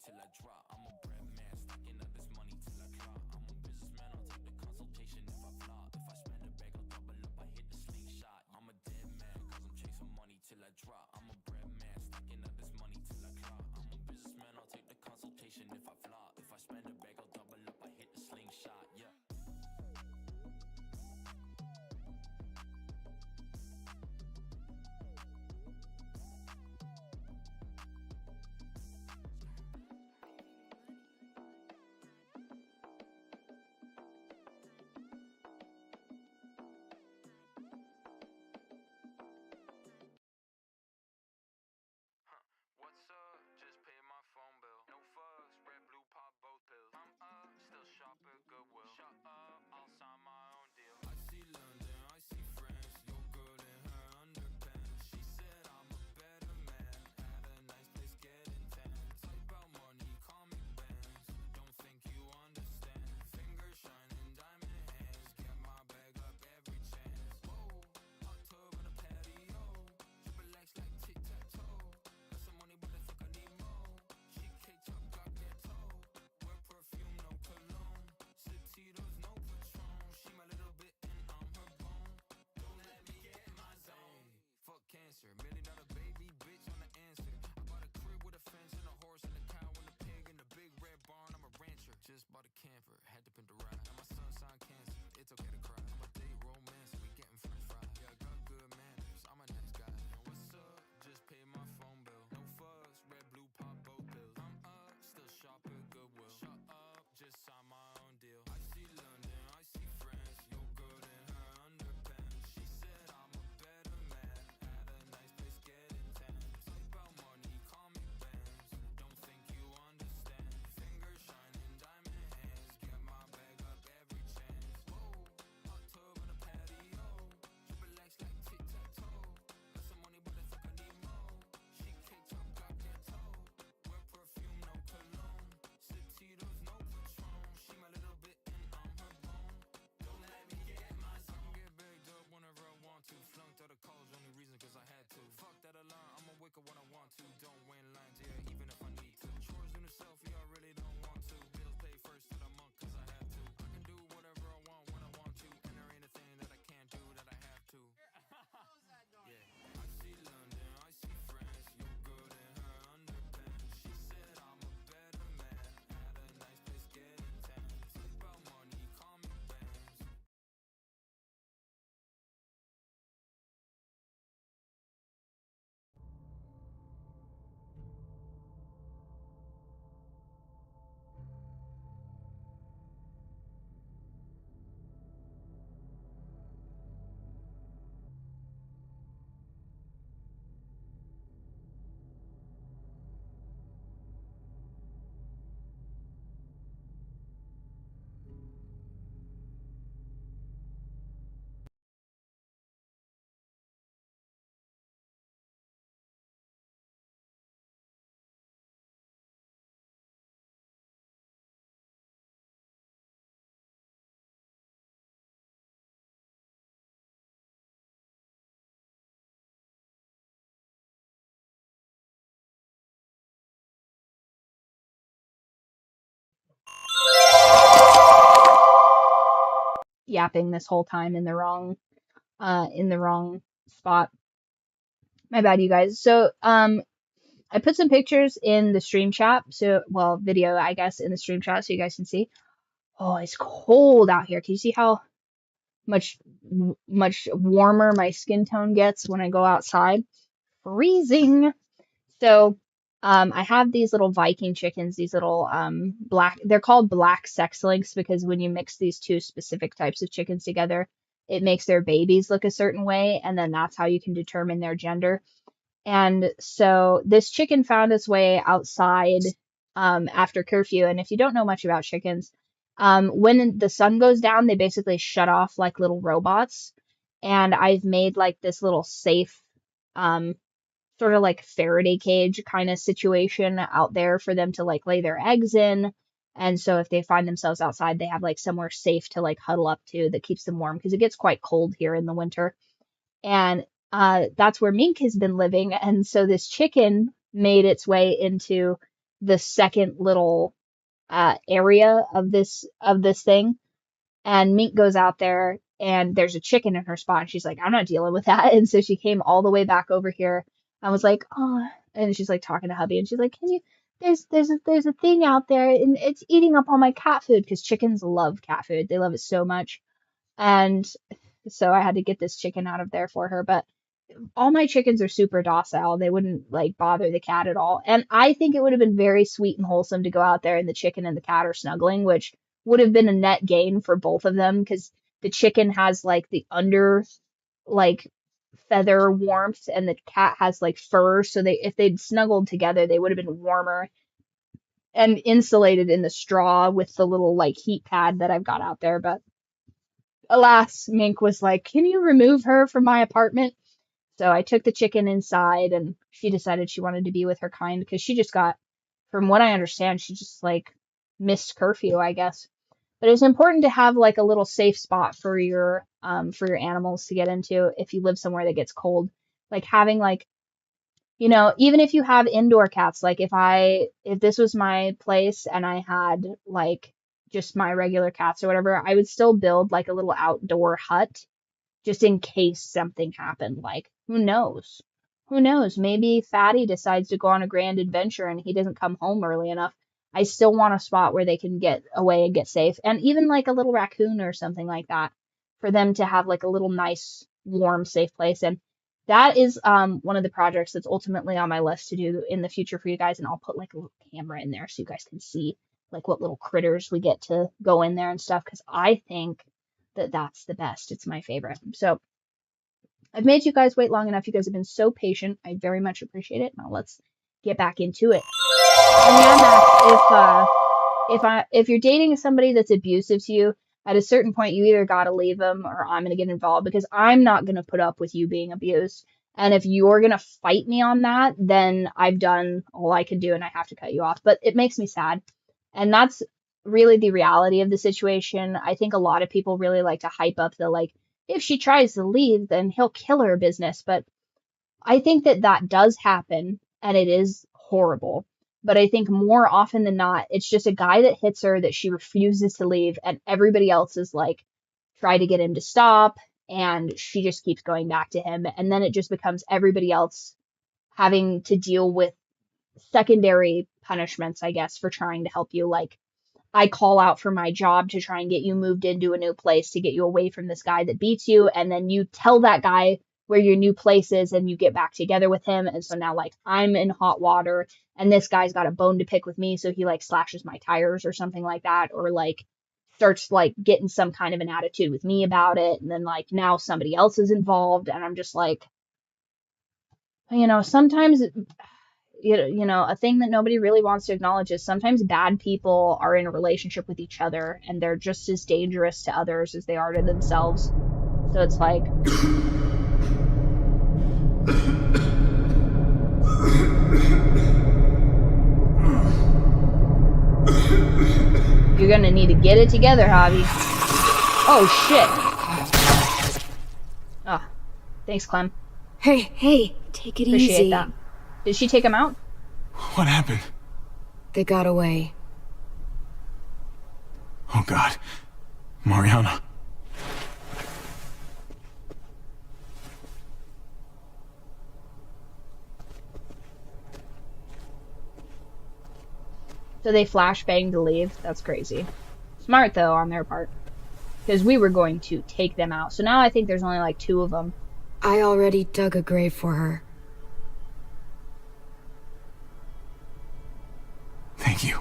till I drop. I'm a bread man, stacking up this money till I drop. I'm a businessman, I'll take the consultation if I flop. If I spend a bag, I'll double up, I hit the slingshot. I'm a dead man, cause I'm chasing money till I drop. I'm a bread man, stacking up this money till I drop. I'm a businessman, I'll take the consultation if I flop. If I spend a bag, I'll double up, I hit the slingshot, yeah. What's up? Just pay my phone bill. No fuss, red, blue, pop both pills. I'm up, still shop at Goodwill. Shut up, I'll sign my own deal. I see London, I see France. Your girl in her underpants. She said I'm a better man. At a nice place getting tan. Talk about money, call me bands. Don't think you understand. Fingers shining, diamond hands. Get my bag up every chance. Whoa, hot tub on a patio. Triple X like tic-tac-toe. Got some money, but I think I need more. She K-top, got ghetto. Wear perfume, no cologne. Satitos, no Patron. She my little bit and I'm her bone. Don't let me get in my zone. Fuck cancer, $1 million baby, bitch on the answer. I bought a crib with a fence and a horse and a cow and a pig and a big red barn. I'm a rancher. Just bought a camper, had to pimp the ride. Now my son signed cancer. It's okay to cry. I'm a date romance, we getting french fries. Yeah, I got good manners. I'm a nice guy. And what's up? Just pay my phone bill. No fuss, red, blue, pop both pills. I'm up, still shop at Goodwill. Shut up, just sign my own deal. I see London, I see France. Your girl in her underpants. She said I'm a better man. At a nice place getting tan. Talk about money, call me bands. Don't think you understand. Fingers shining, diamond hands. Get my bag up every chance. Whoa, hot tub on a patio. Triple X like tic-tac-toe. Got some money, but I think I need more. She K-top, got ghetto. Wear perfume, no cologne. Satitos, no Patron. She my little bit and I'm her bone. Don't let me get in my zone. I can get bagged up whenever I want to. Flunked out of college, only reason cause I had to. Fuck that alarm, I'ma wake up when I want to. Don't win lines, yeah, even if I need to. Chores in itself, yeah, I really don't want to. Bills pay first to the month cause I had to. I can do whatever I want when I want to. And there ain't a thing that I can't do that I have to. Yeah. I see London, I see France. Your girl in her underpants. She said I'm a better man. At a nice place getting tan. Talk about money, call me bands. Yapping this whole time in the wrong spot. My bad, you guys. So I put some pictures in the stream chat, so well, video I guess in the stream chat so you guys can see. Oh, it's cold out here. Can you see how much warmer my skin tone gets when I go outside? Freezing. So I have these little Viking chickens, these little black, they're called black sex links because when you mix these two specific types of chickens together, it makes their babies look a certain way, and then that's how you can determine their gender. And so this chicken found its way outside after curfew. And if you don't know much about chickens, when the sun goes down, they basically shut off like little robots. And I've made like this little safe, sort of like Faraday cage kind of situation out there for them to like lay their eggs in. And so if they find themselves outside, they have like somewhere safe to like huddle up to that keeps them warm because it gets quite cold here in the winter. And that's where Mink has been living. And so this chicken made its way into the second little area of this thing, and Mink goes out there and there's a chicken in her spot, and she's like, I'm not dealing with that. And so she came all the way back over here. I was like, oh, and she's like talking to hubby, and she's like, can you, there's a thing out there and it's eating up all my cat food, because chickens love cat food. They love it so much. And so I had to get this chicken out of there for her. But all my chickens are super docile. They wouldn't like bother the cat at all. And I think it would have been very sweet and wholesome to go out there and the chicken and the cat are snuggling, which would have been a net gain for both of them, because the chicken has like the under like feather warmth and the cat has like fur. So they, if they'd snuggled together, they would have been warmer and insulated in the straw with the little like heat pad that I've got out there. But alas, Mink was like, can you remove her from my apartment? So I took the chicken inside, and she decided she wanted to be with her kind, because she just got, from what I understand, she just like missed curfew, I guess. But it's important to have like a little safe spot for your animals to get into if you live somewhere that gets cold. Like having like, you know, even if you have indoor cats, like if this was my place and I had like just my regular cats or whatever, I would still build like a little outdoor hut just in case something happened. Like, who knows? Who knows? Maybe Fatty decides to go on a grand adventure and he doesn't come home early enough. I still want a spot where they can get away and get safe. And even like a little raccoon or something like that, for them to have like a little nice, warm, safe place. And that is one of the projects that's ultimately on my list to do in the future for you guys. And I'll put like a little camera in there so you guys can see like what little critters we get to go in there and stuff, because I think that's the best. It's my favorite. So I've made you guys wait long enough. You guys have been so patient. I very much appreciate it. Now let's get back into it. And yeah, Max, if you're dating somebody that's abusive to you, at a certain point you either gotta leave them or I'm gonna get involved, because I'm not gonna put up with you being abused. And if you're gonna fight me on that, then I've done all I can do and I have to cut you off. But it makes me sad. And that's really the reality of the situation. I think a lot of people really like to hype up the like, if she tries to leave, then he'll kill her business. But I think that does happen and it is horrible. But I think more often than not, it's just a guy that hits her that she refuses to leave, and everybody else is like, try to get him to stop, and she just keeps going back to him. And then it just becomes everybody else having to deal with secondary punishments, I guess, for trying to help you. Like, I call out for my job to try and get you moved into a new place to get you away from this guy that beats you. And then you tell that guy where your new place is and you get back together with him. And so now like I'm in hot water and this guy's got a bone to pick with me. So he like slashes my tires or something like that, or like starts like getting some kind of an attitude with me about it. And then like now somebody else is involved and I'm just like, you know, sometimes you know, a thing that nobody really wants to acknowledge is sometimes bad people are in a relationship with each other and they're just as dangerous to others as they are to themselves. So it's like, you're gonna need to get it together, Javi. Oh shit. Oh, thanks, Clem. Hey, take it Appreciate easy. that. Did she take him out? What happened? They got away. Oh God. Mariana. So they flashbang to leave? That's crazy. Smart though on their part. Because we were going to take them out. So now I think there's only like 2 of them. I already dug a grave for her. Thank you.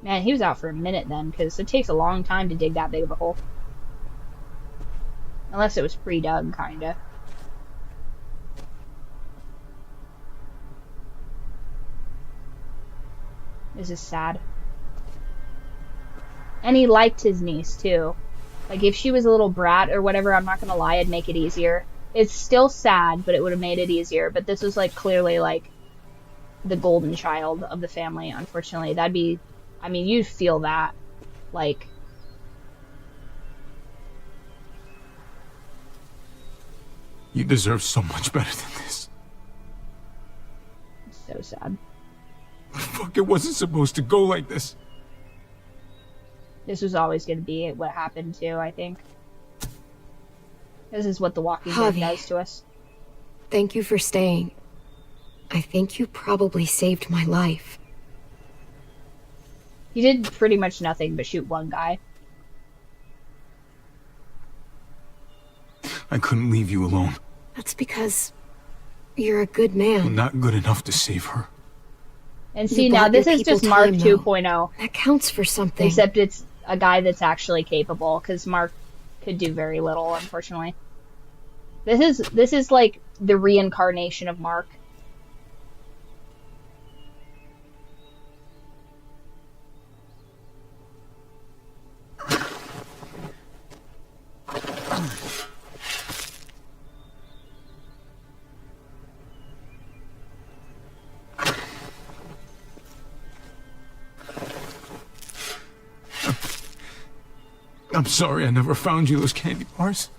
Man, he was out for a minute then, because it takes a long time to dig that big of a hole. Unless it was pre-dug, kinda. This is sad. And he liked his niece, too. Like, if she was a little brat or whatever, I'm not gonna lie, I'd make it easier. It's still sad, but it would have made it easier. But this was, like, clearly, like, the golden child of the family, unfortunately. That'd be, I mean, you'd feel that. Like, you deserve so much better than this. it's so sad. Fuck, it wasn't supposed to go like this. This was always going to be what happened too, I think. This is what the Walking Dead Javi. does to us. Thank you for staying. I think you probably saved my life. You did pretty much nothing but shoot one guy. I couldn't leave you alone. That's because you're a good man. I'm not good enough to save her. And You see, now bought this your is just people Mark time, though. 2.0. That counts for something. Except it's a guy that's actually capable, because Mark could do very little, unfortunately. This is like the reincarnation of Mark. I'm sorry I never found you those candy bars.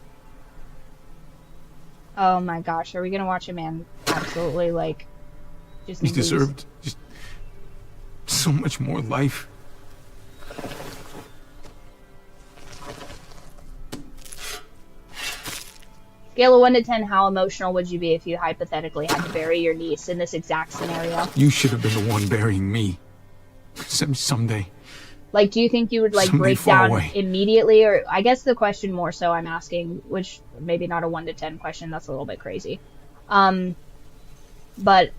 Oh my gosh, are we gonna watch a man absolutely, like, just You lose? deserved just so much more life. Scale of 1 to 10, how emotional would you be if you hypothetically had to bury your niece in this exact scenario? You should have been the one burying me. Someday. Like, do you think you would, like, Someday break far down away. immediately? Or, I guess the question more so I'm asking, which maybe not a 1 to 10 question, that's a little bit crazy. But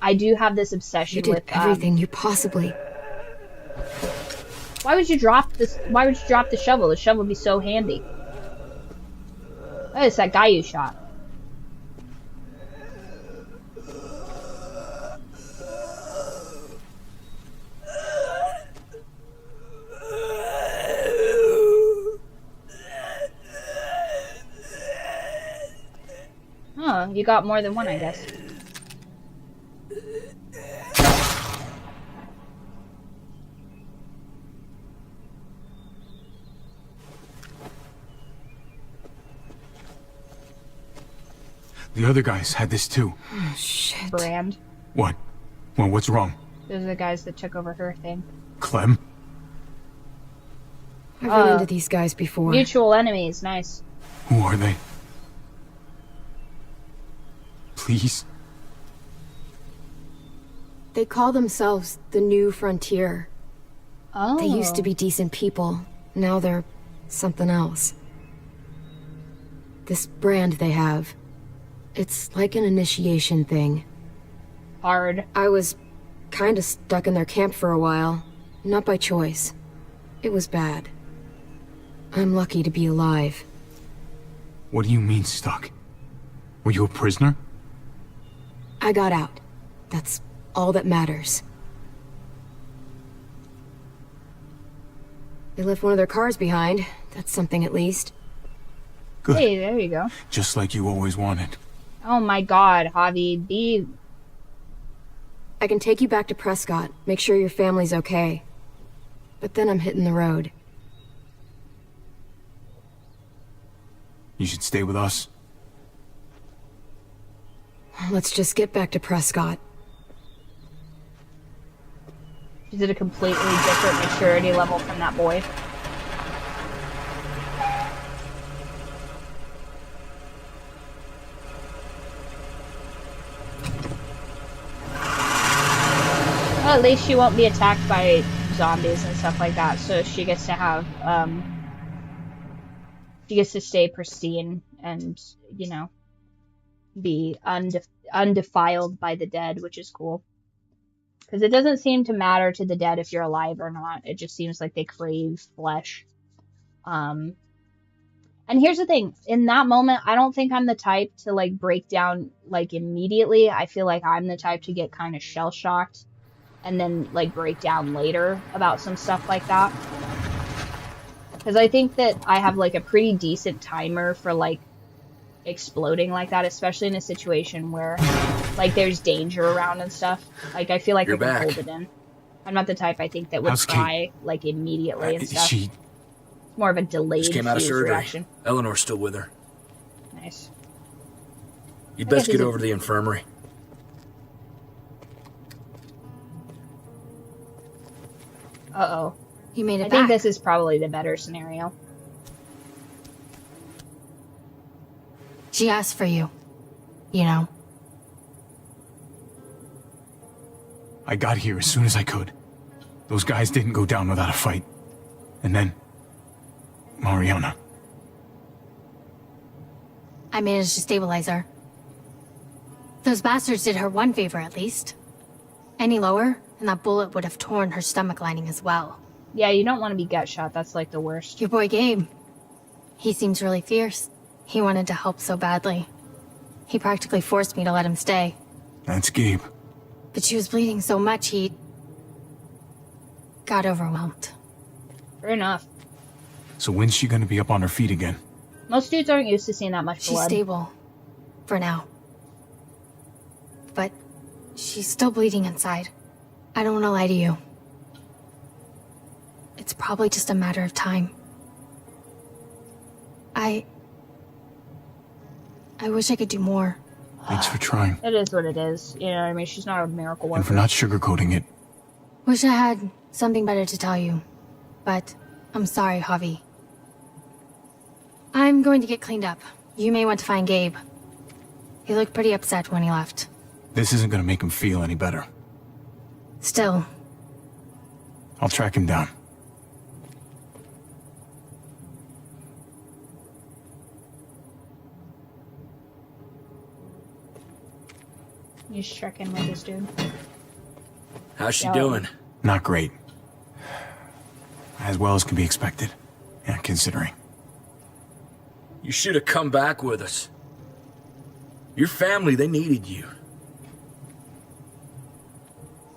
I do have this obsession You did with, everything you possibly... why would you drop this? Why would you drop the shovel? The shovel would be so handy. Oh, it's that guy you shot. Huh, you got more than one, I guess. The other guys had this too. Oh, shit. Brand. What? Well, what's wrong? Those are the guys that took over her thing. Clem? I've run into these guys before. Mutual enemies, nice. Who are they? Please? They call themselves the New Frontier. Oh. They used to be decent people. Now they're something else. This brand they have, it's like an initiation thing. Hard. I was kinda stuck in their camp for a while. Not by choice. It was bad. I'm lucky to be alive. What do you mean stuck? Were you a prisoner? I got out. That's all that matters. They left one of their cars behind. That's something at least. Good. Hey, there you go. Just like you always wanted. Oh my god, Javi, be... I can take you back to Prescott, make sure your family's okay. But then I'm hitting the road. You should stay with us. Let's just get back to Prescott. She's at a completely different maturity level from that boy. Well, at least she won't be attacked by zombies and stuff like that, so she gets to have, she gets to stay pristine and, you know, be undefiled by the dead, which is cool. Because it doesn't seem to matter to the dead if you're alive or not. It just seems like they crave flesh. And here's the thing. In that moment, I don't think I'm the type to, like, break down, like, immediately. I feel like I'm the type to get kind of shell-shocked and then, like, break down later about some stuff like that. Because I think that I have, like, a pretty decent timer for, like, exploding like that, especially in a situation where, like, there's danger around and stuff. Like, I feel like You're I can back. hold it in. I'm not the type, I think, that would How's Kate? cry, like, immediately and stuff. She... It's more of a delayed Just came out of fuse surgery. reaction. Eleanor's still with her. Nice. You'd I guess best get he's a- over to the infirmary. Uh-oh. You made it I back. think this is probably the better scenario. She asked for you. You know. I got here as soon as I could. Those guys didn't go down without a fight. And then... Mariana. I managed to stabilize her. Those bastards did her one favor at least. Any lower, and that bullet would have torn her stomach lining as well. Yeah, you don't want to be gut shot. That's like the worst. Your boy Gabe. He seems really fierce. He wanted to help so badly. He practically forced me to let him stay. That's Gabe. But she was bleeding so much he... got overwhelmed. Fair enough. So when's she gonna be up on her feet again? Most dudes aren't used to seeing that much She's blood. stable. For now. But she's still bleeding inside. I don't want to lie to you. It's probably just a matter of time. I wish I could do more. Thanks for trying. It is what it is. You know what I mean? She's not a miracle worker. And for not sugarcoating it. Wish I had something better to tell you. But I'm sorry, Javi. I'm going to get cleaned up. You may want to find Gabe. He looked pretty upset when he left. This isn't gonna make him feel any better. Still. I'll track him down. You should check in with this dude. How's she doing? Not great. As well as can be expected. Yeah, considering. You should have come back with us. Your family, they needed you.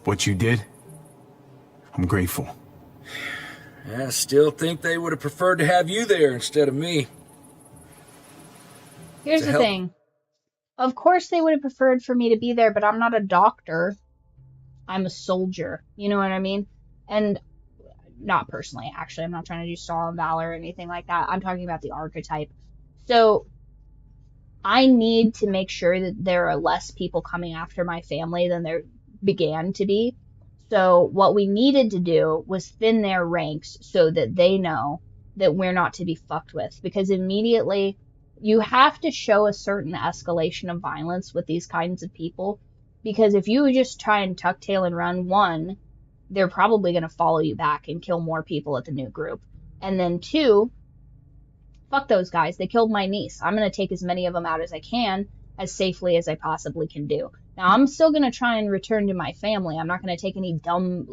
What you did, I'm grateful. I still think they would have preferred to have you there instead of me. Here's the thing. Of course they would have preferred for me to be there, but I'm not a doctor. I'm a soldier. You know what I mean? And not personally, actually. I'm not trying to do Star Valor or anything like that. I'm talking about the archetype. So I need to make sure that there are less people coming after my family than there began to be. So what we needed to do was thin their ranks so that they know that we're not to be fucked with. Because immediately you have to show a certain escalation of violence with these kinds of people. Because if you just try and tuck tail and run, one, they're probably going to follow you back and kill more people at the new group. And then two, fuck those guys. They killed my niece. I'm going to take as many of them out as I can, as safely as I possibly can do. Now, I'm still going to try and return to my family. I'm not going to take any dumb,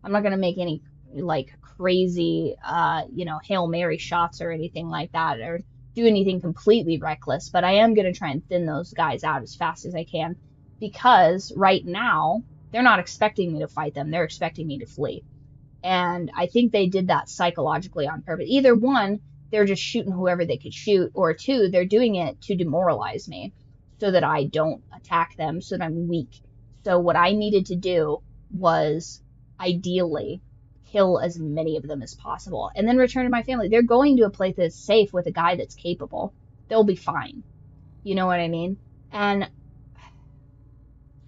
I'm not going to make any, crazy, Hail Mary shots or anything like that, or do anything completely reckless. But I am going to try and thin those guys out as fast as I can, because right now, they're not expecting me to fight them. They're expecting me to flee. And I think they did that psychologically on purpose. Either one, they're just shooting whoever they could shoot, or two, they're doing it to demoralize me so that I don't attack them, so that I'm weak. So what I needed to do was ideally kill as many of them as possible and then return to my family. They're going to a place that's safe with a guy that's capable. They'll be fine. You know what I mean? And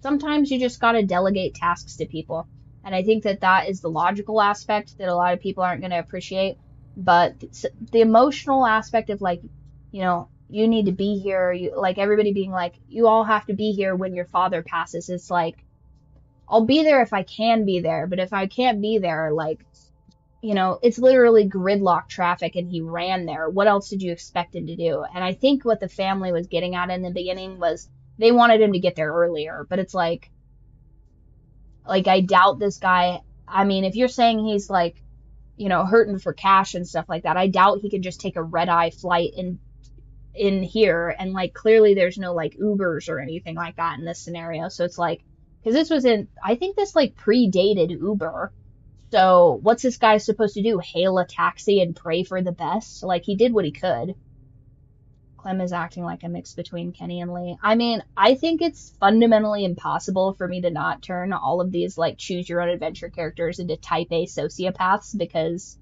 sometimes you just got to delegate tasks to people. And I think that that is the logical aspect that a lot of people aren't going to appreciate. But the emotional aspect of you need to be here, everybody being like, you all have to be here when your father passes. It's like, I'll be there if I can be there. But if I can't be there, it's literally gridlock traffic and he ran there. What else did you expect him to do? And I think what the family was getting at in the beginning was they wanted him to get there earlier. But it's like I doubt this guy. I mean, if you're saying he's hurting for cash and stuff like that, I doubt he could just take a red-eye flight in here, and clearly there's no Ubers or anything like that in this scenario. So it's because this was I think this predated Uber. So what's this guy supposed to do? Hail a taxi and pray for the best? He did what he could. Clem is acting like a mix between Kenny and Lee. I mean, I think it's fundamentally impossible for me to not turn all of these choose your own adventure characters into type A sociopaths, because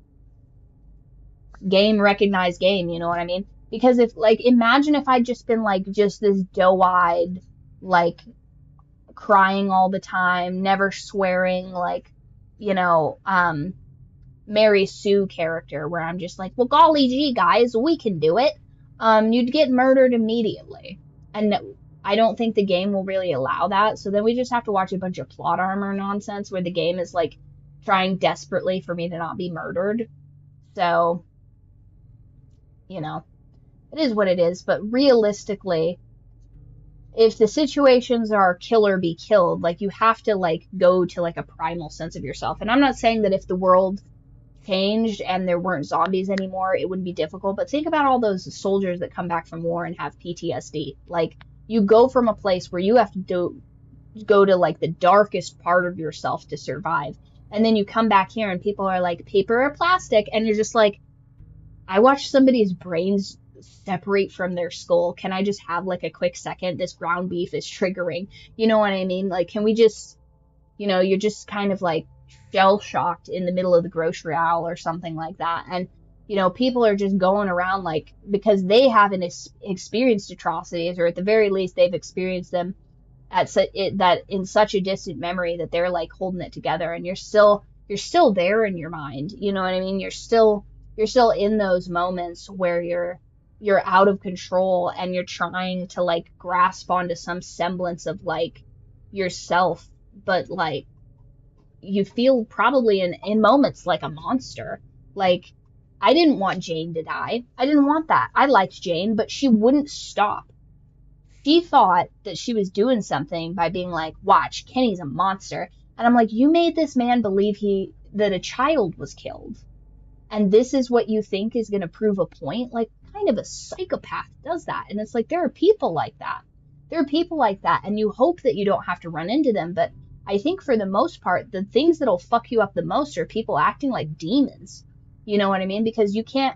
game recognized game, you know what I mean? Because if imagine if I'd just been just this doe-eyed, crying all the time, never swearing, you know, Mary Sue character where I'm just like, well, golly gee, guys, we can do it. You'd get murdered immediately. And I don't think the game will really allow that. So then we just have to watch a bunch of plot armor nonsense where the game is like trying desperately for me to not be murdered. So, you know, it is what it is. But realistically, if the situations are kill or be killed, like you have to like go to like a primal sense of yourself. And I'm not saying that if the world changed and there weren't zombies anymore, it wouldn't be difficult. But think about all those soldiers that come back from war and have PTSD. Like, you go from a place where you have to go to like the darkest part of yourself to survive, and then you come back here and people are like, paper or plastic, and you're just like, I watched somebody's brains separate from their skull. Can I just have like a quick second? This ground beef is triggering. You know what I mean? Like, can we just, you know, you're just kind of like shell shocked in the middle of the grocery aisle or something like that. And, you know, people are just going around like, because they haven't experienced atrocities, or at the very least they've experienced them at that in such a distant memory that they're like holding it together, and you're still there in your mind. You know what I mean? You're still in those moments where you're out of control and you're trying to like grasp onto some semblance of like yourself, but like you feel probably in moments like a monster. Like, I didn't want Jane to die. I didn't want that. I liked Jane, but she wouldn't stop. She thought that she was doing something by being like, watch, Kenny's a monster. And I'm like, you made this man believe that a child was killed. And this is what you think is going to prove a point? Like, kind of a psychopath does that. And it's like, there are people like that. There are people like that. And you hope that you don't have to run into them. But I think for the most part, the things that'll fuck you up the most are people acting like demons. You know what I mean? Because you can't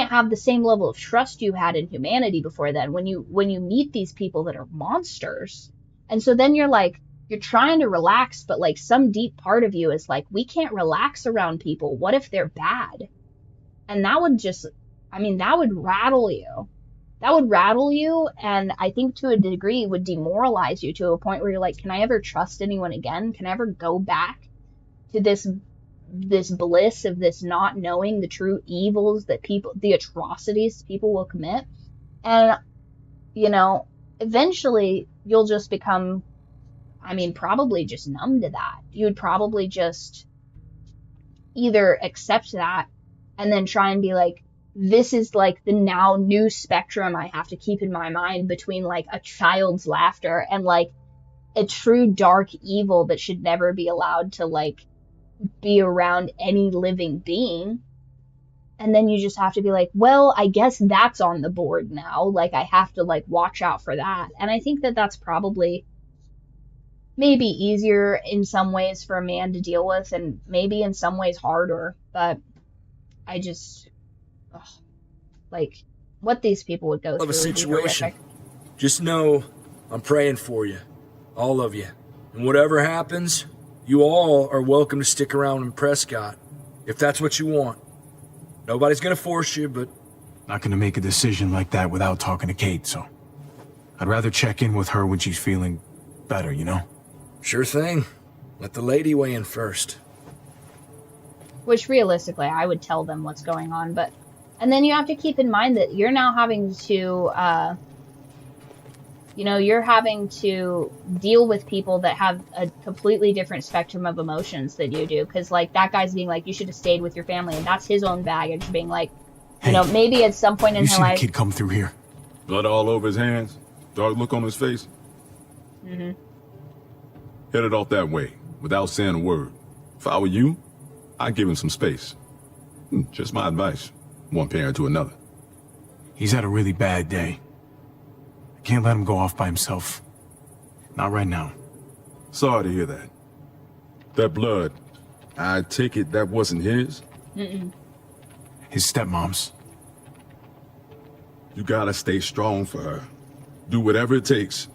have the same level of trust you had in humanity before then when you meet these people that are monsters. And so then you're like, you're trying to relax, but like some deep part of you is like, we can't relax around people. What if they're bad? And that would just, I mean, that would rattle you. That would rattle you, and I think to a degree would demoralize you to a point where you're like, can I ever trust anyone again? Can I ever go back to this bliss of this not knowing the true evils that people, the atrocities people will commit? And, you know, eventually you'll just become, I mean, probably just numb to that. You would probably just either accept that and then try and be like, this is like the now new spectrum I have to keep in my mind between like a child's laughter and like a true dark evil that should never be allowed to like be around any living being. And then you just have to be like, well, I guess that's on the board now. Like, I have to like watch out for that. And I think that that's probably maybe easier in some ways for a man to deal with, and maybe in some ways harder. But I just, like, what these people would go through Of a would be situation. horrific. Just know I'm praying for you, all of you. And whatever happens, you all are welcome to stick around in Prescott, if that's what you want. Nobody's gonna force you, but... Not gonna make a decision like that without talking to Kate, so... I'd rather check in with her when she's feeling better, you know? Sure thing. Let the lady weigh in first. Which realistically, I would tell them what's going on, but... And then you have to keep in mind that you're now having to, you're having to deal with people that have a completely different spectrum of emotions than you do. Because, like, that guy's being like, you should have stayed with your family. And that's his own baggage, being like, hey, maybe at some point in her life... You seen a kid come through here? Blood all over his hands, dark look on his face. Mm-hmm. Headed off that way, without saying a word. If I were you, I'd give him some space. Just my advice. One parent to another. He's had a really bad day. I can't let him go off by himself. Not right now. Sorry to hear that. That blood, I take it that wasn't his? Mm-mm. His stepmom's. You gotta stay strong for her. Do whatever it takes.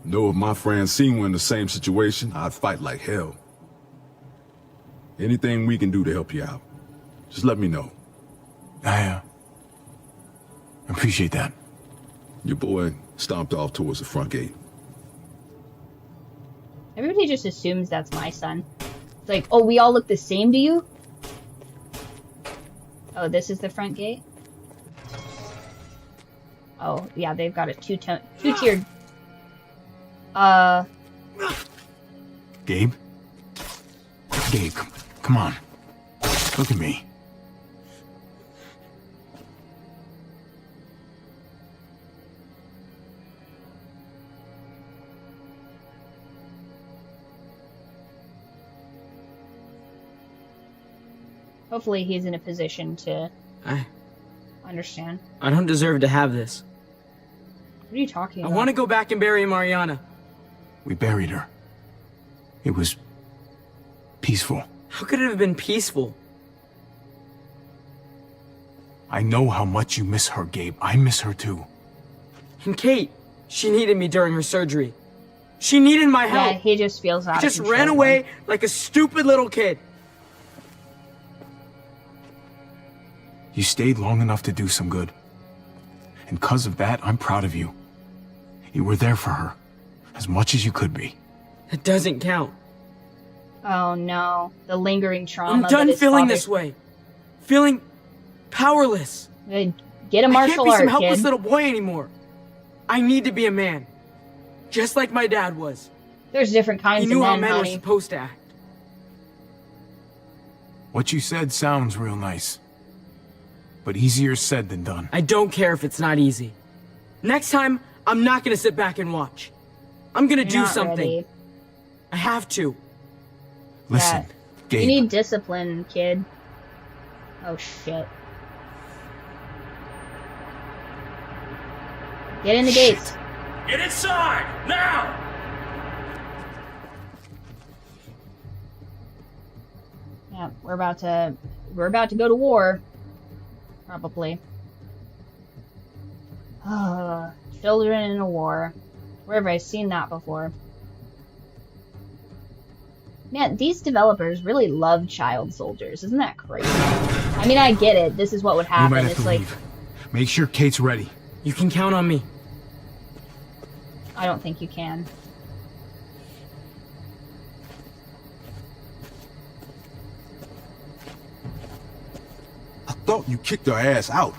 Know if my friend seen were in the same situation, I'd fight like hell. Anything we can do to help you out, just let me know. I appreciate that. Your boy stomped off towards the front gate. Everybody just assumes that's my son. It's like, oh, we all look the same to you? Oh, this is the front gate? Oh, yeah, they've got a two-tiered... Gabe? Gabe, come on. Look at me. Hopefully he's in a position to understand. I don't deserve to have this. What are you talking about? I want to go back and bury Mariana. We buried her. It was peaceful. How could it have been peaceful? I know how much you miss her, Gabe. I miss her too. And Kate, she needed me during her surgery. She needed my help. Yeah, he just feels out I of just control ran away like a stupid little kid. You stayed long enough to do some good. And because of that, I'm proud of you. You were there for her, as much as you could be. It doesn't count. Oh no, the lingering trauma. I'm done that his feeling father... this way. Feeling powerless. Get a martial I can't be art, some helpless kid. little boy anymore. I need to be a man. Just like my dad was. There's different kinds He knew of how men, men were honey. supposed to act. What you said sounds real nice. But easier said than done. I don't care if it's not easy. Next time, I'm not gonna sit back and watch. I'm gonna do not something. ready. I have to. Listen, Gabe. You need discipline, kid. Oh shit. Get in the gates. Get inside, now! Yeah, we're about to go to war. Probably. Children in a war. Where have I seen that before? Man, these developers really love child soldiers. Isn't that crazy? I mean, I get it. This is what would We happen. might have It's to like, leave. Make sure Kate's ready. You can count on me. I don't think you can. I thought you kicked her ass out.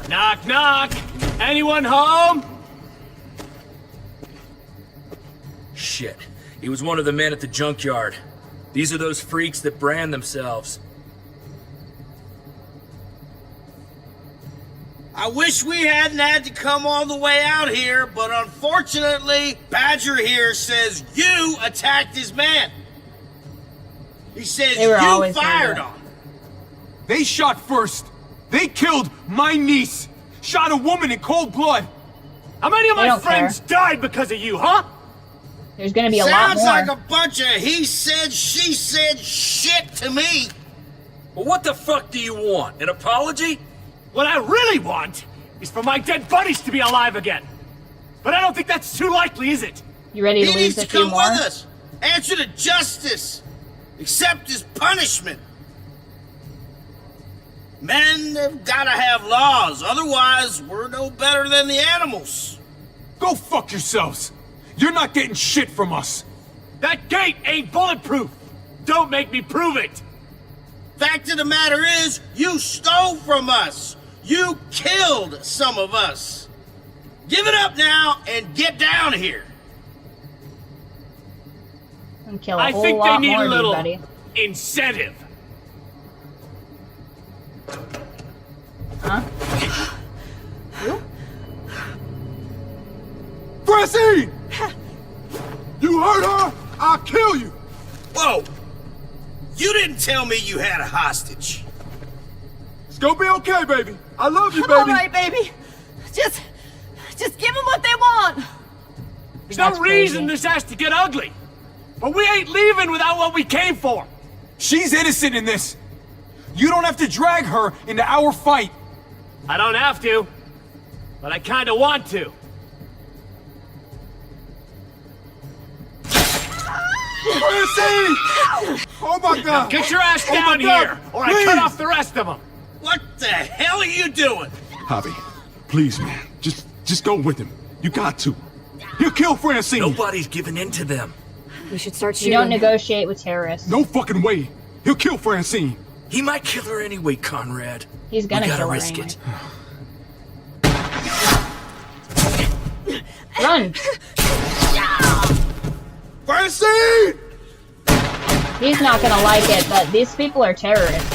Knock, knock. Anyone home? Shit. He was one of the men at the junkyard. These are those freaks that brand themselves. I wish we hadn't had to come all the way out here, but unfortunately, Badger here says you attacked his man. He says They were you always fired gonna- on him. They shot first. They killed my niece. Shot a woman in cold blood. How many of They my don't friends died because of you, huh? There's gonna be a lot Sounds more. like a bunch of he said, she said shit to me. Well, what the fuck do you want? An apology? What I really want is for my dead buddies to be alive again. But I don't think that's too likely, is it? You ready to He lose needs a to few come more? with us. Answer to justice. Accept his punishment. Men have gotta have laws, otherwise we're no better than the animals. Go fuck yourselves. You're not getting shit from us. That gate ain't bulletproof. Don't make me prove it. Fact of the matter is, you stole from us. You killed some of us. Give it up now and get down here. And kill a I whole think they lot need more a of you, little buddy. incentive. Huh? Francine! You hurt her, I'll kill you! Whoa! You didn't tell me you had a hostage. It's gonna be okay, baby. I love you, baby. All right, baby. Just give them what they want. There's no reason this has to get ugly. But we ain't leaving without what we came for. She's innocent in this. You don't have to drag her into our fight. I don't have to, but I kinda want to. Francine! Oh my God! Now get your ass Oh my down God, here, or I please. cut off the rest of them. What the hell are you doing? Javi, please, man. Just go with him. You got to. He'll kill Francine. Nobody's giving in to them. We should start You shooting. don't negotiate with terrorists. No fucking way. He'll kill Francine. He might kill her anyway, Conrad. He's gonna we gotta kill her risk anyway. it. Run! Francine! He's not gonna like it, but these people are terrorists.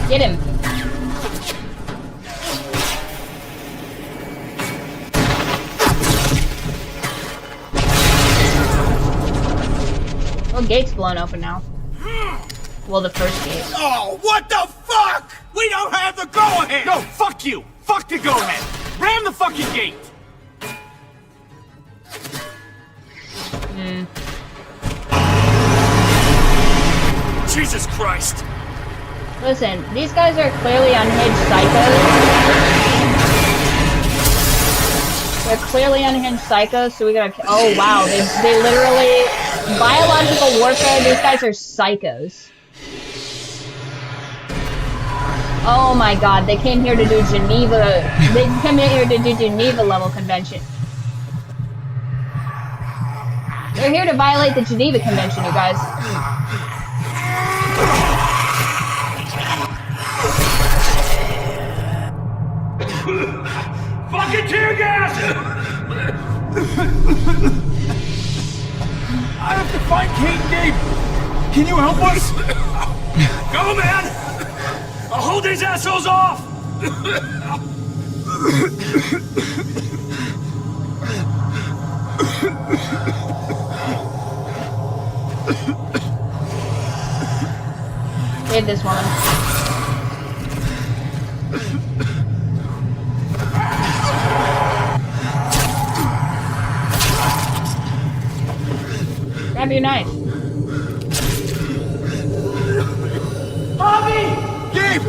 Get him. Well, gate's blown open now. Well, the first gate. Oh, what the fuck? We don't have the go-ahead! No, fuck you! Fuck the go-ahead! Ram the fucking gate! Jesus Christ! Listen, these guys are clearly unhinged psychos. They're clearly unhinged psychos, so we gotta... Oh, wow. They literally... Biological warfare, these guys are psychos. Oh my god, they came here to do Geneva... They came here to do Geneva level convention. They're here to violate the Geneva Convention, you guys. Fucking tear gas! I have to find Kate and Gabe. Can you help us? Go, man! I'll hold these assholes off! Save this woman. Grab your knife. Bobby! Gabe!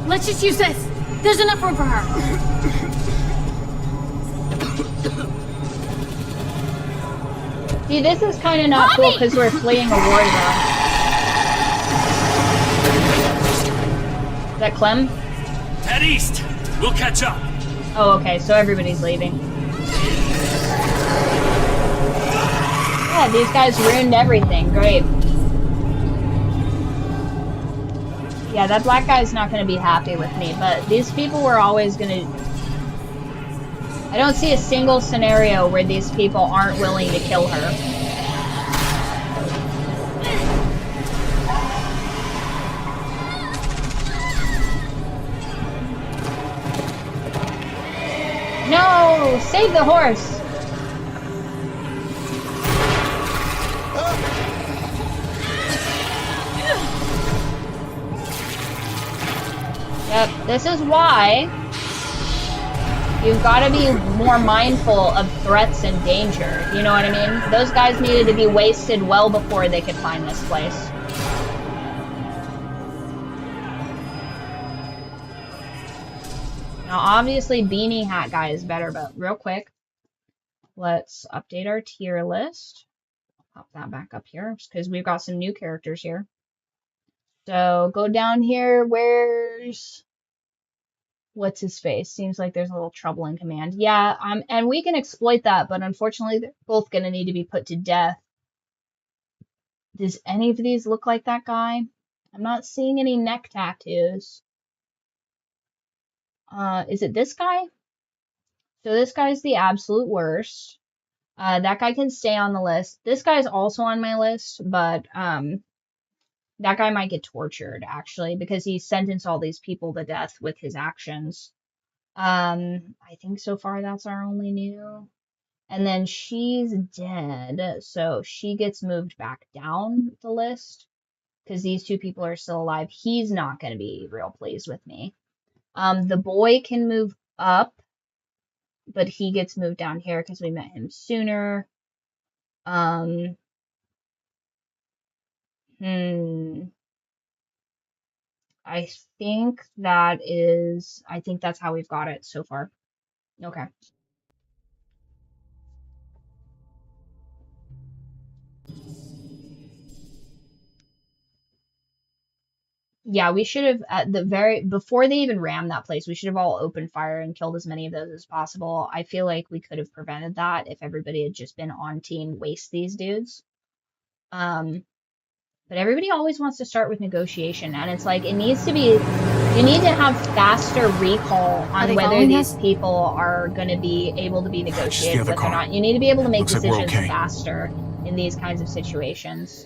Let's just use this. There's enough room for her. See, this is kind of not cool because we're fleeing a war zone. Is that Clem? Head east. We'll catch up. Oh, okay, so everybody's leaving. Yeah, these guys ruined everything. Great. Yeah, that black guy's not going to be happy with me, but these people were always going to... I don't see a single scenario where these people aren't willing to kill her. No! Save the horse! Yep, this is why you've got to be more mindful of threats and danger. You know what I mean? Those guys needed to be wasted well before they could find this place. Now, obviously, Beanie Hat guy is better, but real quick, let's update our tier list. Pop that back up here, because we've got some new characters here. So, go down here, where's... What's his face? Seems like there's a little trouble in command. Yeah, and we can exploit that, but unfortunately, they're both going to need to be put to death. Does any of these look like that guy? I'm not seeing any neck tattoos. Is it this guy? So this guy's the absolute worst. That guy can stay on the list. This guy's also on my list, but that guy might get tortured, actually, because he sentenced all these people to death with his actions. I think so far that's our only new. And then she's dead, so she gets moved back down the list because these two people are still alive. He's not going to be real pleased with me. The boy can move up, but he gets moved down here because we met him sooner. I think that's how we've got it so far. Okay. Yeah, we should have before they even rammed that place, we should have all opened fire and killed as many of those as possible. I feel like we could have prevented that if everybody had just been on team waste these dudes. But everybody always wants to start with negotiation, and it's like, you need to have faster recall on whether these people are going to be able to be negotiated with or not. You need to be able to make decisions faster in these kinds of situations.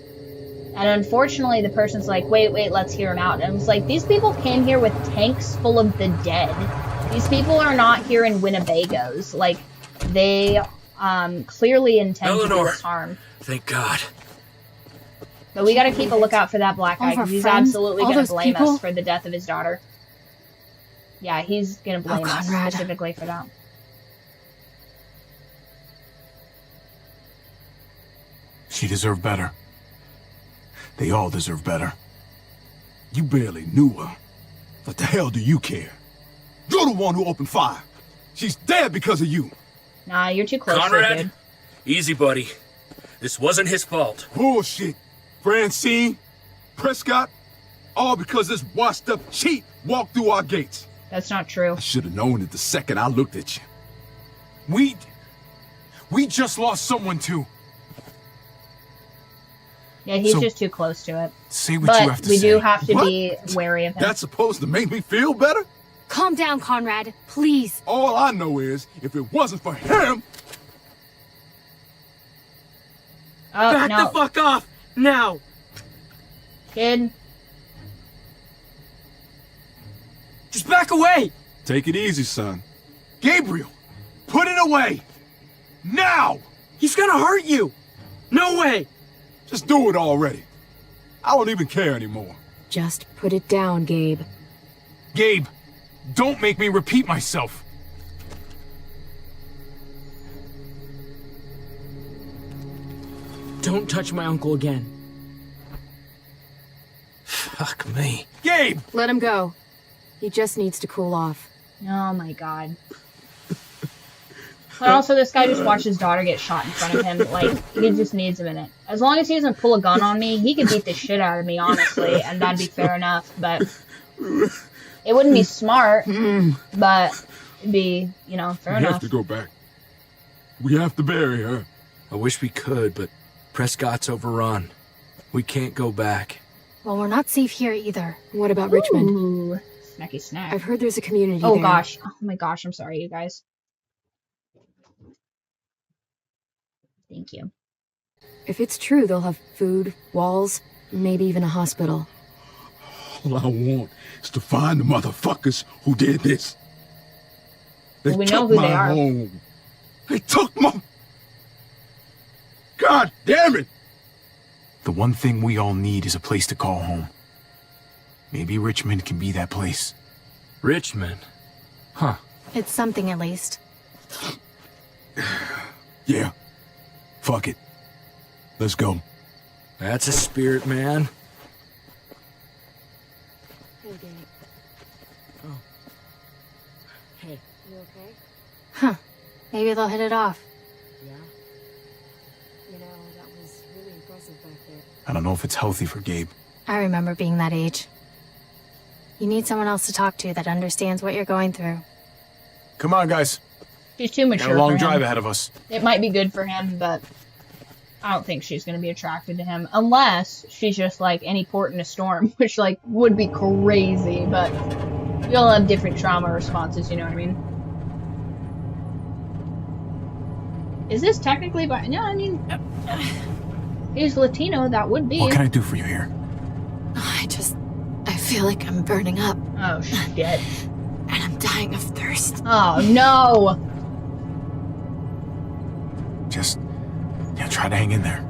And unfortunately, the person's like, wait, let's hear him out. And it's like, these people came here with tanks full of the dead. These people are not here in Winnebagos. Like, they clearly intend to do us harm. Thank God. But we gotta keep a lookout for that black guy, because he's absolutely gonna blame us for the death of his daughter. Yeah, he's gonna blame us specifically for that. She deserved better. They all deserve better. You barely knew her. What the hell do you care? You're the one who opened fire. She's dead because of you. Nah, you're too close Conrad, to it, dude. Easy, buddy. This wasn't his fault. Bullshit. Francine, Prescott, all because this washed-up cheat walked through our gates. That's not true. I should have known it the second I looked at you. We just lost someone too. Yeah, he's just too close to it. Say what you have to say. But we do have to be wary of him. That's supposed to make me feel better? Calm down, Conrad, please. All I know is, if it wasn't for him... Back the fuck off, now! Kid. Just back away! Take it easy, son. Gabriel, put it away! Now! He's gonna hurt you! No way! Just do it already. I don't even care anymore. Just put it down, Gabe. Gabe, don't make me repeat myself. Don't touch my uncle again. Fuck me. Gabe! Let him go. He just needs to cool off. Oh my god. But also, this guy just watched his daughter get shot in front of him. Like, he just needs a minute. As long as he doesn't pull a gun on me, he could beat the shit out of me, honestly, and that'd be fair enough. But it wouldn't be smart, but it'd be, fair enough. We have to go back. We have to bury her. I wish we could, but Prescott's overrun. We can't go back. Well, we're not safe here either. What about Richmond? Ooh, snacky snack. I've heard there's a community there. there. Gosh. Oh my gosh, I'm sorry, you guys. Thank you. If it's true, they'll have food, walls, maybe even a hospital. All I want is to find the motherfuckers who did this. They we took know who my they are. home. They took my... God damn it! The one thing we all need is a place to call home. Maybe Richmond can be that place. Richmond? Huh. It's something at least. Yeah. Fuck it. Let's go. That's a spirit, man. Hey, Gabe. Oh. Hey. You okay? Huh. Maybe they'll hit it off. Yeah. That was really impressive back there. I don't know if it's healthy for Gabe. I remember being that age. You need someone else to talk to that understands what you're going through. Come on, guys. She's too mature. Got a long for him. drive ahead of us. It might be good for him, but I don't think she's going to be attracted to him. Unless she's just like any port in a storm, which would be crazy, but we all have different trauma responses, you know what I mean? Is this technically by... No, I mean... He's Latino, that would be. What can I do for you here? I feel like I'm burning up. Oh, shit. And I'm dying of thirst. Oh, no! Just, try to hang in there.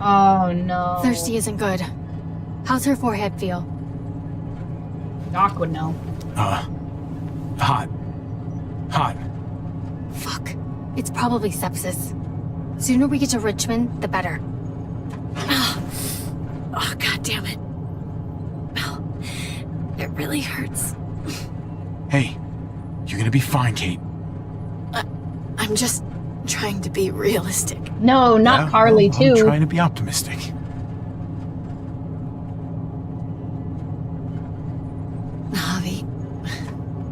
Oh, no. Thirsty isn't good. How's her forehead feel? Doc would know. Hot. Hot. Fuck. It's probably sepsis. Sooner we get to Richmond, the better. Oh, god damn it. Oh, it really hurts. Hey, you're gonna be fine, Kate. I'm just trying to be realistic. No, not Carly, too. I'm trying to be optimistic. Javi,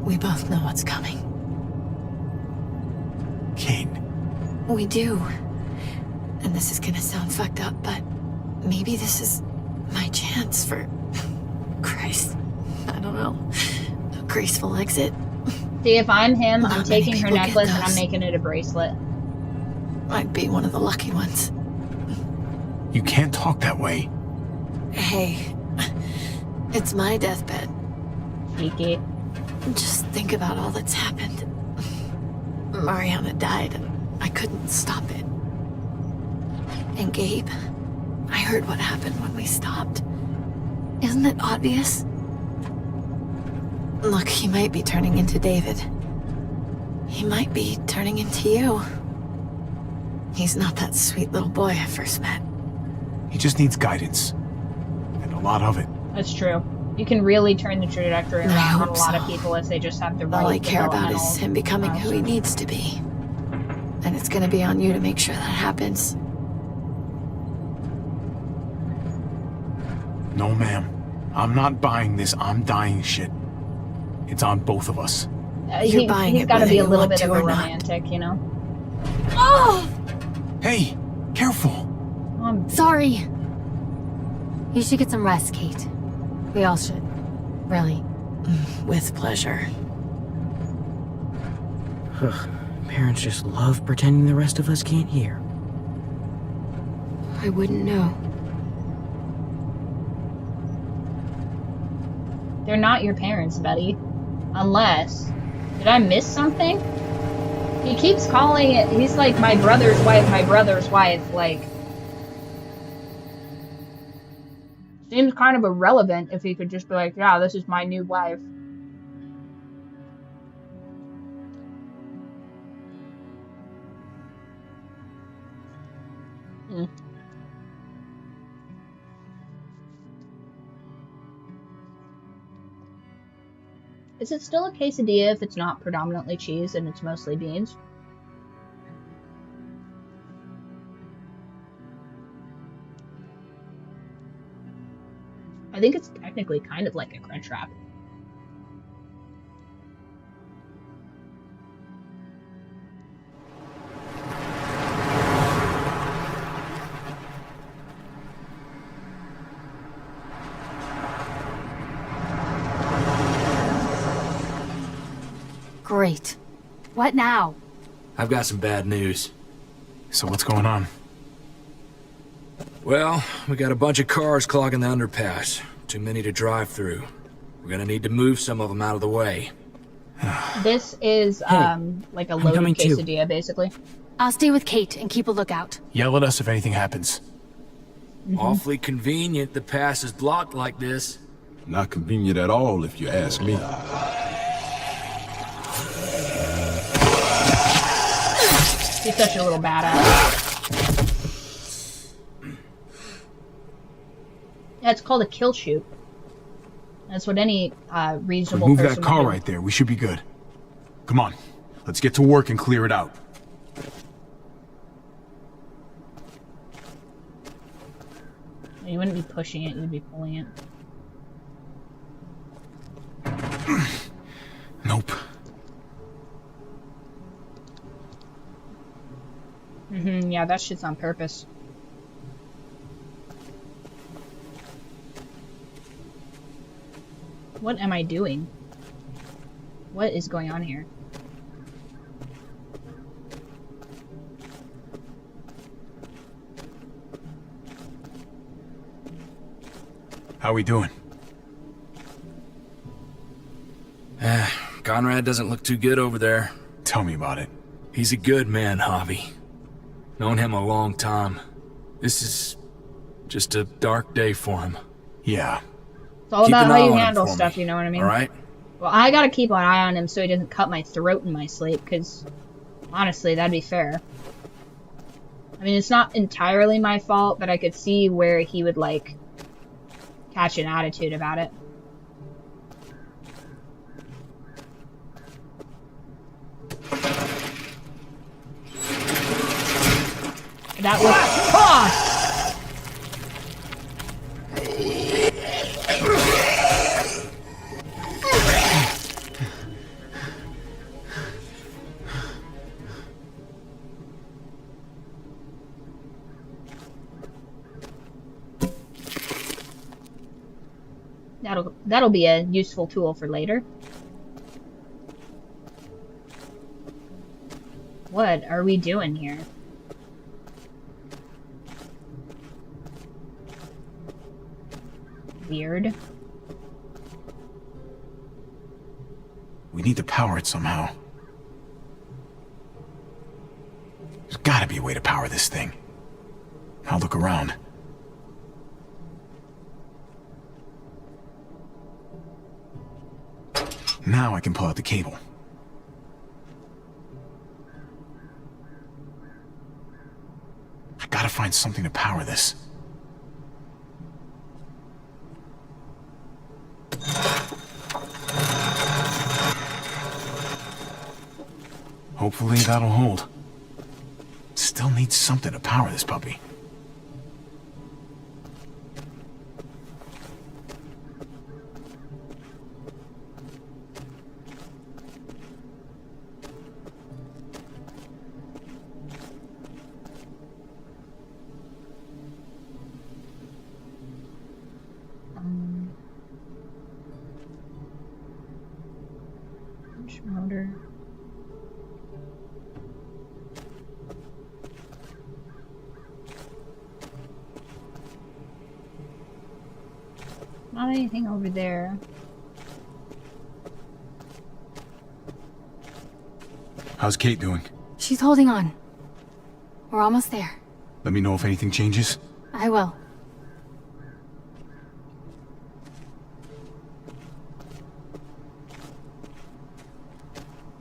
we both know what's coming. Kate. We do. And this is gonna sound fucked up, but maybe this is my chance for... Christ. I don't know. A graceful exit. See, if I'm him, Not I'm many taking her people get necklace and I'm those. making it a bracelet. Might be one of the lucky ones. You can't talk that way. Hey, it's my deathbed. Cheeky. Just think about all that's happened. Mariana died, and I couldn't stop it. And Gabe, I heard what happened when we stopped. Isn't it obvious? Look, he might be turning into David. He might be turning into you. He's not that sweet little boy I first met. He just needs guidance. And a lot of it. That's true. You can really turn the trajectory I around on a hope lot of so. people if they just have the right All I care about is developmental him becoming who he needs to be. And it's gonna be on you to make sure that happens. No, ma'am. I'm not buying this I'm dying shit. It's on both of us. You're buying he's it got to whether be a you little want bit to of a or not. romantic, you know? Oh! Hey, careful. Sorry. You should get some rest, Kate. We all should. Really. With pleasure. Parents just love pretending the rest of us can't hear. I wouldn't know. They're not your parents, Betty. Unless... Did I miss something? He keeps calling it... He's like, my brother's wife, like... Seems kind of irrelevant if he could just be like, yeah, this is my new wife. Is it still a quesadilla if it's not predominantly cheese and it's mostly beans? I think it's technically kind of like a crunch wrap. Great. What now? I've got some bad news. So what's going on? Well, we got a bunch of cars clogging the underpass. Too many to drive through. We're gonna need to move some of them out of the way. This is, like a loaded quesadilla, basically. I'll stay with Kate and keep a lookout. Yell at us if anything happens. Awfully convenient the pass is blocked like this. Not convenient at all, if you ask me. He's such a little badass. Yeah, it's called a kill shoot. That's what any reasonable Move person that car would do. right there. We should be good. Come on. Let's get to work and clear it out. You wouldn't be pushing it, you'd be pulling it. Nope. Yeah, that shit's on purpose. What am I doing? What is going on here? How we doing? Conrad doesn't look too good over there. Tell me about it. He's a good man, Javi. Known him a long time. This is just a dark day for him. Yeah. It's all Keep about an how eye you on him handle for stuff, me, you know what I mean? all right? Well, I gotta keep an eye on him so he doesn't cut my throat in my sleep, because honestly, that'd be fair. I mean, it's not entirely my fault, but I could see where he would, like, catch an attitude about it. That was... Ah! That'll be a useful tool for later. What are we doing here? Weird. We need to power it somehow. There's gotta be a way to power this thing. I'll look around. Now I can pull out the cable. I gotta find something to power this. Hopefully that'll hold. Still need something to power this puppy. Motor. Not anything over there. How's Kate doing? She's holding on. We're almost there. Let me know if anything changes. I will.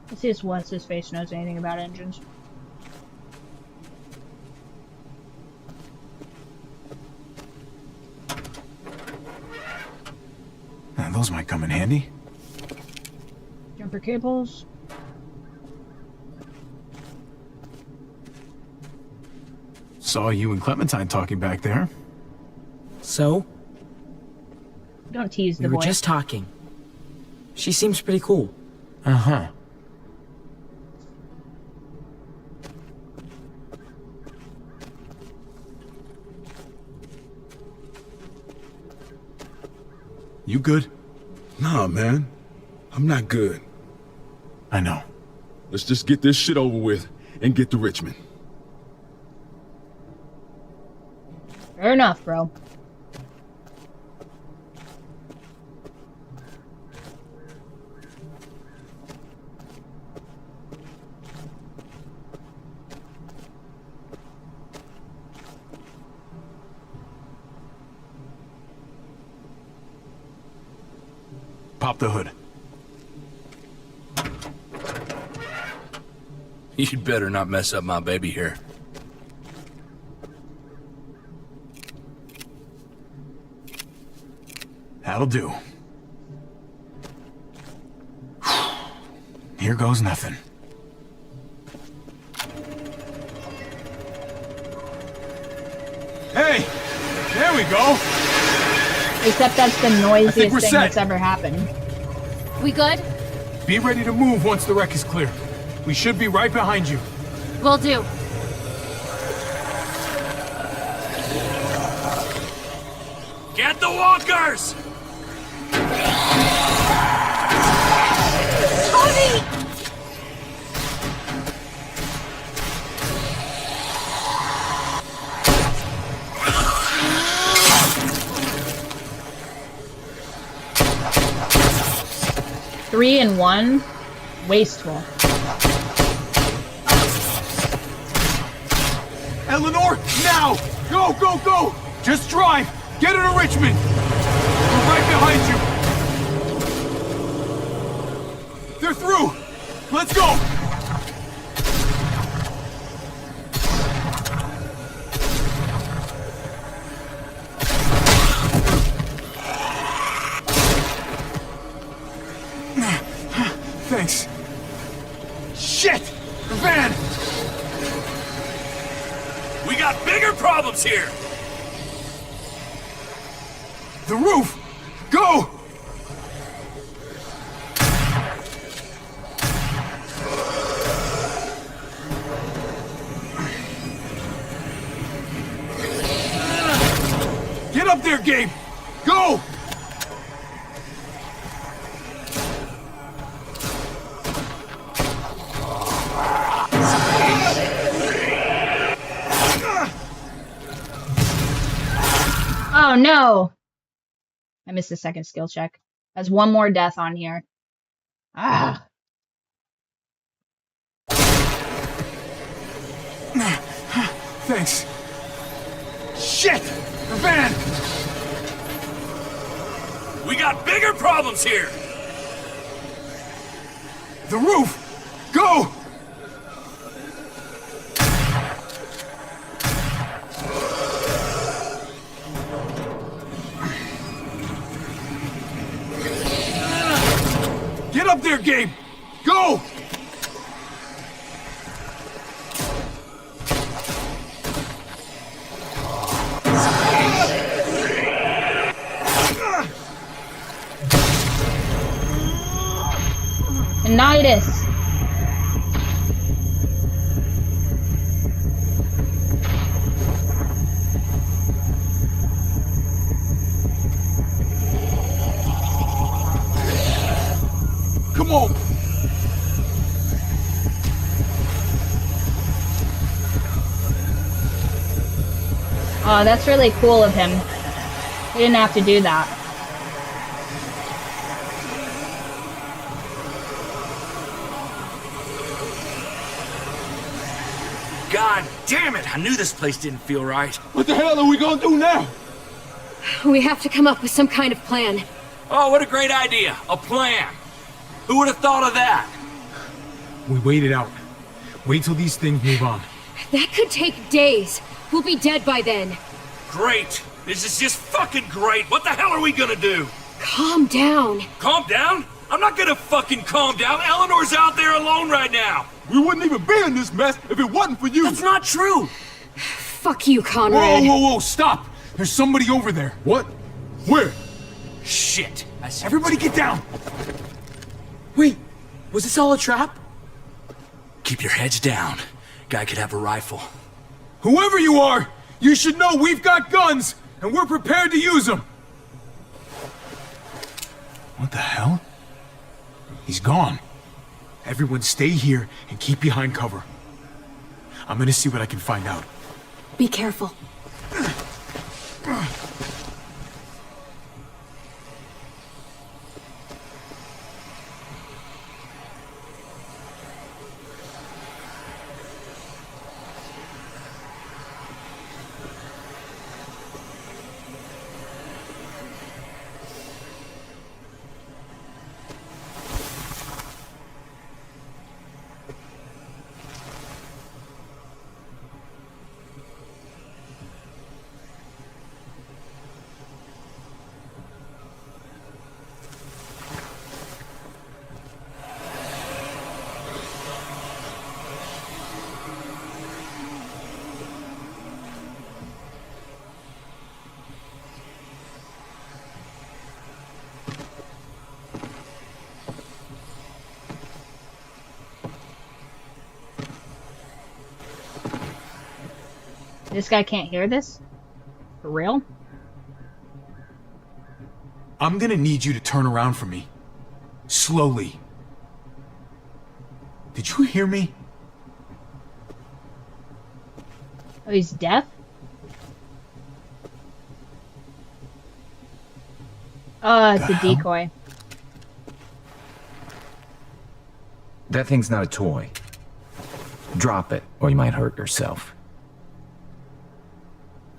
Let's see if once his face knows anything about engines. Those might come in handy. Jumper cables. Saw you and Clementine talking back there. So? Don't tease the We boy. were just talking. She seems pretty cool. Uh-huh. You good? Nah, man. I'm not good. I know. Let's just get this shit over with and get to Richmond. Fair enough, bro. Pop the hood. You'd better not mess up my baby here. That'll do. Here goes nothing. Hey! There we go! Except that's the I think noisiest we're thing set. that's ever happened. We good? Be ready to move once the wreck is clear. We should be right behind you. Will do. Get the walkers! Tony! 3 and 1? Wasteful. Eleanor, now! Go, go, go! Just drive! Get her to Richmond! We're right behind you! They're through! Let's go! Thanks. Shit! The van! We got bigger problems here! The roof! Go! Get up there, Gabe! Go! Oh no! I missed the second skill check. That's one more death on here. Ah! Thanks. Shit! The van! We got bigger problems here! The roof! Go! Get up there, Gabe! Go! Anitis! Come on! Oh, that's really cool of him. He didn't have to do that. God damn it! I knew this place didn't feel right. What the hell are we gonna do now? We have to come up with some kind of plan. Oh, what a great idea! A plan! Who would have thought of that? We wait it out. Wait till these things move on. That could take days. We'll be dead by then. Great! This is just fucking great! What the hell are we gonna do? Calm down. Calm down? I'm not gonna fucking calm down! Eleanor's out there alone right now! We wouldn't even be in this mess if it wasn't for you! That's not true! Fuck you, Conrad. Whoa, whoa, whoa, stop! There's somebody over there. What? Where? Shit! Everybody get down! Wait, was this all a trap? Keep your heads down. Guy could have a rifle. Whoever you are, you should know we've got guns, and we're prepared to use them. What the hell? He's gone. Everyone stay here and keep behind cover. I'm gonna see what I can find out. Be careful. This guy can't hear this? For real? I'm gonna need you to turn around for me. Slowly. Did you hear me? Oh, he's deaf? Oh, it's a decoy. That thing's not a toy. Drop it, or you might hurt yourself.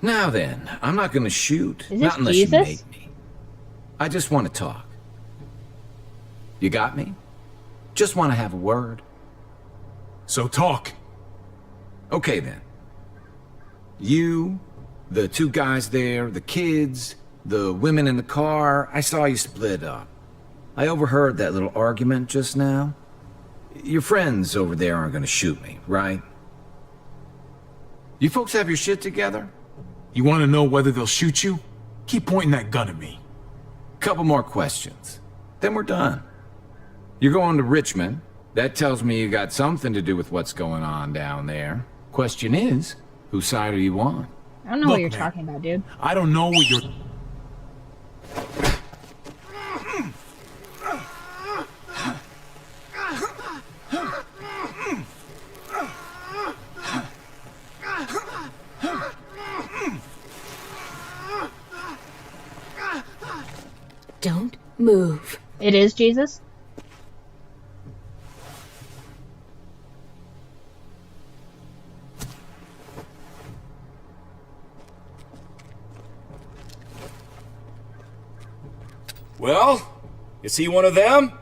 Now then, I'm not gonna shoot. Is this Not unless Jesus? you make me. I just want to talk. You got me? Just want to have a word. So talk. Okay then. You, the two guys there, the kids, the women in the car, I saw you split up. I overheard that little argument just now. Your friends over there aren't gonna shoot me, right? You folks have your shit together? You want to know whether they'll shoot you? Keep pointing that gun at me. Couple more questions. Then we're done. You're going to Richmond. That tells me you got something to do with what's going on down there. Question is, whose side are you on? I don't know what you're talking about, dude. I don't know what you're... Don't move. It is Jesus? Well, is he one of them?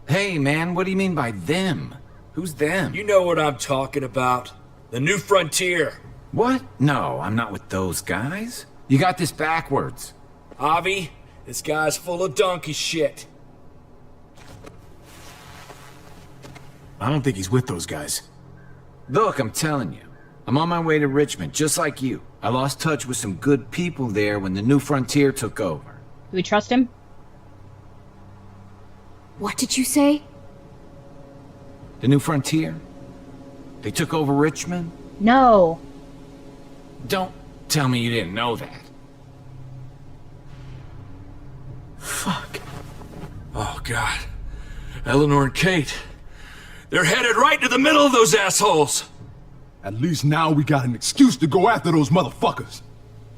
Hey, man, what do you mean by them? Who's them? You know what I'm talking about. The New Frontier. What? No, I'm not with those guys. You got this backwards. Avi, this guy's full of donkey shit. I don't think he's with those guys. Look, I'm telling you. I'm on my way to Richmond, just like you. I lost touch with some good people there when the New Frontier took over. Do we trust him? What did you say? The New Frontier? They took over Richmond? No. Don't tell me you didn't know that. Fuck. Oh, God. Eleanor and Kate. They're headed right to the middle of those assholes. At least now we got an excuse to go after those motherfuckers.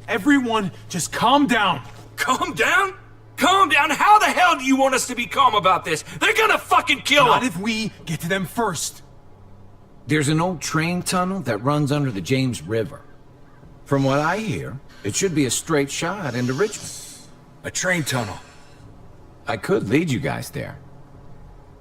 Everyone, just calm down. Calm down? Calm down? How the hell do you want us to be calm about this? They're gonna fucking kill Not us! if we get to them first. There's an old train tunnel that runs under the James River. From what I hear, it should be a straight shot into Richmond. A train tunnel? I could lead you guys there.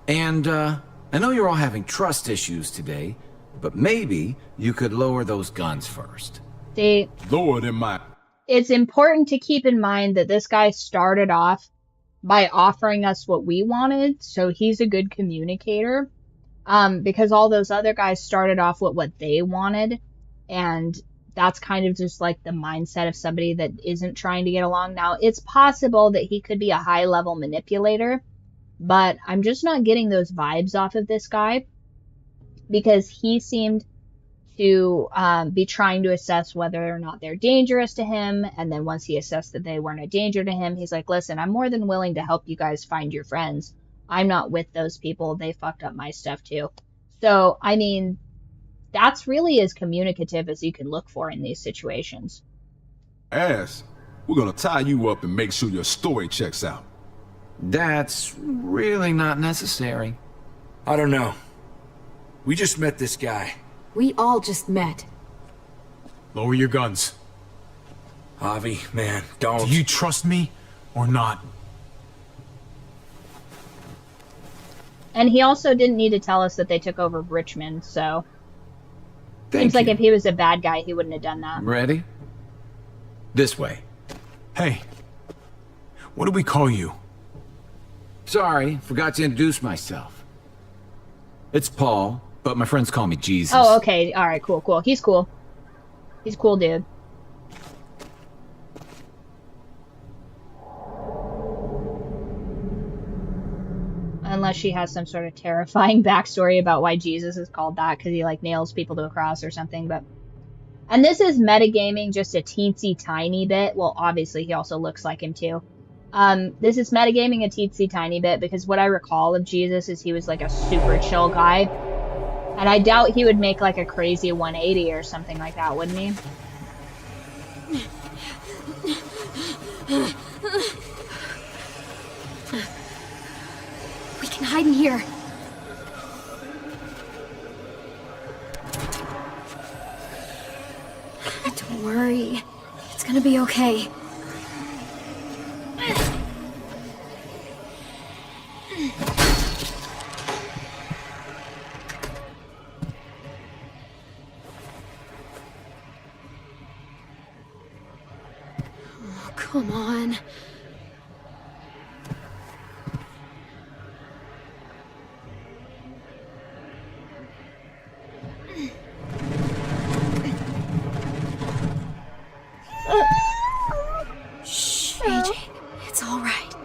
And, I know you're all having trust issues today, but maybe you could lower those guns first. See, Lower than my... it's important to keep in mind that this guy started off by offering us what we wanted, so he's a good communicator. Because all those other guys started off with what they wanted, and that's kind of just like the mindset of somebody that isn't trying to get along. Now, it's possible that he could be a high-level manipulator, but I'm just not getting those vibes off of this guy, because he seemed to be trying to assess whether or not they're dangerous to him, and then once he assessed that they weren't a danger to him, he's like, listen, I'm more than willing to help you guys find your friends. I'm not with those people. They fucked up my stuff too. So, I mean, that's really as communicative as you can look for in these situations. Ass, we're gonna tie you up and make sure your story checks out. That's really not necessary. I don't know. We just met this guy. We all just met. Lower your guns. Avi, man, don't. Do you trust me or not? And he also didn't need to tell us that they took over Richmond, so... Seems like if he was a bad guy, he wouldn't have done that. Ready? This way. Hey, what do we call you? Sorry, forgot to introduce myself. It's Paul, but my friends call me Jesus. Oh, okay. Alright, cool, cool. He's cool. He's a cool dude. Unless she has some sort of terrifying backstory about why Jesus is called that, because he, like, nails people to a cross or something, but... And this is metagaming just a teensy tiny bit. Well, obviously, he also looks like him, too. This is metagaming a teensy tiny bit, because what I recall of Jesus is he was, like, a super chill guy. And I doubt he would make, like, a crazy 180 or something like that, wouldn't he? We can hide in here. worry. It's gonna be okay. Oh, come on. Shh, AJ. It's all right.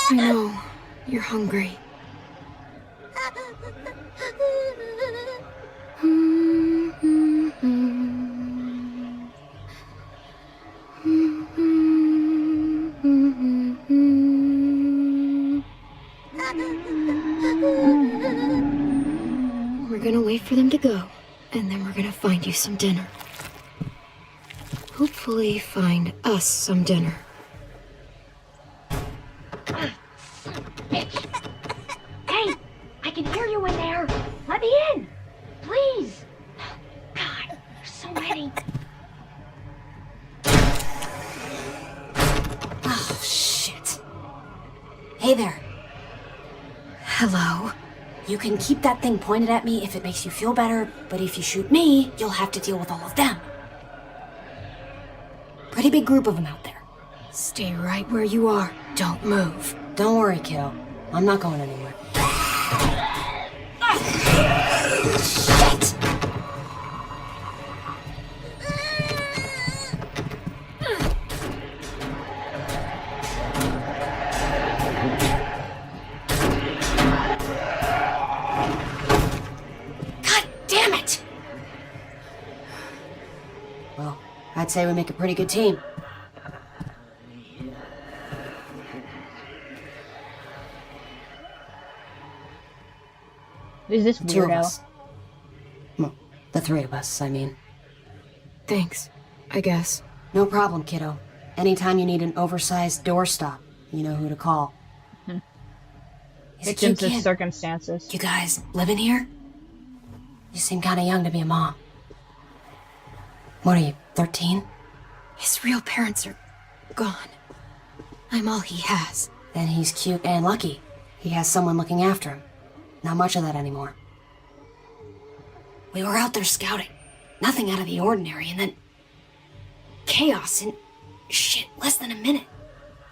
I know. You're hungry. We're gonna wait for them to go, and then we're gonna find you some dinner. Hopefully find us some dinner. Hey, I can hear you in there. Let me in, please. God, there's so many. Oh, shit. Hey there. Hello. You can keep that thing pointed at me if it makes you feel better, but if you shoot me, you'll have to deal with all of them. Pretty big group of them out there. Stay right where you are. Don't move. Don't worry, kiddo. I'm not going anywhere. Shit! God damn it! Well, I'd say we make a pretty good team. Who's this Two of weirdo? us. Well, the three of us, I mean. Thanks, I guess. No problem, kiddo. Anytime you need an oversized doorstop, you know who to call. He's a cute Victims of kid. circumstances. You guys living here? You seem kind of young to be a mom. What are you, 13? His real parents are gone. I'm all he has. Then he's cute and lucky. He has someone looking after him. Not much of that anymore. We were out there scouting. Nothing out of the ordinary, and then... chaos in... shit, less than a minute.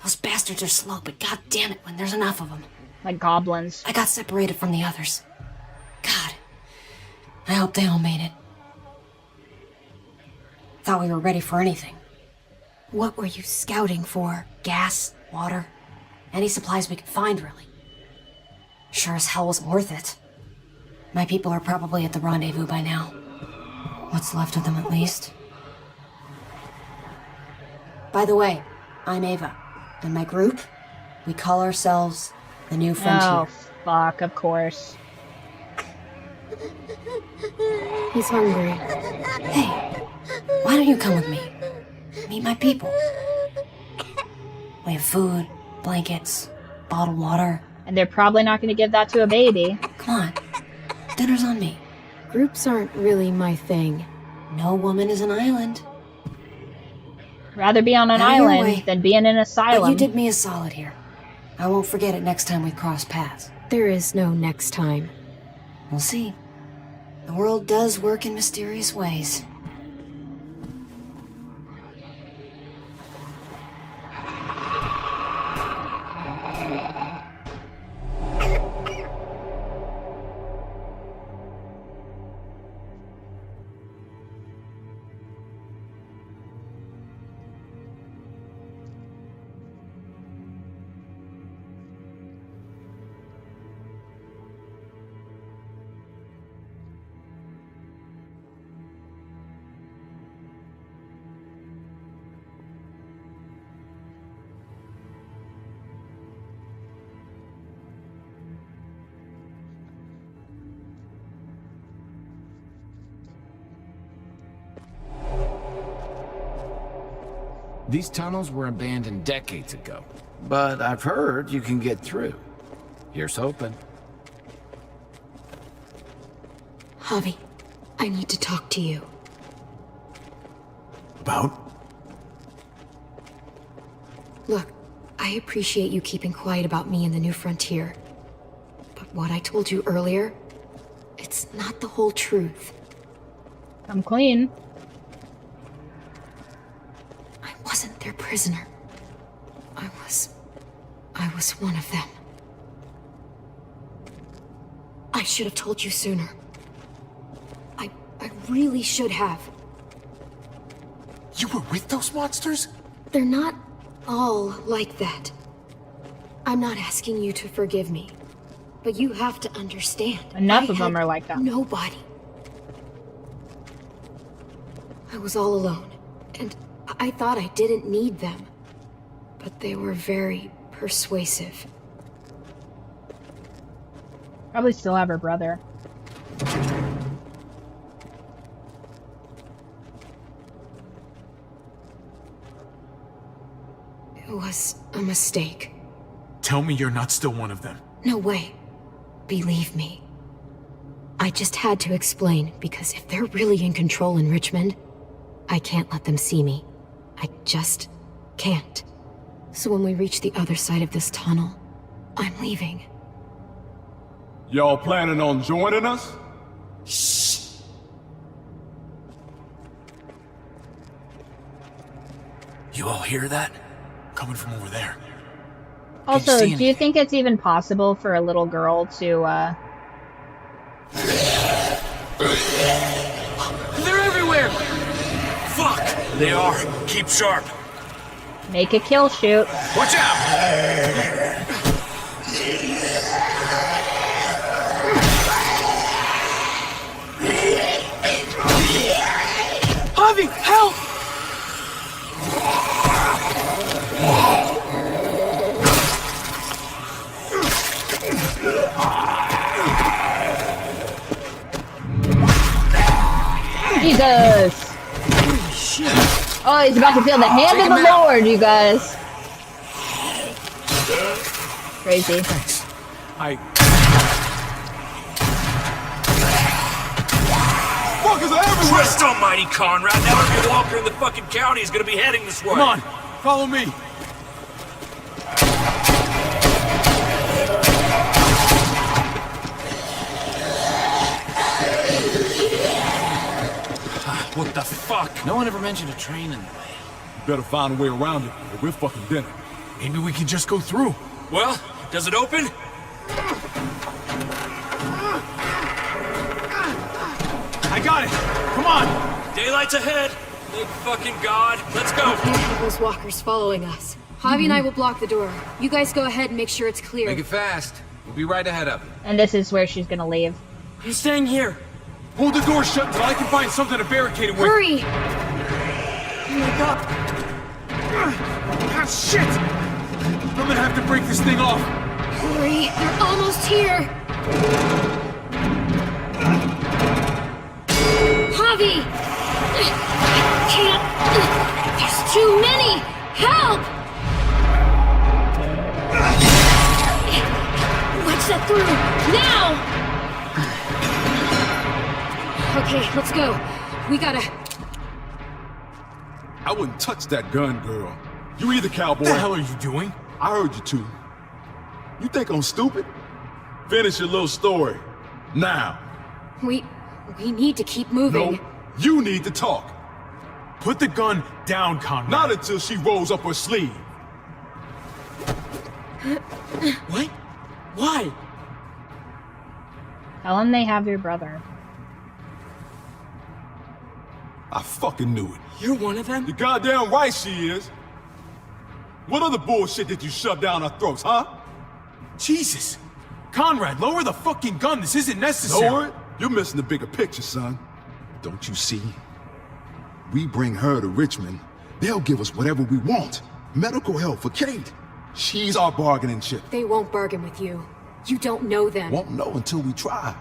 Those bastards are slow, but god damn it when there's enough of them. Like goblins. I got separated from the others. God. I hope they all made it. Thought we were ready for anything. What were you scouting for? Gas, water, any supplies we could find, really. Sure as hell wasn't worth it. My people are probably at the rendezvous by now. What's left of them, at least. By the way, I'm Ava. And my group, we call ourselves the New Frontier. Oh, fuck, of course. He's hungry. Hey, why don't you come with me? Meet my people. We have food, blankets, bottled water. And they're probably not going to give that to a baby. Come on. Dinner's on me. Groups aren't really my thing. No woman is an island. Rather be on an Out of your island way. than be in an asylum. But you did me a solid here. I won't forget it next time we cross paths. There is no next time. We'll see. The world does work in mysterious ways. These tunnels were abandoned decades ago, but I've heard you can get through. Here's hoping. Javi, I need to talk to you. about? Look, I appreciate you keeping quiet about me and the New Frontier. But what I told you earlier, it's not the whole truth. I'm clean. I wasn't their prisoner. I was one of them. I should have told you sooner. I really should have. You were with those monsters? They're not all like that. I'm not asking you to forgive me, but you have to understand. Enough of them are like that. Nobody. I was all alone, and I thought I didn't need them, but they were very persuasive. Probably still have her brother. It was a mistake. Tell me you're not still one of them. No way. Believe me. I just had to explain, because if they're really in control in Richmond, I can't let them see me. I just can't. So when we reach the other side of this tunnel, I'm leaving. Y'all planning on joining us? Shh. You all hear that? Coming from over there. Also, do you think it's even possible for a little girl to, They're everywhere! Fuck! They are. Keep sharp. make a kill shoot? Watch out! Javi, help! Jesus! Holy shit! Oh, he's about to feel the hand of the Lord, you guys. Crazy. Thanks. Fuckers are everywhere! Christ almighty, Conrad! Now every walker in the fucking county is gonna be heading this way. Come on, follow me. What the fuck? No one ever mentioned a train in the way. Better find a way around it, or we're fucking dead. Maybe we can just go through. Well, does it open? I got it. Come on. Daylight's ahead. Thank fucking God. Let's go. I can't have those walkers following us. Javi and I will block the door. You guys go ahead and make sure it's clear. Make it fast. We'll be right ahead of you. And this is where she's gonna leave. I'm staying here. Hold the door shut until I can find something to barricade it with. Hurry! Oh my God. Ah, shit! I'm gonna have to break this thing off. Hurry! They're almost here! Javi! I can't... There's too many! Help! Let's set through! Now! Okay, let's go. We gotta... I wouldn't touch that gun, girl. You either, cowboy. What the hell are you doing? I heard you too. You think I'm stupid? Finish your little story. Now. We need to keep moving. No, you need to talk. Put the gun down, Conrad. Not until she rolls up her sleeve. What? Why? Tell them they have your brother. I fucking knew it. You're one of them? You're goddamn right she is. What other bullshit did you shove down our throats, huh? Jesus. Conrad, lower the fucking gun. This isn't necessary. Lower it? You're missing the bigger picture, son. Don't you see? We bring her to Richmond, they'll give us whatever we want. Medical help for Kate. She's our bargaining chip. They won't bargain with you. You don't know them. Won't know until we try.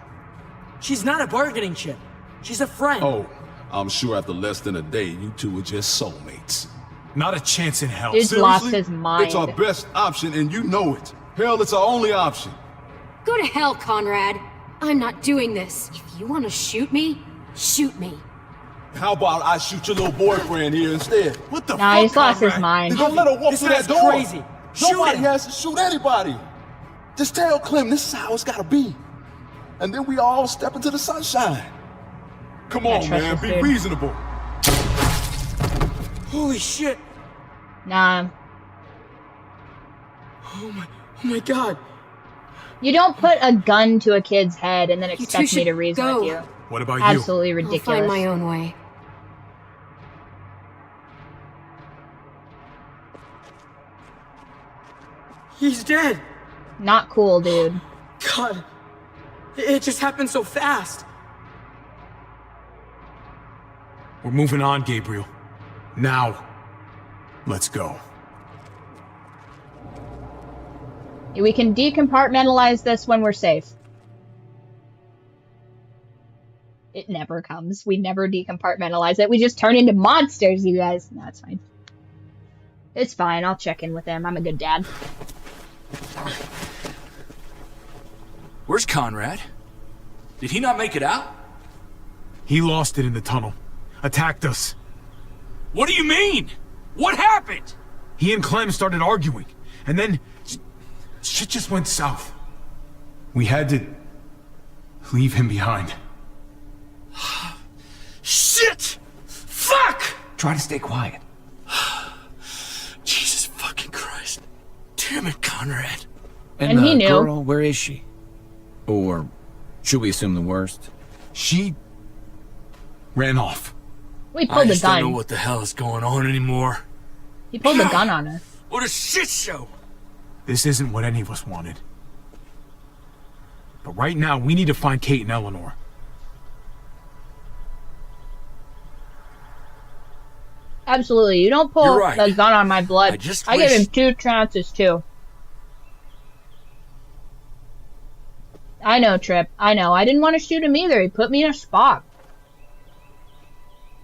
She's not a bargaining chip. She's a friend. Oh, I'm sure after less than a day, you two are just soulmates. Not a chance in hell. Dude's Seriously? lost his mind. It's our best option, and you know it. Hell, it's our only option. Go to hell, Conrad. I'm not doing this. If you want to shoot me, shoot me. How about I shoot your little boyfriend here instead? What the Nah, fuck, he's lost his Conrad? mind. Then don't let her walk This through that guy's door. crazy. Shoot Nobody him. has to shoot anybody. Just tell Clem this is how it's gotta be. And then we all step into the sunshine. Come Yeah, on, trust man, this be dude. reasonable. Holy shit! Nah. Oh my god. You don't put a gun to a kid's head and then You two expect me should to reason go. with you. What about Absolutely I'll ridiculous. find my own way. He's dead. Not cool, dude. God. It just happened so fast. We're moving on, Gabriel. Now, let's go. We can decompartmentalize this when we're safe. It never comes. We never decompartmentalize it. We just turn into monsters, you guys. No, it's fine. It's fine. I'll check in with him. I'm a good dad. Where's Conrad? Did he not make it out? He lost it in the tunnel. Attacked us. What do you mean? What happened? He and Clem started arguing, and then shit just went south. We had to leave him behind. Shit! Fuck! Try to stay quiet. Jesus fucking Christ. Damn it, Conrad. And the he knew. girl, where is she? Or should we assume the worst? She ran off. We I pulled a just don't know gun. what the hell is going on anymore. He pulled a gun on her. What a shit show! This isn't what any of us wanted. But right now, we need to find Kate and Eleanor. Absolutely. You don't pull You're right. the gun on my blood. I just give wish- him 2 chances, too. I know, Trip. I know. I didn't want to shoot him either. He put me in a spot.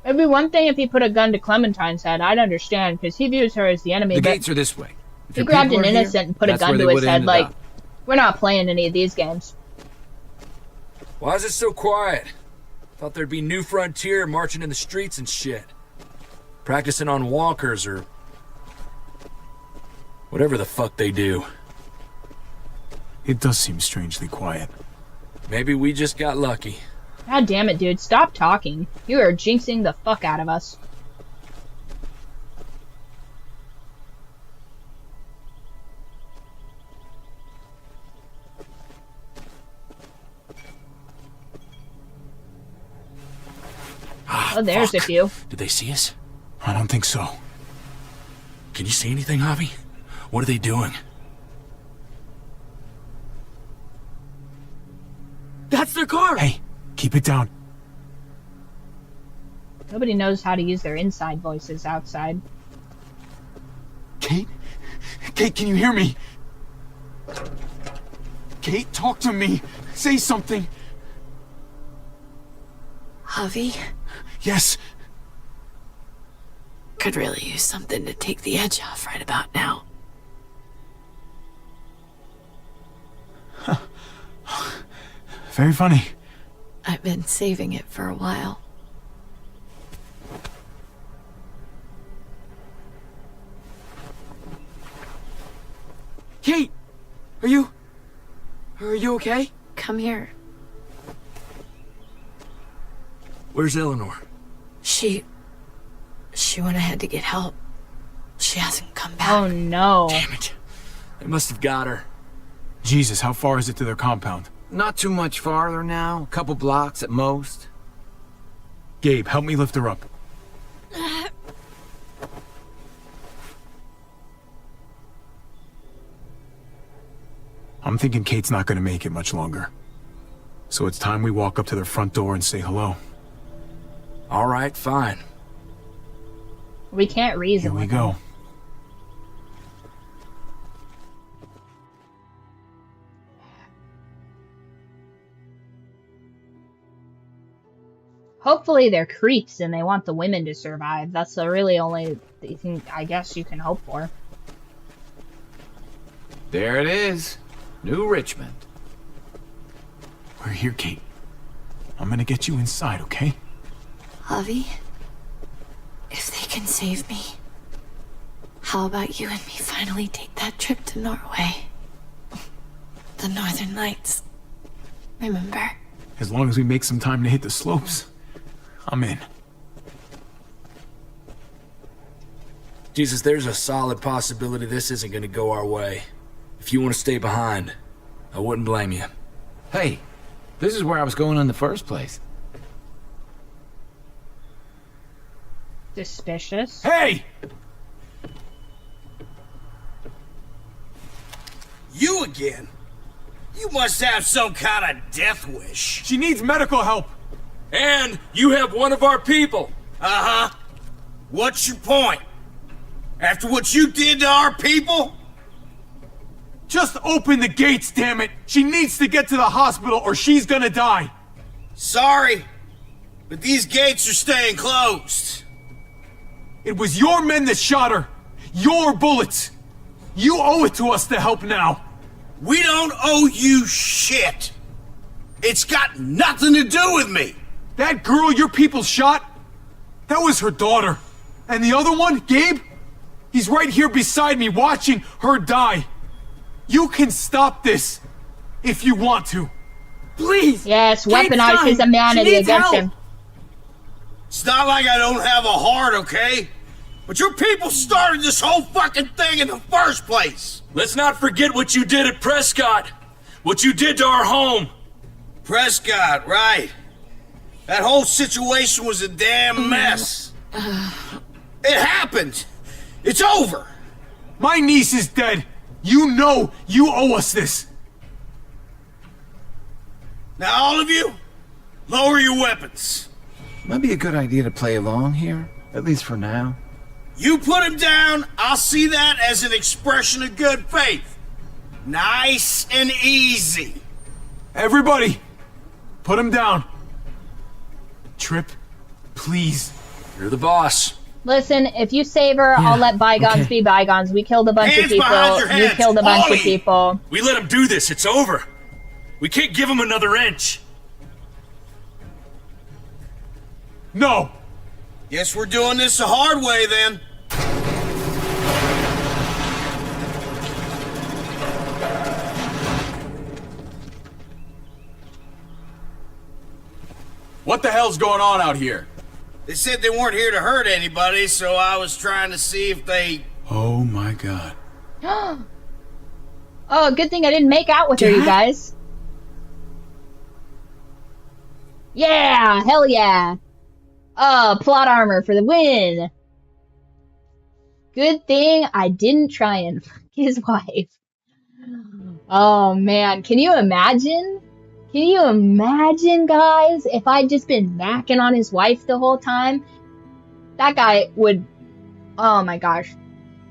It'd be one thing if he put a gun to Clementine's head. I'd understand, because he views her as the enemy. The but gates are this way. If he your grabbed people an are innocent here, and put a that's gun where to they his would've head. ended Like, up. we're not playing any of these games. Why is it so quiet? Thought there'd be New Frontier marching in the streets and shit. Practicing on walkers or whatever the fuck they do. It does seem strangely quiet. Maybe we just got lucky. God damn it, dude. Stop talking. You are jinxing the fuck out of us. Oh, there's a few. Did they see us? I don't think so. Can you see anything, Javi? What are they doing? That's their car! Hey, keep it down. Nobody knows how to use their inside voices outside. Kate? Kate, can you hear me? Kate, talk to me. Say something. Javi? Yes. Could really use something to take the edge off right about now. Very funny. I've been saving it for a while. Kate! Are you okay? Come here. Where's Eleanor? She went ahead to get help. She hasn't come back. Oh no. Damn it. They must have got her. Jesus, how far is it to their compound? Not too much farther now. A couple blocks at most. Gabe, help me lift her up. I'm thinking Kate's not gonna make it much longer. So it's time we walk up to their front door and say hello. All right, fine. We can't reason. Here we with go. them. Hopefully they're creeps and they want the women to survive. That's the really only thing I guess you can hope for. There it is. New Richmond. We're here, Kate. I'm gonna get you inside, okay? Avi, if they can save me, how about you and me finally take that trip to Norway? The Northern Lights. Remember? As long as we make some time to hit the slopes, I'm in. Jesus, there's a solid possibility this isn't gonna go our way. If you want to stay behind, I wouldn't blame you. Hey, this is where I was going in the first place. Suspicious. Hey! You again? You must have some kind of death wish. She needs medical help. And you have one of our people. Uh-huh. What's your point? After what you did to our people? Just open the gates, damn it! She needs to get to the hospital or she's gonna die. Sorry, but these gates are staying closed. It was your men that shot her. Your bullets. You owe it to us to help now. We don't owe you shit. It's got nothing to do with me. That girl your people shot, that was her daughter. And the other one, Gabe? He's right here beside me watching her die. You can stop this if you want to. Please! Yes, weaponize his humanity against him. It's not like I don't have a heart, okay? But your people started this whole fucking thing in the first place. Let's not forget what you did at Prescott. What you did to our home. Prescott, right. That whole situation was a damn mess. It happened. It's over. My niece is dead. You know you owe us this. Now all of you, lower your weapons. Might be a good idea to play along here, at least for now. You put him down, I'll see that as an expression of good faith. Nice and easy. Everybody, put him down. Trip, please. You're the boss. Listen, if you save her, I'll let bygones be bygones. We killed a bunch of people. You killed a bunch of people. We let him do this. It's over. We can't give him another inch. No. Guess we're doing this the hard way then. What the hell's going on out here? They said they weren't here to hurt anybody, so I was trying to see if they... Oh my god. Oh, good thing I didn't make out with her, you guys. Yeah, hell yeah. Oh, plot armor for the win. Good thing I didn't try and fuck his wife. Oh man, can you imagine? Can you imagine, guys, if I'd just been macking on his wife the whole time? That guy would... Oh my gosh.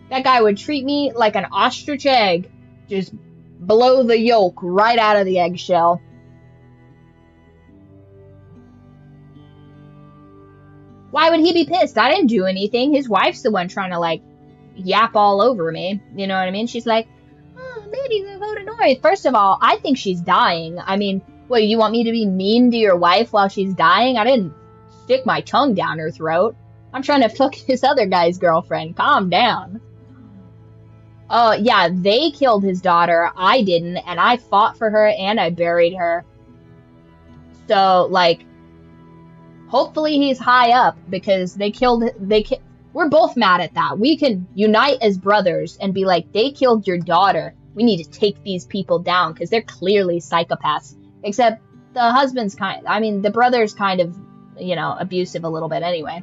That guy would treat me like an ostrich egg. Just blow the yolk right out of the eggshell. Why would he be pissed? I didn't do anything. His wife's the one trying to, like, yap all over me. You know what I mean? She's like, oh, maybe we'll go to North. First of all, I think she's dying. I mean, what, you want me to be mean to your wife while she's dying? I didn't stick my tongue down her throat. I'm trying to fuck this other guy's girlfriend. Calm down. Yeah, they killed his daughter. I didn't, and I fought for her and I buried her. So, like, hopefully he's high up because we're both mad at that. We can unite as brothers and be like, they killed your daughter. We need to take these people down because they're clearly psychopaths. Except the husband's the brother's kind of, you know, abusive a little bit anyway.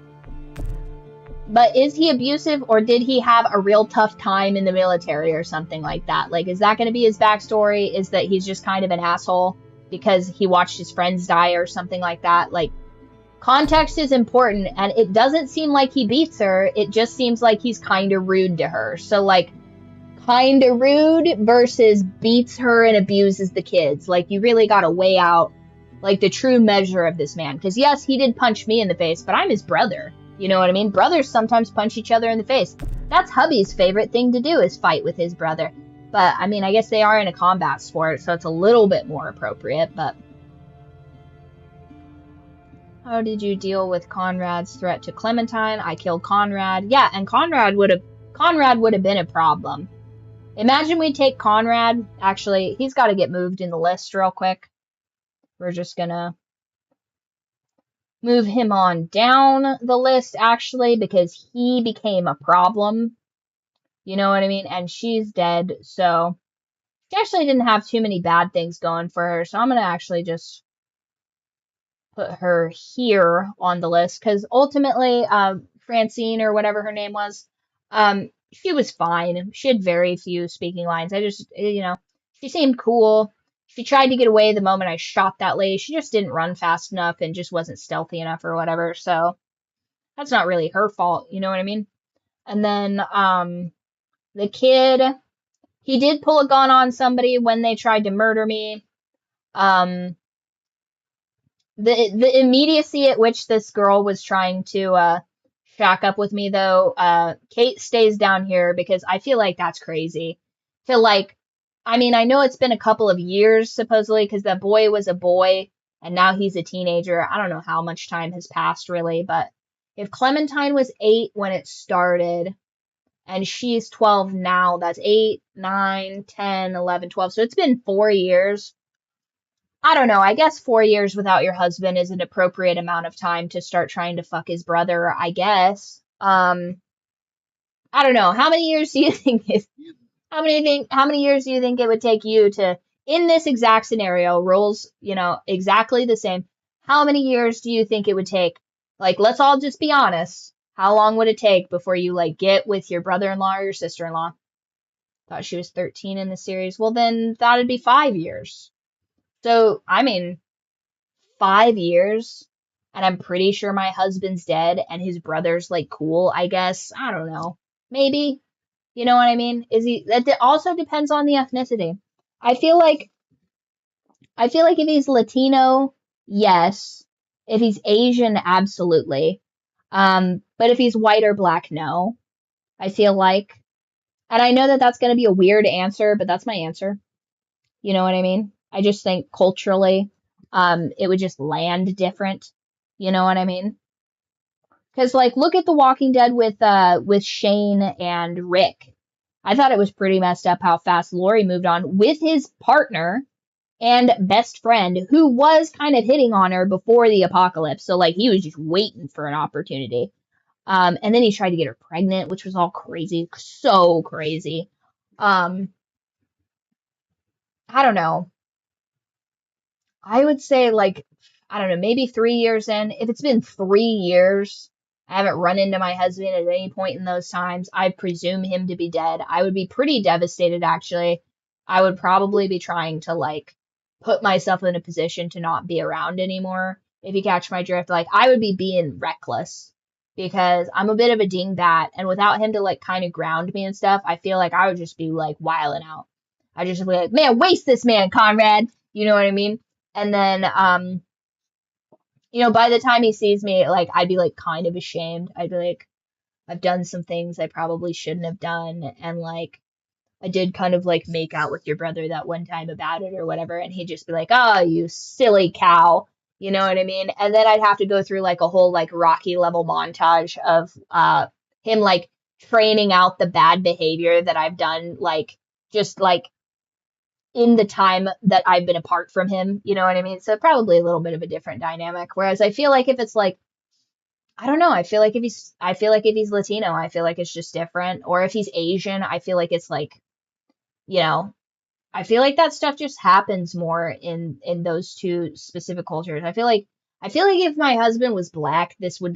But is he abusive or did he have a real tough time in the military or something like that? Like, is that going to be his backstory? Is that he's just kind of an asshole because he watched his friends die or something like that? Like, context is important, and it doesn't seem like he beats her. It just seems like he's kind of rude to her. So, like, kind of rude versus beats her and abuses the kids. Like, you really got to weigh out, like, the true measure of this man. Because, yes, he did punch me in the face, but I'm his brother. You know what I mean? Brothers sometimes punch each other in the face. That's hubby's favorite thing to do is fight with his brother. But, I mean, I guess they are in a combat sport, so it's a little bit more appropriate, but... How did you deal with Conrad's threat to Clementine? I killed Conrad. Yeah, and Conrad would have been a problem. Imagine we take Conrad. Actually, he's got to get moved in the list real quick. We're just gonna move him on down the list, actually, because he became a problem. You know what I mean? And she's dead, so she actually didn't have too many bad things going for her. So I'm gonna actually just put her here on the list, because ultimately, Francine, or whatever her name was, she was fine. She had very few speaking lines. I just, she seemed cool. She tried to get away the moment I shot that lady. She just didn't run fast enough and just wasn't stealthy enough or whatever. So that's not really her fault. You know what I mean? And then, the kid, he did pull a gun on somebody when they tried to murder me. The immediacy at which this girl was trying to shack up with me, though, Kate stays down here because I feel like that's crazy. I mean, I know it's been a couple of years, supposedly, because the boy was a boy, and now he's a teenager. I don't know how much time has passed, really, but if Clementine was 8 when it started, and she's 12 now, that's 8, 9, 10, 11, 12. So it's been 4 years. I don't know. I guess 4 years without your husband is an appropriate amount of time to start trying to fuck his brother, I guess. I don't know. How many years do you think how many years do you think it would take you to, in this exact scenario, rules, exactly the same. How many years do you think it would take? Like, let's all just be honest. How long would it take before you, get with your brother-in-law or your sister-in-law? Thought she was 13 in the series. Well, then that'd be 5 years. So, I mean, 5 years, and I'm pretty sure my husband's dead and his brother's cool, I guess. I don't know. Maybe. You know what I mean? That also depends on the ethnicity. I feel like if he's Latino, yes. If he's Asian, absolutely. But if he's white or black, no. I feel like. And I know that that's going to be a weird answer, but that's my answer. You know what I mean? I just think culturally, it would just land different. You know what I mean? Because look at The Walking Dead with Shane and Rick. I thought it was pretty messed up how fast Lori moved on with his partner and best friend, who was kind of hitting on her before the apocalypse. So he was just waiting for an opportunity. And then he tried to get her pregnant, which was all crazy, so crazy. I don't know. I would say I don't know, maybe 3 years in. If it's been 3 years, I haven't run into my husband at any point in those times, I presume him to be dead. I would be pretty devastated, actually. I would probably be trying to put myself in a position to not be around anymore. If you catch my drift, I would be being reckless because I'm a bit of a dingbat, and without him to kind of ground me and stuff, I feel like I would just be wilding out. I'd just be like, man, waste this man, Conrad. You know what I mean? And then, by the time he sees me, I'd be kind of ashamed. I'd be like, I've done some things I probably shouldn't have done. And I did kind of make out with your brother that one time about it or whatever. And he'd just be like, oh, you silly cow. You know what I mean? And then I'd have to go through a whole Rocky level montage of, him training out the bad behavior that I've done, just in the time that I've been apart from him, you know what I mean? So probably a little bit of a different dynamic. Whereas I feel like if it's I don't know, I feel like if he's Latino, I feel like it's just different. Or if he's Asian, I feel like it's I feel like that stuff just happens more in those two specific cultures. I feel like if my husband was black, this would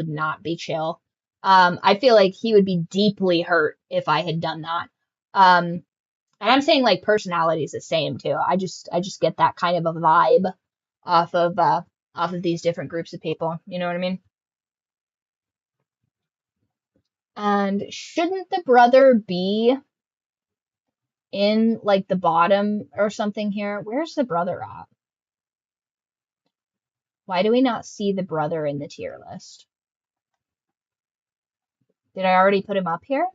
not be chill. I feel like he would be deeply hurt if I had done that. And I'm saying personality is the same too. I just get that kind of a vibe off of these different groups of people. You know what I mean? And shouldn't the brother be in the bottom or something here? Where's the brother at? Why do we not see the brother in the tier list? Did I already put him up here?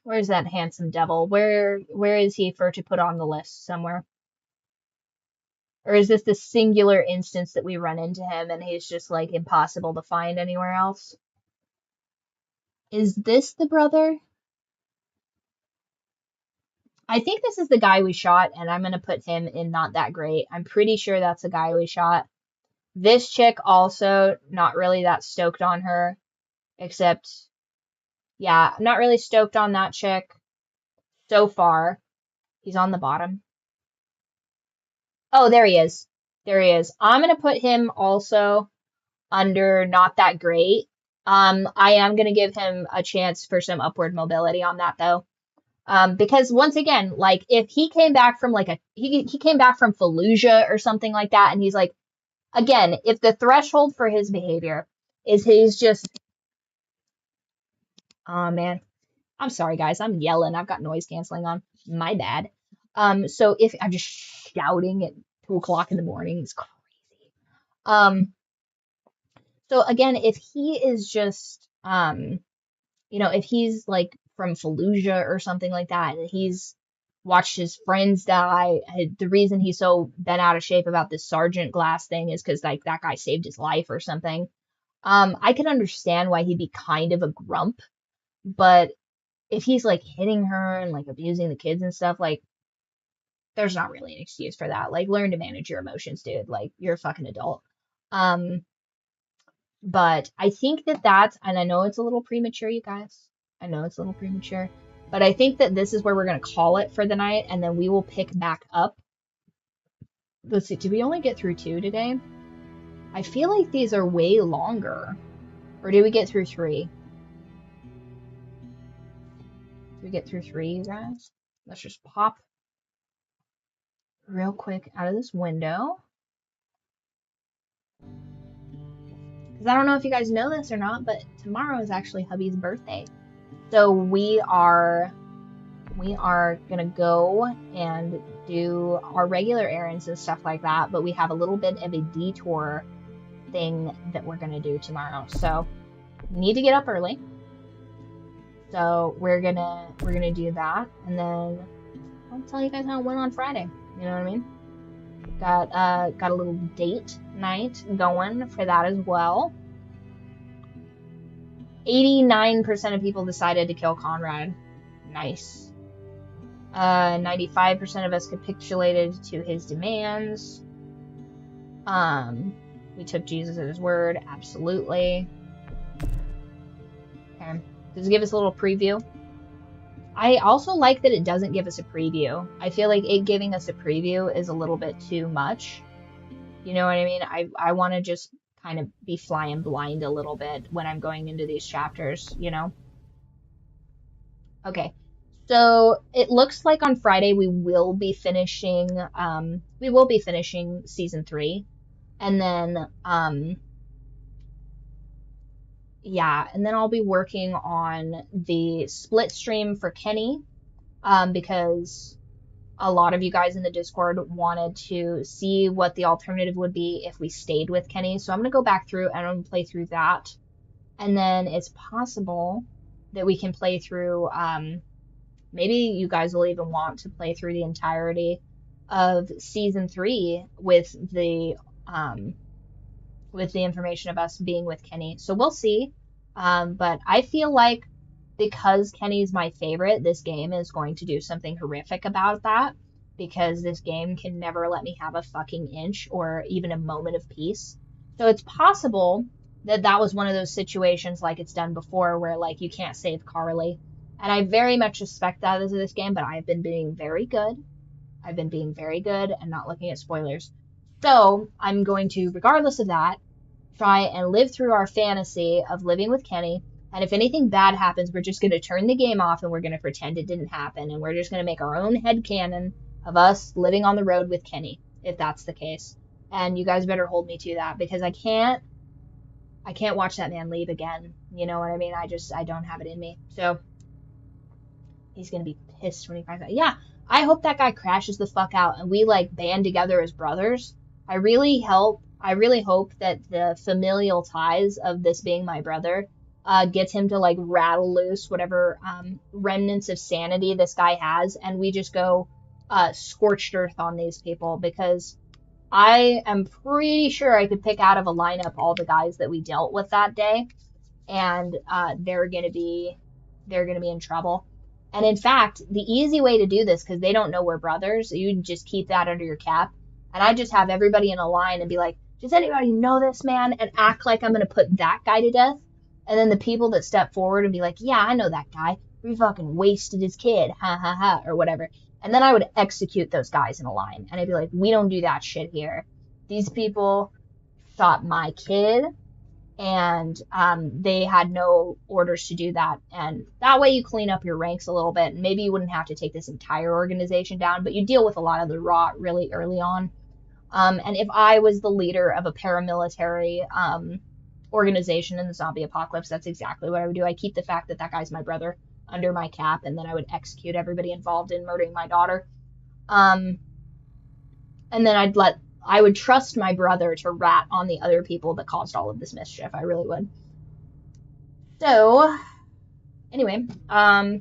Where's that handsome devil? Where is he to put on the list somewhere? Or is this the singular instance that we run into him and he's just like impossible to find anywhere else? Is this the brother? I think this is the guy we shot, and I'm going to put him in not that great. I'm pretty sure that's the guy we shot. This chick also, not really that stoked on her, except, yeah, I'm not really stoked on that chick so far. He's on the bottom. Oh, there he is. There he is. I'm going to put him also under not that great. I am going to give him a chance for some upward mobility on that, though. Because once again, like, if he came back from, like, he came back from Fallujah or something like that, and he's like, again, if the threshold for his behavior is he's just, oh man, I'm sorry guys, I'm yelling, I've got noise canceling on, my bad. So if I'm just shouting at 2 o'clock in the morning, it's crazy. So again, if he is just, you know, if he's like from Fallujah or something like that, and he's watched his friends die, the reason he's so bent out of shape about this Sergeant Glass thing is because like that guy saved his life or something. I can understand why he'd be kind of a grump, but if he's like hitting her and like abusing the kids and stuff, like there's not really an excuse for that. Like, learn to manage your emotions, dude. Like, you're a fucking adult. But I think that that's, and I know it's a little premature, you guys. I know it's a little premature, but I think that this is where we're going to call it for the night, and then we will pick back up. Let's see, did we only get through 2 today? I feel like these are way longer. Or did we get through 3? Did we get through 3, you guys? Let's just pop real quick out of this window. Because I don't know if you guys know this or not, but tomorrow is actually hubby's birthday. So we are gonna go and do our regular errands and stuff like that, but we have a little bit of a detour thing that we're gonna do tomorrow. So we need to get up early. So we're gonna do that, and then I'll tell you guys how it went on Friday. You know what I mean? Got a little date night going for that as well. 89% of people decided to kill Conrad. Nice. 95% of us capitulated to his demands. We took Jesus at his word. Absolutely. Okay. Does it give us a little preview? I also like that it doesn't give us a preview. I feel like it giving us a preview is a little bit too much. You know what I mean? I want to just kind of be flying blind a little bit when I'm going into these chapters, you know? Okay. So it looks like on Friday we will be finishing season 3. And then yeah, and then I'll be working on the split stream for Kenny, because a lot of you guys in the Discord wanted to see what the alternative would be if we stayed with Kenny. So I'm going to go back through and I'm going to play through that. And then it's possible that we can play through, maybe you guys will even want to play through the entirety of season 3 with the information of us being with Kenny. So we'll see. But I feel like because Kenny's my favorite, this game is going to do something horrific about that, because this game can never let me have a fucking inch or even a moment of peace. So it's possible that that was one of those situations like it's done before where like you can't save Carly. And I very much suspect that is this game, but I've been being very good. I've been being very good and not looking at spoilers. So I'm going to, regardless of that, try and live through our fantasy of living with Kenny. And if anything bad happens, we're just going to turn the game off and we're going to pretend it didn't happen. And we're just going to make our own headcanon of us living on the road with Kenny, if that's the case. And you guys better hold me to that, because I can't watch that man leave again. You know what I mean? I don't have it in me. So he's going to be pissed when he finds out. Yeah, I hope that guy crashes the fuck out and we like band together as brothers. I really hope that the familial ties of this being my brother gets him to like rattle loose whatever remnants of sanity this guy has, and we just go scorched earth on these people, because I am pretty sure I could pick out of a lineup all the guys that we dealt with that day, and they're gonna be in trouble. And in fact, the easy way to do this, because they don't know we're brothers, you just keep that under your cap, and I just have everybody in a line and be like, does anybody know this man? And act like I'm gonna put that guy to death. And then the people that step forward and be like, yeah, I know that guy. We fucking wasted his kid, ha ha ha, or whatever. And then I would execute those guys in a line. And I'd be like, we don't do that shit here. These people shot my kid, and they had no orders to do that. And that way you clean up your ranks a little bit. And maybe you wouldn't have to take this entire organization down, but you deal with a lot of the rot really early on. And if I was the leader of a paramilitary organization in the zombie apocalypse, that's exactly what I would do. I keep the fact that that guy's my brother under my cap, and then I would execute everybody involved in murdering my daughter. And then I would trust my brother to rat on the other people that caused all of this mischief. I really would. So, anyway, I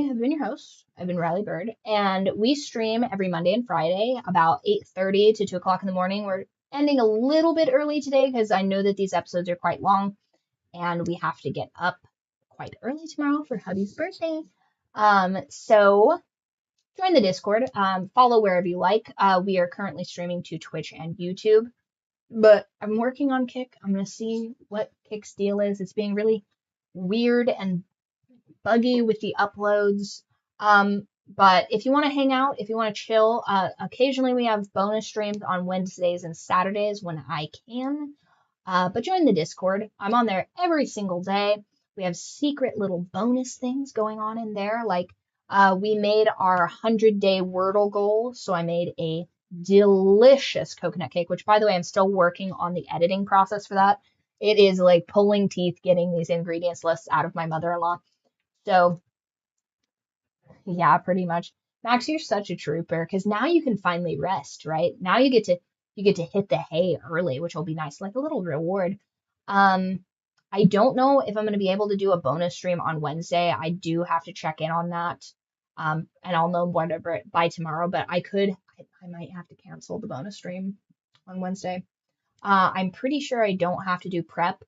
have been your host. I've been Riley Byrd, and we stream every Monday and Friday about 8:30 to 2 o'clock in the morning. We're ending a little bit early today because I know that these episodes are quite long, and we have to get up quite early tomorrow for hubby's birthday. So join the Discord. Follow wherever you like. We are currently streaming to Twitch and YouTube, but I'm working on Kick. I'm gonna see what Kick's deal is. It's being really weird and buggy with the uploads. But if you want to hang out, if you want to chill, occasionally we have bonus streams on Wednesdays and Saturdays when I can. But join the Discord. I'm on there every single day. We have secret little bonus things going on in there. Like, we made our 100-day Wordle goal. So I made a delicious coconut cake, which, by the way, I'm still working on the editing process for that. It is like pulling teeth getting these ingredients lists out of my mother-in-law. So, yeah, pretty much. Max, you're such a trooper, because now you can finally rest, right? Now you get to hit the hay early, which will be nice, like a little reward. I don't know if I'm going to be able to do a bonus stream on Wednesday. I do have to check in on that. And I'll know whatever by tomorrow, but I might have to cancel the bonus stream on Wednesday. I'm pretty sure I don't have to do prep.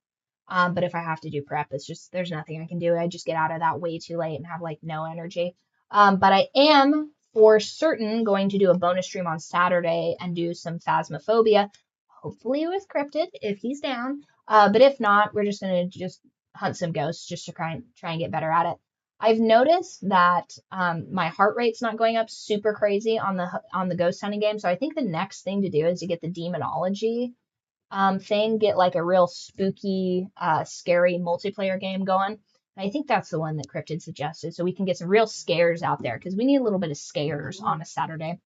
But if I have to do prep, it's just, there's nothing I can do. I just get out of that way too late and have like no energy. But I am for certain going to do a bonus stream on Saturday and do some Phasmophobia, hopefully with Cryptid if he's down. But if not, we're just going to just hunt some ghosts just to try and get better at it. I've noticed that my heart rate's not going up super crazy on the ghost hunting game. So I think the next thing to do is to get the demonology thing, get like a real spooky, scary multiplayer game going. And I think that's the one that Cryptid suggested, so we can get some real scares out there, because we need a little bit of scares on a Saturday.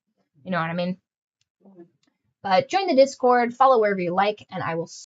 You know what I mean? But join the Discord, follow wherever you like, and I will